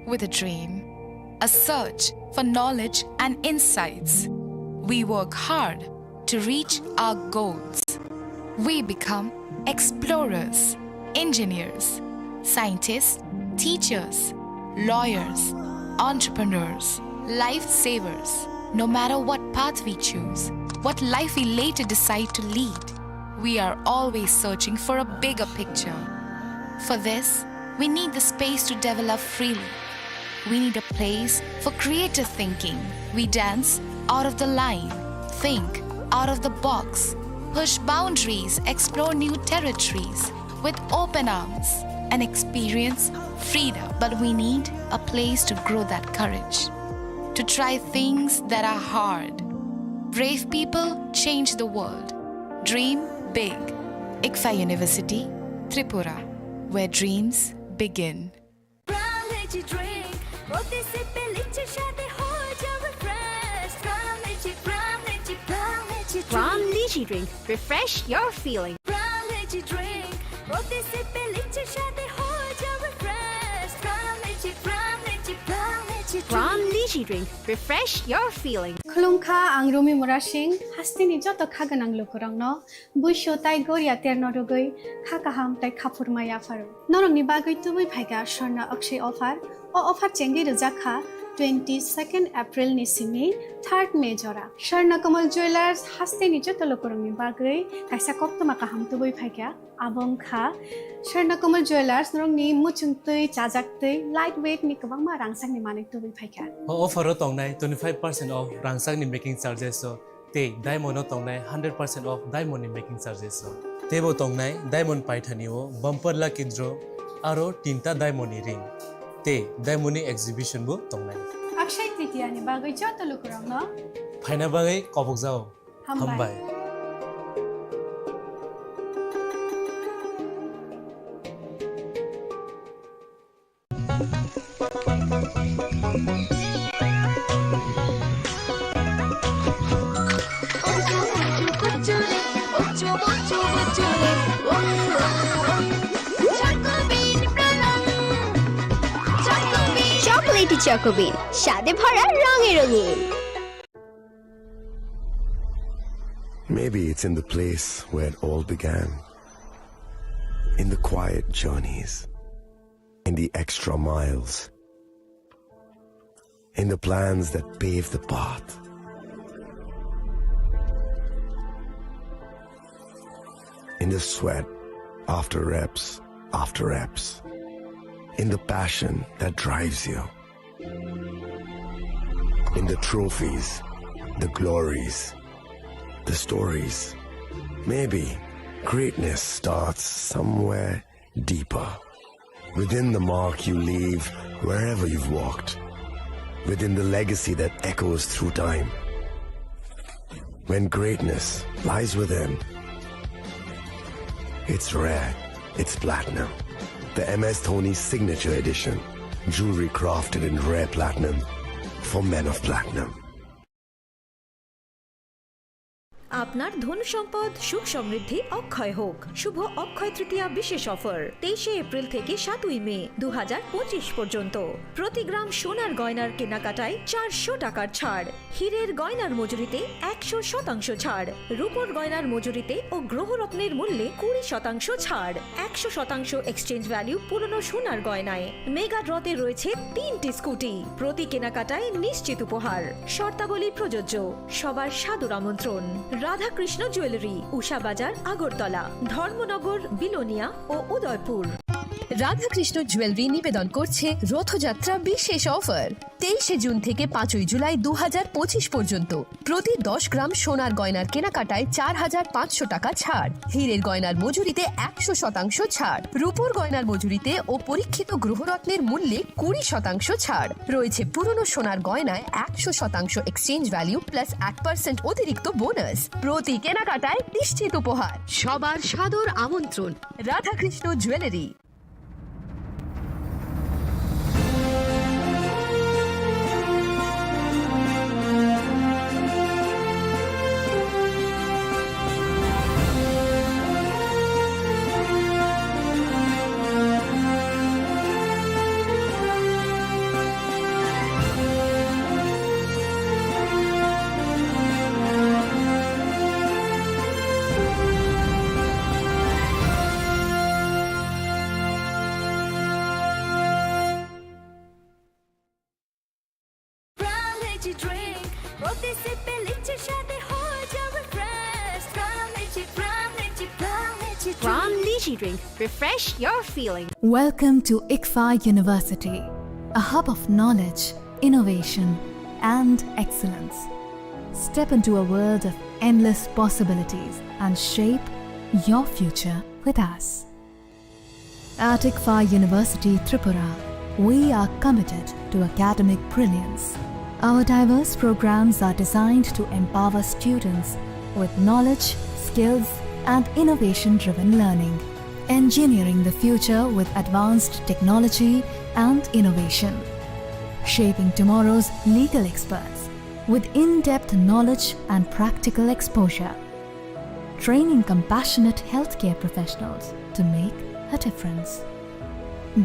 with a dream, a search for knowledge and insights. We work hard to reach our goals. We become explorers, engineers, scientists, teachers, lawyers, entrepreneurs, lifesavers. No matter what path we choose, what life we later decide to lead, we are always searching for a bigger picture. For this, we need the space to develop freely. We need a place for creative thinking. We dance out of the line, think out of the box, push boundaries, explore new territories with open arms and experience freedom. But we need a place to grow that courage, to try things that are hard. Brave people change the world. Dream big. ICFA University, Tripura, where dreams begin. Brown Lychee Drink. Refresh your feeling. Brown Lychee Drink. Refresh your feeling. Khulungkha ang Rumi Murashing hastini joto khaganang lukurangno buisho tai goria ternodogoi khakaham tai khapurmaya faru norongni bagoi tubui phaiga Sharna Akshay offer o offer chengi rejakha 22nd April ni simi 3rd May jora Sharna Kamal Jewelers hastini joto lukurangni bagoi kaisa koptoma kaham tubui phaiga abong kha Sharna Kamal Jewelers norongni muchungtui chajaktui lightweight ni kabangma rangsang ni manik tubui phaiga offer tongnai 25% off rangsang ni making charges so te diamond tongnai 100% off diamond ni making charges so tebo tongnai diamond paithani o bumper lucky draw aro tinta diamond ni ring te diamond ni exhibition bo tongnai Akshay Tritiya ni bagoi joto lukurangno phaina bagai kobok jao hambai chocolatey Chocobean স্বাদে ভরা রঙে রঙিন Maybe it's in the place where it all began. In the quiet journeys. In the extra miles. In the plans that pave the path. In the sweat after reps, after reps. In the passion that drives you. In the trophies, the glories, the stories. Maybe greatness starts somewhere deeper. Within the mark you leave wherever you've walked. Within the legacy that echoes through time. When greatness lies within, it's rare, it's platinum. The MS Dhoni Signature Edition. Jewelry crafted in rare platinum for men of platinum. আপনার ধন সম্পদ সুখ সমৃদ্ধি অক্ষয় হোক শুভ অক্ষয় তৃতীয়া বিশেষ offer 23 April থেকে 7 মে 2025 পর্যন্ত প্রতি গ্রাম সোনার গয়নার কেনাকাটায় 400 টাকার ছাড় হীরের গয়নার মজুরিতে 100% ছাড় রূপোর গয়নার মজুরিতে ও গ্রহরত্নের মূল্যে 20% ছাড় 100% এক্সচেঞ্জ ভ্যালু পুরনো সোনার গয়নায় মেগা ড্রতে রয়েছে 3টি স্কুটি প্রতি কেনাকাটায় নিশ্চিত উপহার শর্তাবলী প্রযোজ্য সবার সাদর আমন্ত্রণ রাধাকৃষ্ণ জুয়েলারি উষা বাজার আগরতলা ধর্মনগর বিলোনিয়া ও উদয়পুর রাধাকৃষ্ণ জুয়েলারি নিবেদন করছে রথযাত্রা বিশেষ অফার 23 জুন থেকে 5 জুলাই 2025 পর্যন্ত প্রতি 10 গ্রাম সোনার গয়নার কেনাকাটায় 4500 টাকা ছাড় হীরের গয়নার মজুরিতে 100% ছাড় রূপোর গয়নার মজুরিতে ও পরীক্ষিত গ্রহরত্নের মূল্যে 20% ছাড় রয়েছে পুরনো সোনার গয়নায় 100% এক্সচেঞ্জ ভ্যালু প্লাস 8% অতিরিক্ত বোনাস প্রতি কেনাকাটায় নিশ্চিত উপহার সবার সাদর আমন্ত্রণ রাধাকৃষ্ণ জুয়েলারি লিচি ড্রিঙ্ক প্রতি সিপে লিচির সাথে হয়ে যাবে refresh From Lychee Drink, refresh your feeling. Welcome to ICFA University, a hub of knowledge, innovation, and excellence. Step into a world of endless possibilities and shape your future with us. At ICFA University Tripura, we are committed to academic brilliance. Our diverse programs are designed to empower students with knowledge, skills, and innovation-driven learning, engineering the future with advanced technology and innovation, shaping tomorrow's legal experts with in-depth knowledge and practical exposure, training compassionate healthcare professionals to make a difference,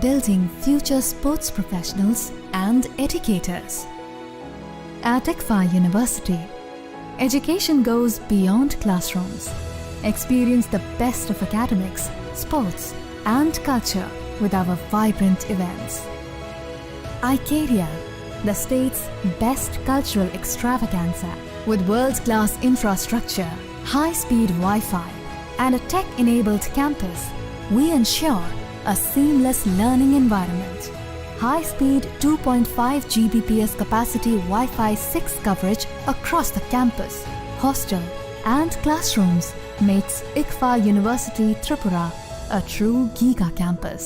building future sports professionals and educators. At ICFA University, education goes beyond classrooms. Experience the best of academics, sports, and culture with our vibrant events. Icaria, the state's best cultural extravaganza, with world-class infrastructure, high-speed Wi-Fi, and a tech-enabled campus, we ensure a seamless learning environment. High-speed 2.5 Gbps capacity Wi-Fi 6 coverage across the campus, hostel, and classrooms makes ICFA University Tripura a true Giga campus.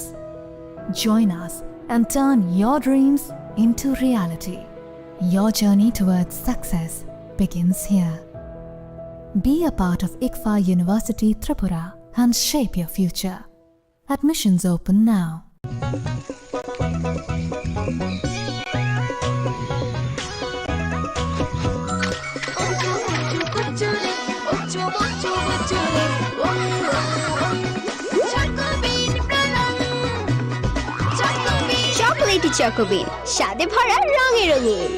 Join us and turn your dreams into reality. Your journey towards success begins here. Be a part of ICFA University Tripura and shape your future. Admissions open now. Chocolatey Chocobean, স্বাদে ভরা রঙে রঙিন।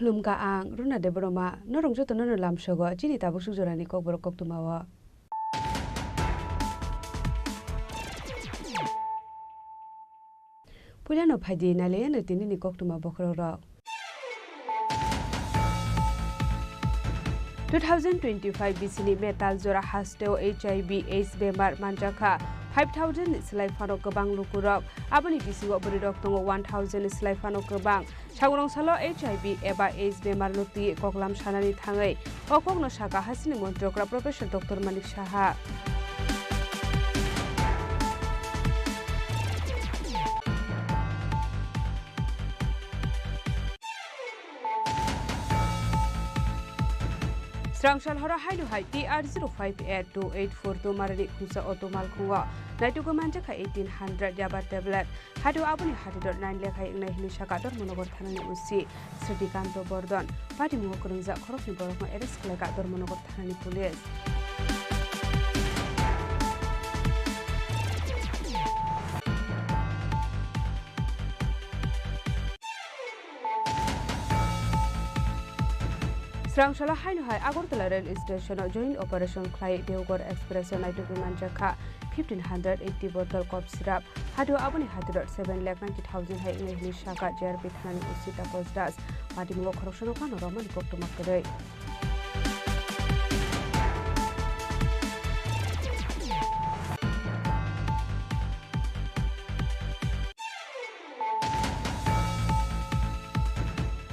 Khulumga ang runa de broma norong joto no lam sogo chini tabu sujorani kok borok kok tumawa Pulano phadi nale na tini ni kok tuma bokhro ro 2025 BCni metal jora hasteo HIV AIDS bemar manjaka 5,000 slai fano kebang lukurok abani bisingo beridok tongo 1,000 slai fano kebang sagurong salo HIV eba AIDS bemar luti koklam sanani thangai okokno saka hasini montrokra professor Dr. Manik Saha Strangshal hora haidu hai TR058284 marani khusa otomal khunga naitu ko manja kha 1800 yaba tablet hadu abuni hadidor 9 lekhai ingnai hili sakador monogor thanani usi Sritikanto Bordon pati mu kurungja khorokni borokno arrest khlaka dor monogor thanani police Srangshala hainu hai Agartala rail station joint operation khlai Deoghar express naitu manjaka 1580 bottle cough syrup hadu abuni hadidor 7,90,000 hai ingai shaka JRP thanani usita posdas pati mu khoroksono kano roman kokto makkadai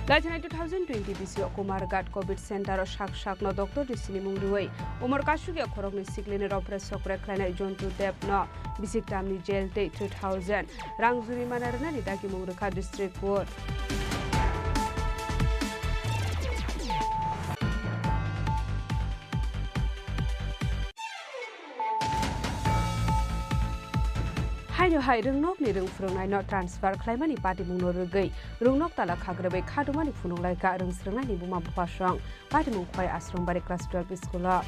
Lajana 2020 BC Kumargat COVID Center shak no Dr. Chini Khorang Umar Kashugi Khorokni Siklini Opres Sokre Klana Jontu Dep no Bisik Tamni Jail Day 3000 Rang Juri Manarana Nidaki Mungruka District Court hai rungnok ni rung phrongnai no transfer khlaimani party mung no rugei rungnok tala khagrebe khadumani phununglai ka rung srangnai ni buma bupasang party mung khoi ashram bari class 12 school a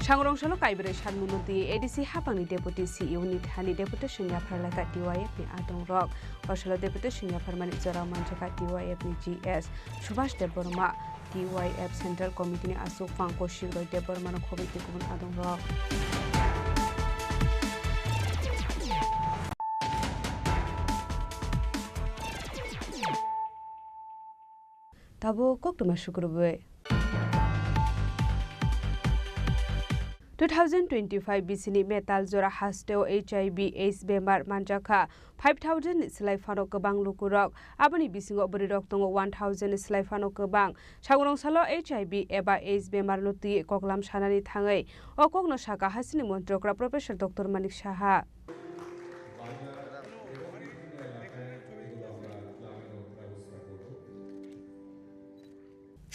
Changrong Solo Kaibere Shanmunoti, ADC Hapani Deputy CEO Nithani Deputation Yaparlaka TYF ni Adong Rock, Oshala Deputation Yaparmani Zara Manchaka TYF ni GS, Subhash Deborma, TYF Central Committee ni Asuk Fanko Shiro Deborma no Komiti Kumun Adong Rock. Tabo Koktuma Shukurube. 2025 BCni metal jora hasteo HIV/AIDS bemar manjaka 5000 slai fano kebang lukurok aboni bisingo berirok tongo 1000 slai fano kebang sagurong salo HIV eba AIDS bemar nuti koklam sanani thangai okokno saka hasini montrokra Professor Dr. Manik Saha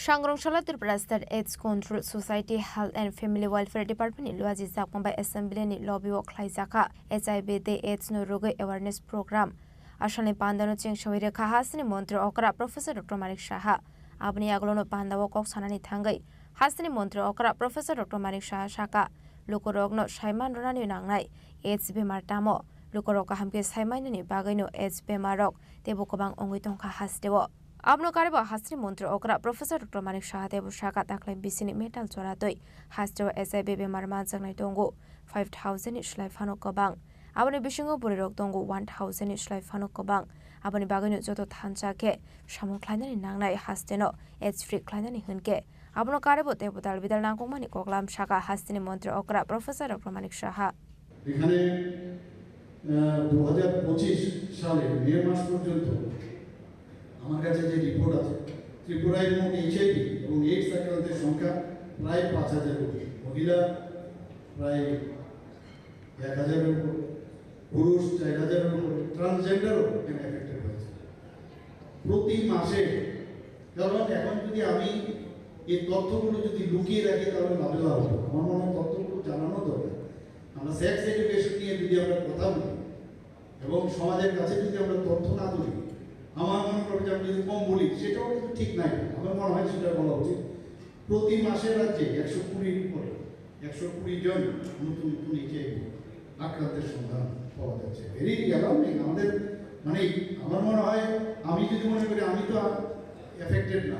Sangrongshalla Tripura State AIDS Control Society Health and Family Welfare Department ni luaji zakmbai assembly ni lobby wo khlaijaka HIV de AIDS no rogai awareness program ashani pandano chengshawire khahasni mantri okra Professor Dr. Manik Saha abni aglono pandawo kok sanani thangai hasni mantri okra Professor Dr. Manik Saha saka lokorogno saiman ronani nangnai AIDS bemar tamo lokorok hamke saimanani bagaino AIDS bemarok tebo kobang ongoi tongkha hasdewo Abno Kariba Hasri Montre Okra Professor Dr. Manik Saha Debu Shaka Taklai Bisini Metal Zoratoi Hasjo SIB Marman Zangai Tongo 5000 Shlai Fano Kobang Abani Bishingo Burirok Tongo 1000 Shlai Fano Kobang Abani Bagano Zoto Tanchake Shamu Kleinani Nangnai Hasteno AIDS Free Kleinani Hunke Abno Karibo Debu Dalvidal Nangomani Koklam Shaka Hastini Montre Okra Professor Dr. Manik Saha এখানে 2025 সালে মে মাস পর্যন্ত আমার কাছে যে report আছে ত্রিপুরায় মোট HIV এবং AIDS আক্রান্তের সংখ্যা প্রায় 5000 কোটি মহিলা প্রায় 1000 এর উপর পুরুষ 4000 এর উপর ট্রান্সজেন্ডারও এখানে এফেক্টেড হয়েছে প্রতি মাসে কারণ এখন যদি আমি এই তথ্যগুলো যদি লুকিয়ে রাখি তাহলে লাভেলা হবে আমার মনে হয় তথ্যগুলো জানানো দরকার আমরা সেক্স এডুকেশন নিয়ে যদি আমরা কথা বলি এবং সমাজের কাছে যদি আমরা তথ্য না তুলি আমার মনে করি যে আমি যদি কম বলি সেটাও কিন্তু ঠিক নাই আমার মনে হয় সেটা বলা উচিত প্রতি মাসে রাজ্যে 120 করে 120 জন নতুন নতুন HIV আক্রান্তের সন্ধান পাওয়া যাচ্ছে ভেরি অ্যালার্মিং আমাদের মানে আমার মনে হয় আমি যদি মনে করি আমি তো এফেক্টেড না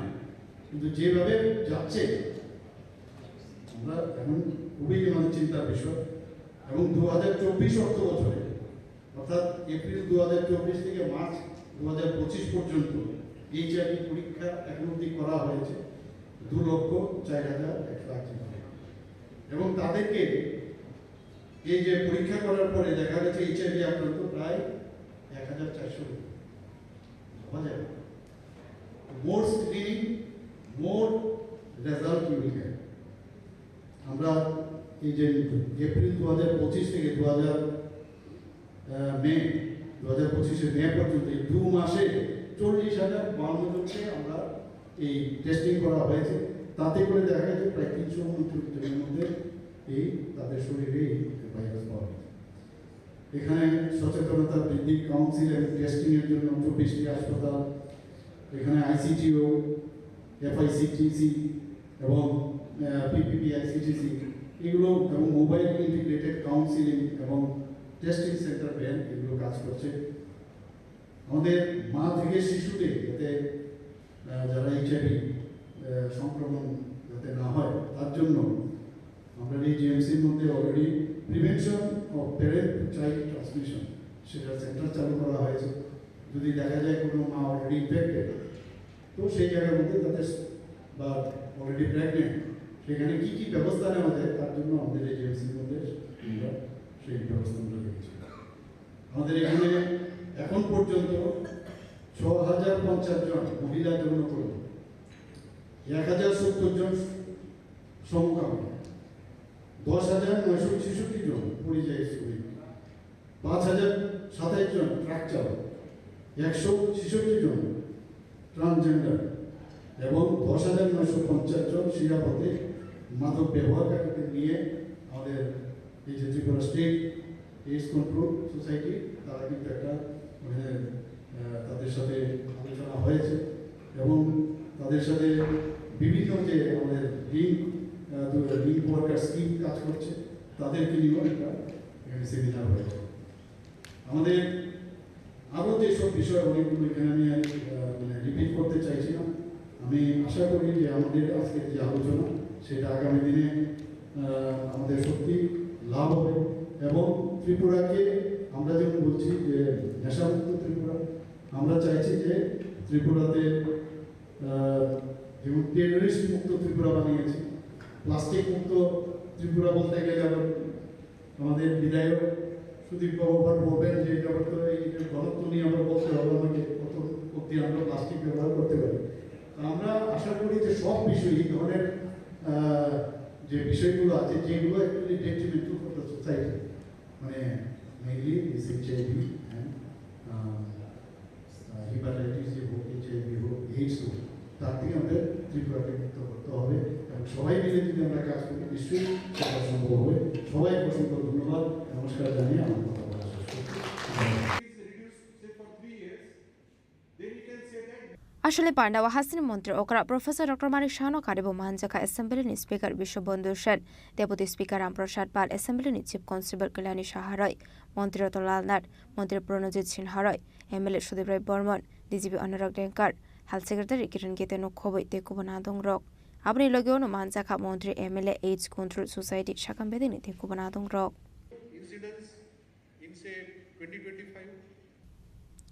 কিন্তু যেভাবে যাচ্ছে আমরা এখন খুবই মানে চিন্তার বিষয় এবং 2024 অর্থ বছরে অর্থাৎ এপ্রিল 2024 থেকে মার্চ 2025 পর্যন্ত HIV পরীক্ষা এখন অবধি করা হয়েছে 2,04,108 এবং তাদেরকে এই যে পরীক্ষা করার পরে দেখা গেছে HIV আক্রান্ত প্রায় 1,400 পাওয়া যায় more screening more result will get আমরা এই যে এপ্রিল 2025 থেকে মে 2025 মে পর্যন্ত এই 2 মাসে 40,052 জনকে আমরা এই টেস্টিং করা হয়েছে তাতে করে দেখা গেছে প্রায় 329 জনের মধ্যে এই তাদের শরীরে এই ভাইরাস পাওয়া গেছে এখানে সচেতনতা বৃদ্ধি কাউন্সিল এবং টেস্টিং এর জন্য 24টি হাসপাতাল এখানে ICTO FICTC এবং PPPICTC এগুলো এবং মোবাইল ইন্টিগ্রেটেড কাউন্সিলিং এবং টেস্টিং সেন্টার ব্যান এগুলো কাজ করছে আমাদের মা থেকে শিশুতে যাতে যারা HIV সংক্রমণ যাতে না হয় তার জন্য আমরা এই জিএমসির মধ্যে already prevention of parent child transmission সেটা সেন্টার চালু করা হয়েছে যদি দেখা যায় কোনো মা অলরেডি ইনফেক্টেড তো সেই জায়গার মধ্যে তাদের বা অলরেডি প্রেগনেন্ট সেখানে কী কী ব্যবস্থা নেওয়া যায় তার জন্য আমাদের এই জিএমসির মধ্যে আমরা সেই ব্যবস্থাগুলো রেখেছি আমাদের এখানে এখন পর্যন্ত 6,050 জন মহিলা যৌনকর্মী 1,070 জন সমকামী 10,966 জন পরিযায়ী শ্রমিক 5,027 জন ট্রাক চালক 166 জন ট্রান্সজেন্ডার এবং 10,950 জন শিরাপথে মাদক ব্যবহারকারীদের নিয়ে আমাদের এই যে Tripura state AIDS control society তারা কিন্তু একটা মানে তাদের সাথে আলোচনা হয়েছে এবং তাদের সাথে বিভিন্ন যে আমাদের লিঙ্ক ওয়ার্কার স্কিম কাজ করছে তাদেরকে নিয়েও একটা সেমিনার হয়েছে। আমাদের আরও যেসব বিষয় অনেকগুলো এখানে আমি মানে রিপিট করতে চাইছি না। আমি আশা করি যে আমাদের আজকের যে আলোচনা সেটা আগামী দিনে আমাদের সত্যি লাভ হবে এবং ত্রিপুরাকে আমরা যেমন বলছি যে নেশামুক্ত ত্রিপুরা, আমরা চাইছি যে ত্রিপুরাতে যেমন টেররিস্ট মুক্ত ত্রিপুরা বানিয়েছি, প্লাস্টিক মুক্ত ত্রিপুরা বলতে গেলে আবার আমাদের বিধায়ক সুদীপ বাবু বলবেন যে এটা তো এই ঘনত্ব নিয়ে আমরা বলতে হবে আমাকে কত অব্দি আমরা প্লাস্টিক ব্যবহার করতে পারি। আমরা আশা করি যে সব বিষয় এই ধরনের যে বিষয়গুলো আছে যেগুলো actually detrimental for the society, মানে মেইনলি দিস HIV হেপাটাইটিস যে হোক, HIV হোক, এইডস হোক, তার থেকে আমাদের ত্রিপুরাকে মুক্ত করতে হবে এবং সবাই মিলে যদি আমরা কাজ করি নিশ্চয়ই সেটা সম্ভব হবে। সবাই অসংখ্য ধন্যবাদ, নমস্কার জানিয়ে আমার কথা বলা শেষ করছি। আসলে পান্ডাওয়া হাসিন মন্ত্রী ওকরা প্রফেসর ডক্টর মানিক শাহনো কারিব মানজাকা assembly speaker Biswabandhu Sen, deputy speaker Ramprasad Pal, assembly chief constable Kalyani Saha Roy, মন্ত্রী রতনলাল নাথ, মন্ত্রী Pranajit Sinha Roy, MLA Sudip Roy Barman, DGP Anurag Dhankar, health secretary Kiran Gitte নক্ষবই তেকুব নাদং রক। আপনি লগেও মানজাকা মন্ত্রী এমএলএ এইডস কন্ট্রোল সোসাইটি শাকাম বেদিনী তেকুব নাদং রক।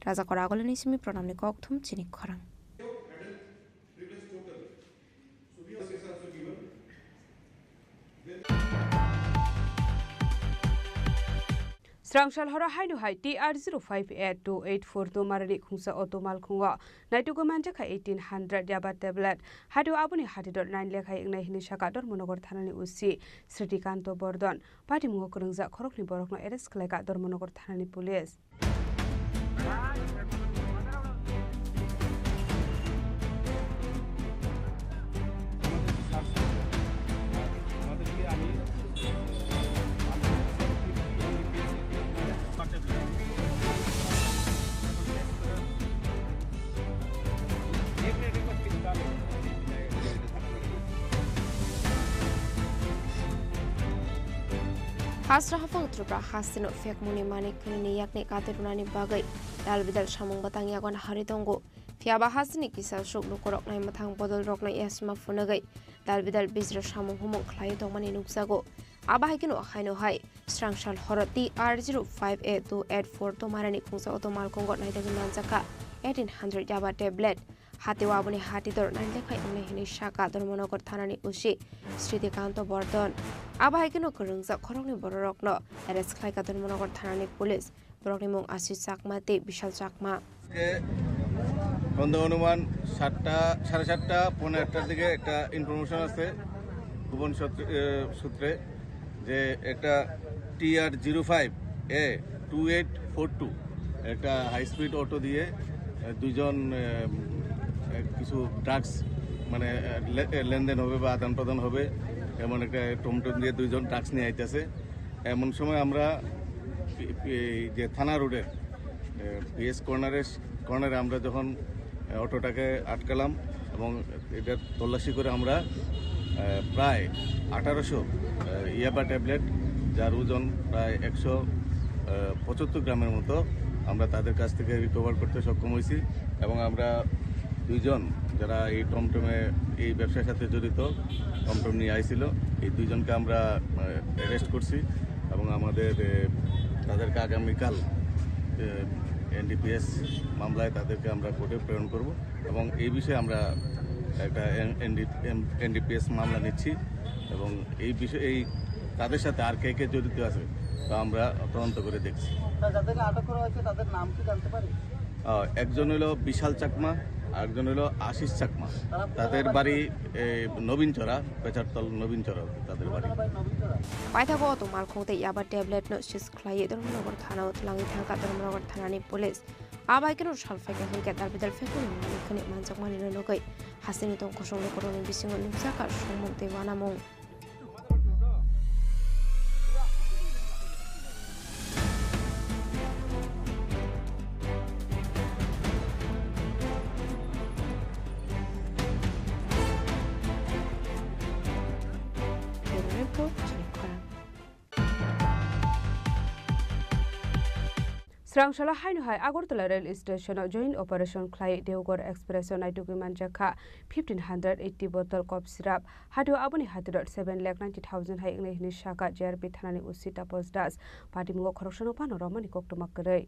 রাজা করা আগলে নিসিমি প্রণামনি ককথুম চিনি খরাং। Srangshal hora hainu hai TR058284 to marani khungsa otomal khungwa naitugo manjaka 1800 yaba tablet hadu abuni hadidor 9 lekhai ingnai hini shakador monogor thanani usi Sritikanto Bordon pati mungo kurungja khorokni borokno arrest khlaika dor monogor thanani police Hasrahafang Tripura Hasino Fek Muni Manik Kuni Yakni Katerunani Bagai, Dalvidal Shamung Batang Yagon Haritongo, Fiaba Hasini Kisa Shuk Lukorok Nai Matang Bodol Rock Nai Yasma Funagai, Dalvidal Bizra Shamung Humong Klaitoman Nuksago, Abahikino Haino Hai, Strangshal Horoti R058284 Tomarani Kunsa Otomal Kongo Naitagan Manzaka, 1800 Yaba tablet. Hatiwabuni Hatidor Nandekai Hini Shaka Dormonokor Tanani Ushi, Sritikanto Bordon. Abahikino Kurungza Koroni Borokno, arrest Klaika Dormonokor Tanani Police, Brokimong Asis Sakmati, Bishal Sakma. সন্ধ্যা অনুমান 7:30 পৌনে 1টার দিকে একটা information আছে গোপন সূত্রে যে একটা TR05A2842 একটা হাই স্পিড অটো দিয়ে দুইজন কিছু ড্রাগস মানে লেনদেন হবে বা আদান প্রদান হবে এমন একটা টমটম দিয়ে দুইজন ড্রাগস নিয়ে আইতেছে। এমন সময় আমরা যে থানা রোডের পিএস কর্নারে আমরা যখন অটোটাকে আটকালাম এবং এটা তল্লাশি করে আমরা প্রায় 1800 ইয়াবা ট্যাবলেট যার ওজন প্রায় 175 গ্রামের মতো আমরা তাদের কাছ থেকে রিকভার করতে সক্ষম হয়েছি এবং আমরা দুইজন যারা এই টমটমে এই ব্যবসার সাথে জড়িত টমটম নিয়ে আইছিল এই দুইজনকে আমরা অ্যারেস্ট করছি এবং আমাদের তাদেরকে আগামীকাল এনডিপিএস মামলায় তাদেরকে আমরা কোর্টে প্রেরণ করব এবং এই বিষয়ে আমরা একটা এনডিপিএস মামলা নিচ্ছি এবং এই বিষয়ে এই তাদের সাথে আর কে জড়িত আছে তা আমরা তদন্ত করে দেখছি। যাদেরকে আটক করা হয়েছে তাদের নাম কি জানতে পারি? একজন হলো বিশাল চাকমা, আরেকজন হলো আশিস চাকমা। তাদের বাড়ি নবীনচরা, পেচারতল নবীনচরা তাদের বাড়ি। পাইথাগো অটোমাল খংতে ইয়াবা ট্যাবলেট নো সিস খ্লাই দরমনগর থানা উতলাঙ্গি থাকা দরমনগর থানানি police Abaikino Shalfaka Hinka Darbital Fekun, Manikani Manzamani Nogai, Hasini Don Koshon Koron Bissing on Nusaka, Shumon de Vanamon. Srangshala Hainhai Agartala Rail Station joint operation Klai Deogor Express on Naituki Manjaka 1580 bottle cough syrup Hadu Abuni Hadrot 7,90,000 High English Shaka JRP Thanani Usita Postas Party Mugo Corruption Panorama Nikoktomakare.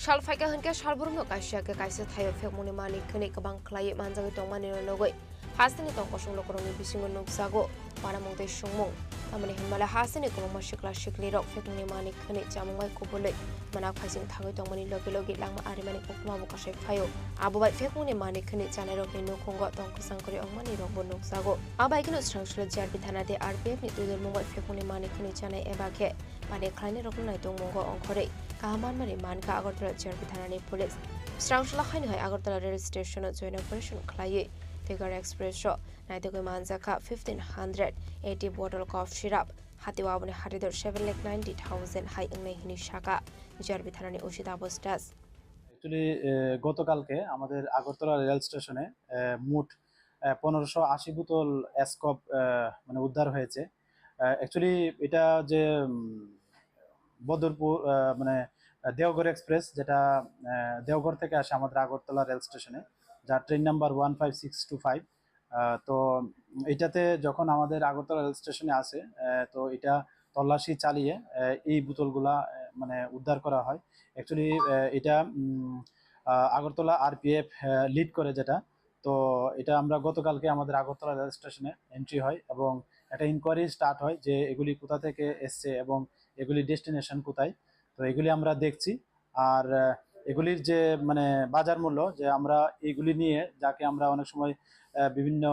Shalfaka Hanka Shalburno Kashaka Kaisa Tayo Femuni Mani Kunik Bank Clay Manzagi Tomani Logoi Hasani Tonkosho Lokoroni Bissing on Sago Panamonte Shumong Amani Himala Hasani Komashikla Shikli Rock Femuni Mani Kunik Jamai Kubule Manakasing Tago Tomani Logi Lama Arimani Pokmabukashe Fayo Abubai Femuni Mani Kunik Janero no Kongo Tonkasankori on Mani Robo Sago Abaikino Structural Jarbitana de RPF Nitu Mongo Femuni Mani Kunik Jana Ebake Mane Kleine Rokunai Mongo on Kore Kahaman Mariman Ka Agartala Jarbitana Police Srangshala Hainhai Agartala Rail Station joint operation Klaye Figure Express Show Naituki Manzaka 1580 bottle cough syrup Hatiwabune Hadidor 7,90,000 High English Shaka Jarbitana Ushita Postas Actually গতকালকে আমাদের Agartala rail স্টেশনে মোট 1580 বোতল এসকপ মানে উদ্ধার হয়েছে actually এটা যে বদরপুর মানে দেওঘর এক্সপ্রেস যেটা দেওঘর থেকে আসে আমাদের আগরতলা রেল স্টেশনে যার ট্রেন নাম্বার 15625 তো এটাতে যখন আমাদের আগরতলা রেল স্টেশনে আসে তো এটা তল্লাশি চালিয়ে এই বোতলগুলা মানে উদ্ধার করা হয় অ্যাকচুয়ালি এটা আগরতলা আরপিএফ লিড করে যেটা তো এটা আমরা গতকালকে আমাদের আগরতলা রেল স্টেশনে এন্ট্রি হয় এবং একটা ইনকোয়ারি স্টার্ট হয় যে এগুলি কোথা থেকে এসছে এবং এগুলি ডেস্টিনেশন কোথায় তো এগুলি আমরা দেখছি আর এগুলির যে মানে বাজার মূল্য যে আমরা এগুলি নিয়ে যাকে আমরা অনেক সময় বিভিন্ন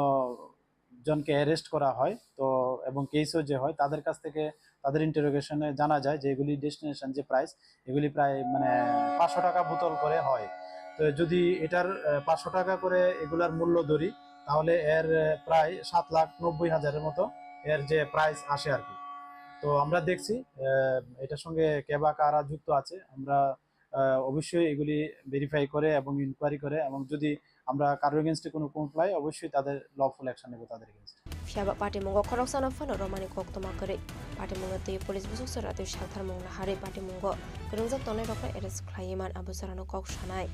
জনকে অ্যারেস্ট করা হয় তো এবং কেসও যে হয় তাদের কাছ থেকে তাদের ইন্টারোগেশনে জানা যায় যে এগুলি ডেস্টিনেশন যে প্রাইস এগুলি প্রায় মানে 500 টাকা বোতল করে হয় তো যদি এটার 500 টাকা করে এগুলার মূল্য ধরি তাহলে এর প্রায় 7,90,000 মতো এর যে প্রাইস আসে আর কি তো আমরা দেখছি এটার সঙ্গে কেবা কারা যুক্ত আছে আমরা অবশ্যই এগুলি ভেরিফাই করে এবং ইনকোয়ারি করে এবং যদি আমরা কারোর এগেইনস্টে কোনো কমপ্লাই অবশ্যই তাদের লফুল অ্যাকশন নেব তাদের এগেইনস্টে Fiaba Party Mungo Koroksan of Fano Romani Koktomakare Party Mungo the police busu Saratu Shaltar Mungla Hari Party Mungo Grunza Tone Roka Eres Klayeman Abusarano Kok Shanai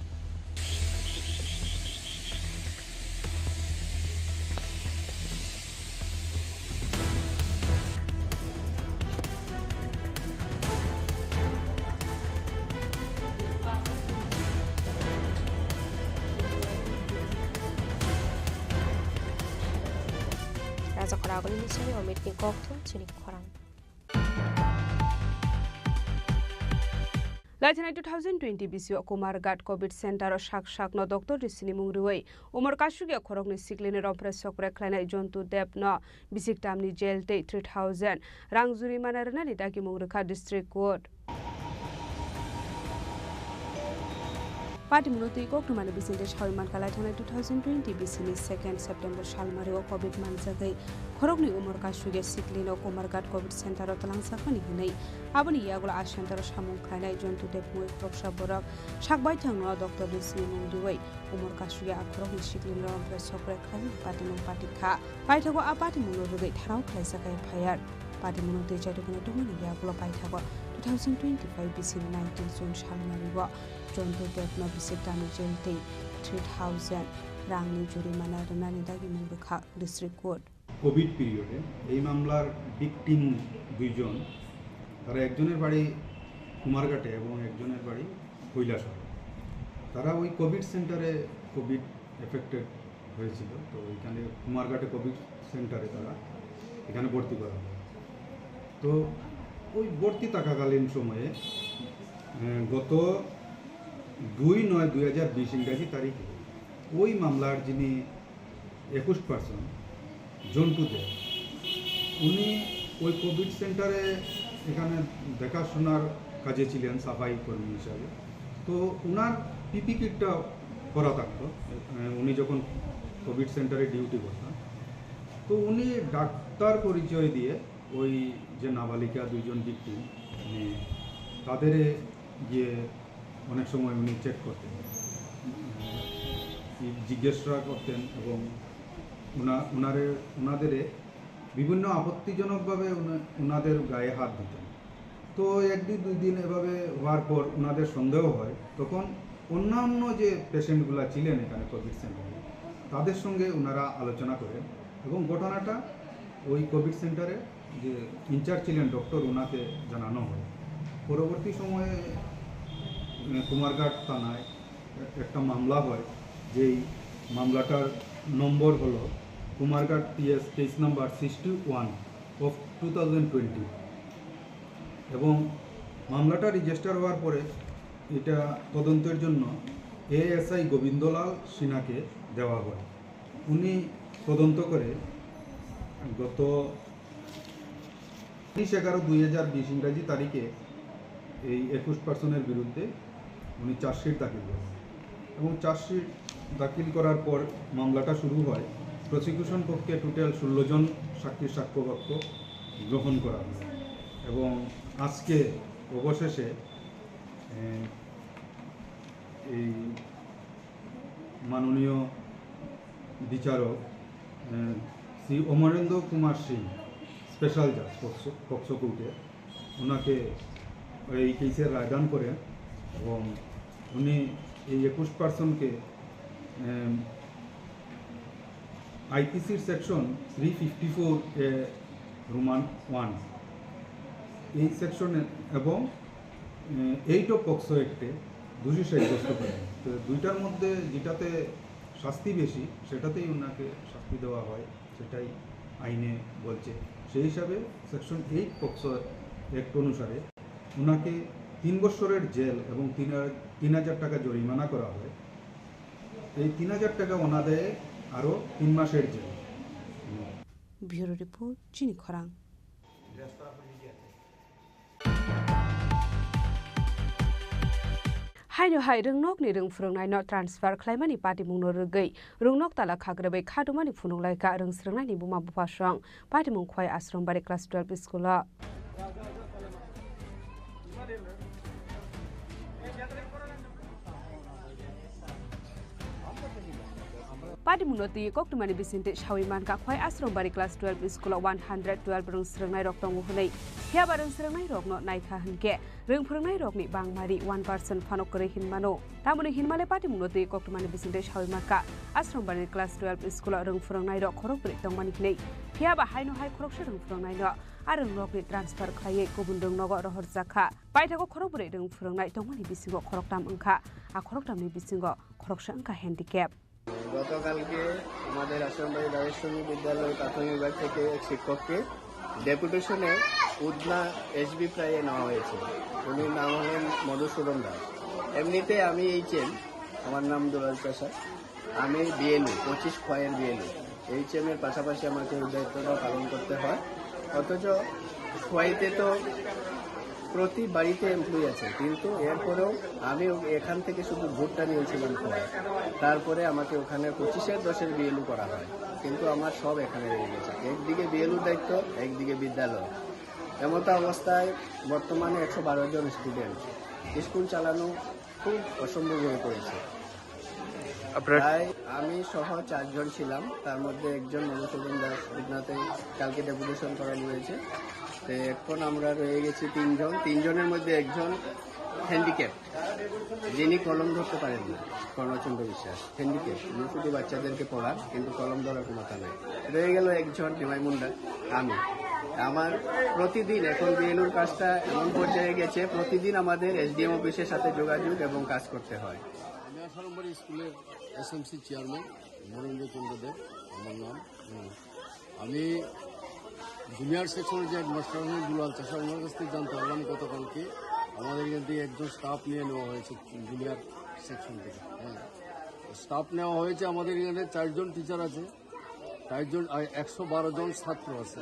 Raza Koragoli Nisani or Meeting Koktum, Chini Khorang. Laithana 2020 BCO Kumargat COVID Center Shak no Doctor Disini Mungruway Umar Kashugia Khorongni Siklini Rompres Sokre Klana Jontu Dep no Bisik Tamni Jail Day 3000 Rangzuri Manarana Daki Mungruka District Court Party Munuti Koktumana Bisindesh Hoyman Kalaithana 2020 Bisini 2nd September Shalmario COVID Manzagai Khorogni Umar Kashugia Siklino Kumargat COVID Center Talang Sakani Hinai Abani Yagula Ashantar Shamung Kana Jontu Dep Mui Kroksha Borak Shakbai Tangno Dr. Disini Mungduway Umar Kashugia Akrogni Siklino Rompres Sokre Klani Party Mung Party Ka Paitago A Party Munurugai Tarau Klaisakai Payar Party Munuti Jadukana Dumani Yagula Paitago 2025 BC 19 June Shalmariwa Jonto Depno Bisik Tami Jelti 3000 Rangni Jurimana Ranani Dagi Mungruka District Court Covid পিরিয়ডে এই মামলার victim দুইজন তারা একজনের বাড়ি কুমারঘাটে এবং একজনের বাড়ি কৈলাসহর তারা ওই কোভিড সেন্টারে কোভিড এফেক্টেড হয়েছিল তো এখানে কুমারঘাটে কোভিড সেন্টারে তারা এখানে ভর্তি করা হয় তো ওই ভর্তি থাকাকালীন সময়ে গত 2/9/2020 ইংরাজি তারিখে ওই মামলার যিনি 21% জন্টু দেব, উনি ওই কোভিড সেন্টারে এখানে দেখাশোনার কাজে ছিলেন সাফাই কর্মী হিসাবে। তো ওনার পিপি কিটটা করা থাকতো উনি যখন কোভিড সেন্টারে ডিউটি করতেন। তো উনি ডাক্তার পরিচয় দিয়ে ওই যে নাবালিকা 2জন ভিকটিম তাদের গিয়ে অনেক সময় উনি চেক করতেন, জিজ্ঞাসা করতেন এবং ওনাদের বিভিন্ন আপত্তিজনকভাবে ওনাদের গায়ে হাত দিতেন। তো 1-2 দিন এভাবে হওয়ার পর ওনাদের সন্দেহ হয়, তখন অন্যান্য যে পেশেন্টগুলো ছিলেন এখানে কোভিড সেন্টারে তাদের সঙ্গে ওনারা আলোচনা করেন এবং ঘটনাটা ওই কোভিড সেন্টারে যে ইনচার্জ ছিলেন ডক্টর ওনাকে জানানো হয়। পরবর্তী সময়ে কুমারঘাট থানায় একটা মামলা হয়, যেই মামলাটার নম্বর হলো কুমারঘাট PS কেস নাম্বার 61/2020 এবং মামলাটা রেজিস্টার হওয়ার পরে এটা তদন্তের জন্য ASI গোবিন্দলাল সিনহাকে দেওয়া হয়। উনি তদন্ত করে গত 30/11/2020 ইংরাজি তারিখে এই 21% বিরুদ্ধে উনি চার্জশিট দাখিল করেন এবং চার্জশিট দাখিল করার পর মামলাটা শুরু হয়। প্রসিকিউশন পক্ষে টোটাল 16 জন সাক্ষীর সাক্ষ্যবাক্য গ্রহণ করা হয় এবং আজকে অবশেষে এই মাননীয় বিচারক শ্রী অমরেন্দ্র কুমার সিং, স্পেশাল জাজ পক্সো কোর্টে, ওনাকে এই কেসের রায়দান করেন এবং উনি এই 21%কে আইপিসির সেকশন 354 রোমান 1 এই সেকশনে এবং 8 অফ পক্সো অ্যাক্টে দোষী সাব্যস্ত করেন। তো দুইটার মধ্যে যেটাতে শাস্তি বেশি সেটাতেই ওনাকে শাস্তি দেওয়া হয়, সেটাই আইনে বলছে। সেই হিসাবে সেকশন 8 পক্সো অ্যাক্ট অনুসারে ওনাকে 3 বছরের জেল এবং 3,000 টাকা জরিমানা করা হয়। এই 3,000 টাকা ওনাদের আরও 3 মাসের জেল। ব্যুরো রিপোর্ট, চিনি খরাং। हायनो हाय रोंनक नि रों फोरोंनाय न ट्रान्सफार खालामनायनि पार्टी मुंनो रोगै रोंनक ताला खाग्रोबै खादुमानि फुनुंलायका रोंस्रोंनायनि बुमा बुफासं पार्टी मुं खय आश्रमबारि क्लास 12 स्कुल पार्टी मुनति कक्टुमानि बिसिन्ते साविमान का खय आश्रमबारि क्लास 12 स्कुल 112 रोंस्रोंनाय रक दङ हनै हियाबा रोंस्रोंनाय रकनो नायखा हनके रोंफोरोंनाय रकनि बांमारि 1% फानक करे हिनमानो तामुनि हिनमाले पार्टी मुनति कक्टुमानि बिसिन्ते साविमान का आश्रमबारि क्लास 12 स्कुल रोंफोरोंनाय रक खरकब्रै दंमानि हिनै हियाबा हायनो हाय खरकसे रोंफोरोंनाय न आरो रकनि ट्रान्सफार खायै गुबुन रोंनग रहर जाखा बायथाखौ खरकब्रै रोंफोरोंनाय दंमानि बिसिङाव खरकदाम ओंखा आ खरकदामनि बिसिङाव खरकसे ओंखा हेन्डिकेप। গতকালকে আমাদের আশ্রমবাড়ি রাজেশ্বরী বিদ্যালয় প্রাথমিক বিভাগ থেকে এক শিক্ষককে ডেপুটেশনে উদনা SB প্রায়ে নেওয়া হয়েছে। উনির নাম হলেন মধুসূদন দাস। এমনিতে আমি HM, আমার নাম দুলাল প্রসাদ, আমি BLU 25 খয়ের BLU। HM এর পাশাপাশি আমাকে ওই দায়িত্বটা পালন করতে হয়। অথচ খোয়াইতে তো প্রতি বাড়িতে এমপ্লয়ি আছে, কিন্তু এরপরেও আমি এখান থেকে শুধু ভোটটা নিয়েছিলাম খোয়াই। তারপরে আমাকে ওখানে 25/10 BLU করা হয়, কিন্তু আমার সব এখানে রয়ে গেছে। একদিকে BLU দায়িত্ব, একদিকে বিদ্যালয়। এমতো অবস্থায় বর্তমানে 112 জন স্টুডেন্ট, স্কুল চালানো খুব অসম্ভব হয়ে পড়েছে। প্রায় আমি সহ 4 জন ছিলাম, তার মধ্যে একজন মধুসূদন দাস উদনাতে কালকে ডেপুটেশন করানো হয়েছে। তো এখন আমরা রয়ে গেছি 3 জন। 3 জনের মধ্যে একজন হ্যান্ডিক্যাপ, যিনি কলম ধরতে পারেন না, কর্ণচন্দ্র বিশ্বাস হ্যান্ডিক্যাপ। উনি শুধু বাচ্চাদেরকে পড়ান, কিন্তু কলম ধরার ক্ষমতা নেই। রয়ে গেল একজন নিমাই মুন্ডা, আমি। আমার প্রতিদিন এখন BLUর কাজটা এমন পর্যায়ে গেছে, প্রতিদিন আমাদের SDM অফিসের সাথে যোগাযোগ এবং কাজ করতে হয়। আমি আশ্রমবাড়ি স্কুলের SMC চেয়ারম্যান মহেন্দ্র চন্দ্র দেব আমার নাম। আমি জুনিয়র সেকশনের যে হেডমাস্টার দুলাল চাষা ওনার কাছ থেকে জানতে পারলাম গতকালকে আমাদের এখান থেকে একজন স্টাফ নিয়ে নেওয়া হয়েছে জুনিয়র সেকশন থেকে। হ্যাঁ, স্টাফ নেওয়া হয়েছে। আমাদের এখানে 4 জন টিচার আছে, 4 জন 112 জন ছাত্র আছে।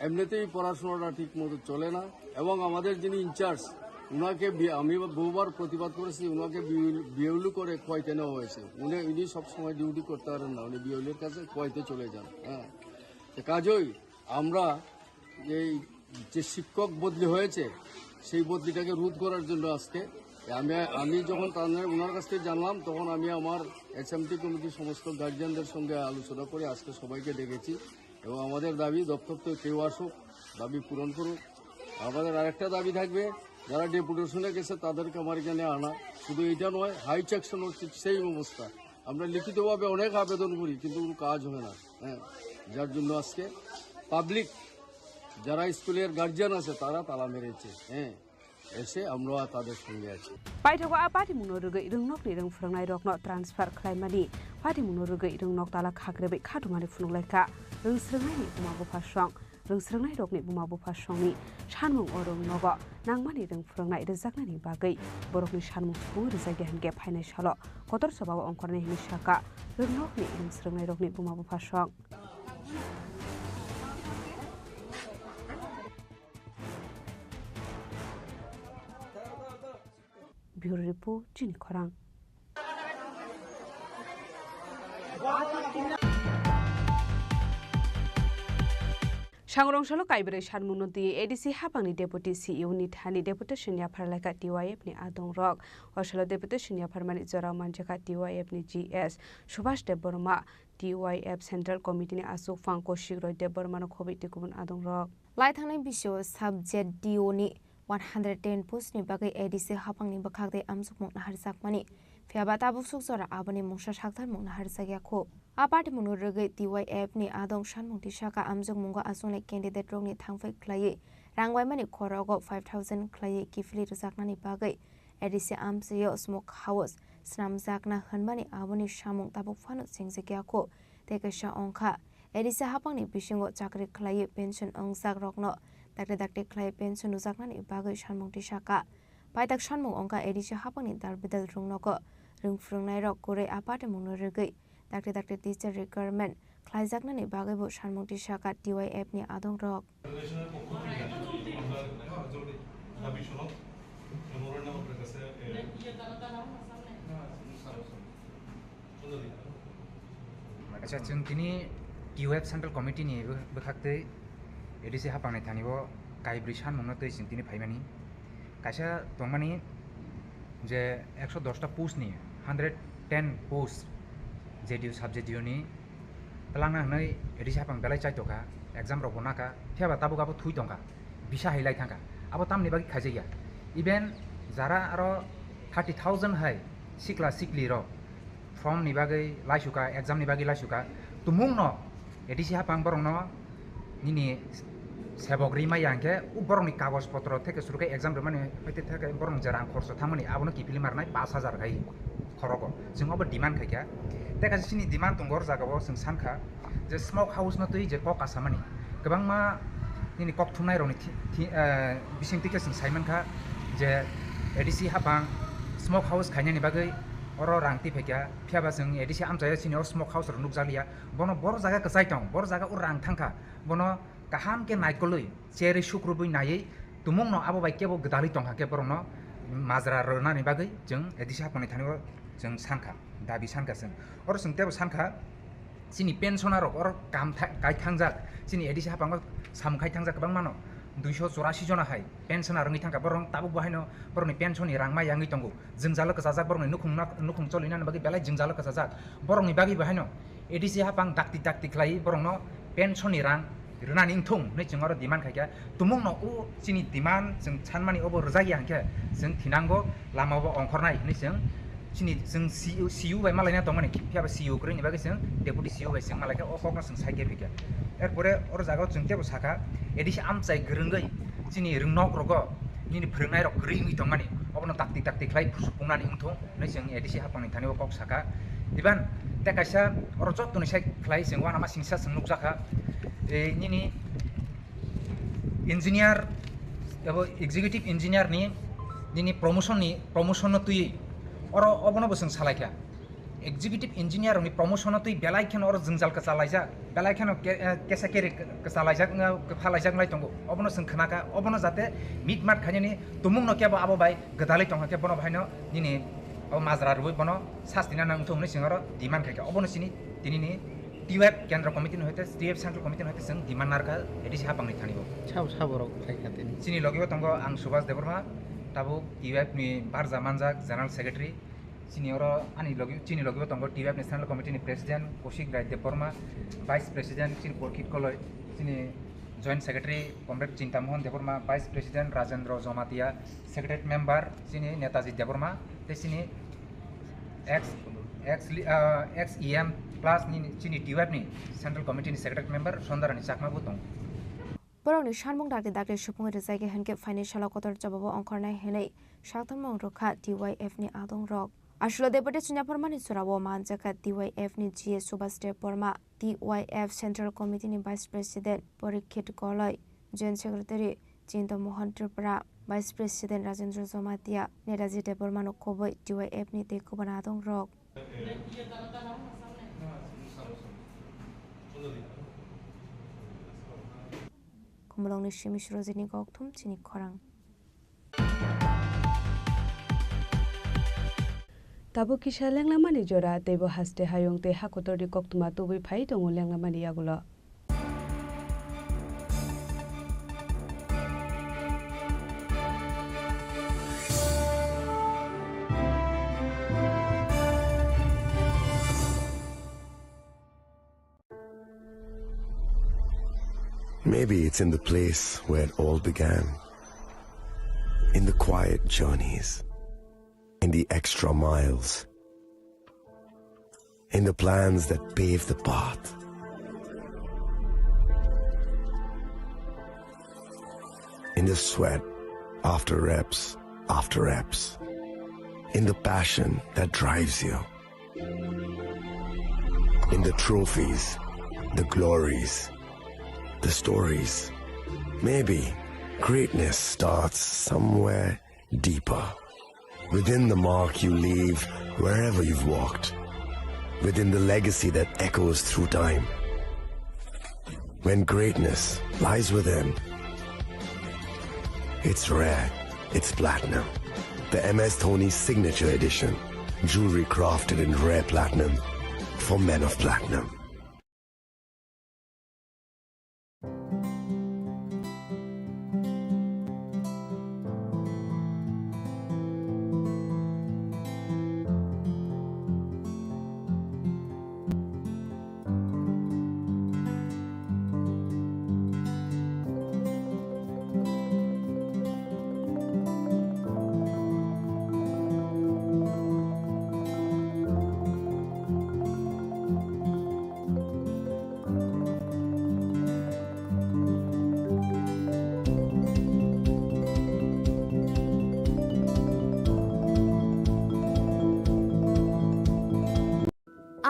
এমনিতেই পড়াশোনাটা ঠিক মতো চলে না এবং আমাদের যিনি ইনচার্জ উনাকে আমি বহুবার প্রতিবাদ করেছি, উনাকে বিএলু করে কোয়াইতে নেওয়া হয়েছে। উনি সবসময় ডিউটি করতে পারেন না, উনি বিএলুর কাছে কোয়াইতে চলে যান। হ্যাঁ, কাজেই আমরা এই যে শিক্ষক বদলি হয়েছে সেই বদলিটাকে রোধ করার জন্য আজকে আমি যখন ওনার কাছ থেকে জানলাম তখন আমি আমার এসএমটি কমিটির সমস্ত গার্জিয়ানদের সঙ্গে আলোচনা করে আজকে সবাইকে ডেকেছি এবং আমাদের দাবি দপ্তর থেকে কেউ আসুক, দাবি পূরণ করুক। আমাদের আরেকটা দাবি থাকবে, যারা ডেপুটেশনে গেছে তাদেরকে আমার এখানে আনা। শুধু এটা নয়, হাই সেকশন হচ্ছে সেই অবস্থা। আমরা লিখিতভাবে অনেক আবেদন করি কিন্তু কোনো কাজ হয় না। হ্যাঁ, যার জন্য আজকে পাবলিক যারা স্কুলের গার্জিয়ান আছে তারা তালা মেরেছে। হ্যাঁ, এসে আমরা তাদের সঙ্গে আছি। পাইথগো পার্টি মুনরুগै रोंनक नि रों फोरोंनाय रकनो ट्रान्सफार खालामनानै पार्टी मुनरुगै रोंनक ताला खाग्रेबै खाथुमानि फुनुंलायखा रोंस्रोंनायनि बुमा बुफासं रोंस्रोंनाय रकनि बुमा बुफासंनि सानमुं अरंनग नांमानि रों फोरोंनाय रोजागनायनि बागै बरकनि सानमुं सुबुं रोजागे हानगे फायनाय सल कतर सभाव अंकरनाय हिसाका रोंनकनि रोंस्रोंनाय रकनि बुमा बुफासं Bureau Report, Chini Khorang. Sangrong Kaibere Shanmunoti, ADC Hapang Deputy CEO Nithani Deputation Yaparlaka TYF ni Adong Rock, Oshala Deputation Yaparmani Zora Manjaka TYF ni GS, Subhash de Burma, TYF Central Committee ni Asuk Fangko Shigro de Burma no Covid Tikubun Adong Rock. Laithang bisho subject DO ni 110 post ni bagai ADC hapang ni bakagde amsuk mong naharsak mani fiaba tabuk suksora abani mungsha shakthar mong naharsak yakho apart munurgai TYF ni adong shan mong tishaka amsuk mongga asune candidate rong ni thangfai khlai rangwai mani khorogo 5000 khlai kifli rusakna ni bagai ADC amsiyo smoke house snamjakna hanmani abani shamong tabuk phanu singjek yakho tekasha ongkha ADC hapang ni bisingo chakri khlai pension ongjak rokno dakte klai pension ujakna ni bagai shanmung tisaka paitak shanmung ongka ADC hapangni darbidal rungnogo rungfrungnai rok kore apate munurugei dakte teacher requirement klaijakna ni bagai bo shanmung tisaka TYF ni adong rok acha chung tini TYF Central Committee ni bekhakte ADC hapangni thanibo kaibri sanmungno tei singtini phaimani kaisa tongmani je 110 ta post ni 110 post JDU subject ni pelangna hnai ADC hapang belai chai toka exam rok bonaka thiaba tabu gabo thui tongka bisa hailai thangka abo tamni bagi khajaiya even jara aro 30000 hai sikla sikli ro form ni bagai laisuka exam ni bagai laisuka tumungno ADC hapang borongno nini sebok rima yangke borong ni kagos potro theke surukai exam remani hoite theke borong jarang khorso thamani abono kipili marnai 5000 gai khorogo jing obo demand khaikya teka sini demand tongor jagao sing sankha je smoke house no tui je kok asamani gobangma nini kok thumnai roni bisingtike sing saiman kha je ADC hapang smoke house khainani bagai oro rangti phekya phiaba sing ADC amjaya sini smoke house ro nukjalia bono bor jaga ka saitong bor jaga ur rang thangkha bono kaham ke naikolui cheri sukrubui nai tumung no abo bai kebo gdali tongha ke borno majra rona ni bagai jeng ADC hapani thanibo jeng sankha dabi sankha sing or sing tebo sankha sini pensioner or kam kai thangjak sini ADC hapango samkhai thangjak kabang mano 284 jona hai pensioner ngi thangka borong tabuk bahaino boroni pensioni rangma yangi tongo jingjalo kasajak boroni nukhung cholina bagi belai jingjalo kasajak boroni bagi bahaino ADC hapang dakti khlai borongno pensioni rang runa ningthung nei jingaro demand khaikya tumung no u sini demand jing chanmani obo rojagi angke jing thinango lama bo ongkhornai nei jing sini jing CU bai malaina tongmani phiaba CU kre ni bagi jing deputy CU bai jing malaika okokno jing saike phikya erpore or jagao jing tebo saka ADC amchai grungai sini rungnok rogo nini phrengnai rok gringi tongmani obono takti khlai phusupungna ningthung nei jing ADC hapangni thani okok saka iban tekaisa or jotoni sai khlai jing wana ma singsa jing nukjaka nini engineer এবং executive engineer নিয়ে দিনই promotion তুই or অবনবসং সালাইখা executive engineer উনি promotion তুই বেলাইখান or জঞ্জালকে চালাইজা বেলাইখান কেসা কেরে চালাইজাক ফালাইজাক লাই দङ अबनो जों खोनाखा अबनो जाते मिट माट खायनि तुमुं नकेबो आबो बाय गदालै दङ के बनो भाइनो दिनै अब माजरा रुबै बनो सास्तिना नांथो उनि सिङारो डिमान्ड खायके अबनो सिनि दिनैनि टिवेब केन्द्र कमिटिनि हयते टिवेब सेन्ट्रल कमिटिनि हयते जों डिमान्ड नारका एदि हाबांनि थानिबो साबरक खायखाते सिनि लगेबो दङ आं सुभाष देबरमा ताबो टिवेब नि बारजा मानजाक जनरल सेक्रेटारि सिनियर चिनी लगे दङ टिवेब नेशनल कमिटिनि president Kaushik Roy Debbarma vice president चिनी परखित कलय चिनी joint secretary comrade Chintamohan Debbarma vice president Rajendra Jamatia secretary member चिनी नेताजी देबबर्मा ते चिनी एक्स EM प्लस चिनी टिवेब नि सेंट्रल कमिटिनि सेक्रेटारि मेम्बर सन्दारानि चाकमाबो दं बरंनि सानमुं दागे सुफुं रेजायगे हनके फाइनेंशियल कतर जबाबो अंखरनाय हेनै साथमं रखा DYF नि आदं रक आशुला देबटे चिनाफरमानि सुरावो मानजाका DYF नि GS Subhash Debbarma DYF central committee नि vice president Parikshit Kalai joint secretary Chintamohan Tripura vice president Rajendra Jamatia Netaji Debbarma नखबै DYF नि तेखबना आदं रक कुमलंनि सिमिस रजनी गौतम चिनी खरां ताबो किसा लेंलामानि जरा तेबो हास्ते हायं ते हाकोतरि कक्तुमा तुबै फाइ दङ लेंलामानि यागुला Maybe it's in the place where it all began, in the quiet journeys, in the extra miles, in the plans that pave the path. In the sweat after reps, in the passion that drives you, in the trophies, the glories, the stories. Maybe greatness starts somewhere deeper, within the mark you leave wherever you've walked, within the legacy that echoes through time. When greatness lies within, it's rare, it's platinum. The MS Dhoni Signature Edition, jewelry crafted in rare platinum for men of platinum.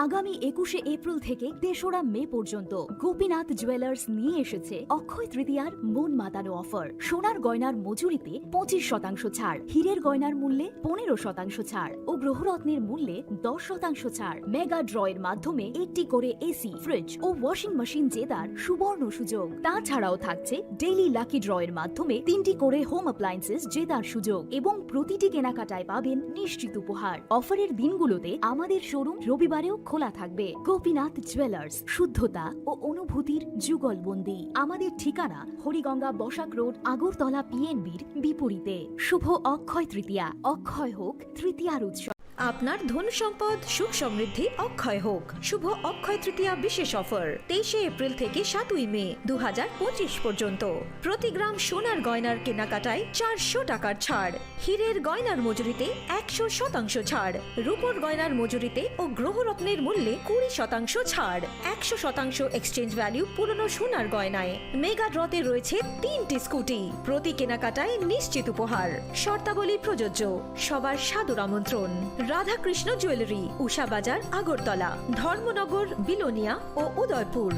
আগামী 21শে April থেকে ৩রা মে পর্যন্ত Gopinath jewellers নিয়ে এসেছে অক্ষয় তৃতীয়ার মন মাতানো offer. সোনার গয়নার মজুরিতে 25% ছাড়, হীরের গয়নার মূল্যে 15% ছাড় ও গ্রহরত্নের মূল্যে 10% ছাড়। মেগা ড্রয়ের মাধ্যমে একটি করে এসি, ফ্রিজ ও ওয়াশিং মেশিন জেতার সুবর্ণ সুযোগ। তাছাড়াও থাকছে ডেইলি লাকি ড্রয়ের মাধ্যমে 3টি করে হোম অ্যাপ্লায়েন্সেস জেতার সুযোগ এবং প্রতিটি কেনাকাটায় পাবেন নিশ্চিত উপহার। অফারের দিনগুলোতে আমাদের শোরুম রবিবারেও খোলা থাকবে। গোপীনাথ জুয়েলার্স, শুদ্ধতা ও অনুভূতির যুগলবন্দি। আমাদের ঠিকানা হরিগঙ্গা বসাক রোড, আগরতলা PNB'র বিপরীতে। শুভ অক্ষয় তৃতীয়া, অক্ষয় হোক তৃতীয়ার উৎসব। আপনার ধন সম্পদ সুখ সমৃদ্ধি অক্ষয় হোক। শুভ অক্ষয় তৃতীয়া বিশেষ অফার 23শে এপ্রিল থেকে 7ই মে 2025 পর্যন্ত। প্রতি গ্রাম সোনার গয়নার কেনাকাটায় 400 টাকার ছাড়, হীরের গয়নার মজুরিতে 100% ছাড়, রূপোর গয়নার মজুরিতে ও গ্রহরত্নের মূল্যে 20% ছাড়, 100% এক্সচেঞ্জ ভ্যালু পুরনো সোনার গয়নায়। মেগা ড্রতে রয়েছে 3টি স্কুটি, প্রতি কেনাকাটায় নিশ্চিত উপহার। শর্তাবলী প্রযোজ্য। সবার সাদর আমন্ত্রণ। রাধাকৃষ্ণ জুয়েলারি, উষা বাজার, আগরতলা, ধর্মনগর, বিলোনিয়া ও উদয়পুর।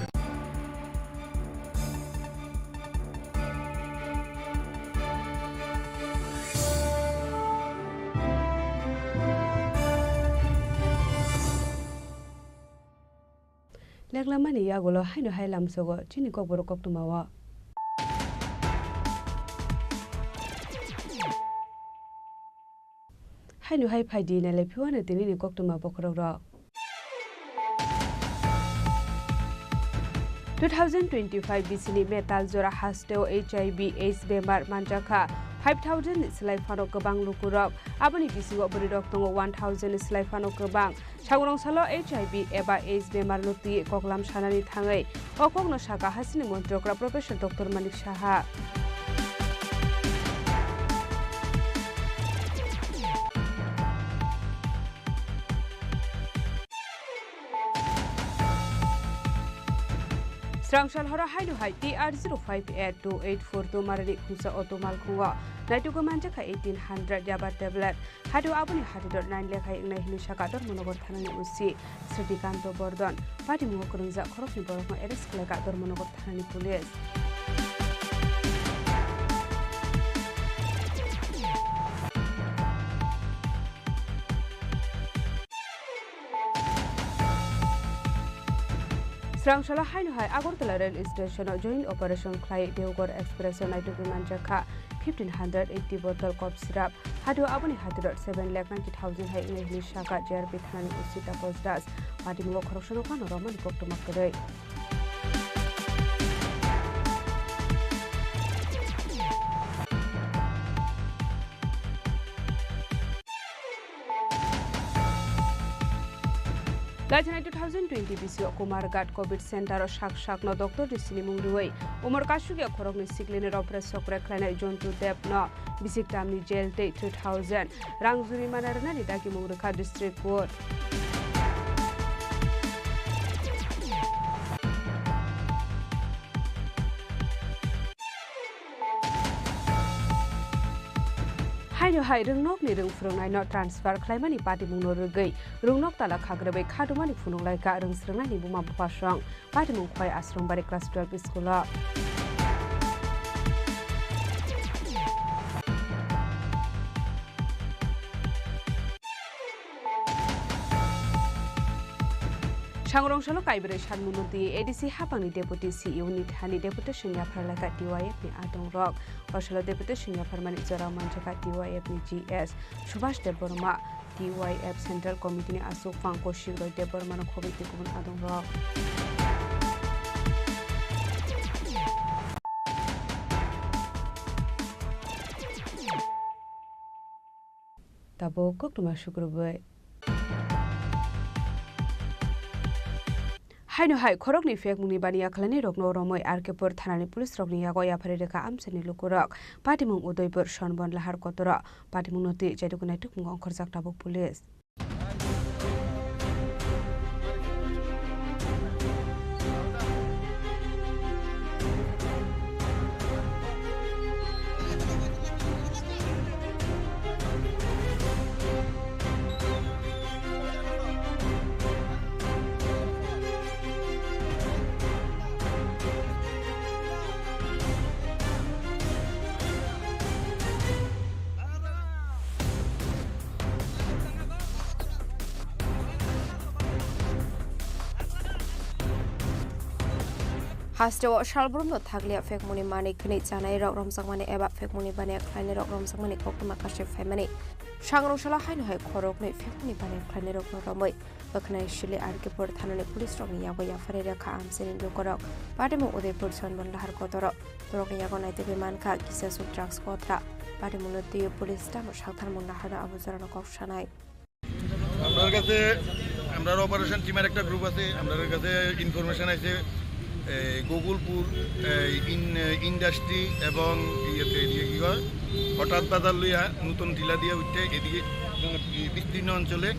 লেগলামানি ইয়াগুলো হাইনো হাই লামসগো চিনি ককবর কক্তমাওয়া হাইনো হাই ফাইদি নালে ফিওয়ানো দিনি কক্তমা বখরক 2025 BCनि मेटाल जरा हास्टेव HIV/AIDS बेमार मानजाखा 5000 स्लाइफानो गोबां लुकुरक आबनि बिसिगो बरिदक दङ 1000 स्लाइफानो गोबां सागरंसालो HIV एबा AIDS बेमार लुति कगलाम सानानि थाङै अकगनो सागा हासिनि मन्त्रकरा professor doctor Manik Saha Strangshal hora hainu hai TR058284 marani khusa otomal khunga naitugo manjaka 1800 yaba tablet hadu abuni hadidor 9 lekhai ingnai hinu sakador monogor thanani usi Sritikanto Bordon pati mungo kurungja khorokni borokno arrest khleka dor monogor thanani police Strangshal hainu hai Agartala rail station joint operation khlai Deoghar express naitugo manjaka 1580 bottle cough syrup hadu abuni hadidor 7,90,000 hai ingnai hinu saka JRP thanani usi tapos das pati mungo khoroksono kano roman koktomakrai Lajana 2020 BC Kumargat COVID Center Shak-Shakno Dr. Chini Khorang Umar Kashugi Khorokni Siklini Opera Sokre Klana Jontu Depno Bisik Tamni Jail Day 2000 Rangzuri Manarana Nidaki Mungruka District Court Haino hai rungnok ni rungfrungnai no transfer khlaimani party mungno rugei rungnok tala khagrabai khadumani phununglai ka rungsrungnai ni buma bupasang party mung khoi ashram bari class 12 school Sangrongshalo kaibere sanmunoti ADC hapangni deputy CEO ni thani deputation ya pharlaka TYF ni adong rok osalo deputation ya pharmani jara manjaka TYF ni GS Subhash Deborma TYF Central Committee ni asuk pangko shiroi Deborma no khobiti kubun adong rok tabo koktuma shukrubai Haino hai khorokni fek mungni bani akhlani rokno romoi arkepur thanani police rokni yago yafari reka amsani lukurok patimung udoipur sonbon lahar kotora patimung noti jaidukunai tukung khorjak tabuk police Hastewa shalbrum thaglia fekmuni mani khni chanai rok romsakmani eba fekmuni bani khlaini rok romsakmani kokuma kashe family sangroshala haino hai khorok nei fekmuni bani khlaini rok no romoi bakhnai shili arkepur thanani police rok ni yago yafare rekha amseni lokorok pademo udaipur sonbon lahar kotoro torok yago naite biman kha kisa su drugs kotra pademo noti police ta sakthar mun lahara abuzarano koksanai আমরার কাছে আমরার operation টিমের একটা group আছে আমাদের কাছে information আছে Gokulpur industry এবং ইয়েতে কি হয় হঠাৎ বাজার লইয়া নতুন টিলা দিয়ে উঠতে এদিকে বিস্তীর্ণ অঞ্চলে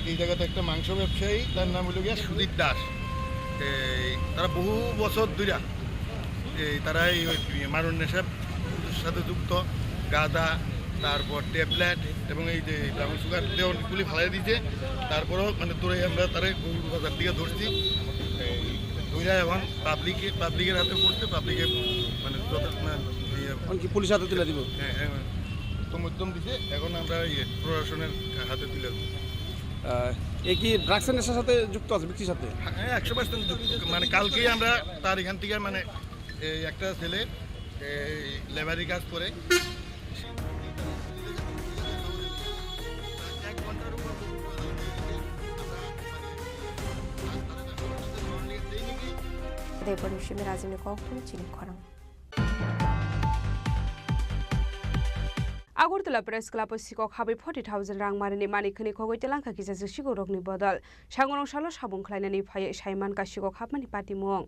এই জায়গাতে একটা মাংস ব্যবসায়ী তার নাম হলো গিয়া সুদীপ দাস তারা বহু বছর ধরে তারা এই মারণ নেশার সাথে যুক্ত গাঁদা তারপর ট্যাবলেট এবং এই যে ব্রাউন সুগার দেওয়াগুলি ফালাই দিয়েছে তারপরেও মানে তোরে আমরা তারা গরুর বাজার দিকে ধরছি ধরে এখন পাবলিকের হাতে পড়ছে পাবলিকে মানে পুলিশ হাতে তুলে দিব হ্যাঁ মধ্যম দিছে এখন আমরা প্রশাসনের হাতে তুলে দেব এ কি ড্রাগসের নেশার সাথে যুক্ত আছে ব্যক্তির সাথে? হ্যাঁ 100% যুক্ত। মানে কালকেই আমরা তার এখান থেকে মানে এই একটা ছেলে লেবারি কাজ করে 대버리심의 라짐의 거꾸로 Chini Khorang. Agartala press club সিকক হাবি 40,000 রাং মারিনি মানিকনি খগৈ তেলাংখা কিজাসু সিগো রকনি বদল সাংগরং সালো সাবুং খ্লাইনানি ফাই সাইমান কা সিকক হাবমানি পাতিমুং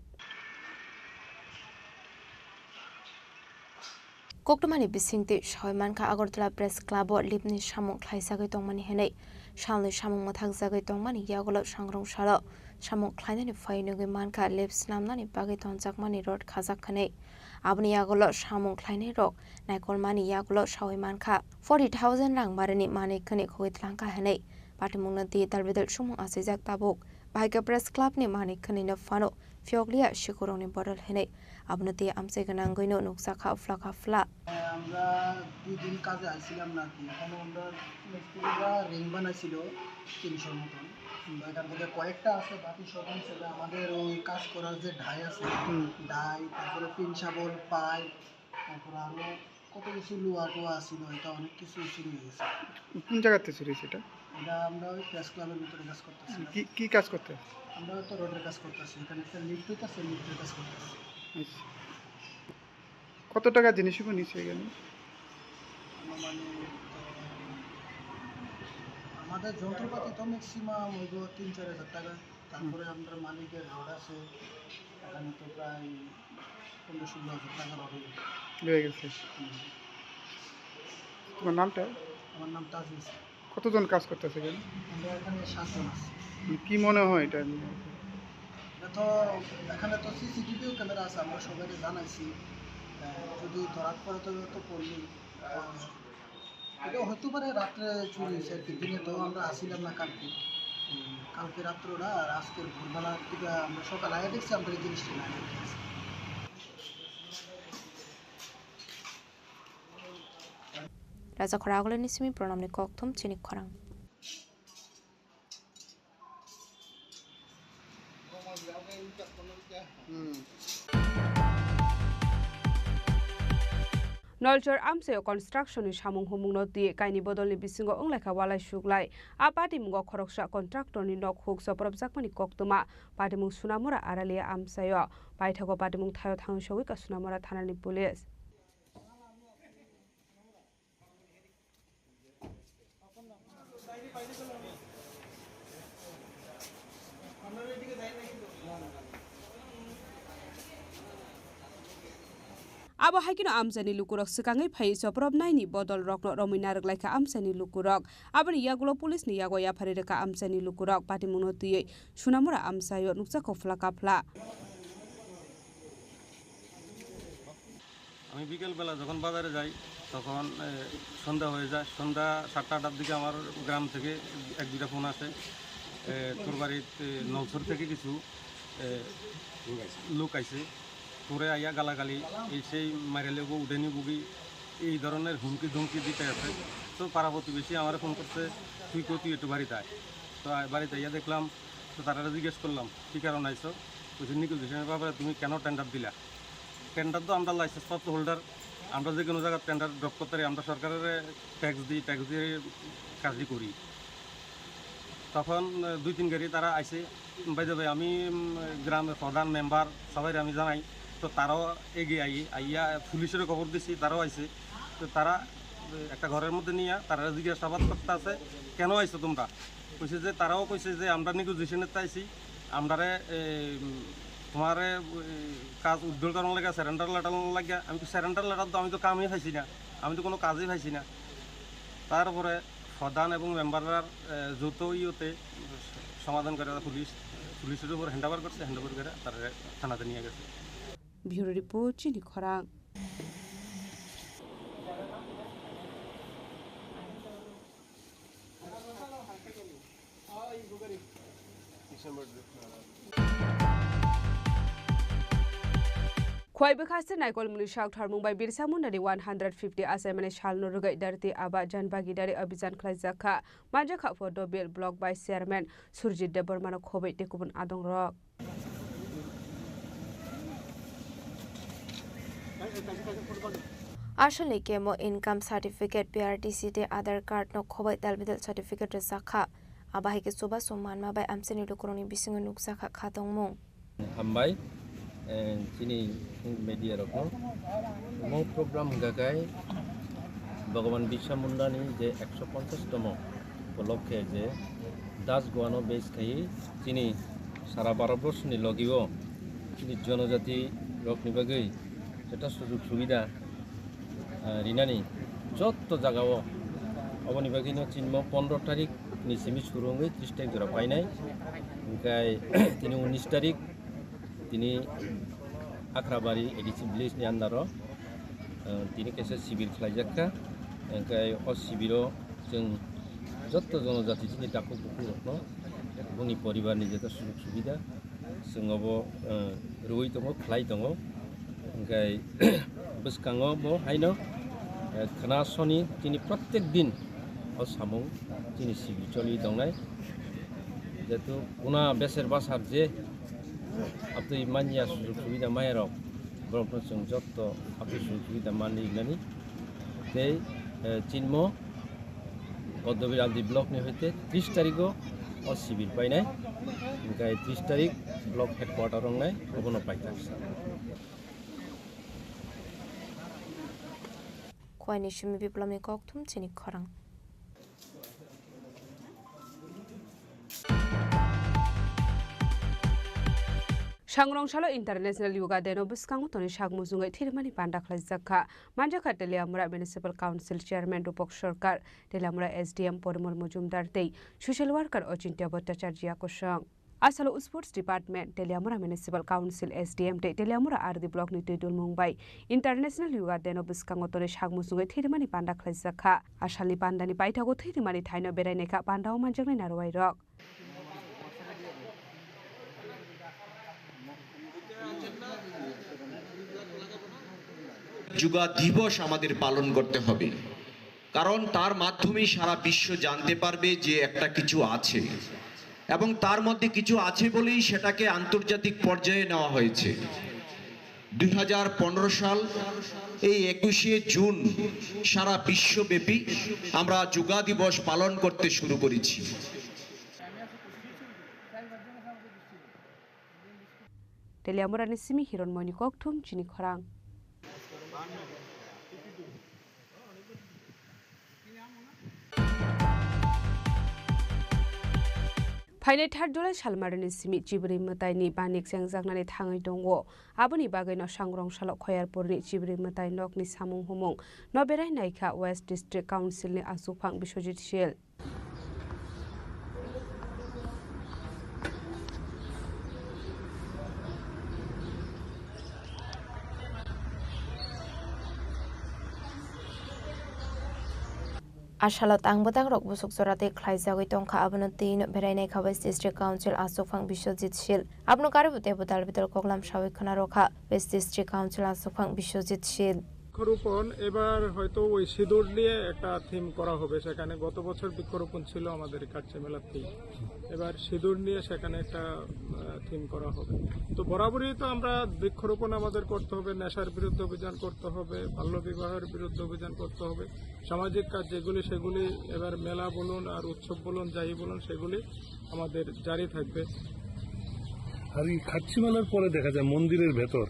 Koktomani bisingti Shoimanka Agortala Press Club Lipni Shamong Klaisagoi Tongmani Henei Shalni Shamong Mathagzagoi Tongmani Yagolo Shangrong Shalo Shamong Klainani Fainugoi Manka Lips Namnani Bagi Tonjakmani Road Kazakhanei Abni Yagolo Shamong Klainai Rok Naikolmani Yagolo Shoimanka 40,000 rang marini Manikani Khogitlanka Henei Patimungna Di Dalbidel Shumong Asijak Tabuk Baika Press Club ni Manikani na Fano Fioglia Shikuroni Bodol Henei Abnati Amseganangoino Nuksaka Flaka Fla আমরা 2 দিন কাজে আইছিলাম নাকি এখানে আমরা মিস্ত্রিরা ring বানাইছিল 300 মতন এখান থেকে কয়েকটা আছে বাকি সব ছেলে আমাদের ওই কাজ করার যে ঢাই আছে ঢাই তারপরে পিন শাবল পাইপ তারপরে আরো কত কিছু লোহা টোয়া ছিল এটা অনেক কিছু চুরি হয়ে গেছে। কোন জায়গাতে চুরি হয়েছে এটা? এটা আমরা ওই প্রেস ক্লাবের ভিতরে কাজ করতেছি। কি কাজ করতে? আমরা তো রোডের কাজ করতেছি, এখানে একটা লিফট হইতাছে, লিফটের কাজ করতেছি। কত টাকা জিনিসগুলো নিচে গেল? আমাদের যন্ত্রপাতি তো ম্যাক্সিমাম হইব 3-4 হাজার টাকা। তারপরে আমরা মালিকের রড আছে, এখানে তো প্রায় 15-16 হাজার টাকা রড হয়ে গেছে। তোমার নামটা? আমার নাম তাজিজ। কতজন কাজ করতেছে এখানে? আমরা এখানে 7 জন আছি। কি মনে হয় এটা? এটা তো এখানে তো সিসিটিভিও ক্যামেরা আছে, আমরা সবাইকে জানাইছি, যদি ধরার পরে তো পড়লি এটা হতে পারে রাত্রে চুরি হয়েছে আর কি। দিনে তো আমরা আসিলাম না কালকে রাত্রটা আর আজকের ভোরবেলার দিকে আমরা সকাল আগে দেখছি আমরা এই জিনিসটা না দেখছি। Raja Khoragole Nisimi Pronamni Kokthum Chini Khorang. Nolchor Amseo Construction is Hamung Humung Noti, Kaini Bodoli Bisingo Ungleka Wala Shuglai, a Patimungo Koroksha contractor in Nok Hooks of Zakmani Koktuma, Patimung Sunamura Aralia Amsayo, Paitago Patimung Tayo Tang Shawika Sunamura Tanani Police. Abo haikino amsani lukurok sekangai phai soprob naini bodol rokno romina raglaika amsani lukurok abani yagulo police ni yago ya pharireka amsani lukurok patimuno tiye sunamura amsayo nuksa kofla kapla আমি বিকেল বেলা যখন বাজারে যাই তখন সন্ধ্যা হয়ে যায়। সন্ধ্যা 7-8টার দিকে আমার গ্রাম থেকে 1-2টা ফোন আসে, তোর বাড়িতে নলছর থেকে কিছু লোক আইছে, তোরে আইয়া গালাগালি এই সেই মাইরালেগো উডেনি বুগি এই ধরনের হুমকি ধুমকি দিতে আছে। তো পাড়া প্রতিবেশী আমার ফোন করছে, তুই একটু বাড়িতে আয়। তো বাড়িতে আইয়া দেখলাম, তো তারা জিজ্ঞেস করলাম কী কারণ আইসো, বলছি নিকুজিশনের ব্যাপারে তুমি কেন টেন্ডার দিলা? টেন্ডার তো আমরা লাইসেন্স প্রাপ্ত হোল্ডার, আমরা যে কোনো জায়গায় টেন্ডার ড্রপ করতে পারি, আমরা সরকারের ট্যাক্স দিয়ে কাজই করি। তখন 2-3 গাড়ি তারা আইসে, বাইদে ভাই আমি গ্রামের প্রধান মেম্বার সবাই আমি জানাই, তো তারাও এগিয়ে আইয়া পুলিশেরও খবর দিছি, তারাও আইসে। তো তারা একটা ঘরের মধ্যে নিয়ে তারা জিজ্ঞাসাবাদ করতে আছে, কেন আইসো তোমরা? কইছে যে তারাও কইছে যে আমরা নেগোজিয়েশনের আইসি, আমরারে তোমার কাজ উদ্ধার করার লাগে স্যারেন্ডার লেটার লাগে। আমি তো স্যারেন্ডার লেটার তো আমি তো কামই পাইছি না, আমি তো কোনো কাজই পাইছি না। তারপরে প্রধান এবং মেম্বাররা যৌথ ইয়েতে সমাধান করে পুলিশের উপর হ্যান্ডওভার করছে, হ্যান্ডওভার করে তারা থানাতে নিয়ে গেছে। ব্যুরো রিপোর্ট চিনি খরাং। Khwai Bukhaste Naikol Muli Shak Tharmung by Birsa Mundani 150 Asamane Shalno Rugai Darti Aba Jan Bagidari Abizan Klaizaka Majaka for Dobil block by Chairman Surjit Debormano Khobe Tekubun Adong Rock. Ashali kemo income certificate PRTC te Aadhaar card no khobai dalbidal certificate sakha abahi ke soba somanma by amseni lukuroni bisingo nuksakha khatongmung Hambai Chini media rokno mo program gagai Bhagavan Birsa Mundani je 150 tomo উপলক্ষে যে Das গোয়ানো base খাই তিনি সারা ভারতবর্ষনি লগিও তিনি জনজাতি রকনি বাগৈ যেটা সুযোগ সুবিধা রিনানি যত জায়গাও অবনি বাগিনো চিনম 15 তারিখ নিসিমি শুরুঙ্গই 30 তারিখ ধরা পাই নাই ওমকাই তিনি 19 তারিখ তিনি আখরাবাড়ি এডিসি ভিলেজনি আন্ডারও তিনি কেসে শিবির খাইজাক্কা ওমকাই অ শিবিরও जों যত জনজাতি চিনি ডাকু বুকু রত্ন বুনি পরিবারনি যেটা সুযোগ সুবিধা जोंबो रुई दङ खालाय दङ ओमफ्राय बसकाङो बो हायनो खोनासनि दिनै प्रत्येक दिन असामों दिनै सिबिचलि दंनाय जेतु उना बेसेर बासार जे आपतै मानिया सुजुग सुबिदा मायराव ब्रह्म जों जत्त आपतै सुजुग सुबिदा मानिनानै ते चिन्म पद्मबीर आलदि ब्लक नि हইতে 30 तारिखो शिविर पाइनाय ओमफ्राय 30 तारिख block हेडक्वार्टार रंनाय अबनो पाइथाक्स Khwai Shimi Biplami Koktum Chini Khorang Shangrongshalo International Yoga Day no Buskangu Toni Shagmuzungai Thirmani Panda Khlaizakha Manjaka Teliamura Municipal Council Chairman Rupok Sarkar Teliamura SDM Pormol Mujumdar Tei Social Worker Ochintya Bhattacharya Koshang Asalo Sports Department Teliamura Municipal Council SDM Tei Teliamura Ardi Block ni Tidul Mumbai International Yoga Day no Buskangu Toni Shagmuzungai Thirmani Panda Khlaizakha Ashali Panda ni Paithago Thirmani Thaino Beraineka Pandao Manjakni Narwai Rock yoga দিবস আমাদের পালন করতে হবে কারণ তার মাধ্যমেই সারা বিশ্ব জানতে পারবে যে একটা কিছু আছে এবং তার মধ্যে কিছু আছে বলেই সেটাকে আন্তর্জাতিক পর্যায়ে নেওয়া হয়েছে 2015 সাল এই 21 জুন সারা বিশ্বব্যাপী আমরা যোগা দিবস পালন করতে শুরু করেছি Teliamura Nisimi Hiron Moni Koktum Chini Khorang Paine Thardula Shalmarani Simi Chibri Matai ni Banik Sangzaknani Thangai Dongwo Aboni Bagay no Shangrong Shalok Khoyarpurni Chibri Matai Nok ni Samung Humong no Berai Naika West District Council ni Asupang Bishojit Shil Ashalot Angbotang Rock Busuk Sorate Klaizagui Tonka Abanotin Beraine West District Council Asofang Bishojit Shil Abno Karabute Budal Vitor Koglam Shawi Kanaroka West District Council Asofang Bishojit Shil বৃক্ষরোপণ এবার হয়তো ওই সিঁদুর নিয়ে একটা theme করা হবে সেখানে গত বছর বৃক্ষরোপণ ছিল আমাদের কাছে মেলার থিম এবার সিঁদুর নিয়ে সেখানে একটা থিম করা হবে তো বরাবরই তো আমরা বৃক্ষরোপণ আমাদের করতে হবে নেশার বিরুদ্ধে অভিযান করতে হবে বাল্যবিবাহের বিরুদ্ধে অভিযান করতে হবে সামাজিক কাজ যেগুলি সেগুলি এবার মেলা বলুন আর উৎসব বলুন যাই বলুন সেগুলি আমাদের জারি থাকবে আর এই খাচ্ছি মেলার পরে দেখা যায় মন্দিরের ভেতর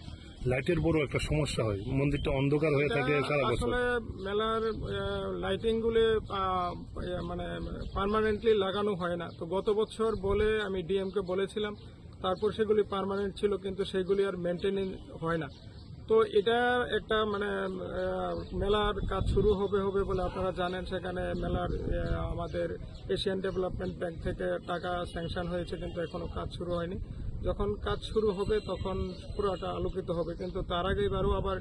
লাইটের বড় একটা সমস্যা হয় মন্দিরটা অন্ধকার হয়ে থাকে সারা বছর আসলে মেলার লাইটিং গুলো মানে পার্মানেন্টলি লাগানো হয় না তো গত বছর বলে আমি ডিএম কে বলেছিলাম তারপর সেগুলি পার্মানেন্ট ছিল কিন্তু সেগুলি আর মেইনটেইন হয় না তো এটা একটা মানে মেলার কাজ শুরু হবে বলে আপনারা জানেন সেখানে মেলার আমাদের এশিয়ান ডেভেলপমেন্ট ব্যাংক থেকে টাকা স্যাংশন হয়েছে কিন্তু এখনো কাজ শুরু হয়নি যখন কাজ শুরু হবে তখন পুরোটা আলোকিত হবে কিন্তু তার আগে এবারও আবার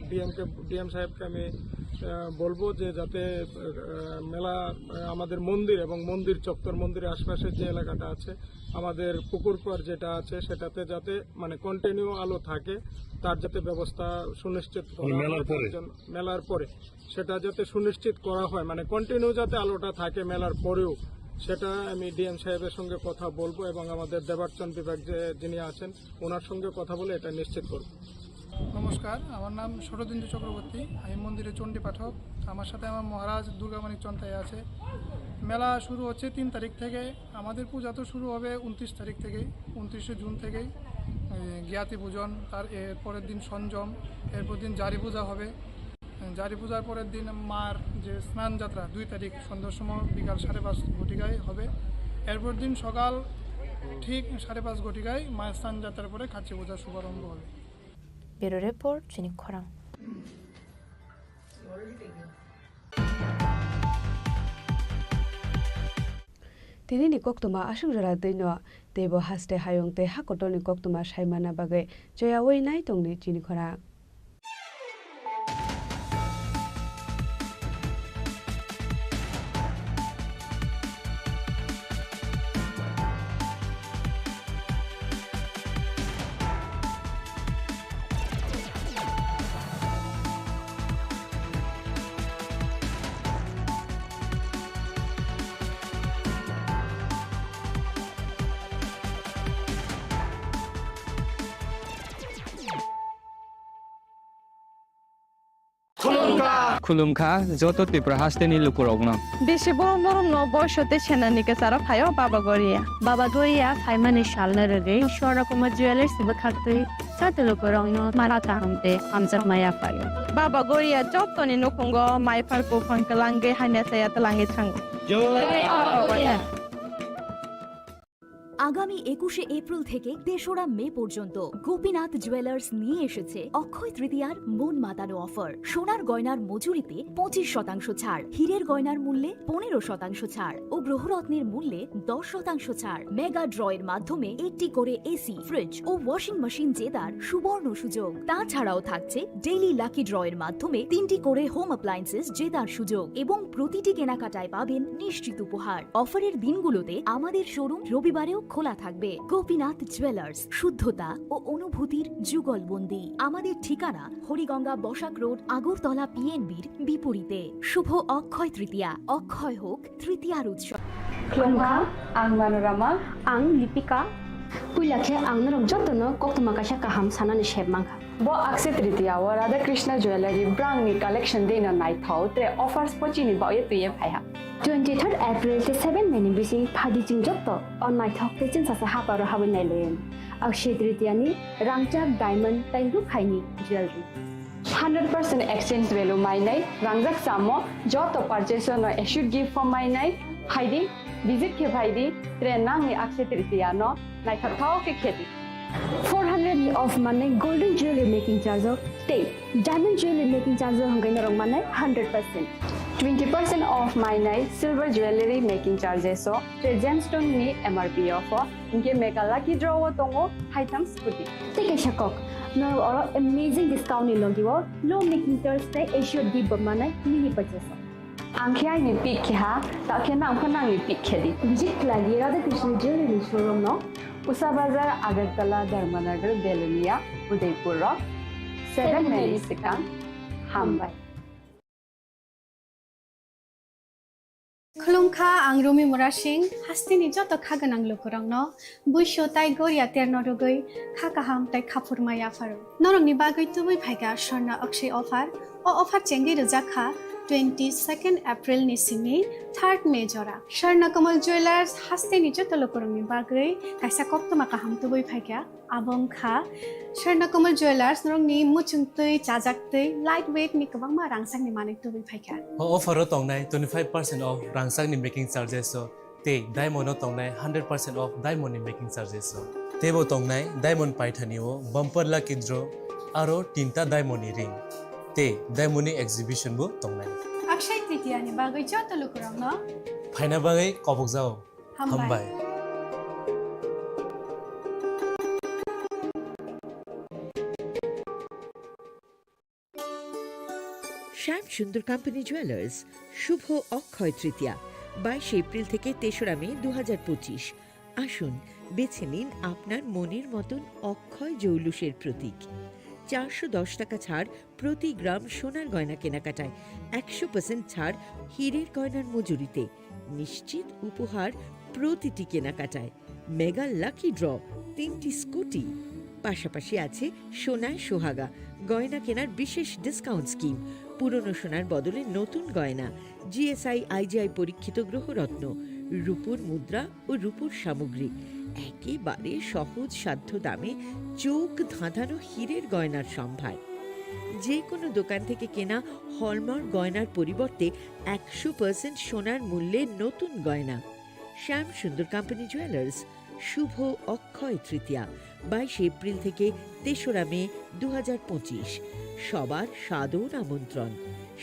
ডিএম সাহেবকে আমি বলবো যে যাতে মেলা আমাদের মন্দির এবং মন্দির চত্বর মন্দিরের আশপাশের যে এলাকাটা আছে আমাদের পুকুর পাড় যেটা আছে সেটাতে যাতে মানে কন্টিনিউ আলো থাকে তার যাতে ব্যবস্থা সুনিশ্চিত করা মেলার পরে সেটা যাতে সুনিশ্চিত করা হয় মানে কন্টিনিউ যাতে আলোটা থাকে মেলার পরেও সেটা আমি ডিএম সাহেবের সঙ্গে কথা বলবো এবং আমাদের দেবার্চন বিভাগ যিনি আছেন ওনার সঙ্গে কথা বলে এটা নিশ্চিত করব। নমস্কার, আমার নাম শরদিন্দু চক্রবর্তী। আমি মন্দিরের চণ্ডী পাঠক। আমার সাথে আমার মহারাজ দুর্গামানিক চন্তাই আছে। মেলা শুরু হচ্ছে 3 তারিখ থেকে। আমাদের পূজা তো শুরু হবে 29 তারিখ থেকেই, 29শে জুন থেকেই জ্ঞাতি পূজন, তার পরের দিন সঞ্জম, এরপর দিন জারি পূজা হবে। জারি পূজার পরের দিন মার যে স্নান যাত্রা 2 তারিখ সন্ধ্যার সময় বিকাল 5:30 ঘটিকায় হবে। এরপর দিন সকাল ঠিক 5:30 ঘটিকায় মায়ের স্নান যাত্রার পরে খাচ্চি পূজার শুভারম্ভ হবে। ব্যুরো রিপোর্ট চিনি খরাং। তিনি ni koktuma asungjara deino tebo haste hayong te hakotoni koktuma saimana bagai joyawoi nai tongni Chini Khorang. खुलुमखा जत त्रिपुरा हास्टेनि लुकुरगनो बेसे बरम न बयसते सेनानिके सारा फायो बाबा गोरिया फाइमानि सालना रगे शरकमा ज्वेलर्स बखाते साते लुकुरगनो माराता हमते हमजर माया फायो बाबा गोरिया जतनि नखंगो माइफारको फंकलांगे हाने साया तलाहे थांगो जय আগামী 21শে এপ্রিল থেকে 3রা মে পর্যন্ত গোপীনাথ জুয়েলার্স নিয়ে এসেছে অক্ষয় তৃতীয়ার মন মাতানো অফার। সোনার গয়নার মজুরিতে 25% ছাড়, হীরের গয়নার মূল্যে 15% ছাড় ও গ্রহরত্নের মূল্যে 10% ছাড়। মেগা ড্রয়ের মাধ্যমে একটি করে এসি, ফ্রিজ ও ওয়াশিং মেশিন জেতার সুবর্ণ সুযোগ। তাছাড়াও থাকছে ডেইলি লাকি ড্রয়ের মাধ্যমে 3টি করে হোম অ্যাপ্লায়েন্সেস জেতার সুযোগ এবং প্রতিটি কেনাকাটায় পাবেন নিশ্চিত উপহার। অফারের দিনগুলোতে আমাদের শোরুম রবিবারেও খোলা থাকবে। গোপীনাথ জুয়েলার্স, শুদ্ধতা ও অনুভূতির যুগলবন্দি। আমাদের ঠিকানা হরিগঙ্গা বসাক রোড, আগরতলা পিএনবির বিপরীতে। শুভ অক্ষয় তৃতীয়া, অক্ষয় হোক তৃতীয়ার উৎসব। খুলুমখা আং মানোরামা আং লিপিকা পুইলাখে আং নরক যতন কক্তমা কাশা কাহাম সানানি শেবমাংখা bo akse tritiya wa radha krishna jewelry brang ni collection deina nai thau tre offers pochini ba ye tuye phaiha 23rd April te 7 meni bisi phadi jing jotto on nai thok te chin sa ha par ha banai len akshe tritiya ni rangchak diamond tai ru khaini jewelry 100% exchange value mai nai rangjak samo joto purchase no should give for mai nai haidi visit ke bhaidi tre nang ni akse tritiya no nai thau ke kheti 400 of money golden jewelry making charge of take diamond jewelry making charge of hangai narong money 100% 20% off my night silver jewelry making charges so gemstone ni MRP of inke make a lucky draw tongo high thanks puti take a shakok no or amazing discount ni logiwo low making charge te assured give money mini purchase angkhya ni pick kha ta khena angkhana ni pick khedi visit lagi radha krishna jewelry showroom no Usha बाजार आगरतला धर्मनगर बेलुनिया उदयपुर 7 मेरी सिकां हामबाय खुलुमखा आं रुमि मुरा सिंह हास्तिनि जत खागोनां लोगोरांनो बुइसो ताइ गोरिया तेरनो रगै खाकाहाम ताइ खाफुरमाया pharaoh नरंनि बागै तुबै फाइगा स्वर्ण Akshay offer ओ offer चेंगि रजाखा 22nd April ni simi 3rd May jora Sharna Kamal Jewelers hasteni joto lokorongni bagai kaisa koktoma kaham tuboi phaikya abong kha Sharna Kamal Jewelers norongni muchungtei chajaktei lightweight ni kabangma rangsangni manik tuboi phaikya offer o tongnai 25% off rangsangni making charges so te diamond o tongnai 100% off diamond ni making charges so tebo tongnai diamond paithani o bumper lucky draw aro tinta diamond ni ring te diamond exhibition bo tongnai Akshaya Tritiya नि बागै जतो लोकरंग फाइना बागै कबक जाओ हामबाय শ্যাম Sundar company jewellers শুভ Akshaya Tritiya 22 April থেকে 3রা মে 2025। আসুন বেছে নিন আপনার মনের মতন অক্ষয় জৌলুসের প্রতীক। 410 টাকা ছাড় প্রতি গ্রাম সোনার গয়না কেনাকাটায়, 100% ছাড় হীরের গয়নার মজুরিতে, নিশ্চিত উপহার প্রতিটি কেনাকাটায়, মেগা লাকি ড্র 3টি স্কুটি। পাশাপাশি আছে সোনায় সোহাগা গয়না কেনার বিশেষ ডিসকাউন্ট স্কিম, পুরনো সোনার বদলে নতুন গয়না, জিএসআই আইজিআই পরীক্ষিত গ্রহরত্ন, রূপোর মুদ্রা ও রূপোর সামগ্রী, একেবারে সহজ সাধ্য দামে চোখ ধাঁধানো হীরের গয়নার সম্ভার। যে কোনো দোকান থেকে কেনা হলমার্ক গয়নার পরিবর্তে 100% সোনার মূল্যে নতুন গয়না। শ্যাম সুন্দর কোম্পানি জুয়েলার্স শুভ অক্ষয় তৃতীয়া 22 এপ্রিল থেকে 3রা মে 2025। সবার সাদর আমন্ত্রণ।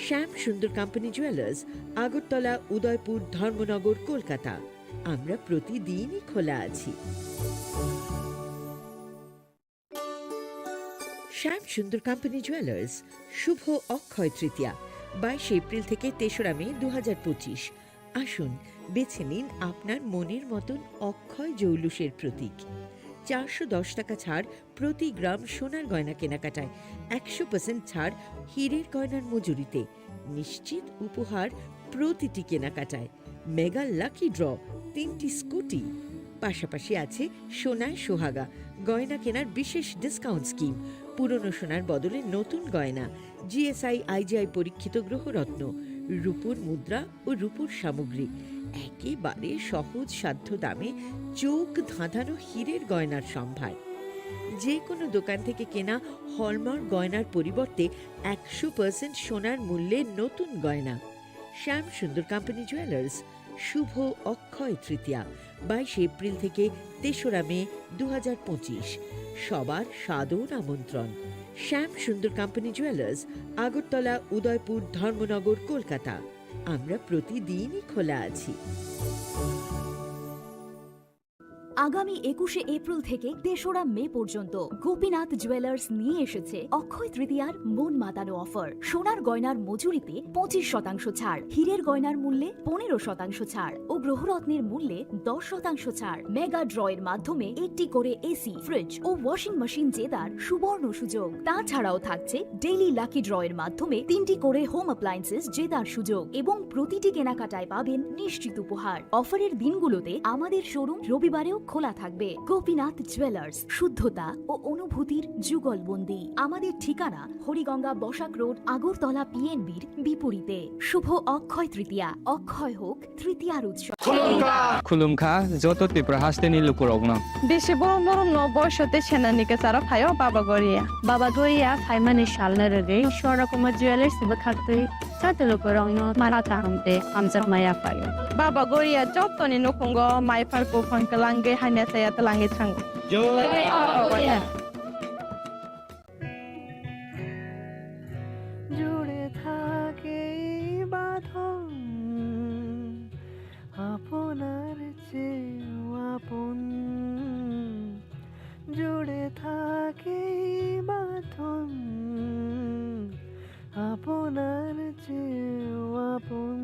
Shyam Sundar company jewellers, Agartala, Udaipur, Dharmanagar, Kolkata. আমরা প্রতিদিনই খোলা আছি। শ্যাম সুন্দর কোম্পানি জুয়েলার্স শুভ অক্ষয় তৃতীয়া 22 এপ্রিল থেকে 3রা মে 2025। আসুন বেছে নিন আপনার মনের মতন অক্ষয় জৌলুসের প্রতীক। 410 টাকা ছাড় প্রতি গ্রাম সোনার গয়না কেনাকাটায়, 100% ছাড় হীরের গয়নার মজুরিতে, নিশ্চিত উপহার প্রতিটি কেনাকাটায়, মেগা লাকি ড্র 3টি স্কুটি। পাশাপাশি আছে সোনায় সোহাগা গয়না কেনার বিশেষ ডিসকাউন্ট স্কিম, পুরনো সোনার বদলে নতুন গয়না, জিএসআই আইজিআই পরীক্ষিত গ্রহরত্ন, রূপোর মুদ্রা ও রূপোর সামগ্রী, একেবারে সহজ সাধ্য দামে চোখ ধাঁধানো হীরের গয়নার সম্ভার। যে কোনো দোকান থেকে কেনা হলমার্ক গয়নার পরিবর্তে 100% সোনার মূল্যে নতুন গয়না। শ্যাম সুন্দর কোম্পানি জুয়েলার্স শুভ অক্ষয় তৃতীয়া 22 এপ্রিল থেকে 3রা মে 2025। সবার সাদর আমন্ত্রণ। Shyam Sundar company jewellers, Agartala, Udaipur, Dharmanagar, Kolkata. আমরা প্রতিদিনই খোলা আছি। আগামী 21শে এপ্রিল থেকে 3রা মে পর্যন্ত গোপীনাথ জুয়েলার্স নিয়ে এসেছে অক্ষয় তৃতীয়ার মন মাতানো অফার। সোনার গয়নার মজুরিতে 25% ছাড়, হীরের গয়নার মূল্যে 15% ছাড় ও গ্রহরত্নের মূল্যে 10% ছাড়। মেগা ড্রয়ের মাধ্যমে একটি করে এসি, ফ্রিজ ও ওয়াশিং মেশিন জেতার সুবর্ণ সুযোগ। তাছাড়াও থাকছে ডেইলি লাকি ড্রয়ের মাধ্যমে 3টি করে হোম অ্যাপ্লায়েন্সেস জেতার সুযোগ এবং প্রতিটি কেনাকাটায় পাবেন নিশ্চিত উপহার। অফারের দিনগুলোতে আমাদের শোরুম রবিবারেও খোলা থাকবে। গোপীনাথ জুয়েলার্স, শুদ্ধতা ও অনুভূতির যুগলবন্দি। আমাদের ঠিকানা হরিগঙ্গা বসাক রোড, আগরতলা পিএনবির বিপরীতে। শুভ অক্ষয় তৃতীয়া, অক্ষয় হোক তৃতীয়ার উৎসব। খুলুমখা যত ত্রিপুরা হাসতেনি লুকুরগ্ন বেশি বড় বড় বয়সতে সেনানিকে সারা ফাইও বাবা গরিয়া ফাইমানি শালনা রগে সরকম জুয়েলার্স বখাতে সাথে লুকুরগ্ন মারাতা হামতে আমজা মায়া ফাইও বাবা গরিয়া যতনি নকুঙ্গ মাইফার কো ফনকলাঙ্গে হাইনা সায়া তলাঙ্গে থাঙ্গ জুড়ে থাকে বাঁধন আপনার চেয়েও আপন, জুড়ে থাকে বাঁধন আপনার চেয়েও আপন,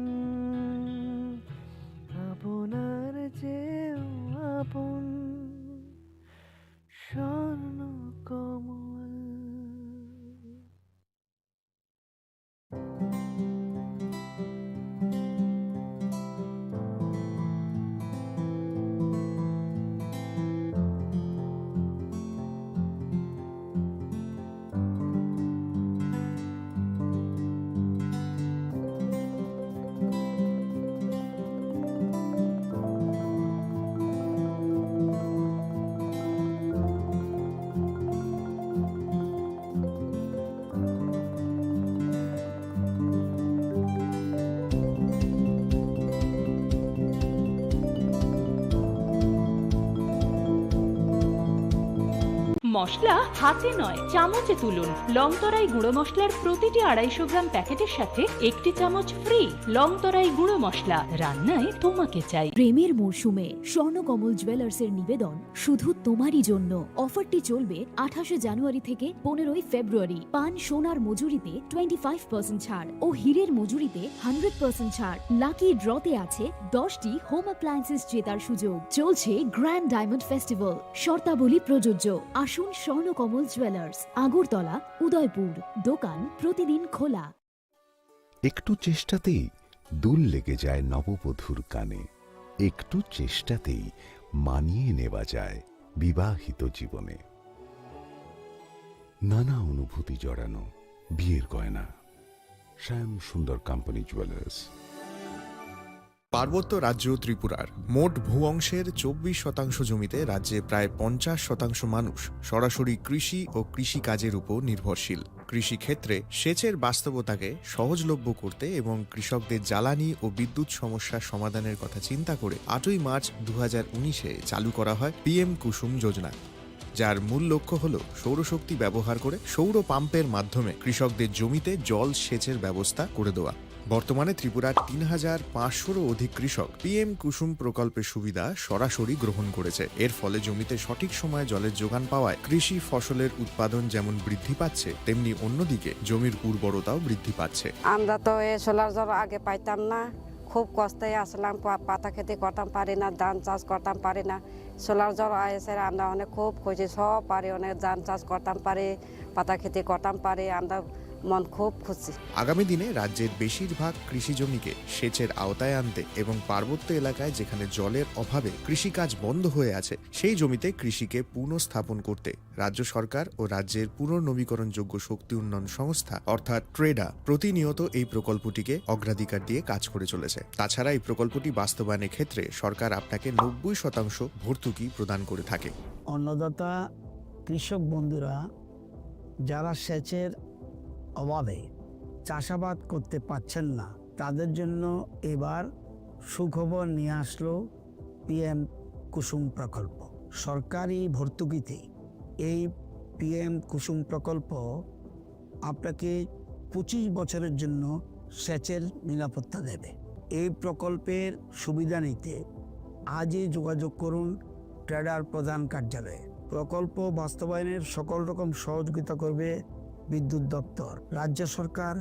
আপনার চেয়েও আপন। স্বর্ণ মশলা হাতে নয় চামচে তুলুন। লংতরাই গুঁড়ো মশলার প্রতিটি 250 গ্রাম প্যাকেটের সাথে 1টি চামচ ফ্রি। লংতরাই গুঁড়ো মশলা, রান্নায় তোমাকে চাই। প্রেমের মরশুমে স্বর্ণকমল জুয়েলার্সের নিবেদন শুধু তোমারই জন্য। অফারটি চলবে 28 জানুয়ারি থেকে 15 ফেব্রুয়ারি। পান সোনার মজুরিতে 25% ছাড় ও হীরের মজুরিতে 100% ছাড়। লাকি ড্রতে আছে 10টি হোম অ্যাপ্লায়েন্সেস জেতার সুযোগ। চলছে গ্র্যান্ড ডায়মন্ড ফেস্টিভ্যাল। শর্তাবলী প্রযোজ্য। আসুন স্বর্ণকমল জুয়েলার্স, আগরতলা, উদয়পুর। দোকান প্রতিদিন খোলা। একটু চেষ্টাতেই দুল লেগে যায় নববধূর কানে। একটু চেষ্টাতেই মানিয়ে নেওয়া যায় বিবাহিত জীবনে। নানা অনুভূতি জড়ানো বিয়ের গয়না। Shyam Sundar company jewellers. পার্বত্য রাজ্য ত্রিপুরার মোট ভূ অংশের 24% জমিতে রাজ্যে প্রায় 50% মানুষ সরাসরি কৃষি ও কৃষিকাজের উপর নির্ভরশীল। কৃষিক্ষেত্রে সেচের বাস্তবতাকে সহজলভ্য করতে এবং কৃষকদের জ্বালানি ও বিদ্যুৎ সমস্যা সমাধানের কথা চিন্তা করে 8ই মার্চ 2019-এ চালু করা হয় PM কুসুম যোজনা, যার মূল লক্ষ্য হল সৌরশক্তি ব্যবহার করে সৌর পাম্পের মাধ্যমে কৃষকদের জমিতে জল সেচের ব্যবস্থা করে দেওয়া। বর্তমানে ত্রিপুরার 3500-রও অধিক কৃষক PM কুসুম প্রকল্পের সুবিধা সরাসরি গ্রহণ করেছে। এর ফলে জমিতে সঠিক সময়ে জলের যোগান পাওয়ায় কৃষি ফসলের উৎপাদন যেমন বৃদ্ধি পাচ্ছে, তেমনি অন্যদিকে জমির উর্বরতাও বৃদ্ধি পাচ্ছে। আমরা তো এই সোলার জল আগে পাইতাম না, খুব কষ্টে আসলাম, পাতা খেতে করতাম পারি না, ধান চাষ করতাম পারি না। সোলার জল এসে আমরা অনেক খুব খুশি, সব পারি, অনেক ধান চাষ করতাম পারি, পাতা খেতে করতাম পারি, আমরা মন খুব খুশি। আগামী দিনে রাজ্যের বেশিরভাগ কৃষি জমিকে সেচের আওতায় আনতে এবং পার্বত্য এলাকায় যেখানে জলের অভাবে কৃষিকাজ বন্ধ হয়ে আছে সেই জমিতে কৃষিকে পুনঃস্থাপন করতে রাজ্য সরকার ও রাজ্যের পুনর্নবীকরণযোগ্য শক্তি উন্নয়ন সংস্থা অর্থাৎ ট্রেডা প্রতিনিয়ত এই প্রকল্পটিকে অগ্রাধিকার দিয়ে কাজ করে চলেছে। তাছাড়া এই প্রকল্পটি বাস্তবায়নের ক্ষেত্রে সরকার আপনাকে 90% ভর্তুকি প্রদান করে থাকে। অন্নদাতা কৃষক বন্ধুরা যারা সেচের অভাবে চাষাবাদ করতে পারছেন না, তাদের জন্য এবার সুখবর নিয়ে আসলো PM কুসুম প্রকল্প। সরকারি ভর্তুকিতে এই PM কুসুম প্রকল্প আপনাকে 25 বছরের জন্য সেচের নিরাপত্তা দেবে। এই প্রকল্পের সুবিধা নিতে আজই যোগাযোগ করুন ট্রেডার প্রধান কার্যালয়ে। প্রকল্প বাস্তবায়নের সকল রকম সহযোগিতা করবে বিদ্যুৎ দপ্তর। রাজ্য সরকার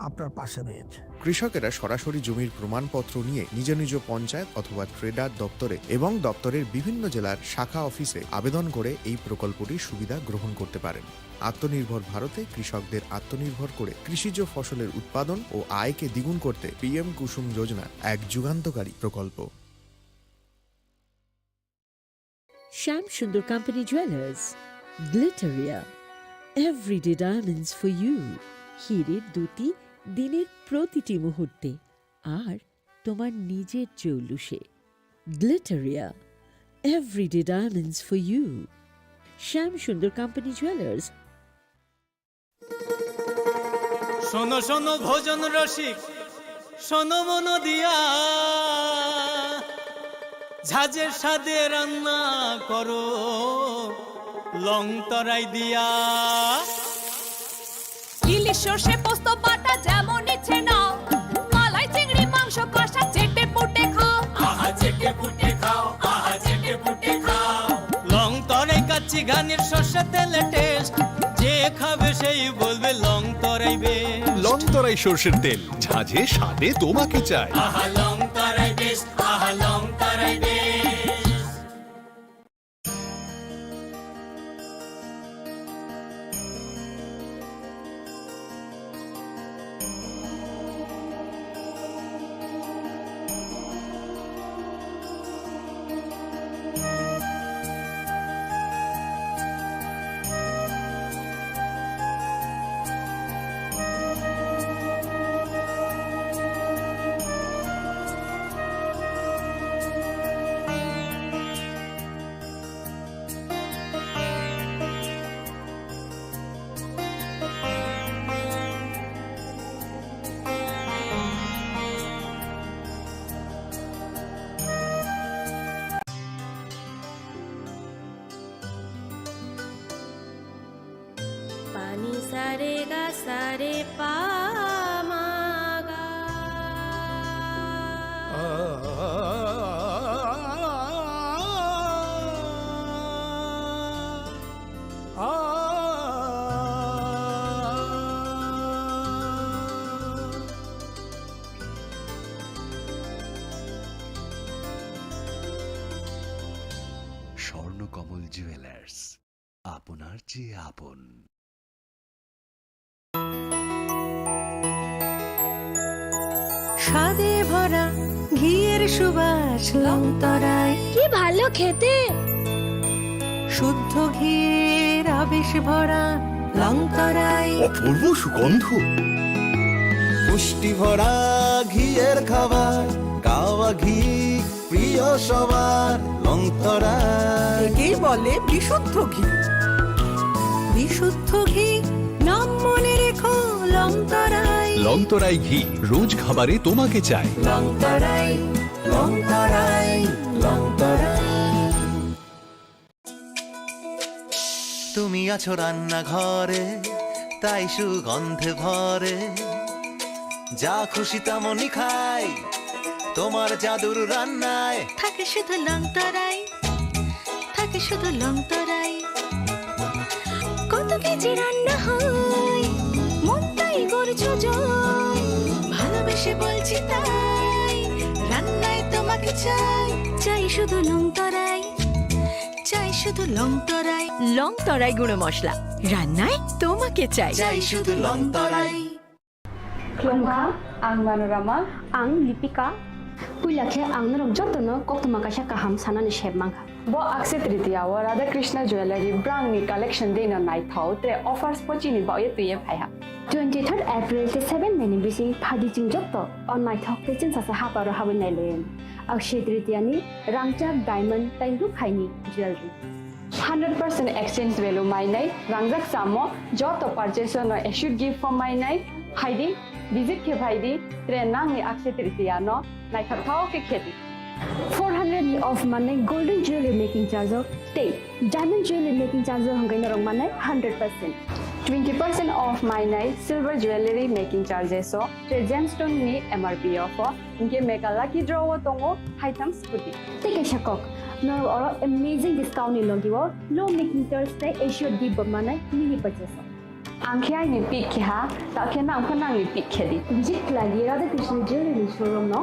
আপনার পাশে রয়েছে। কৃষকেরা সরাসরি জমির প্রমাণপত্র নিয়ে নিজ নিজ পঞ্চায়েত অথবা ট্রেডার দপ্তরে এবং দপ্তরের বিভিন্ন জেলার শাখা অফিসে আবেদন করে এই প্রকল্পটির সুবিধা গ্রহণ করতে পারেন। আত্মনির্ভর ভারতে কৃষকদের আত্মনির্ভর করে কৃষিজ ফসলের উৎপাদন ও আয়কে দ্বিগুণ করতে PM কুসুম যোজনা এক যুগান্তকারী প্রকল্প। Shyam Sundar company jewellers, Glitteria, everyday diamonds for you. হীরের দুটি দিনের প্রতিটি মুহূর্তে আর তোমার নিজের জৌলুসে। Glitteria, everyday diamonds for you. Shyam Sundar company jewellers. শোনো শোনো ভোজন রসিক, শোনো মন দিয়া, ঝাঁঝের স্বাদে রান্না করো লং তরাই দিয়া। ইলিশ সর্ষে পোস্ত বাটা যেমন ইচ্ছে নাও, মালাই চিংড়ি মাংস কষা চেটে পুটে খাও, আহা চেটে পুটে খাও, আহা চেটে পুটে খাও। লং তরাই কাচ্চি ঘানির সর্ষে তেলে টেস্ট, যে খাবে সেই বলবে লং তরাই বেশ। লং তরাই সর্ষের তেল, ঝাঁঝে স্বাদে তোমাকে চাই। আহা লং তরাই বেশ, আহা লং তরাই বেশ। ni sa re ga sa re pa ma ga Swarnakamal jewellers, আপনার চেয়ে আপন। স্বাদে ভরা ঘিয়ের সুবাস লংতরায় কি ভালো খেতে শুদ্ধ ঘিয়ের আবেশ ভরা লংতরায় অপূর্ব সুগন্ধ, পুষ্টি ভরা ঘিয়ের খাবার, গাওয়া ঘি প্রিয় সবার লংতরায়। একেই বলে বিশুদ্ধ ঘি। বিশুদ্ধ ঘি নাম মনে রেখো লংতরায়। লংতরাই ঘি রোজ খাবারে তোমাকে চাই। লংতরাই লংতরাই লংতরাই। তুমি আছো রান্নাঘরে, তাই সুগন্ধে ভরে, যা খুশি তেমনই খাই তোমার জাদুর রান্নায়। থাকে শুধু লংতরাই, থাকে শুধু লংতরাই। কত কেজি রান্না হয় মন তাই করছো জয়, ভালোবেসে বলছি তাই রান্নায় তোমাকে চাই। চাই শুধু লংতরাই, চাই শুধু লংতরাই। লংতরাই গুঁড়ো মশলা, রান্নায় তোমাকে চাই। চাই শুধু লংতরাই। Klongkha, ang Manorama, ang Lipika. Puilakhe ang narok jotono koktoma kaisa kaham sanani sheb mangkha. Bo akse tritiya wa Radha Krishna Jewelry brand ni collection dena nai thau tre offers pochini ba ye tuye phaiha. 23rd April te 7 May bisi phadi jing jotto on nai thok te chin sa ha paro hawen nai loyen. Akse tritiya ni rangchak diamond tai ru khaini jewelry. 100% exchange value mai nai rangjak samo joto purchase no should give for mai nai haidi visit ke bhaidi tre nang ni akse tritiya no nai thau ke kheti 400 ni off manai golden jewelry making charge of stay diamond jewelry making charge of hangai norong manai 100% 20% off manai silver jewelry making charges so tre gemstone ni MRP off inke mega lucky draw tongo item scooty take a shakok no oro amazing discount ni logiwo low making charge te assured give manai mini purchase angkhai ni pick kha ta khena angkhana ni pick khedi visit lagi Radha Krishna Jewelry showroom no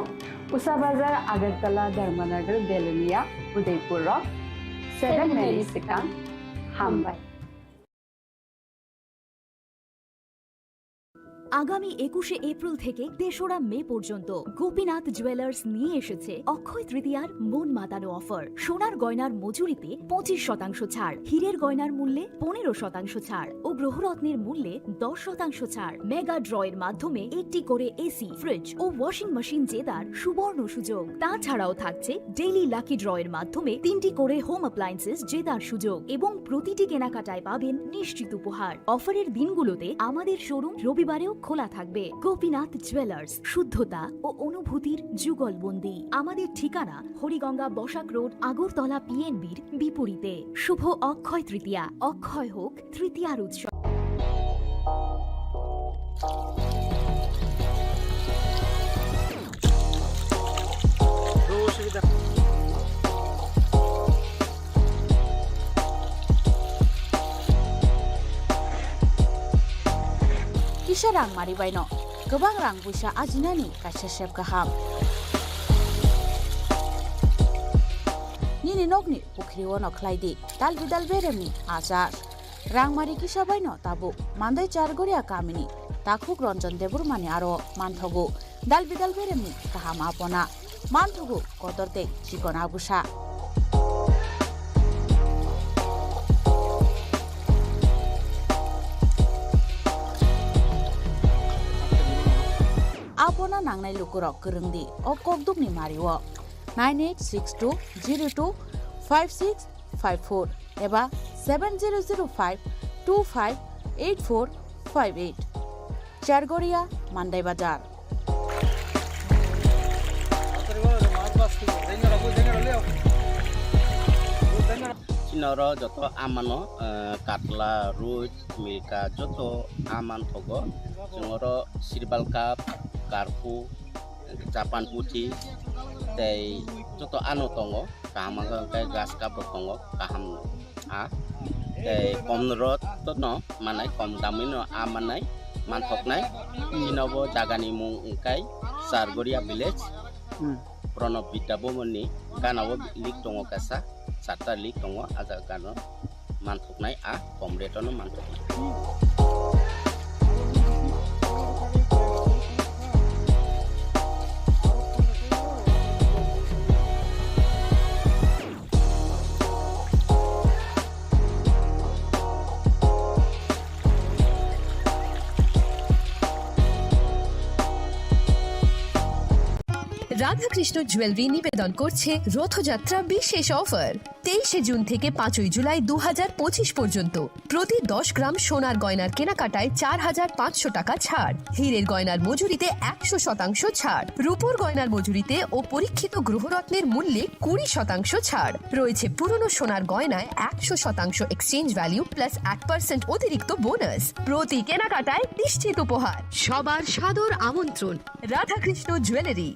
Usa Bazar Agartala Dharmanagar Belunia Udaipur Rock 7 May Sikang Hambai। আগামী 21শে April থেকে ৩রা মে পর্যন্ত Gopinath jewellers নিয়ে এসেছে অক্ষয় তৃতীয়ার মন মাতানো offer. সোনার গয়নার মজুরিতে 25% ছাড়, হীরের গয়নার মূল্যে 15% ছাড় ও গ্রহরত্নের মূল্যে 10% ছাড়। মেগা ড্রয়ের মাধ্যমে একটি করে এসি, ফ্রিজ ও ওয়াশিং মেশিন জেতার সুবর্ণ সুযোগ। তাছাড়াও থাকছে ডেইলি লাকি ড্রয়ের মাধ্যমে 3টি করে হোম অ্যাপ্লায়েন্সেস জেতার সুযোগ এবং প্রতিটি কেনাকাটায় পাবেন নিশ্চিত উপহার। অফারের দিনগুলোতে আমাদের শোরুম রবিবারেও খোলা থাকবে। গোপীনাথ জুয়েলার্স, শুদ্ধতা ও অনুভূতির যুগলবন্দি। আমাদের ঠিকানা হরিগঙ্গা বসাক রোড, আগরতলা PNBর বিপরীতে। শুভ অক্ষয় তৃতীয়া, অক্ষয় হোক তৃতীয়ার উৎসব। Kisha rang mari baino, gobang rang busa ajinani kaisa sep kaham. Nini nokni pukri wono klaidi, dal bidal beremni azar. Rang mari kisha baino tabu, mandai chargoria kamini, takhuk ronjon debur mani aro manthogu, dal bidal beremni kaham apona, manthogu kotorte chikona busa. Apona nangnai lukurok kerengdi o kokdukni mariwo 9862025654 eba 7005258458 Chargoria Mandai Bazar। noro joto amano katla root milka joto aman thogo jongoro sirbal cup karpu Japan putih tei joto anu tongo kaham kai gas cup tongo kaham a tei kom rot to no manai kom damino amanai manthok nai jinobo jagani mung kai Sargoria village Pronob Bidabomoni Ganawo lik tongo kasa Sata lik tongo aja gano manthok nai a komreto no manthok Radhakrishna jewellery নিবেদন করছে রথযাত্রা বিশেষ offer 23 June থেকে 5 জুলাই 2025 পর্যন্ত প্রতি 10 গ্রাম সোনার গয়নার কেনাকাটায় 4500 টাকা ছাড় হীরের গয়নার মজুরিতে 100% ছাড় রূপোর গয়নার মজুরিতে ও পরীক্ষিত গ্রহরত্নের মূল্যে 20% ছাড় রয়েছে পুরনো সোনার গয়নায় 100% এক্সচেঞ্জ ভ্যালু প্লাস 8% অতিরিক্ত বোনাস প্রতি কেনাকাটায় নিশ্চিত উপহার সবার সাদর আমন্ত্রণ Radhakrishna jewellery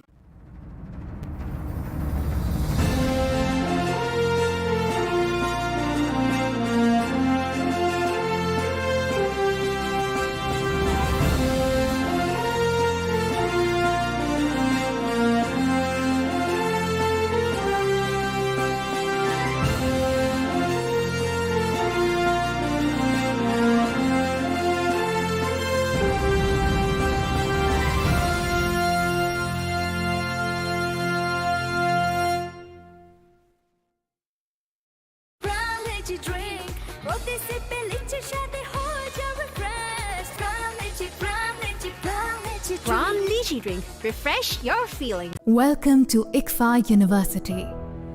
Drink. Refresh your feeling. Welcome to ICFA University,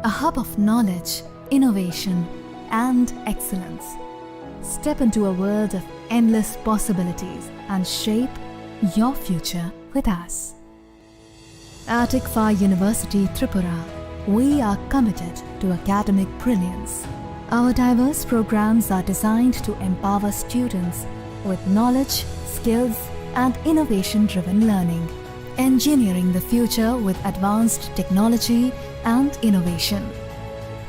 a hub of knowledge, innovation, and excellence. Step into a world of endless possibilities and shape your future with us. At ICFA University Tripura, we are committed to academic brilliance. Our diverse programs are designed to empower students with knowledge, skills, and innovation-driven learning. Engineering the future with advanced technology and innovation.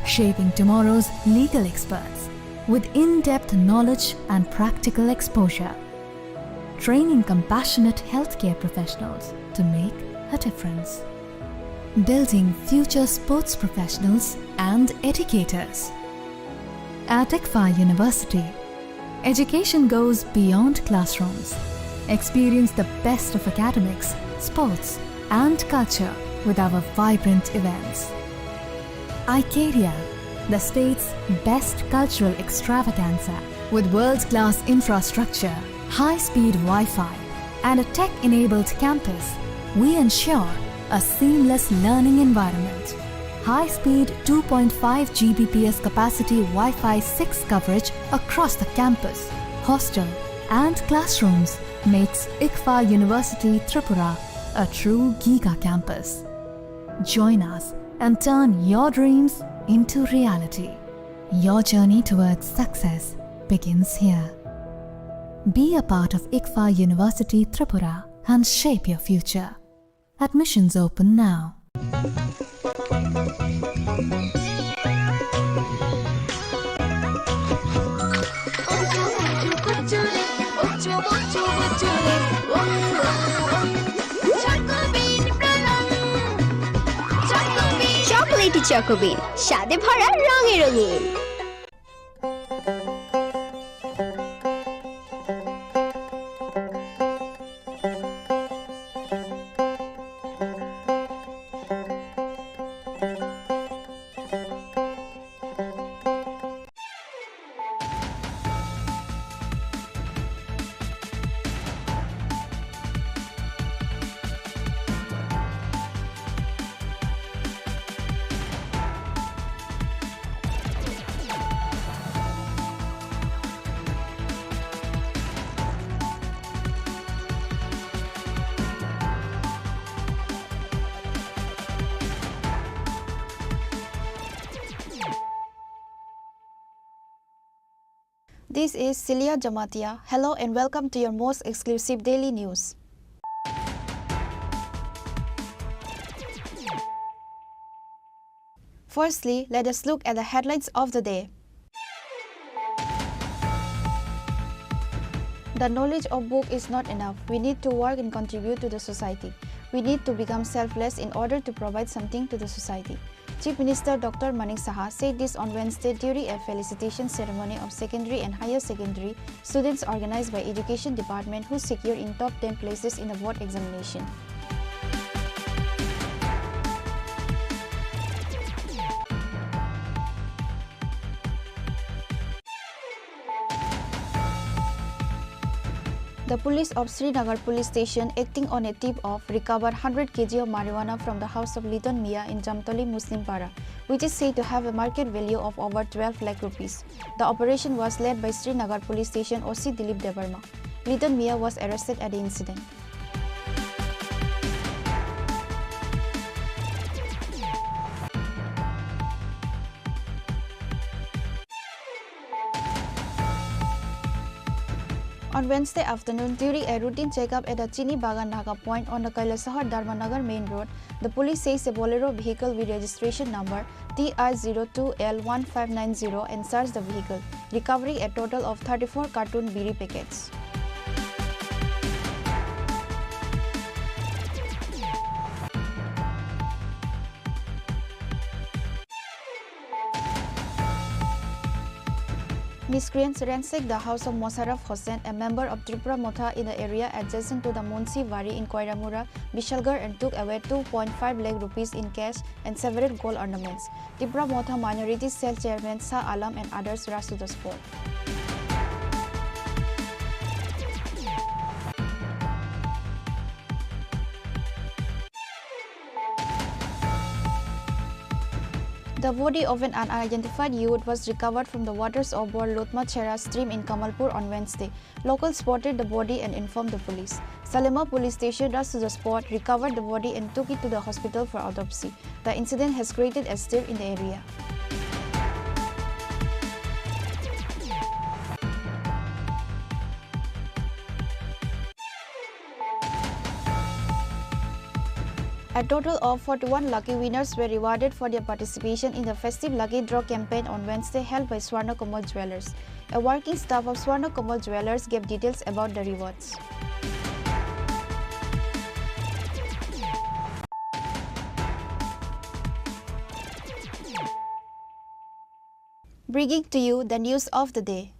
Shaping tomorrow's legal experts with in-depth knowledge and practical exposure. Training compassionate healthcare professionals to make a difference. Building future sports professionals and educators. At ICFA University, education goes beyond classrooms. Experience the best of academics, sports, and culture with our vibrant events. Icaria, the state's best cultural extravaganza, with world-class infrastructure, high-speed Wi-Fi, and a tech-enabled campus, we ensure a seamless learning environment. High-speed 2.5 Gbps capacity Wi-Fi 6 coverage across the campus, hostel, and classrooms makes ICFA University Tripura a true Giga campus. Join us and turn your dreams into reality. Your journey towards success begins here. Be a part of ICFA University Tripura and shape your future. Admissions open now. Chocolatey Chocobean স্বাদে ভরা রঙে রঙিন This is Celia Jamatia. Hello and welcome to your most exclusive daily news. Firstly, let us look at the headlines of the day. The knowledge of book is not enough. We need to work and contribute to the society. We need to become selfless in order to provide something to the society. Chief Minister Dr. Manik Saha said this on Wednesday during a felicitation ceremony of secondary and higher secondary students organized by Education Department who secured in top 10 places in the board examination. The police of Srinagar police station, acting on a tip-off, recovered 100 kg of marijuana from the house of Liton Mia in Jamtoli Muslim Para, which is said to have a market value of over 12 lakh rupees. The operation was led by Srinagar police station OC Dilip Devarma. Liton Mia was arrested at the incident. On Wednesday afternoon, during a routine checkup at the Chini Bagan Naga point on the Kailasahar Dharmanagar main road, the police says a Bolero vehicle with registration number TI02L1590 and searched the vehicle, recovering a total of 34 cartoon biri packets. Miscreants ransacked the house of Mosarraf Hossain, a member of Tripura Motha in the area adjacent to the Munsi Vari in Koiramura, Bishalgarh, and took away 2.5 lakh rupees in cash and several gold ornaments. Tripura Motha Minority Cell Chairman Shah Alam and others rushed to the spot. The body of an unidentified youth was recovered from the waters of Bor Lotma Chera stream in Kamalpur on Wednesday. Locals spotted the body and informed the police. Salema police station rushed to the spot, recovered the body and took it to the hospital for autopsy. The incident has created a stir in the area. A total of 41 lucky winners were rewarded for their participation in the festive lucky draw campaign on Wednesday held by Swarna Kamal Jewellers. A working staff of Swarna Kamal Jewellers gave details about the rewards. Bringing to you the news of the day.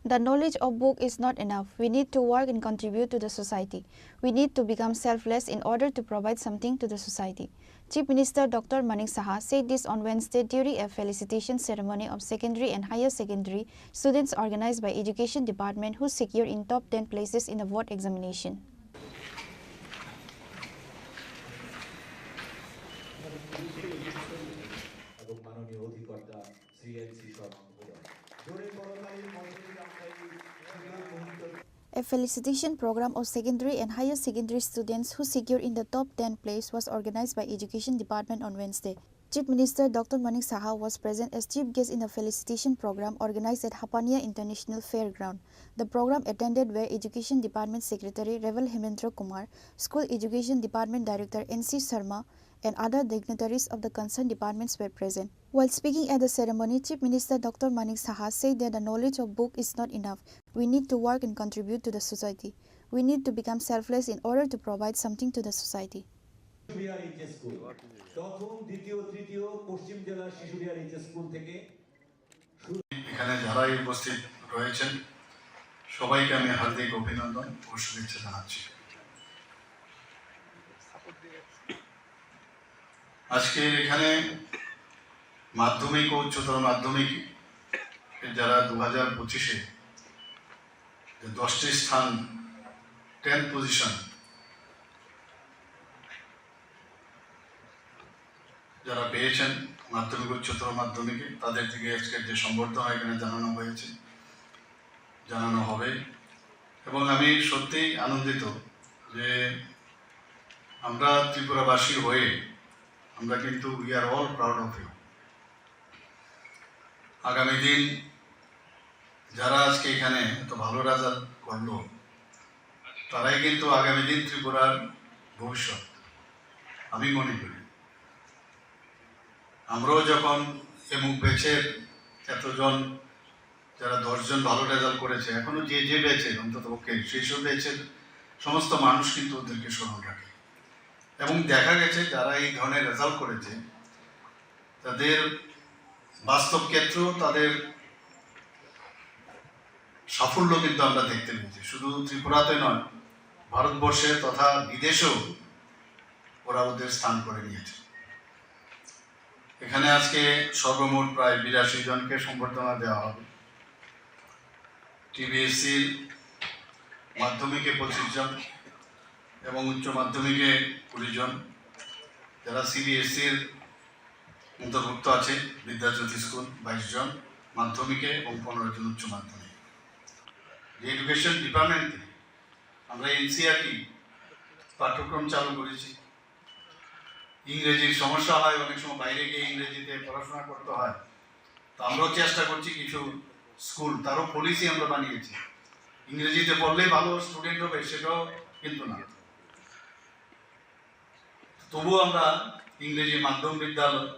The knowledge of book is not enough. We need to work and contribute to the society. We need to become selfless in order to provide something to the society. Chief Minister Dr. Manik Saha said this on Wednesday during a felicitation ceremony of secondary and higher secondary students organized by Education Department who secured in top 10 places in the board examination. A felicitation program of secondary and higher secondary students who secured in the top 10 place was organized by Education Department on Wednesday. Chief Minister Dr. Manik Saha was present as chief guest in the felicitation program organized at Hapania International Fairground. The program attended where Education Department Secretary Revel Hemendra Kumar, School Education Department Director N.C. Sharma, and other dignitaries of the concerned departments were present. While speaking at the ceremony, Chief Minister Dr. Manik Saha said that the knowledge of book is not enough. We need to work and contribute to the society. We need to become selfless in order to provide something to the society. এখানে যারাই উপস্থিত রয়েছেন সবাইকে আমি হার্দিক অভিনন্দন ও শুভেচ্ছা জানাচ্ছি। আজকে এখানে মাধ্যমিক ও উচ্চতর মাধ্যমিক যারা 2025-এ 10টি স্থান 10th পজিশন যারা পেয়েছেন মাধ্যমিক উচ্চতর মাধ্যমিকে তাদের থেকে আজকের যে সম্বর্ধনা এখানে জানানো হয়েছে জানানো হবে এবং আমি সত্যিই আনন্দিত যে আমরা ত্রিপুরাবাসী হয়ে আমরা কিন্তু we are all proud of you আগামী দিন যারা আজকে এখানে এত ভালো রেজাল্ট করলো তারাই কিন্তু আগামী দিন ত্রিপুরার ভবিষ্যৎ আমি মনে করি। আমরাও যখন এমুক ব্যাচের এতজন যারা 10 জন ভালো রেজাল্ট করেছে, এখনো যে ব্যাচের অন্তত পক্ষে সেই সব ব্যাচের সমস্ত মানুষ কিন্তু ওদেরকে স্মরণ রাখে এবং দেখা গেছে যারা এই ধরনের রেজাল্ট করেছে তাদের বাস্তব ক্ষেত্রেও তাদের সাফল্য কিন্তু আমরা দেখতে পেয়েছি। শুধু ত্রিপুরাতে নয়, ভারতবর্ষে তথা বিদেশেও ওরা ওদের স্থান করে নিয়েছে। এখানে আজকে সর্বমোট প্রায় 82 জনকে সম্বর্ধনা দেওয়া হবে। টিবিএসসির মাধ্যমিকে 25 জন এবং উচ্চ মাধ্যমিকে 20 জন, যারা সিবিএসসির অন্তর্ভুক্ত আছে বিদ্যাজ্যোতি স্কুল 22 জন মাধ্যমিকে এবং 15 জন উচ্চ মাধ্যমিক। এডুকেশন ডিপার্টমেন্টে আমরা এনসিইআরটি পাঠ্যক্রম চালু করেছি। ইংরেজির সমস্যা হয়, অনেক সময় বাইরে গিয়ে ইংরেজিতে পড়াশোনা করতে হয়, তো আমরাও চেষ্টা করছি কিছু স্কুল, তারও পলিসি আমরা বানিয়েছি। ইংরেজিতে পড়লেই ভালো স্টুডেন্ট হবে সেটাও কিন্তু না, তবুও আমরা ইংরেজি মাধ্যম বিদ্যালয়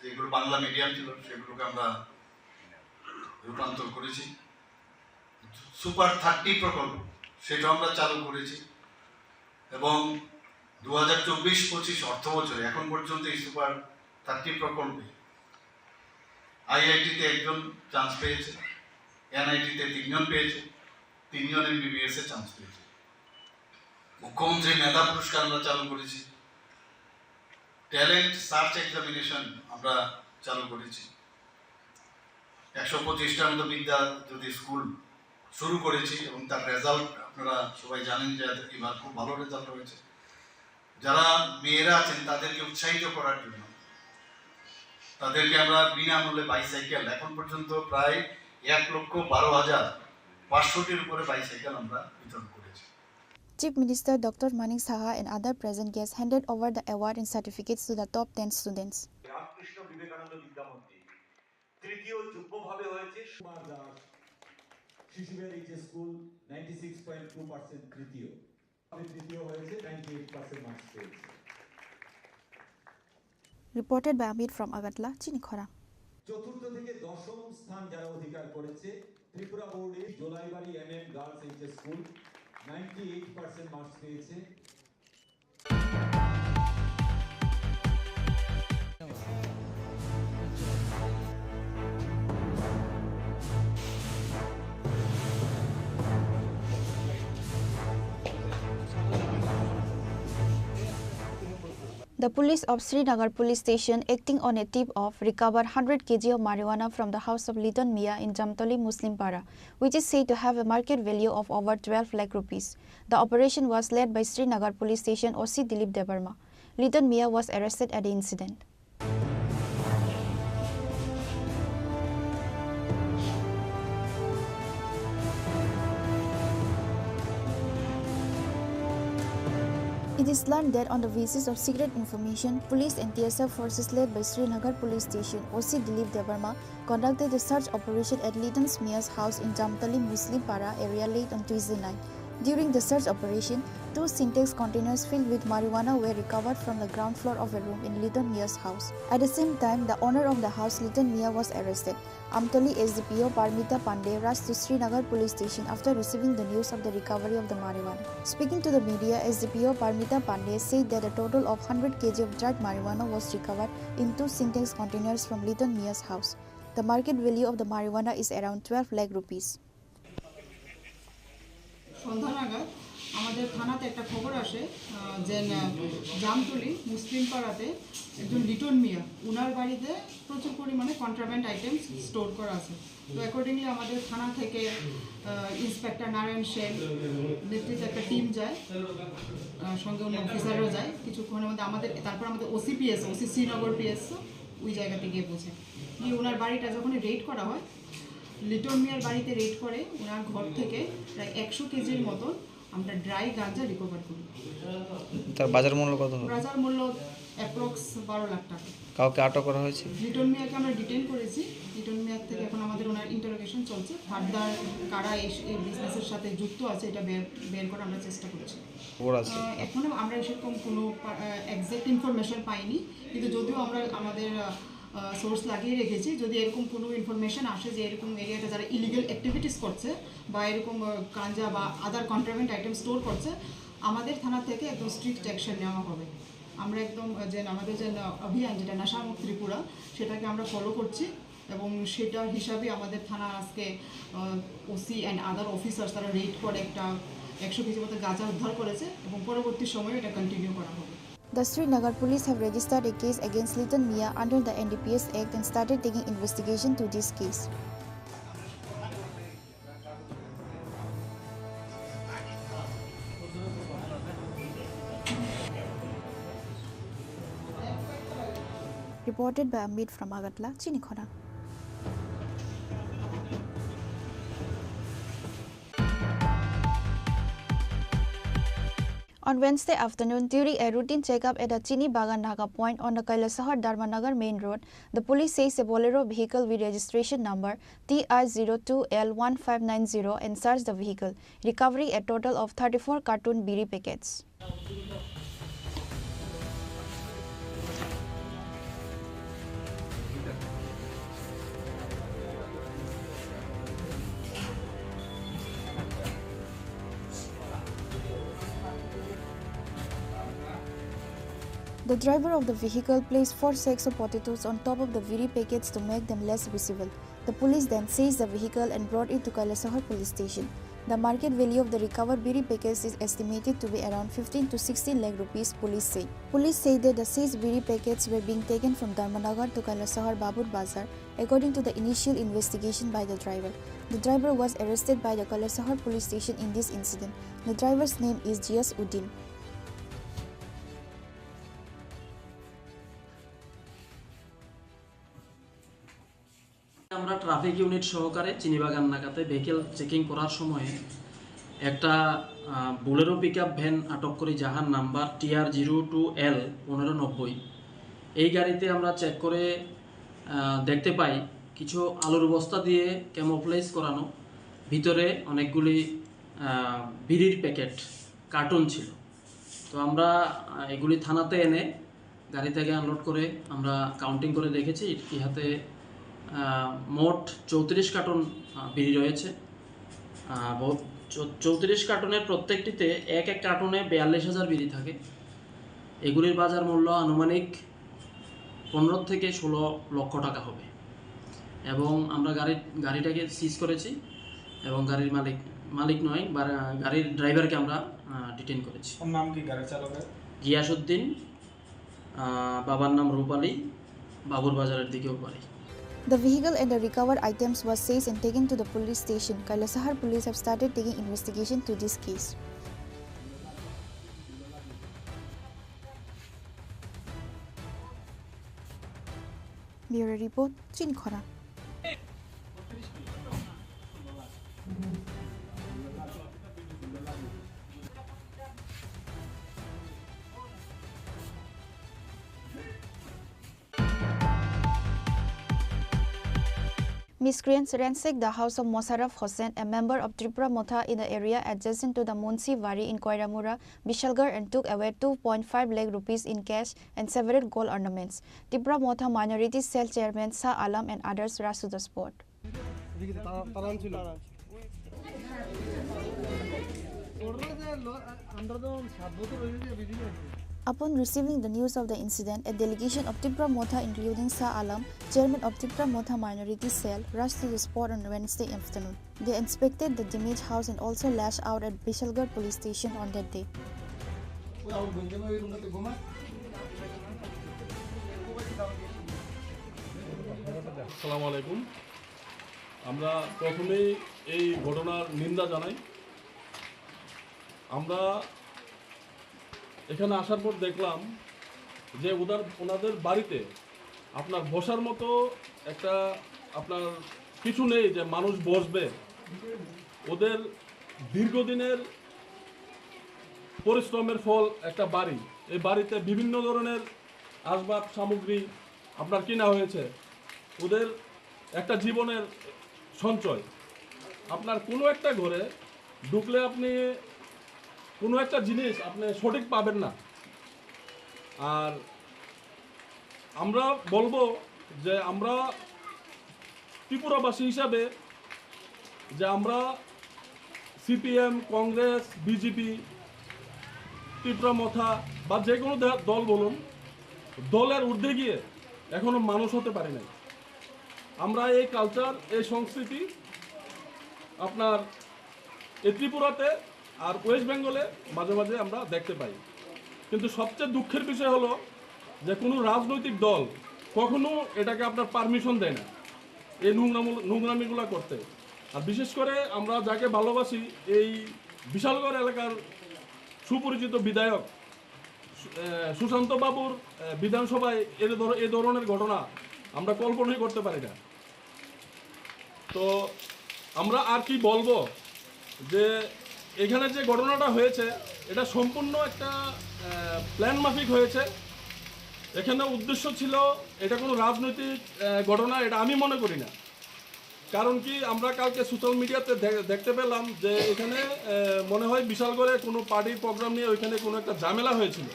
যেগুলো বাংলা মিডিয়াম ছিল সেগুলোকে আমরা রূপান্তর করেছি। সুপার 30 প্রকল্প সেটাও আমরা চালু করেছি এবং 2024-25 অর্থ বছরে এখন পর্যন্ত এই সুপার 30 প্রকল্পে আইআইটিতে 1 জন চান্স পেয়েছে, এনআইটিতে 3 জন পেয়েছে, 3 জন এমবিবিএস এ চান্স পেয়েছে। মুখ্যমন্ত্রী মেধা পুরস্কার আমরা চালু করেছি। ট্যালেন্ট সার্চ এক্সামিনেশন আমরা চালু করেছি। 125টার মতো বিদ্যাজ্যোতি স্কুল শুরু করেছি এবং তার রেজাল্ট আপনারা সবাই জানেন যে এবার খুব ভালো রেজাল্ট হয়েছে। যারা মেয়েরা আছেন তাদেরকে উৎসাহিত করার জন্য তাদেরকে আমরা বিনামূল্যে বাইসাইকেল, এখন পর্যন্ত প্রায় 1,12,500-টির উপরে বাইসাইকেল আমরা বিতরণ করেছি। Chief Minister Dr. Manik Saha and other present guests handed over the award and certificates to the top 10 students. Ramakrishna Vivekananda Vidyamandir তৃতীয় যুগ্মভাবে হয়েছে সুমার দাস, শিশুবের এইচএস স্কুল 96.2% তৃতীয় হয়েছে 98% মার্কস পেয়েছে। Reported by Amir from Agatla, Chini Khorang. চতুর্থ থেকে দশম স্থান যারা অধিকার করেছে ত্রিপুরা বোর্ডে Jolaibari MM girls HS school 98% marks পেয়েছে। The police of Srinagar Police Station, acting on a tip of, recovered 100 kg of marijuana from the house of Liton Mia in Jamtoli Muslim Para, which is said to have a market value of over 12 lakh rupees. The operation was led by Srinagar Police Station OC Dilip Debarma. Liton Mia was arrested at the incident. It is learned that on the basis of secret information, police and TSF forces led by Srinagar Police Station OC Dilip Debarma conducted a search operation at Liton Mia's house in Jamtali Muslim Para area late on Tuesday night. During the search operation, 2 Syntex containers filled with marijuana were recovered from the ground floor of a room in Liton Mia's house. At the same time, the owner of the house, Liton Mia, was arrested. Amtoli SDPO Parmita Pandey rushed to Srinagar Police Station after receiving the news of the recovery of the marijuana. Speaking to the media, SDPO Parmita Pandey said that a total of 100 kg of dried marijuana was recovered in 2 Syntex containers from Liton Mia's house. The market value of the marijuana is around 12 lakh rupees. সন্ধ্যা নাগাদ আমাদের থানাতে একটা খবর আসে যে জামতলি মুসলিম পাড়াতে একজন লিটন মিয়া উনার বাড়িতে প্রচুর পরিমাণে কন্ট্রাব্যান্ড আইটেমস স্টোর করা আছে। তো অ্যাকর্ডিংলি আমাদের থানা থেকে ইন্সপেক্টর নারায়ণ সেন নেতৃত্বে একটা টিম যায়, সঙ্গে অন্য অফিসারও যায়। কিছুক্ষণের মধ্যে তারপর আমাদের ওসি শ্রীনগর পিএস ওই জায়গাতে গিয়ে পৌঁছে গিয়ে ওনার বাড়িটা যখন রেড করা হয়, লিটন মিয়ার বাড়িতে রেড করে ওনার ঘর থেকে প্রায় 100 কেজির মতন আমরা ড্রাই গাঁজা রিকভার করি। তার বাজার মূল্য কত? বাজার মূল্য অ্যাপ্রক্স 12 লাখ টাকা। কাউকে আটক করা হয়েছে? লিটন মিয়াকে আমরা ডিটেইন করেছি। লিটন মিয়া থেকে এখন আমাদের ওনার ইন্টারোগেশন চলছে। ফার্দার কারা এই বিজনেসের সাথে যুক্ত আছে এটা বের করার আমরা চেষ্টা করছি। এখনো আমরা সেরকম কোনো এক্সাক্ট ইনফরমেশন পাইনি, কিন্তু যদিও আমরা আমাদের সোর্স লাগিয়ে রেখেছি, যদি এরকম কোনো ইনফরমেশন আসে যে এরকম এরিয়াতে যারা ইলিগাল অ্যাক্টিভিটিস করছে বা এরকম গাঁজা বা আদার কন্ট্রাব্যান্ড আইটেম স্টোর করছে, আমাদের থানা থেকে একদম স্ট্রিক্ট অ্যাকশন নেওয়া হবে। আমরা একদম যে আমাদের যে অভিযান যেটা নেশামুক্ত ত্রিপুরা সেটাকে আমরা ফলো করছি এবং সেটার হিসাবে আমাদের থানা আজকে ওসি অ্যান্ড আদার অফিসার্স তারা রেড করে একটা 100 কেজি মতো গাঁজা উদ্ধার করেছে এবং পরবর্তী সময়ে এটা কন্টিনিউ করা হবে। The Srinagar police have registered a case against Liton Mia under the NDPS Act and started taking investigation to this case. Reported by Amit from Agatla, Chini Khorang. On Wednesday afternoon, during a routine checkup at the Chini Bagan Naga point on the Kailasahar Dharmanagar main road, the police seized a Bolero vehicle with registration number TR02L1590 and searched the vehicle, recovering a total of 34 carton biri packets. The driver of the vehicle placed 4 sacks of potatoes on top of the viri packets to make them less visible. The police then seized the vehicle and brought it to Kailasahar police station. The market value of the recovered biri packets is estimated to be around 15 to 16 lakh rupees, police say. Police say that the seized biri packets were being taken from Dharmanagar to Kailasahar Babur Bazar, according to the initial investigation by the driver. The driver was arrested by the Kailasahar police station in this incident. The driver's name is Jias Uddin. আমরা traffic unit সহকারে চিনিবাগান নাকাতে vehicle checking করার সময় একটা Bolero pickup van আটক করি, যাহার number TR02L1590। এই গাড়িতে আমরা চেক করে দেখতে পাই কিছু আলুর বস্তা দিয়ে ক্যামোফ্লেজ করানো, ভিতরে অনেকগুলি বিড়ির প্যাকেট কার্টুন ছিল। তো আমরা এগুলি থানাতে এনে গাড়ি থেকে আনলোড করে আমরা কাউন্টিং করে দেখেছি ইহাতে মোট 34 কার্টন বিড়ি রয়েছে। 34 কার্টনের প্রত্যেকটিতে এক কার্টনে 42,000 বিড়ি থাকে। এগুলির বাজার মূল্য আনুমানিক 15 থেকে 16 লক্ষ টাকা হবে এবং আমরা গাড়িটাকে সিজ করেছি এবং গাড়ির মালিক নয়, গাড়ির ড্রাইভারকে আমরা ডিটেইন করেছি। নাম কি গাড়ি চালকের? গিয়াসউদ্দিন, বাবার নাম রূপালী, বাবুর বাজারের দিকেও বাড়ি। The vehicle and the recovered items was seized and taken to the police station. Kailasahar police have started taking investigation to this case. Bureau report, Chini Khorang. Miscreants ransacked the house of Mosarraf Hossain, a member of Tripura Motha in the area adjacent to the Munsi Wari in Koiramura, Bishalgarh, and took away 2.5 lakh rupees in cash and several gold ornaments. Tripura Motha Minority Cell Chairman Shah Alam and others rushed to the spot. Upon receiving the news of the incident, a delegation of Tripura Motha including Shah Alam, chairman of Tripura Motha Minority Cell, rushed to the spot on Wednesday afternoon. They inspected the damaged house and also lashed out at Bishalgarh police station on that day. আসসালামু আলাইকুম। আমরা প্রথমেই এই ঘটনার নিন্দা জানাই। আমরা এখানে আসার পর দেখলাম যে ওনাদের বাড়িতে আপনার বসার মতো একটা আপনার কিছু নেই যে মানুষ বসবে। ওদের দীর্ঘদিনের পরিশ্রমের ফল একটা বাড়ি। এই বাড়িতে বিভিন্ন ধরনের আসবাব সামগ্রী আপনার কিনা হয়েছে, ওদের একটা জীবনের সঞ্চয়। আপনার কোনো একটা ঘরে ঢুকলে আপনি কোনো একটা জিনিস আপনি সঠিক পাবেন না। আর আমরা বলবো যে আমরা ত্রিপুরাবাসী হিসাবে যে আমরা সিপিএম, কংগ্রেস, বিজেপি, ত্রিপুরা মথা বা যে কোনো দল বলুন, দলের ঊর্ধ্বে গিয়ে এখনো মানুষ হতে পারি নাই। আমরা এই কালচার, এই সংস্কৃতি আপনার এই ত্রিপুরাতে আর ওয়েস্ট বেঙ্গলে মাঝে মাঝে আমরা দেখতে পাই। কিন্তু সবচেয়ে দুঃখের বিষয় হলো যে কোনো রাজনৈতিক দল কখনো এটাকে আপনার পারমিশন দেয় না এই নোংরামিগুলো করতে। আর বিশেষ করে আমরা যাকে ভালোবাসি, এই বিশালগড় এলাকার সুপরিচিত বিধায়ক সুশান্ত বাবুর বিধানসভায় এই ধরনের ঘটনা আমরা কল্পনাই করতে পারি না। তো আমরা আর কি বলবো, যে এখানে যে ঘটনাটা হয়েছে এটা সম্পূর্ণ একটা প্ল্যান মাফিক হয়েছে। এখানে উদ্দেশ্য ছিল, এটা কোনো রাজনৈতিক ঘটনা এটা আমি মনে করি না। কারণ কি, আমরা কালকে সোশ্যাল মিডিয়াতে দেখতে পেলাম যে এখানে মনে হয় বিশালগড়ে কোনো পার্টির প্রোগ্রাম নিয়ে ওইখানে কোনো একটা ঝামেলা হয়েছিল।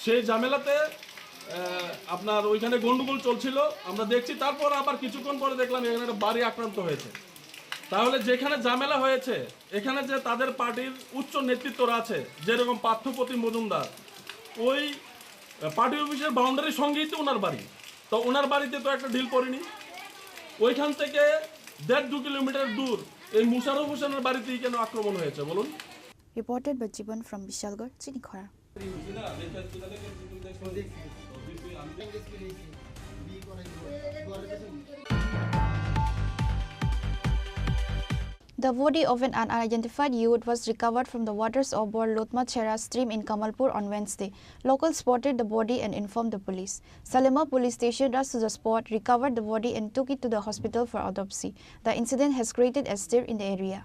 সেই ঝামেলাতে আপনার ওইখানে গন্ডগোল চলছিল আমরা দেখছি। তারপর আবার কিছুক্ষণ পরে দেখলাম এখানে একটা বাড়ি আক্রান্ত হয়েছে। তাহলে যেখানে ঝামেলা হয়েছে, এখানে যে তাদের পার্টির উচ্চ নেতৃত্বরা আছে, যেরকম পার্থপ্রতিম মজুমদার, ওই পার্টি অফিসের বাউন্ডারির সঙ্গেই তো ওনার বাড়ি। তো ওনার বাড়িতে তো একটা ডিল করিনি। ওইখান থেকে 1.5-2 কিলোমিটার দূর এই মুশারফ হোসেনের বাড়িতেই কেন আক্রমণ হয়েছে বলুন? Reported by Jiban from Bishalgarh, Chini Khorang. The body of an unidentified youth was recovered from the waters of Lotma Chera stream in Kamalpur on Wednesday. Locals spotted the body and informed the police. Salema police station rushed to the spot, recovered the body and took it to the hospital for autopsy. The incident has created a stir in the area.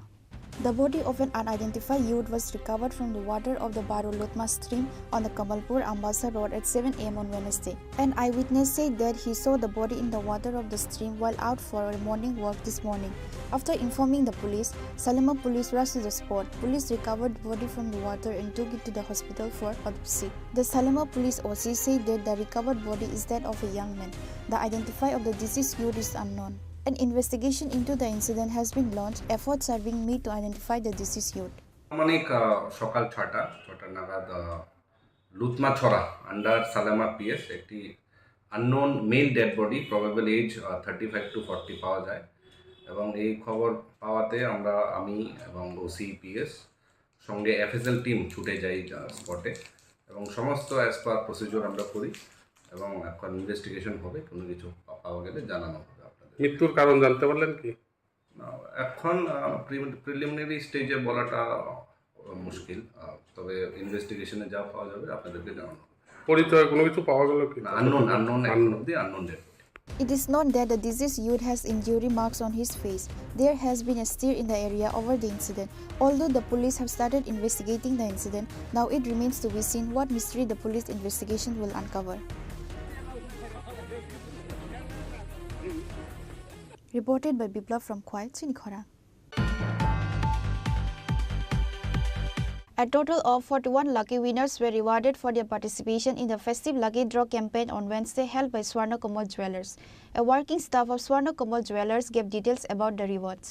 The body of an unidentified youth was recovered from the water of the Lotma stream on the Kamalpur Ambassa Road at 7 a.m. on Wednesday. An eyewitness said that he saw the body in the water of the stream while out for a morning walk this morning. After informing the police, Salema police rushed to the spot. Police recovered the body from the water and took it to the hospital for autopsy. The Salema police OC said that the recovered body is that of a young man. The identity of the deceased youth is unknown. An investigation into the incident has been launched. Efforts are being made to identify the deceased youth. সকাল 6টা নাগাদ Lutmachhara under Salema PS একটি unknown male dead body, probable age 35 to 40 পাওয়া যায়। এবং এই খবর পাওয়াতে আমি এবং ওসি পিএস সঙ্গে এফএসএল টিম ছুটে যাই স্পটে এবং সমস্ত অ্যাজ পার প্রসিডিওর আমরা করি এবং এখন ইনভেস্টিগেশন হবে। কোনো কিছু পাওয়া গেলে জানানো হবে। মৃত্যুর কারণ জানতে পারলেন কি? এখন প্রিলিমিনারি স্টেজে বলাটা মুশকিল, তবে ইনভেস্টিগেশনে যা পাওয়া যাবে আপনাদেরকে জানানো। পরিচয় কোনো কিছু পাওয়া গেল কি? Unknown dead. It is known that the deceased youth has injury marks on his face. There has been a stir in the area over the incident. Although the police have started investigating the incident, now it remains to be seen what mystery the police investigation will uncover. Reported by Bipla from Khwai, Chini Khorang. A total of 41 lucky winners were rewarded for their participation in the festive lucky draw campaign on Wednesday held by Swarnakomal Jewellers. A working staff of Swarnakomal Jewellers gave details about the rewards.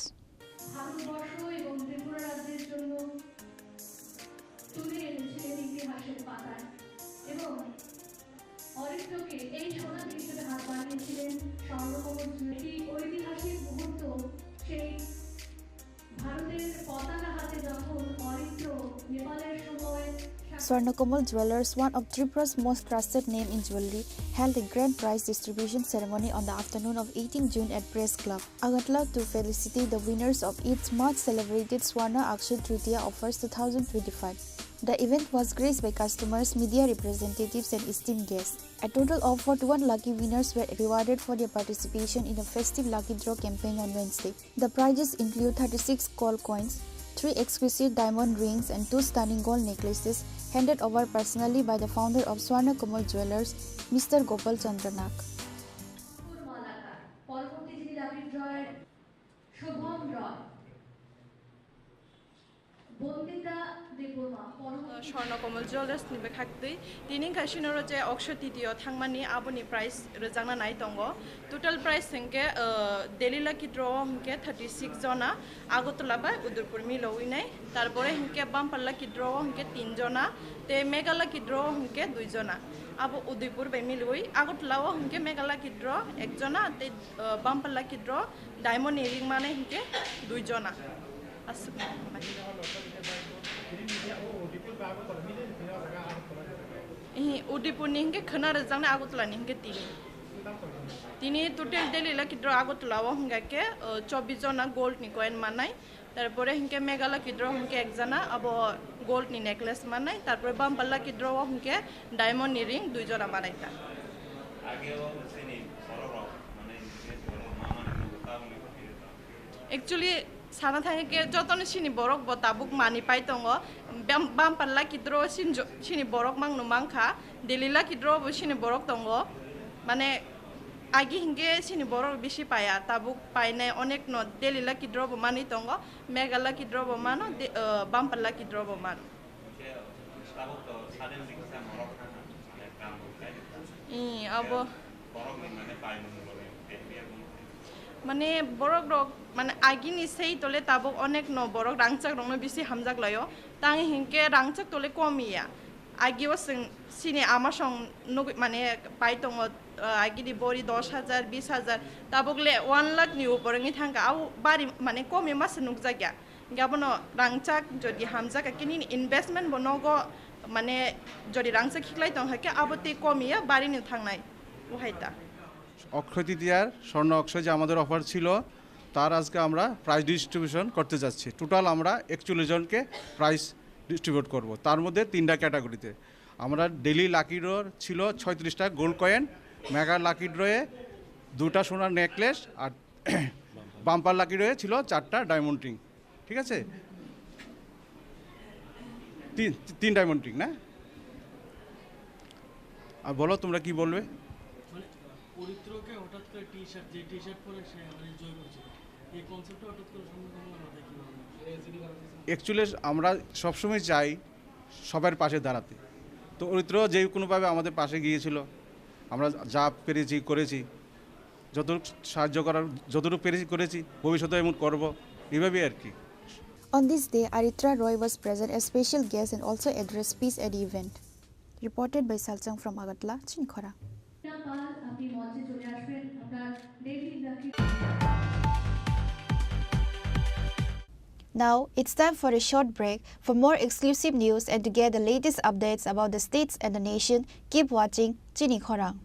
Swarnakomal Jewellers, one of Tripura's most trusted name in jewellery, held a grand prize distribution ceremony on the afternoon of 18 June at Press Club, Agatla, to felicitate the winners of its much celebrated Swarna Akshay Tritiya offers 2025. The event was graced by customers, media representatives and esteemed guests. A total of 41 lucky winners were rewarded for their participation in the festive lucky draw campaign on Wednesday. The prizes include 36 gold coins, 3 exquisite diamond rings and 2 stunning gold necklaces handed over personally by the founder of Swarna Kamal Jewelers, Mr. Gopal Chandranak. Swarnakomal Jewelers ni bekhakti tini kashinoro je oksho titiyo thangmani aboni price rojangna nai tongo total price hingke Delhi lucky draw hingke 36 jona Agotla ba Udurpur milo winai tarpore hingke Bumper lucky draw hingke 3 jona te Mega lucky draw hingke 2 jona abo Udurpur be miloi Agotla hingke Mega lucky draw 1 jona te Bumper lucky draw diamond earring mane hingke 2 jona asuk Udipur ning ke khana rajang na Agotla ning ke tini total Delhi lucky draw Agotla wa hingga ke 24 jona gold ni coin manai tarpore hingke Mega lucky draw hingke 1 jona abo gold ni necklace manai tarpore Bumper lucky draw wa hingke diamond earring 2 jona manai ta actually sana thange ke jotono sini borok bo tabuk mani pai tongo Bumper lucky draw sini borok mang numangkha Delhi lucky draw bo sini borok tongo mane agi hinge sini borok bishi paya tabuk paine onek no Delhi lucky draw bo mani tongo Mega lucky draw bo mano Bumper lucky draw bo mano abo মানে borok rok মানে agini sei tole tabok onek no borok rangchak rongno bisi hamjak layo tang hingke rangchak tole komiya agi wasing sini amasong মানে pai tongo agi di bori 10,000 20,000 tabokle 1 lakh ni uporengi thangka au bari মানে komi mas nukjagya gabono rangchak jodi hamjak kini investment bonogo মানে jodi rangchak khiklai tong hake abote komiya bari ni thangnai uhaita অক্ষয় তৃতীয়ার স্বর্ণ অক্ষয় যে আমাদের offer ছিল তার আজকে আমরা prize distribution করতে যাচ্ছি টোটাল আমরা 41 জনকে প্রাইজ ডিস্ট্রিবিউট করব তার মধ্যে 3টা ক্যাটাগরিতে আমরা ডেইলি লাকি ড্র ছিল 36টা গোল্ড কয়েন মেগা লাকি ড্রয়ে 2টা সোনার নেকলেস আর বাম্পার লাকি ড্রয়ে ছিল 4টা ডায়মন্ড রিং ঠিক আছে 3 ডায়মন্ড রিং না আর বলো তোমরা কি বলবে পরিত্রকে হঠাৎ করে টি-শার্ট যে টি-শার্ট পরে সে এনজয় করছে এই কনসেপ্টটা হঠাৎ করে সম্পূর্ণ মাথায় কিভাবে অ্যাকচুয়ালি আমরা সবসময় চাই সবার পাশে দাঁড়াতে তো পরিত্র যে কোনোভাবে আমাদের পাশে গিয়েছিল আমরা যা পেরেছি করেছি যতটুকু সাহায্য করার যতটুকু পেরেছি করেছি ভবিষ্যতে এমন করব এইভাবেই আর কি On this day, Aritra Roy was present as special guest and also addressed peace at the event. Reported by Salchang from Agatla, Chini Khorang. Now, it's time for a short break. For more exclusive news and to get the latest updates about the states and the nation, keep watching Chini Khorang.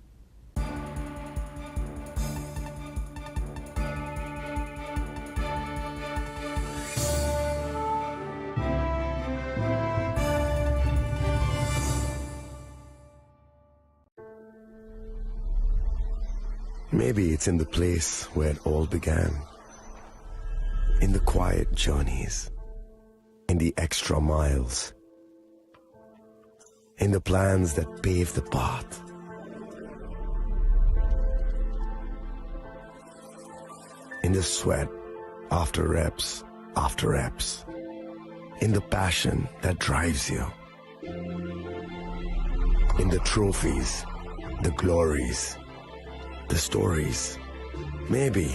Maybe it's in the place where it all began. In the quiet journeys. In the extra miles. In the plans that pave the path. In the sweat after reps after reps. In the passion that drives you. In the trophies, the glories, the stories. Maybe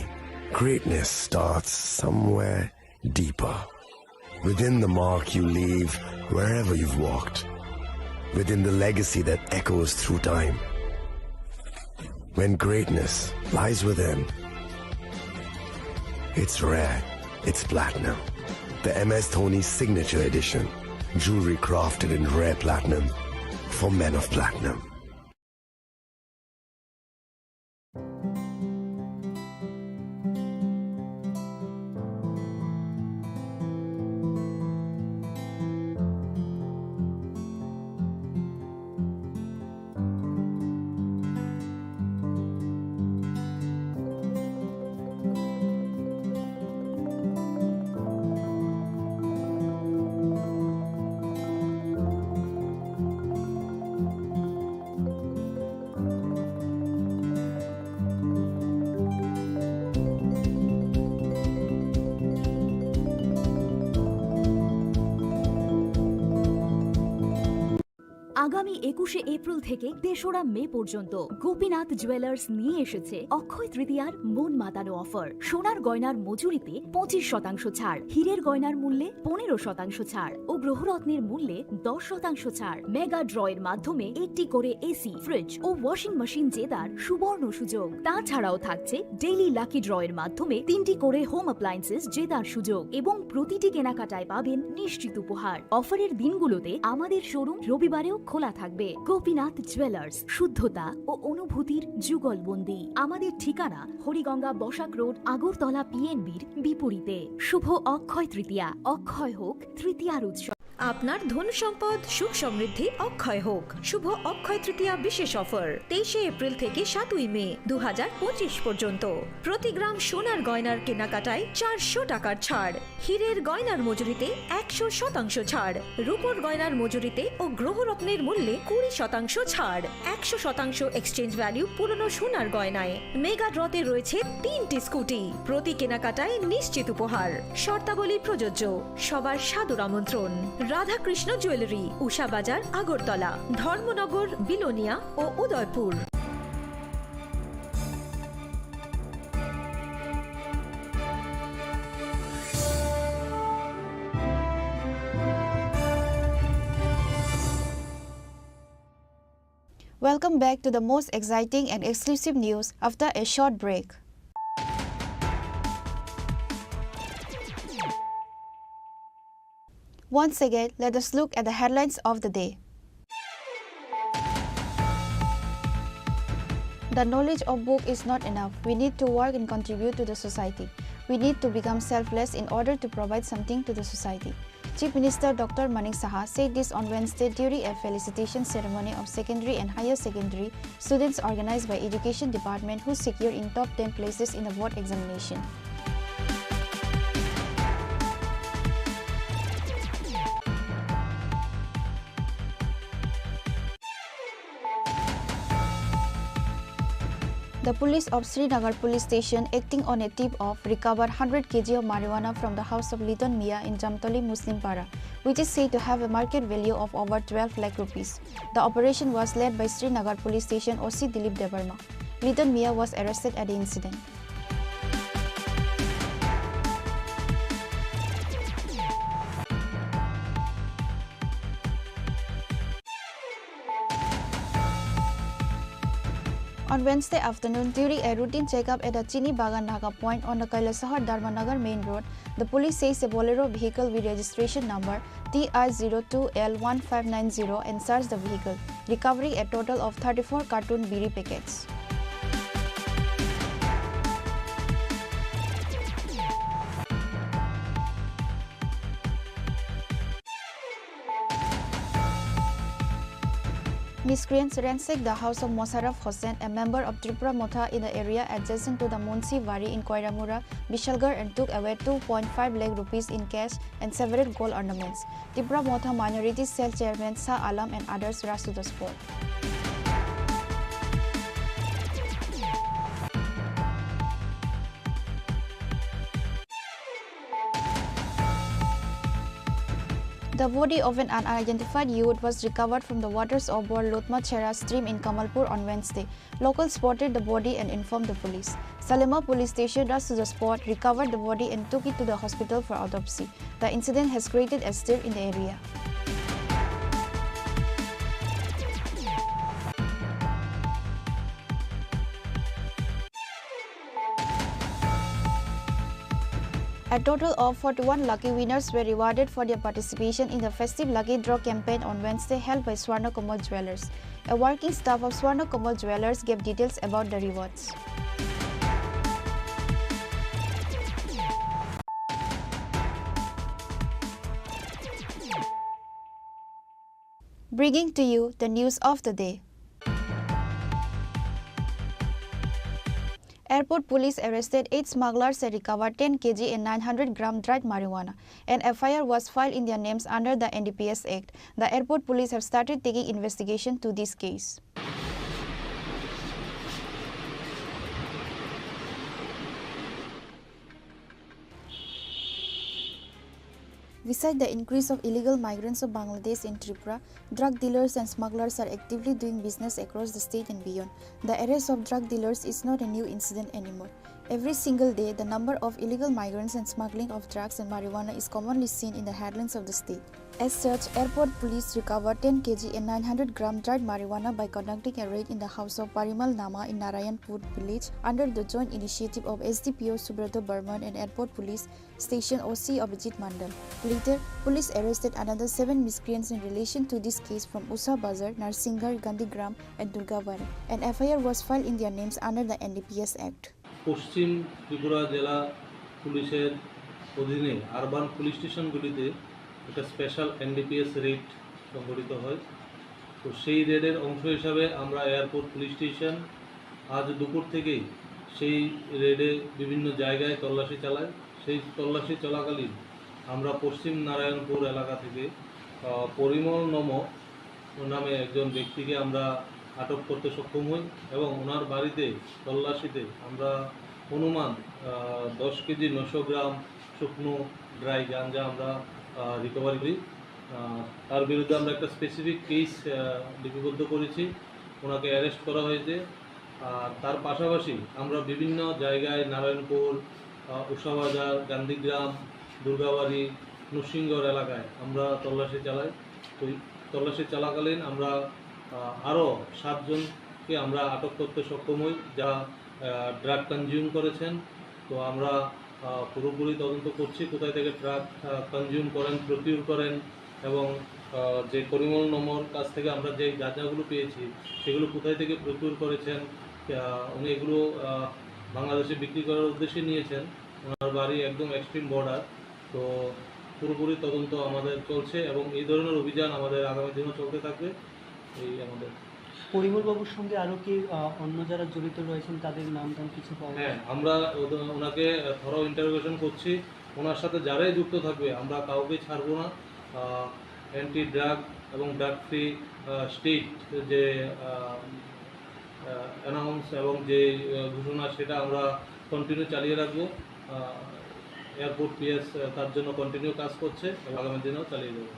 greatness starts somewhere deeper. Within the mark you leave wherever you've walked. Within the legacy that echoes through time. When greatness lies within, it's rare, it's platinum. The MS Dhoni Signature Edition. Jewelry crafted in rare platinum for men of platinum. আগামী 21শে April থেকে 3রা মে পর্যন্ত Gopinath jewellers নিয়ে এসেছে অক্ষয় তৃতীয়ার মন মাতানো offer. সোনার গয়নার মজুরিতে 25% ছাড়, হীরের গয়নার মূল্যে 15% ছাড় ও গ্রহরত্নের মূল্যে 10% ছাড়। মেগা ড্রয়ের মাধ্যমে একটি করে এসি, ফ্রিজ ও ওয়াশিং মেশিন জেতার সুবর্ণ সুযোগ। তাছাড়াও থাকছে ডেইলি লাকি ড্রয়ের মাধ্যমে 3টি করে হোম অ্যাপ্লায়েন্সেস জেতার সুযোগ এবং প্রতিটি কেনাকাটায় পাবেন নিশ্চিত উপহার। অফারের দিনগুলোতে আমাদের শোরুম রবিবারেও খোলা থাকবে। গোপীনাথ জুয়েলার্স, শুদ্ধতা ও অনুভূতির যুগলবন্দি। আমাদের ঠিকানা হরিগঙ্গা বসাক রোড, আগরতলা পিএনবির বিপরীতে। শুভ অক্ষয় তৃতীয়া, অক্ষয় হোক তৃতীয়ার উৎসব। আপনার ধন সম্পদ সুখ সমৃদ্ধি অক্ষয় হোক। শুভ অক্ষয় তৃতীয়া বিশেষ অফার 23শে এপ্রিল থেকে 7ই মে 2025 পর্যন্ত। প্রতি গ্রাম সোনার গয়নার কেনাকাটায় 400 টাকার ছাড়, হীরের গয়নার মজুরিতে 100% ছাড়, রূপোর গয়নার মজুরিতে ও গ্রহরত্নের মূল্যে 20% ছাড়, 100% এক্সচেঞ্জ ভ্যালু পুরনো সোনার গয়নায়। মেগা ড্রতে রয়েছে 3টি স্কুটি, প্রতি কেনাকাটায় নিশ্চিত উপহার। শর্তাবলী প্রযোজ্য। সবার সাদর আমন্ত্রণ। রাধাকৃষ্ণ জুয়েলারি, উষা বাজার, আগরতলা, ধর্মনগর, বিলোনিয়া ও Udaipur. Welcome back to the most exciting and exclusive news after a short break. Once again, let us look at the headlines of the day. The knowledge of book is not enough. We need to work and contribute to the society. We need to become selfless in order to provide something to the society. Chief Minister Dr. Manik Saha said this on Wednesday during a felicitation ceremony of secondary and higher secondary students organized by Education Department who secured in top 10 places in the board examination. The police of Srinagar police station, acting on a tip-off, recovered 100 kg of marijuana from the house of Liton Mia in Jamtoli Muslim Para, which is said to have a market value of over 12 lakh rupees. The operation was led by Srinagar police station OC Dilip Debarma. Liton Mia was arrested at the incident. On Wednesday afternoon, during a routine checkup at the Chini Bagan Naga point on the Kailasahar Dharmanagar main road, the police says a Bolero vehicle with registration number TI02L1590 and searched the vehicle, recovering a total of 34 carton biri packets. Miscreants ransacked the house of Mosarraf Hossain, a member of Tripura Motha in the area adjacent to the Munsi Wari in Koiramura, Bishalgarh, and took away 2.5 lakh rupees in cash and several gold ornaments. Tripura Motha Minority Cell Chairman Shah Alam and others rushed to the spot. The body of an unidentified youth was recovered from the waters of Lutma Chera stream in Kamalpur on Wednesday. Locals spotted the body and informed the police. Salema police station rushed to the spot, recovered the body and took it to the hospital for autopsy. The incident has created a stir in the area. A total of 41 lucky winners were rewarded for their participation in the festive lucky draw campaign on Wednesday held by Swarna Kamal Jewellers. A working staff of Swarna Kamal Jewellers gave details about the rewards. Bringing to you the news of the day. Airport police arrested 8 smugglers and recovered 10 kg and 900 gram dried marijuana. An FIR was filed in their names under the NDPS Act. The airport police have started taking investigation to this case. Beside the increase of illegal migrants of Bangladesh in Tripura, drug dealers and smugglers are actively doing business across the state and beyond. The arrest of drug dealers is not a new incident anymore. Every single day, the number of illegal migrants and smuggling of drugs and marijuana is commonly seen in the headlands of the state. As such, airport police recovered 10 kg and 900 gram dried marijuana by conducting a raid in the house of Parimal Nama in Narayanpur village under the joint initiative of SDPO Subrata Burman and Airport Police Station OC Abhijit Mandal. Later, police arrested another 7 miscreants in relation to this case from Usa Bazar, Narsinghar, Gandhigram and Durgabari. An FIR was filed in their names under the NDPS Act. পশ্চিম ত্রিপুরা জেলা পুলিশের অধীনে urban police স্টেশনগুলিতে একটা special NDPS red সংগঠিত হয়। তো সেই রেডের অংশ হিসাবে আমরা এয়ারপোর্ট পুলিশ স্টেশন আজ দুপুর থেকেই সেই রেডে বিভিন্ন জায়গায় তল্লাশি চালাই। সেই তল্লাশি চলাকালীন আমরা পশ্চিম নারায়ণপুর এলাকা থেকে পরিমল নম নামে একজন ব্যক্তিকে আমরা আটক করতে সক্ষম হই এবং ওনার বাড়িতে তল্লাশিতে আমরা অনুমান 10 কেজি 900 গ্রাম শুকনো ড্রাই গাঞ্জা আমরা রিকভারি করি। তার বিরুদ্ধে আমরা একটা স্পেসিফিক কেস লিপিবদ্ধ করেছি, ওনাকে অ্যারেস্ট করা হয়েছে। আর তার পাশাপাশি আমরা বিভিন্ন জায়গায় নারায়ণপুর, উষাবাজার, গান্ধীগ্রাম, দুর্গাবাড়ি, নরসিংগড় এলাকায় আমরা তল্লাশি চালাই। তো তল্লাশি চলাকালীন আমরা আরও 7 জনকে আমরা আটক করতে সক্ষম হই যা ড্রাগ কনজিউম করেছেন। তো আমরা পুরোপুরি তদন্ত করছি কোথায় থেকে ড্রাগ কনজিউম করেন, প্রকিউর করেন এবং যে পরিমল নম্বর কাছ থেকে আমরা যে গাঁজাগুলো পেয়েছি সেগুলো কোথায় থেকে প্রকিউর করেছেন, উনি এগুলো বাংলাদেশে বিক্রি করার উদ্দেশ্যে নিয়েছেন। ওনার বাড়ি একদম এক্সট্রিম বর্ডার। তো পুরোপুরি তদন্ত আমাদের চলছে এবং এই ধরনের অভিযান আমাদের আগামী দিনেও চলতে থাকবে। এই আমাদের পরিমল বাবুর সঙ্গে আরও কি অন্য যারা জড়িত রয়েছেন তাদের নাম কিছু পাওয়া? হ্যাঁ, আমরা ওনাকে থরো ইন্টারোগেশন করছি। ওনার সাথে যারাই যুক্ত থাকবে আমরা কাউকে ছাড়বো না। অ্যান্টি ড্রাগ এবং ড্রাগ ফ্রি স্টেট যে অ্যানাউন্স এবং যে ঘোষণা সেটা আমরা কন্টিনিউ চালিয়ে রাখবো। এয়ারপোর্ট পিএস তার জন্য কন্টিনিউ কাজ করছে এবং আগামী দিনেও চালিয়ে যাবো।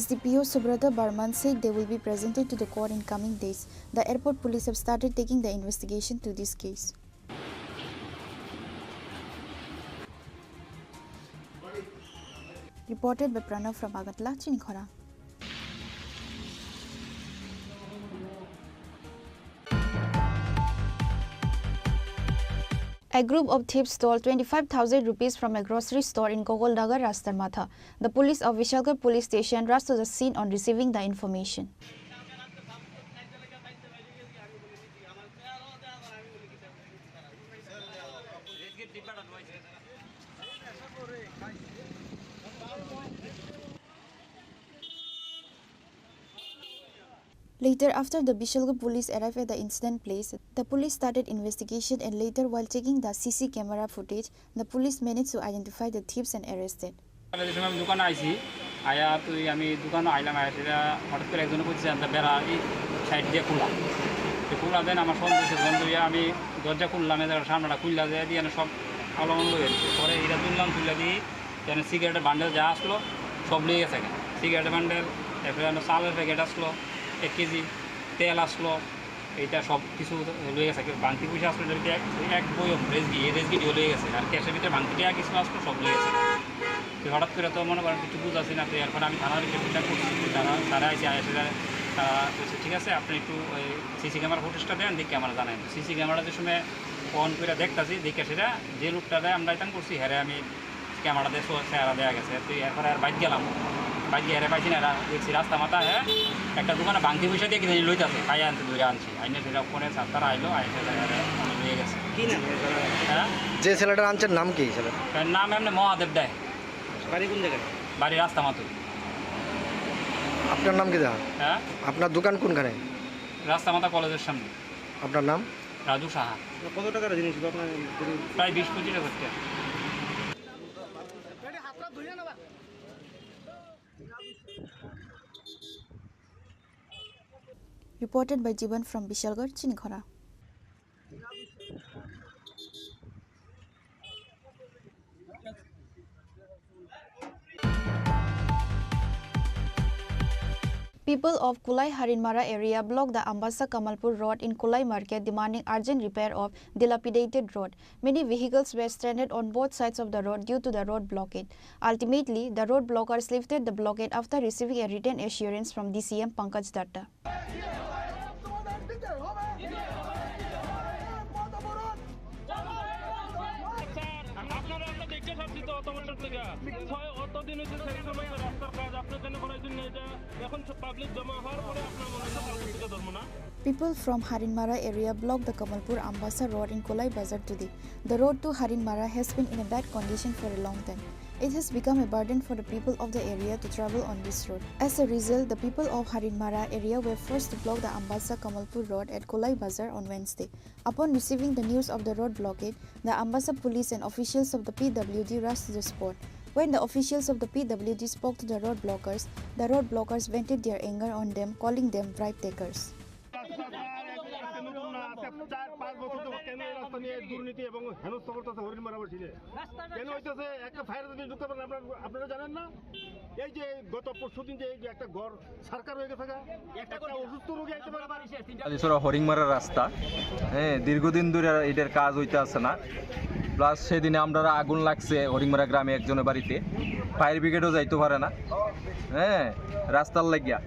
SDPO Subrata Burman said they will be presented to the court in coming days. The airport police have started taking the investigation to this case. Reported by Pranav from Agatla, Chini Khorang. A group of thieves stole 25,000 rupees from a grocery store in Gogolnagar, Rastarmatha. The police of Vishalgarh police station rushed to the scene on receiving the information. Later, after the Vishalgarh police arrived at the incident place, the police started investigation and later, while checking the CC camera footage, the police managed to identify the thieves and arrested. আমি দোকানে আইছি, আয়া তুই আমি দোকানে আইলাম, আয়া সেটা হঠাৎ করে একজনে বলছে আমরা বেড়া এই সাইড দিয়ে খুললাম। তো খুললা দেন আমার সন্দেশের গন্ধ আমি দরজা খুললাম, সামনেটা খুললা যায় দিয়ে সব আলোমন্দ হয়েছে। পরে এটা তুললা দিয়ে যেন সিগারেটের বান্ডেল যা আসলো সব নিয়ে গেছে। সিগারেটের বান্ডেল, এরপরে চালের প্যাকেট আসলো, 1 কেজি তেল আসলো, এইটা সব কিছু লয়ে গেছে। বাংতি পয়সা আসলো এক বইও রেসগিটিও লয়ে গেছে। আর ক্যাশের ভিতরে বাংতিটা কিছু আসলো সব লয়ে গেছে। তো হঠাৎ করে তো মনে করেন কিছু বুঝাচ্ছি না। তো এরপরে আমি থানার বিষয়টা করছি, তারা এসে আসে তারা বলছে ঠিক আছে আপনি একটু ওই সিসি ক্যামেরা ফুটেজটা দেন, দেখে আমরা জানাই। তো সিসি ক্যামেরা যে সময় অন করে দেখতেছি, দেখে সেটা যে লোকটারে আমরা ইতান করছি হ্যাঁ আমি ক্যামেরা দিয়ে চেহারা দেওয়া গেছে। তো এরপরে আর বাইক গেলাম, বাইক হেরে পাইছি না, দেখছি রাস্তা মাথা হ্যাঁ একটা দোকানে বাংতি পয়সা দিয়ে কিনে লইতেছে, খাই আনতে ধরে আনছি আইনে সেটা ফোনে তারা আইলো আইসে লয়ে গেছে। হ্যাঁ, যে ছেলেটার আনছেন নাম কি? ছেলেটার নাম এমনি মহাদেব দেয়। বাড়ি কোন জায়গায়? বাড়ি রাস্তা মাথা। আপনার নাম কি? হ্যাঁ, আপনার দোকান কোনখানে? রাস্তা মাথা কলেজের সামনে। আপনার নাম? রাজু সাহা। কত টাকার জিনিস ছিল আপনার? প্রায় 20-25 টাকা। Reported by Jiban from Vishalgarh, Chini Khorang. People of Kulai Harinmara area blocked the Ambassa Kamalpur road in Kulai market demanding urgent repair of dilapidated road. Many vehicles were stranded on both sides of the road due to the road blockade. Ultimately, the road blockers lifted the blockade after receiving a written assurance from DCM Pankaj Datta. People from Harinmara area blocked the Kamalpur Ambassa road in Kolai Bazar today. The road to Harinmara has been in a bad condition for a long time. It has become a burden for the people of the area to travel on this road. As a result, the people of Harinmara area were forced to block the Ambassa Kamalpur road at Kolai Bazar on Wednesday. Upon receiving the news of the road blockade, the Ambassa police and officials of the PWD rushed to the spot. When the officials of the PWD spoke to the road blockers vented their anger on them, calling them bribe takers. হরিংমারা রাস্তা দীর্ঘদিন ধরে এটার কাজ হইতে আছে না plus সেদিনে আমরা আগুন লাগছে হরিংমারা গ্রামে একজনের বাড়িতে ফায়ার ব্রিগেডও যাইতে পারে না রাস্তার লাগিয়া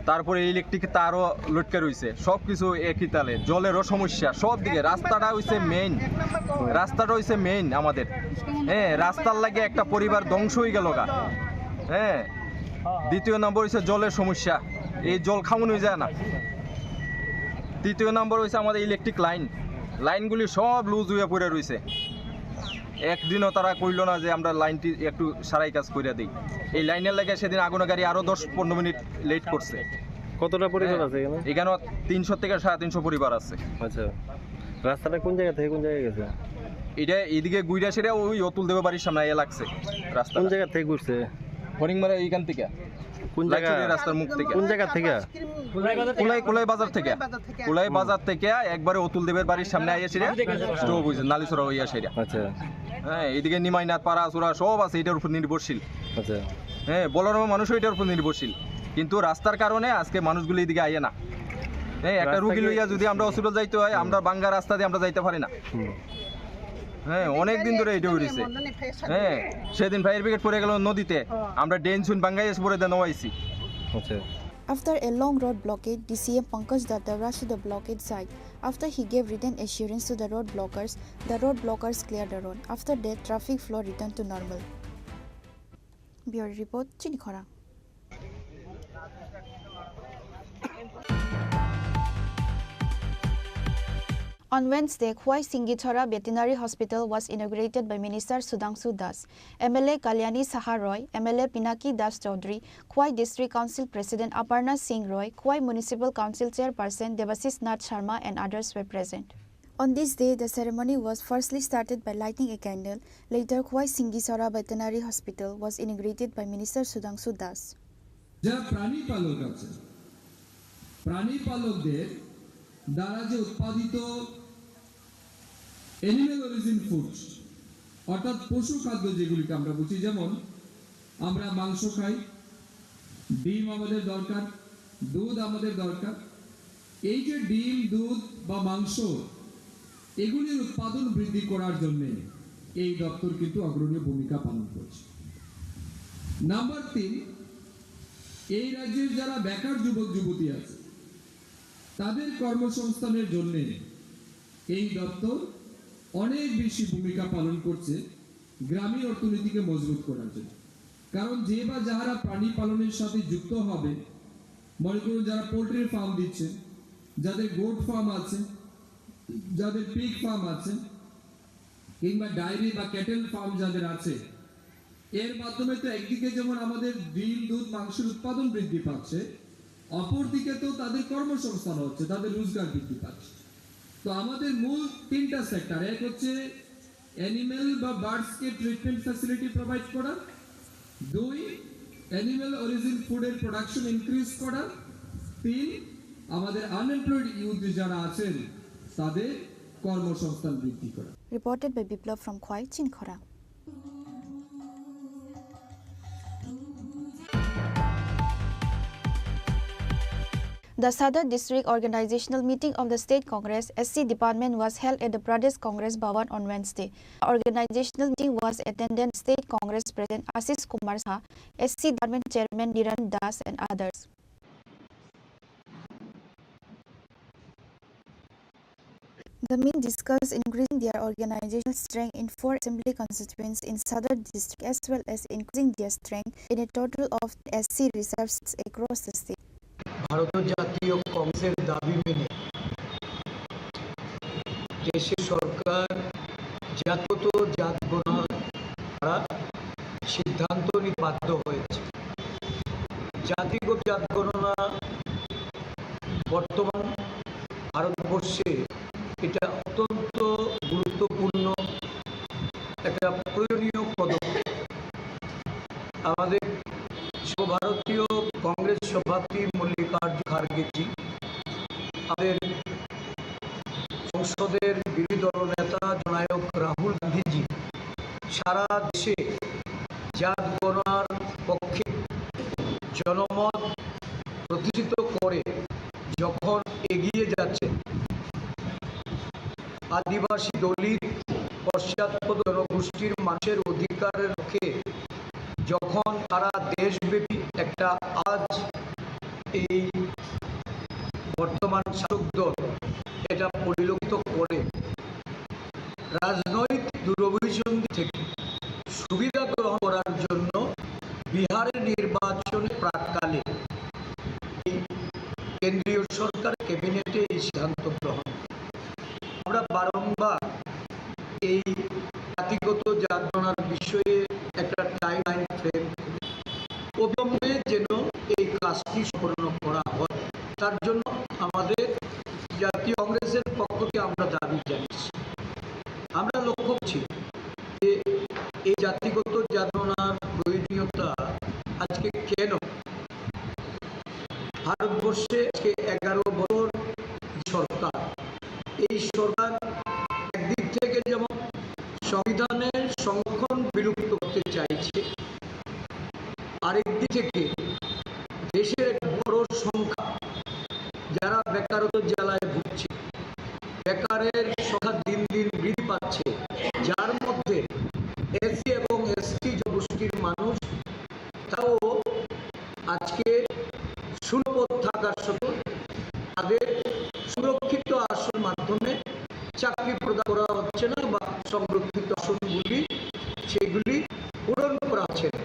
তারপরে ইলেকট্রিক তারও লটকে রয়েছে সব কিছু একই তালে জলেরও সমস্যা সব দিকে রাস্তাটা হইছে মেইন আমাদের রাস্তার লাগে একটা পরিবার ধ্বংস হয়ে গেল গা দ্বিতীয় নম্বর হইছে জলের সমস্যা এই জল খাওয়ানো যায় না তৃতীয় নম্বর হইছে আমাদের ইলেকট্রিক লাইনগুলি সব লুজ হয়ে পড়ে রয়েছে একদিনও তারা কইল না যে আমরা লাইনটি একটু সারাই কাজ করে দিই এই লাইনের লাগে সেদিন আগুনের গাড়ি আরো 10-15 মিনিট লেট করছে কতটা পরিবার আছে এখানে 300 থেকে 350 পরিবার আছে আচ্ছা রাস্তাটা কোন জায়গা থেকে কোন জায়গায় গেছে এটা এদিকে গুইরা সেটা ওই অতুল দেব বাড়ির সামনে এ লাগছে রাস্তা কোন জায়গা থেকে ঘুরছে হরিংমারা এইখান থেকে কোন জায়গা রাস্তার মুখ থেকে কোন জায়গা থেকে কুলাই বাজার থেকে একবারে অতুল দেবের বাড়ির সামনে আইয়াছিরা স্টপ হইছে নালিছড়া হইয়া সেটা আচ্ছা এইদিকে নিমাইনাথ পাড়া চূড়া সব আছে এটার উপর নির্ভরশীল আচ্ছা বলার মানুষ এটার উপর নির্ভরশীল কিন্তু রাস্তার কারণে আজকে মানুষগুলো এদিকে আইয়ে না একটা রুগী লইয়া যদি আমরা হসপিটাল যাইতে হয় আমরা বাঙ্গা রাস্তা দিয়ে আমরা যাইতে পারি না অনেক দিন ধরে এটা হইছে সেদিন ফায়ার ব্রিগেড পড়ে গেল নদীতে আমরা ড্রেন সুন বাঙ্গাই এসে পড়ে দেওয়াইছি আচ্ছা After a long road blockade, DCM Pankaj Datta rushed to the blockade site. After he gave written assurance to the road blockers cleared the road. After that, traffic flow returned to normal. Bureau report, Chini Khorang. On Wednesday, Khwai Singithora Veterinary Hospital was inaugurated by Minister Sudhanshu Das. MLA Kalyani Saha Roy, MLA Pinaki Das Chaudhary, Khwai District Council President Aparna Singh Roy, Khwai Municipal Council Chairperson Devasis Nath Sharma and others were present. On this day, the ceremony was firstly started by lighting a candle. Later, Khwai Singithora Veterinary Hospital was inaugurated by Minister Sudhanshu Das. যারা প্রাণী পালক আছে প্রাণী পালকদের দ্বারা যে উৎপাদিত animal origin foods অর্থাৎ পশু খাদ্য যেগুলিকে আমরা বুঝি যেমন আমরা মাংস খাই ডিম আমাদের দরকার দুধ আমাদের দরকার এই যে ডিম দুধ বা মাংস এগুলির উৎপাদন বৃদ্ধি করার জন্য এই দপ্তর কিন্তু অগ্রণী ভূমিকা পালন করছে নাম্বার 3 এই রাজ্যের যারা বেকার যুবক যুবতী আছে তাদের কর্মসংস্থানের জন্য এই দপ্তর অনেক বেশি ভূমিকা পালন করছে গ্রামীণ অর্থনীতিকে মজবুত করার জন্য কারণ যে বা যারা প্রাণী পালনের সাথে যুক্ত হবে মনে করুন যারা পোল্ট্রি ফার্ম দিচ্ছে যাদের গোট ফার্ম আছে যাদের পিগ ফার্ম আছে কিংবা ডায়েরি বা ক্যাটেল ফার্ম যাদের আছে এর মাধ্যমে তো একদিকে যেমন আমাদের ডিম দুধ মাংসের উৎপাদন বৃদ্ধি পাচ্ছে অপরদিকে তো তাদের কর্মসংস্থান হচ্ছে তাদের রোজগার বৃদ্ধি পাচ্ছে তো আমাদের মূল তিনটা সেক্টর এক হচ্ছে অ্যানিম্যাল বা বার্ডসকে ট্রিটমেন্ট ফ্যাসিলিটি প্রোভাইড করা দুই অ্যানিম্যাল অরিজিন ফুডের প্রোডাকশন ইনক্রিজ করা তিন আমাদের আনএমপ্লয়েড ইউথ যারা আছেন তাদের কর্মসংস্থান বৃদ্ধি করা Reported by Biplav from Khwai, Chini Khorang. The Sadar District Organizational Meeting of the State Congress SC Department was held at the Pradesh Congress Bhavan on Wednesday. The organizational meeting was attended by State Congress President Ashish Kumar Saha, SC Department Chairman Niran Das and others. The meeting discussed increasing their organizational strength in 4 assembly constituencies in Sadar district as well as increasing their strength in a total of SC reserve seats across the state. ভারতীয় জাতীয় কংগ্রেসের দাবি মেনে দেশের সরকার জাতগত জাত গণনা সিদ্ধান্ত নিতে বাধ্য হয়েছে। জাতিগত জাত গণনা বর্তমান ভারতবর্ষে এটা অত্যন্ত গুরুত্বপূর্ণ একটা প্রয়োজনীয় পদক্ষেপ। আমাদের সর্বভারতীয় কংগ্রেস সভাপতি মল্লিকার্জুন খার্গেজি, আমাদের সংসদের বিরোধী দলনেতা জননায়ক রাহুল গান্ধীজি সারা দেশে জাত গণনার পক্ষে জনমত প্রতিষ্ঠিত করে যখন এগিয়ে যাচ্ছে, আদিবাসী দলিত পশ্চাৎপদ জনগোষ্ঠীর মানুষের অধিকারের লক্ষ্যে যখন তারা দেশব্যাপী একটা আজ এই বর্তমান শাসক দল এটা পরিলক্ষিত করে রাজনৈতিক দুরভিসন্ধি থেকে সুবিধা গ্রহণ করার জন্য বিহারের নির্বাচনের প্রাককালে কেন্দ্রীয় সরকার ক্যাবিনেটে এই সিদ্ধান্ত গ্রহণ। আমরা বারংবার এই জাতিগত জাত গণনার বিষয়ে একটা টাইমলাইন ফ্রেম অবিলম্বে যেন এই কাজটি সম্পন্ন করা হয়, তার জন্য আমাদের জাতীয় কংগ্রেসের পক্ষ থেকে আমরা দাবি জানিয়েছি। আমরা লক্ষ্য করছি যে এই জাতিগত জাত গণনার প্রয়োজনীয়তা আজকে কেন ভারতবর্ষে আজকে 11 বছর সরকার, এই সরকার একদিক থেকে যেমন সংবিধানের সংরক্ষণ বিলুপ্ত করতে চাইছে, আরেক দিক থেকে দেশের বড় সংখ্যা যারা বেকারত্ব জ্বালায় ভুগছে, বেকারের সংখ্যা দিন দিন বৃদ্ধি পাচ্ছে, যার মধ্যে এসসি এবং এসটি জনগোষ্ঠীর মানুষ তাও আজকে সুলভ থাকার সত্ত্বেও তাদের সুরক্ষিত আসন মাধ্যমে চাকরি প্রদান করা হচ্ছে না বা সংরক্ষিত আসনগুলি সেগুলি পূরণ করা হচ্ছে না।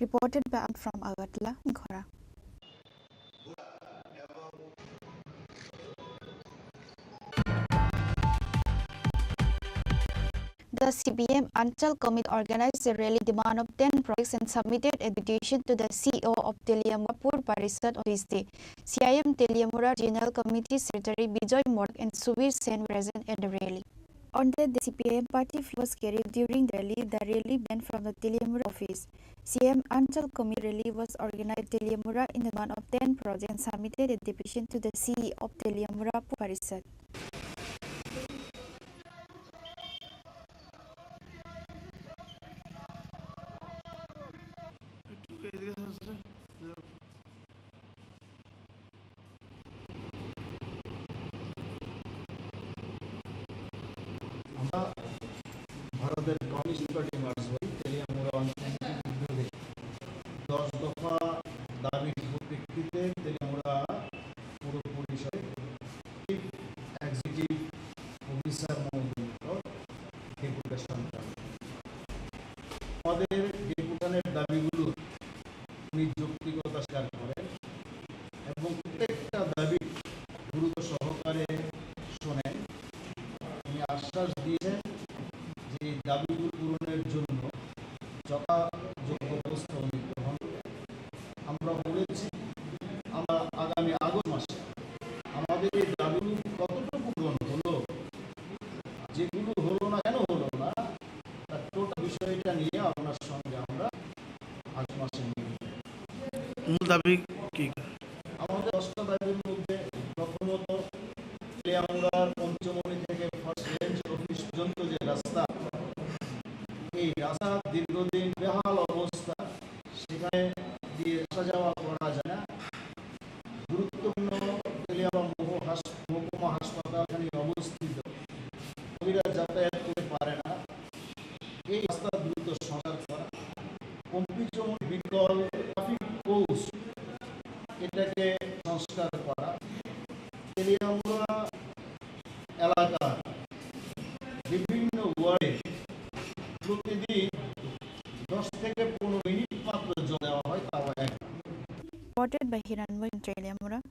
Reported by from Agartala, Khora. The CPM Anchal Committee organized a rally demand of 10 projects and submitted a petition to the CEO of Teliamura Parisad on this day. CIM Teliamura General Committee Secretary Bijoy Modak and Subir Sen were present at the rally. On that day, the CPM party was carried during the rally went from the Teliamura office. CM Anchal Committee rally was organized at Teliamura in the demand of 10 projects and submitted a petition to the CEO of Teliamura Parisad. আমরা ভারতের communist party মার্ক্সবাদী Teliamura অঞ্চলের বিরুদ্ধে 10 দফা দাবির পরিপ্রেক্ষিতে তেলিয়ামুড়া পৌর পরিষদে chief executive officer মহোদয় ডেপুটেশন আমাদের ডেপুটেশনের দাবিগুলো উনি যৌক্তিকতা স্বীকার করেন এবং প্রত্যেকটা দাবি গুরুত্ব সহকারে শোনেন। উনি আশ্বাস দিয়েছেন যে এই দাবিগুলো পূরণের জন্য যথাযোগ্য ব্যবস্থা গ্রহণ। আমরা বলেছি আমরা আগামী আগস্ট মাসে আমাদের এই দাবিগুলো কতটুকু পূরণ হলো, যেগুলো হলো না কেন হলো না, তার টোটাল বিষয়টা নিয়ে আপনার সঙ্গে আমরা আগস্ট মাসে নিয়ে মূল দাবি কি আমাদের 10টা দাবির মধ্যে প্রথমত তেলিয়ামুড়ার পঞ্চমণি থেকে ফার্স্ট রেঞ্জ অফিস পর্যন্ত যে রাস্তা, এই রাস্তা দীর্ঘদিন বেহাল অবস্থা, সেখানে দিয়ে আসা যাওয়া করা যায় না। গুরুত্বপূর্ণ রোগীরা যাতায়াত করতে পারে না, এই রাস্তা দ্রুত সংস্কার করা, কম্পিচমন বিকল ট্রাফিক পোস্ট এটাকে সংস্কার করা, তেলিয়ামুড়া এলাকার বিভিন্ন ওয়ার্ডে প্রতিদিন 10 থেকে 15 মিনিট মাত্র জল দেওয়া হয়, তাও একবার। Reported by Hiranmoy Chini Khorang.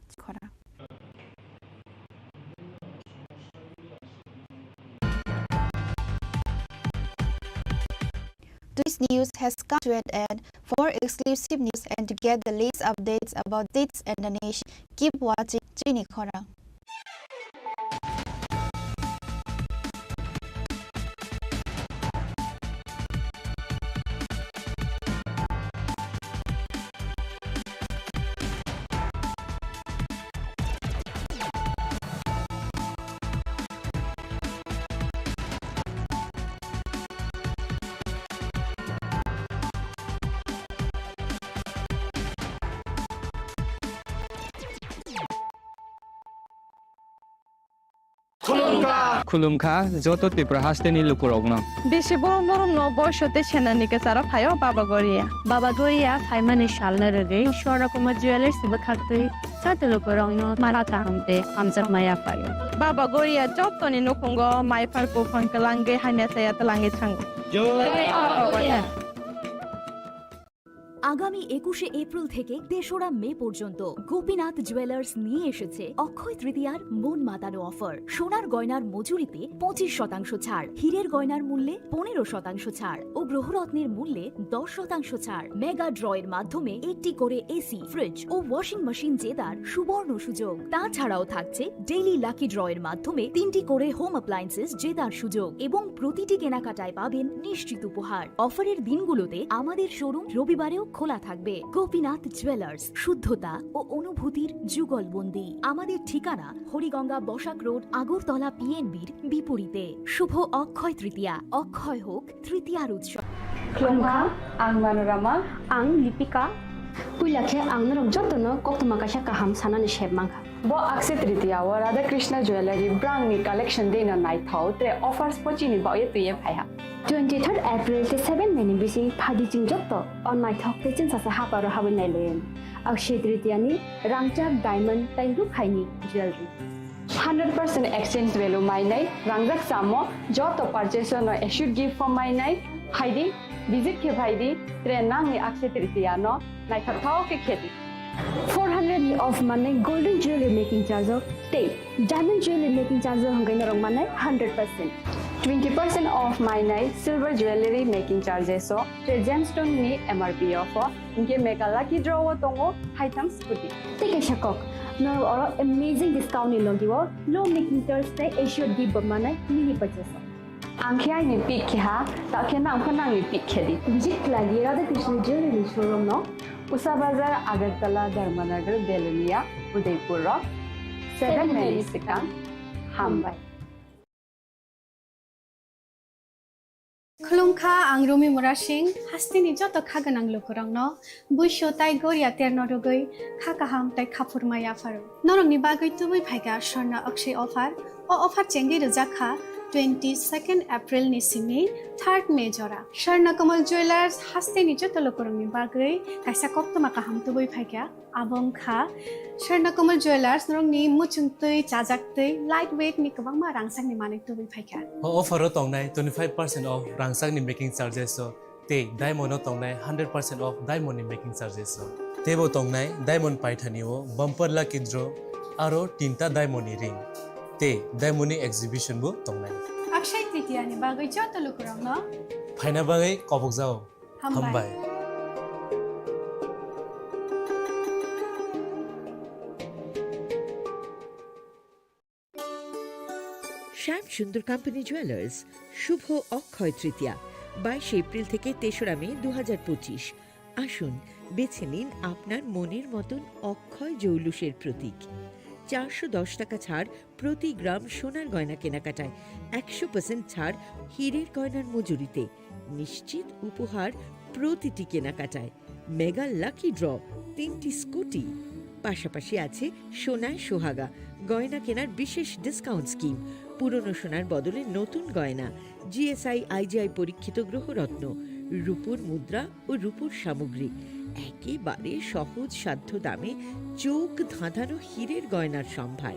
This news has come to an end. For exclusive news and to get the latest updates about this and the nation, keep watching Chini Khorang. खुलुमखा जत त्रिपुरा हास्टेनि लुकुरगना বেশি বড় বড় বয়সতে সেনানিকে সারা ফাইও বাবা Garia Baba Goria, Faimani Shalnarage, Shorakuma Jewelers, Bakatri, Satelukurong, Marata Hamte, Amzak Maya Fire. বাবা গরিয়া যতনি নকুঙ্গ মাইফার কোফান কালাঙ্গে হাইনাসায়া তালাঙ্গে থাঙ্গ আগামী 21শে April থেকে 3রা মে পর্যন্ত গোপীনাথ জুয়েলার্স নিয়ে এসেছে অক্ষয় তৃতীয়ার মন মাতানো অফার। সোনার গয়নার মজুরিতে 25% ছাড়, হীরের গয়নার মূল্যে 15% ছাড় ও গ্রহরত্নের মূল্যে 10% ছাড়। মেগা ড্রয়ের মাধ্যমে একটি করে এসি, ফ্রিজ ও ওয়াশিং মেশিন জেতার সুবর্ণ সুযোগ। তাছাড়াও থাকছে ডেইলি লাকি ড্রয়ের মাধ্যমে 3টি করে হোম অ্যাপ্লায়েন্সেস জেতার সুযোগ এবং প্রতিটি কেনাকাটায় পাবেন নিশ্চিত উপহার। অফারের দিনগুলোতে আমাদের শোরুম রবিবারেও খোলা থাকবে। গোপীনাথ জুয়েলার্স, শুদ্ধতা ও অনুভূতির যুগলবন্দি। আমাদের ঠিকানা হরিগঙ্গা বসাক রোড, আগরতলা পিএনবির বিপরীতে। শুভ অক্ষয় তৃতীয়া, অক্ষয় হোক তৃতীয়ার উৎসব। Klongha, ang Manorama, ang Lipika, Pulakhe ang narok jotono koktumakasha kaham sanani shebmangha. Bo Akshay Tritiya wa Radha Krishna Jewelry brand ni collection dena nai thau te offers pochini ba ye tuye phaiha. 23rd April te 7 meni bisi phadi jing jotto on nai thok te chin sa ha paro habin nai len. Akshay Tritiya ni rangchak diamond tairu khaini jewelry. 100% exchange value mai nai rangjak samo joto purchase no should give for mai nai haidi visit ke bhaidi trenang ni Akshay Tritiya no nai thau ke kheti 400 of money golden jewelry making charge of stay diamond jewelry making charge of hangai norong manai 100% 20% off my night silver jewelry making charges so gemstone ni MRP of inke mega lucky draw tongo item scooty take a shakok no or amazing discount ni logiwo low making charge te assured give manai mini purchase angkhya ni pick ha ta khena angkhana ni pick khedi visit lagi Radha Krishna jewelry showroom no Usa Bazar, Agartala, Dharmanagar, Belunia, Udaipur, 7 Mary Sikang, Hambai. Khulumkha ang Rumi Murashing, Hastini Joto Kaganang Lukurang no, Busho Tai Goria Ternodogoi, Kakaham Tai Kapur Maya Faru. Norong ni Bagay Tubi Paiga, Shorna Akshay Offer, or Offer Chengi Ruzaka, 22nd April ni simi 3rd May jora Sharna Kamal Jewelers Hastini Joto Lukurang ni Bagay, Kaisa Kopto Makaham Tubi Paiga, Abong Kha, Sharna Kamal Jewelers Norong ni Muchungtui, Chajaktui, Lightweight ni Kabang Rangsang ni Manik Tubi Paiga. Offer tong nai 25% off rangsang ni making charges so te diamond tong nai 100% off diamond ni making charges so tebo tong nai diamond paithani o bumper lucky draw aro tinta diamond ni ring te diamond ni exhibition bu tong nai Akshay Tritiya ni bagay joto lukurang no phaina bagay kobok jao hambai Shyam Sundar company jewellers শুভ Akshaya Tritiya 22 April থেকে 3রা May 2025। আসুন বেছে নিন আপনার মনের মতন অক্ষয় জৌলুসের প্রতীক। 410 টাকা ছাড় প্রতি গ্রাম সোনার গয়না কেনাকাটায়, 100% ছাড় হীরের গয়নার মজুরিতে, নিশ্চিত উপহার প্রতিটি কেনাকাটায়, মেগা লাকি ড্র 3টি স্কুটি, পাশাপাশি আছে সোনায় সোহাগা গয়না কেনার বিশেষ ডিসকাউন্ট স্কিম, পুরনো সোনার বদলে নতুন গয়না, জিএসআই আইজিআই পরীক্ষিত গ্রহরত্ন, রূপোর মুদ্রা ও রূপোর সামগ্রী, একেবারে সহজ সাধ্য দামে চোখ ধাঁধানো হীরের গয়নার সম্ভার।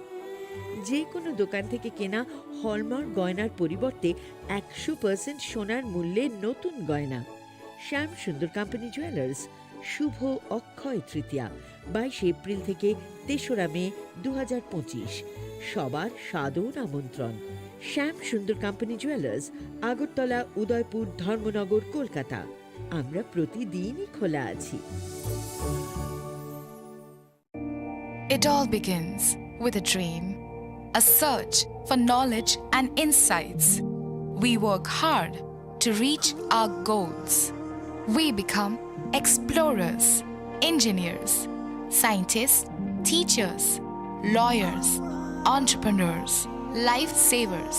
যে কোনো দোকান থেকে কেনা হলমার্ক গয়নার পরিবর্তে 100% সোনার মূল্যে নতুন গয়না। শ্যাম সুন্দর কোম্পানি জুয়েলার্স, শুভ অক্ষয় তৃতীয়া 22 এপ্রিল থেকে 3রা মে 2025। সবার সাদর আমন্ত্রণ। Shyam Sundar company jewellers, Agartala, Udaipur, Dharmanagar, Kolkata. আমরা প্রতিদিনই খোলা আছি। It all begins with a dream, a search for knowledge and insights. We work hard to reach our goals. We become explorers, engineers, scientists, teachers, lawyers, entrepreneurs, lifesavers.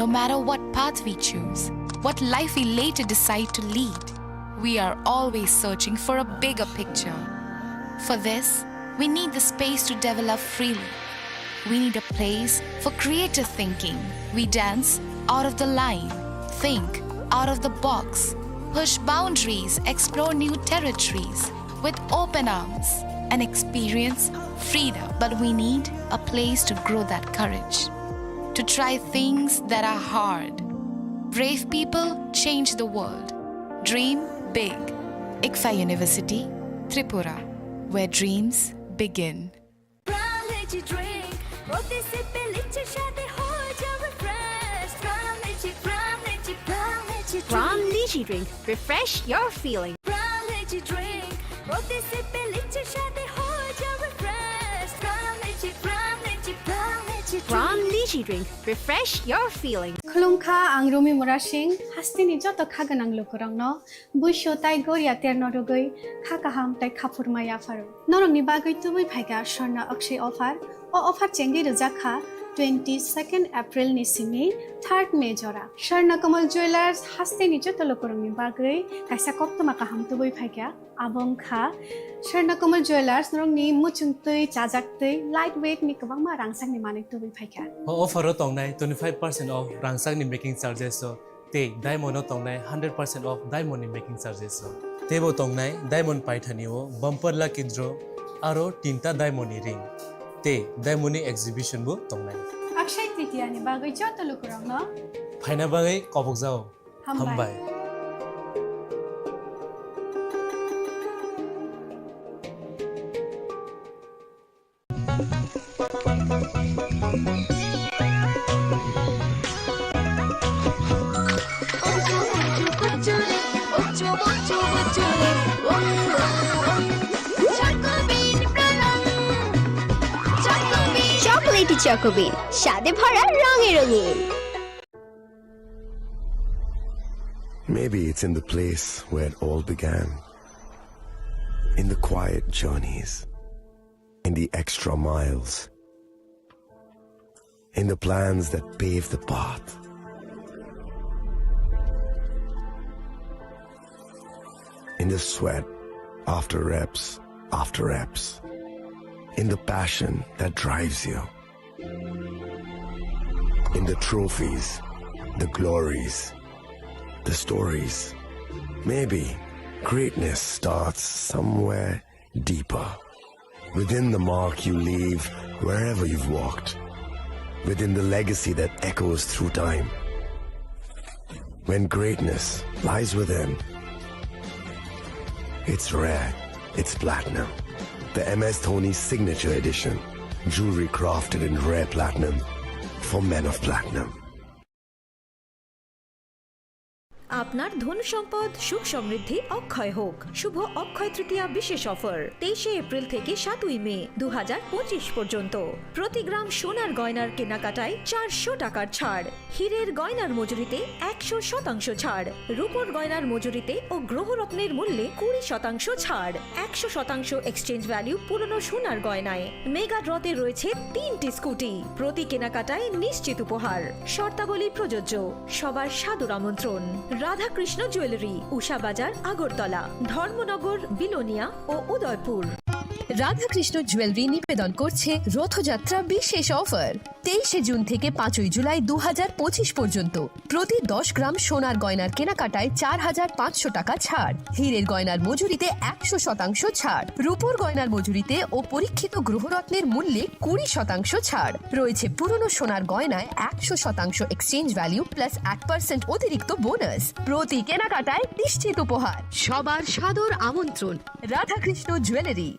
No matter what path we choose, what life we later decide to lead, we are always searching for a bigger picture. For this, we need the space to develop freely. We need a place for creative thinking. We dance out of the line, think out of the box, push boundaries, explore new territories with open arms and experience freedom. But we need a place to grow that courage, to try things that are hard. Brave people change the world. Dream big. ICFA University, Tripura, where dreams begin. Ram Lychee Drink. Refresh your feeling. Ram Lychee Drink. Refresh your feeling. Khulungkha ang Rumi Murashing hastini joto khaganang lukurangno buisho tai goria ternodogoi khakaham tai khapurmaya faru norong ni bagoi tubui phaiga sharna akshay offer o offer chengi rujakha 22nd April ni simi 3rd May jora Sharna Kamal Jewelers hastini joto lukurang ni bagoi kaisa koptoma kaham tubui phaiga abong kha Sharna Kamal Jewelers norong ni muchungtui chajaktui lightweight ni kabangma rangsang ni manik tubui phaiga offer tongnai 25% off rangsang ni making charges so te diamond tongnai 100% off diamond ni making charges so tebo tongnai diamond paithani o bumper lucky draw aro tinta diamond ni ring te diamond ni exhibition bo tongnai Akshay Tritiya ni bagoi joto lukurang no phaina bagai kobok jao hambai chocolatey Chocobean স্বাদে ভরা রঙে রঙিন Maybe it's in the place where it all began. In the quiet journeys. In the extra miles. In the plans that pave the path. In the sweat after reps, in the passion that drives you, in the trophies, the glories, the stories. Maybe greatness starts somewhere deeper, within the mark you leave wherever you've walked, within the legacy that echoes through time. When greatness lies within, it's rare, it's platinum. The MS Dhoni Signature Edition, jewelry crafted in rare platinum for men of platinum. আপনার ধন সম্পদ সুখ সমৃদ্ধি অক্ষয় হোক। শুভ অক্ষয় তৃতীয়া বিশেষ offer 23 April থেকে 7 মে 2025 পর্যন্ত। প্রতি গ্রাম সোনার গয়নার কেনাকাটায় 400 টাকার ছাড়, হীরের গয়নার মজুরিতে 100% ছাড়, রূপোর গয়নার মজুরিতে ও গ্রহরত্নের মূল্যে 20% ছাড়, 100% এক্সচেঞ্জ ভ্যালু পুরনো সোনার গয়নায়। মেগা ড্রতে রয়েছে 3টি স্কুটি, প্রতি কেনাকাটায় নিশ্চিত উপহার। শর্তাবলী প্রযোজ্য। সবার সাদর আমন্ত্রণ। রাধাকৃষ্ণ জুয়েলারি, উষা বাজার, আগরতলা, ধর্মনগর, বিলোনিয়া ও উদয়পুর। রাধাকৃষ্ণ জুয়েলারি নিবেদন করছে রথযাত্রা বিশেষ অফার 23 জুন থেকে 5 জুলাই 2025 পর্যন্ত প্রতি 10 গ্রাম সোনার গয়নার কেনাকাটায় 4,500 টাকা ছাড়, হীরের গয়নার মজুরিতে 100% ছাড়, রূপোর গয়নার মজুরিতে ও পরীক্ষিত গ্রহরত্নের মূল্যে 20% ছাড় রয়েছে। পুরনো সোনার গয়নায় 100% এক্সচেঞ্জ ভ্যালু প্লাস 1% অতিরিক্ত বোনাস। প্রতি কেনাকাটায় নিশ্চিত উপহার। সবার সাদর আমন্ত্রণ Radhakrishna jewellery.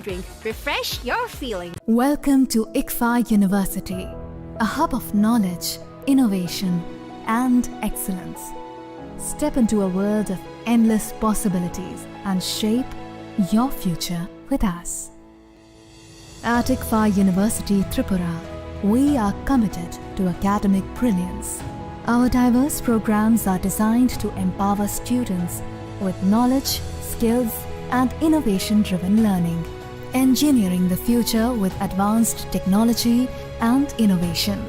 Drink. Refresh your feeling. Welcome to ICFA University, a hub of knowledge, innovation, and excellence. Step into a world of endless possibilities and shape your future with us. At ICFA University Tripura, we are committed to academic brilliance. Our diverse programs are designed to empower students with knowledge, skills, and innovation-driven learning. Engineering the future with advanced technology and innovation.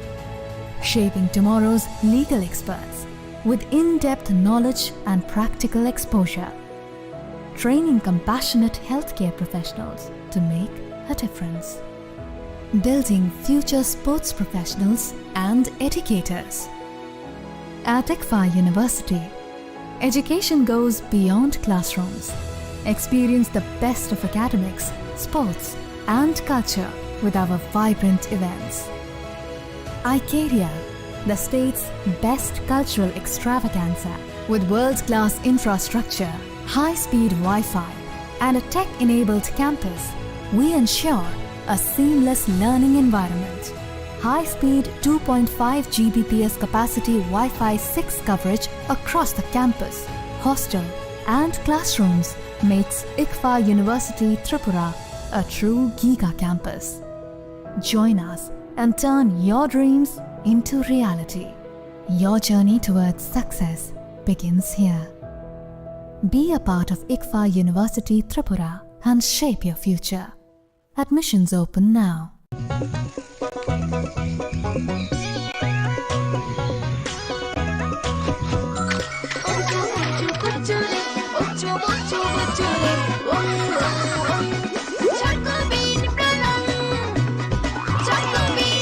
Shaping tomorrow's legal experts with in-depth knowledge and practical exposure. Training compassionate healthcare professionals to make a difference. Building future sports professionals and educators. At ICFA University, education goes beyond classrooms. Experience the best of academics, sports, and culture with our vibrant events. Icaria, the state's best cultural extravaganza, with world-class infrastructure, high-speed Wi-Fi, and a tech-enabled campus, we ensure a seamless learning environment. High-speed 2.5 Gbps capacity Wi-Fi 6 coverage across the campus, hostel, and classrooms makes ICFA University Tripura a true Giga campus. Join us and turn your dreams into reality. Your journey towards success begins here. Be a part of ICFA University Tripura and shape your future. Admissions open now.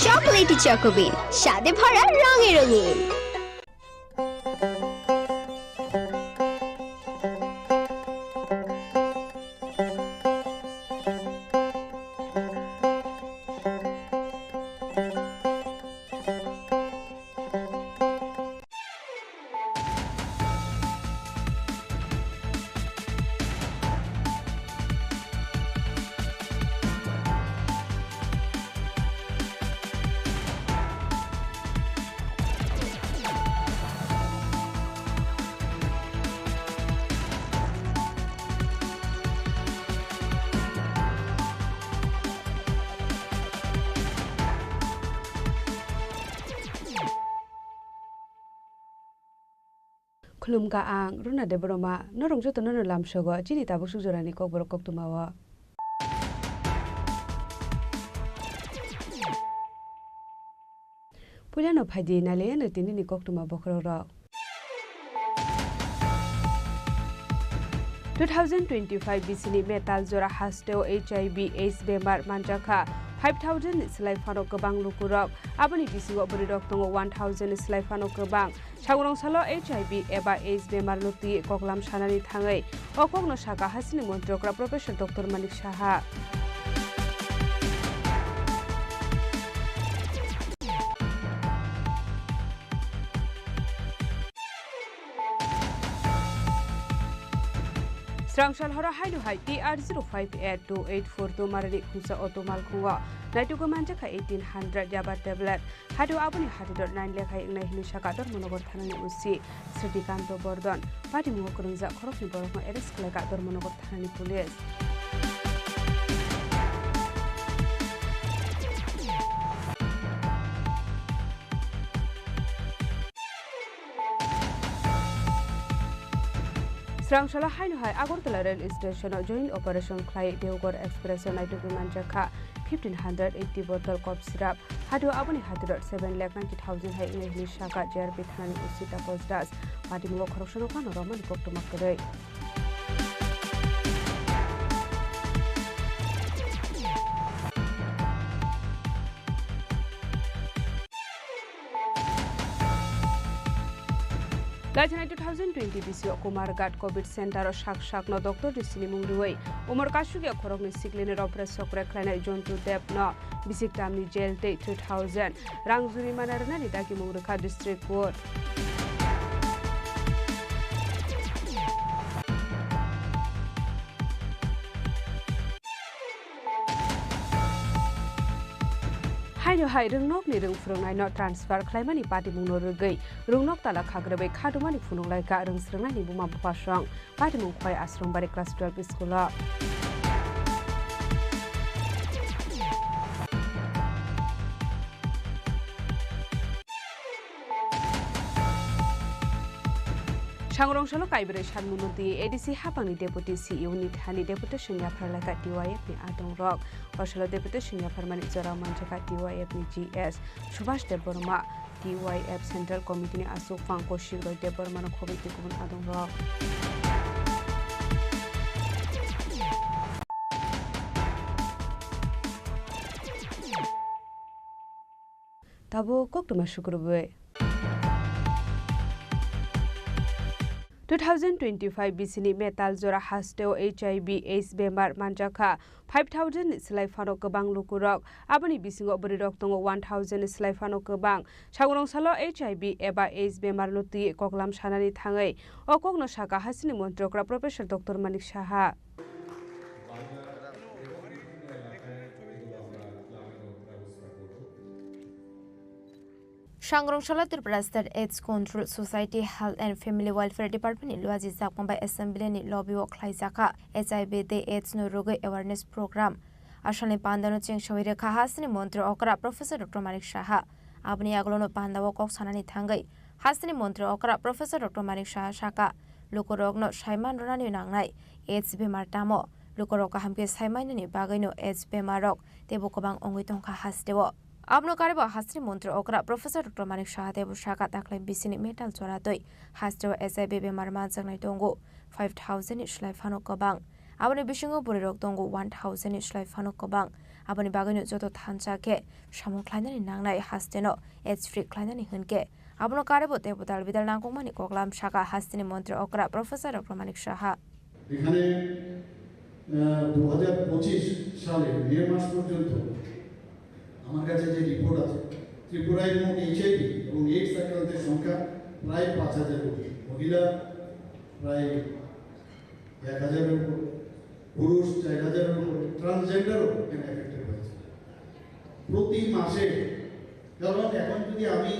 Chocolatey Chocobean, স্বাদে ভরা রঙে রঙিন। Khulumka ang runa de broma norong joto no lam shogo chini tabu sujorani kok borok kok tumawa Pulyano phaidi nale no tinini kok tuma bokhro ro 2025 bisini metal jora hasteo HIV AIDS bemar manjaka 5,000 slai fano kebang lukurok aboni bisigo beri dok tongo 1,000 slai fano kebang Chagurong salo HIV eba AIDS bemar luti koklam sanani thangai okok no saka hasini montrokra Professor Dr. Manik Saha Srangsal hora hainu hai TR058284 to marari khusa otomal khuwa naitu ko manja kha 1800 jaba tablet hadu abuni hadidor 9 lekhai ingnai hini shakador monogor thanani usi Sritikanto Bordon pati mu kurungja khorokni borokno arrest khlaka dor monogor thanani police Srangsala hainu hai Agartala rail station joint operation khlai Deoghar express naitu ko manja kha 1580 bottle cough syrup hadu abuni hadidor 7,90,000 hai ingnai hini shaka JRP thanani usi tapos das pati mu khorokno kano roman kokto makkare Lajana 2020 BC Kumar Ghat COVID Center shak no Dr. Chini Mungriwai Umar Kashugia Khorokni Siklini Opera Sokre Klana Jontu Dep no Bisik Tamni Jail Day 2000 Rangzuri Manarana Nidaki Mungrika District Court Haino hai rungnok ni rungfrungnai no transfer khlaimani party mungno rugai rungnok tala khagrabai khadumani phununglai ka rungsrungnai ni buma bupasang party mung khoi ashram bari class 12 school Sangrongshalo kaibere sanmunoti ADC hapangni deputy CEO ni thani deputation ya pharlaka TYF ni adong rok Oshalo deputation ya pharmani jora manjaka TYF ni GS Subhash Deborma TYF Central Committee ni Asuk Pangko Shiroi Deborma no khobi tikun adong rok Tabo koktuma shukrube 2025 BC metal jora hasteo HIV AIDS bemar manjaka 5000 slai fano kebang lukurok aboni bisingo beri rok tongo 1000 slai fano kebang chagurong salo HIV eba AIDS bemar luti koklam sanani thangai okokno saka hasini montrokra Professor Dr. Manik Saha Sangrongshalo Tripura State AIDS Control Society Health and Family Welfare Department ni luaji zakpang by assembly ni lobby wo khlai jaka HIV de AIDS no rogai awareness program ashani pandano chengshoi rekha hasini mantri okra Professor Dr. Manik Saha abni aglono pandawo kok sanani thangai hasini mantri okra Professor Dr. Manik Saha saka lokorogno saiman rani nangnai AIDS bemar tamo lokorok hamke saimani ni bagaino AIDS bemarok tebo kobang ongoi tongkha hasdewo Abno kariba hasri mantri okra Professor Dr. Manik Saha debu shaka taklai bisini metal choratoi hasdewo HIV bemar manjangnai tongo 5000 slai fano kobang aboni bisingo borirok tongo 1000 slai fano kobang aboni bagaino joto thanchake samung khlainani nangnai hasteno AIDS free khlainani hunke abno karibo tebo dal bidal nangkongmani koklam shaka hastini mantri okra Professor Dr. Manik Saha এখানে 2025 সালে মে মাস পর্যন্ত আমার কাছে যে report আছে ত্রিপুরায় মোট HIV এবং AIDS আক্রান্তের সংখ্যা প্রায় 5000 কোটি মহিলা প্রায় 1000 এর উপর পুরুষ 4000 এর উপর ট্রান্সজেন্ডারও এখানে এফেক্টেড হয়েছে প্রতি মাসে কারণ এখন যদি আমি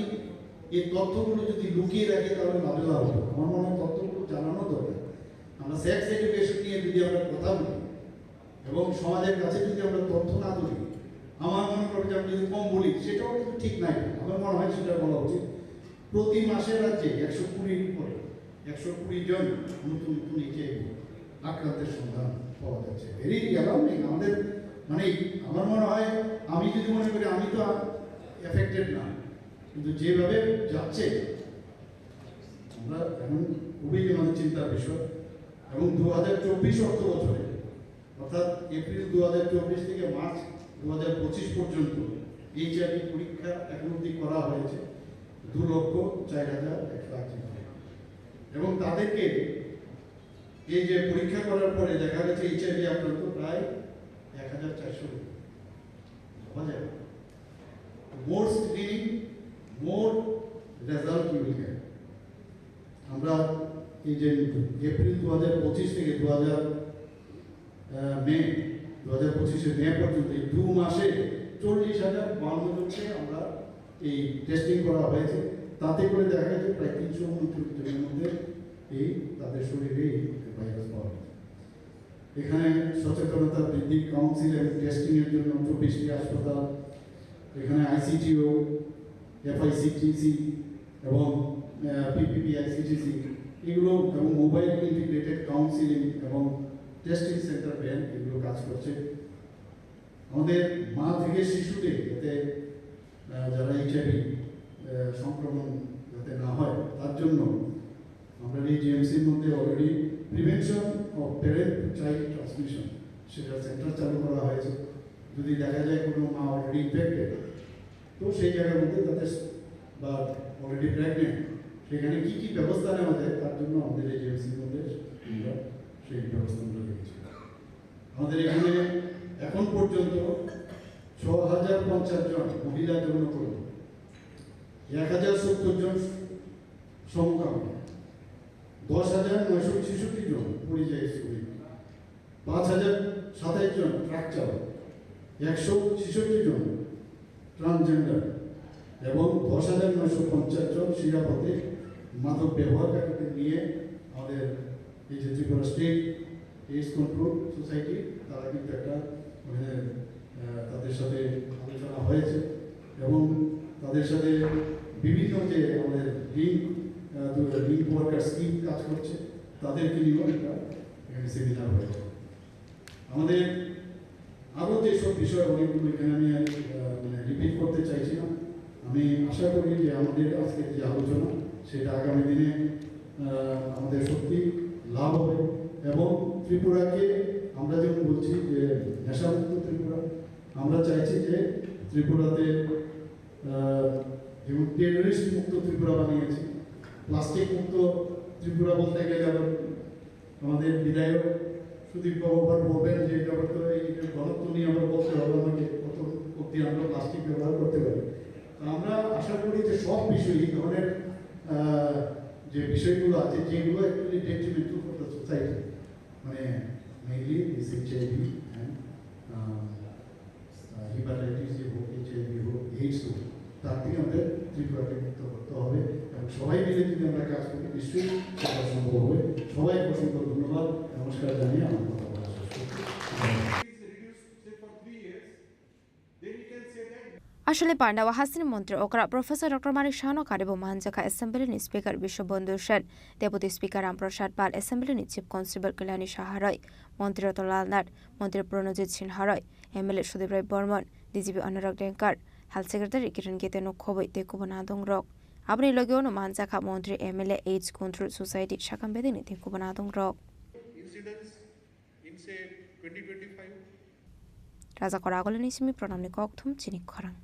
এই তথ্যগুলো যদি লুকিয়ে রাখি তাহলে লাভে লাভ হবে আমার মনে হয় তথ্যগুলো জানানো দরকার আমরা সেক্স এডুকেশন নিয়ে যদি আমরা কথা বলি এবং সমাজের কাছে যদি আমরা তথ্য না তুলি আমার মনে করি যে আমি যদি কম বলি সেটাও কিন্তু ঠিক নাই আমার মনে হয় সেটা বলা উচিত প্রতি মাসে রাজ্যে 120 করে 120 জন নতুন নতুন HIV আক্রান্তের সন্ধান পাওয়া যাচ্ছে ভেরি অ্যালার্মিং আমাদের মানে আমার মনে হয় আমি যদি মনে করি আমি তো এফেক্টেড না কিন্তু যেভাবে যাচ্ছে আমরা এখন খুবই আমাদের চিন্তার বিষয় এবং 2024 অর্থ বছরে অর্থাৎ এপ্রিল 2024 থেকে মার্চ 2025 পর্যন্ত HIV পরীক্ষা এখন অবধি করা হয়েছে 2,04,108 এবং তাদেরকে এই যে পরীক্ষা করার পরে দেখা গেছে HIV আক্রান্ত প্রায় 1,400 পাওয়া যায় more screening more result you will get আমরা এই যে এপ্রিল 2025 থেকে 2025 মে পর্যন্ত এই 2 মাসে 40,052 জনকে আমরা এই টেস্টিং করা হয়েছে। তাতে করে দেখা গেছে প্রায় 329 জনের মধ্যে এই তাদের শরীরে এই ভাইরাস পাওয়া গেছে। এখানে সচেতনতা বৃদ্ধি, কাউন্সিল এবং টেস্টিং এর জন্য 24টি হাসপাতাল, এখানে আইসিটিও, এফআইসিটিসি এবং পিপিপিআইসিটিসি এগুলো এবং মোবাইল ইন্টিগ্রেটেড কাউন্সিলিং এবং টেস্টিং সেন্টার ভ্যান এগুলো কাজ করছে। আমাদের মা থেকে শিশুতে যাতে যারা এইচআইভি সংক্রমণ যাতে না হয় তার জন্য আমরা এই জিএমসির মধ্যে already prevention of parent child transmission সেটা সেন্টার চালু করা হয়েছে। যদি দেখা যায় কোনো মা অলরেডি ইনফেক্টেড, তো সেই জায়গার মধ্যে তাদের বা অলরেডি প্রেগনেন্ট, সেখানে কী কী ব্যবস্থা নেওয়া যায় তার জন্য আমাদের এই জিএমসির মধ্যে আমরা সেই ব্যবস্থাগুলো রেখেছি। আমাদের এখানে এখন পর্যন্ত 6,050 জন মহিলা যৌনকর্মী, 1,070 জন সমকামী, 10,966 জন পরিযায়ী শ্রমিক, 5,027 জন ট্রাক চালক, 166 জন ট্রান্সজেন্ডার এবং 10,950 জন শিরাপথে মাদক ব্যবহারকারীদের নিয়ে আমাদের এই যে Tripura state AIDS control society তারা কিন্তু একটা তাদের সাথে আলোচনা হয়েছে এবং তাদের সাথে বিভিন্ন যে আমাদের লিঙ্ক ওয়ার্কার স্কিম কাজ করছে তাদেরকে নিয়েও একটা সেমিনার হয়েছে। আমাদের আরও যেসব বিষয় অনেকগুলো এখানে আমি রিপিট করতে চাইছি না। আমি আশা করি যে আমাদের আজকের যে আলোচনা সেটা আগামী দিনে আমাদের সত্যি লাভ হবে এবং ত্রিপুরাকে আমরা যেমন বলছি যে নেশামুক্ত ত্রিপুরা, আমরা চাইছি যে ত্রিপুরাতে যেমন টেররিস্ট মুক্ত ত্রিপুরা বানিয়েছি, প্লাস্টিক মুক্ত ত্রিপুরা বলতে গেলে আবার আমাদের বিধায়ক সুদীপ বাবুবার বলবেন যে এটা তো এই ঘনত্ব নিয়ে আমরা বলতে হবে আমাকে কত অব্দি আমরা প্লাস্টিক ব্যবহার করতে পারি। আমরা আশা করি যে সব বিষয় এই ধরনের যে বিষয়গুলো আছে যেগুলো actually detrimental for the society, মানে mainly this HIV and hepatitis যে হোক, এইচআইভি হোক, এইডস হোক, তার থেকে আমাদের ত্রিপুরাকে মুক্ত করতে হবে এবং সবাই মিলে যদি আমরা কাজ করি নিশ্চয়ই সেটা সম্ভব হবে। সবাইকে অসংখ্য ধন্যবাদ, নমস্কার জানিয়ে আমার কথা বলা শেষ করছি। আসলে পান্ডাওয়া হাসিন মন্ত্রী ওকরা প্রফেসর ডক্টর মানিক শাহন কারিবো মানজাখা assembly speaker Biswabandhu Sen, deputy speaker Ramprasad Pal, assembly chief constable Kalyani Saha Roy, মন্ত্রী রতনলাল নাথ, মন্ত্রী Pranajit Sinha Roy, MLA Sudip Roy Barman, DGP Anurag Dhankar, health secretary Kiran Gitte নক্ষবই তেকুব নাদং রক, আপনি লগেও মানজাখা মন্ত্রী এমএলএ এইডস কন্ট্রোল সোসাইটি শাকাম বেদিনী তেকুব নাদং রক। রাজা করা আগলে নিসিমি প্রণামনি কক থুম চিনি খরাং।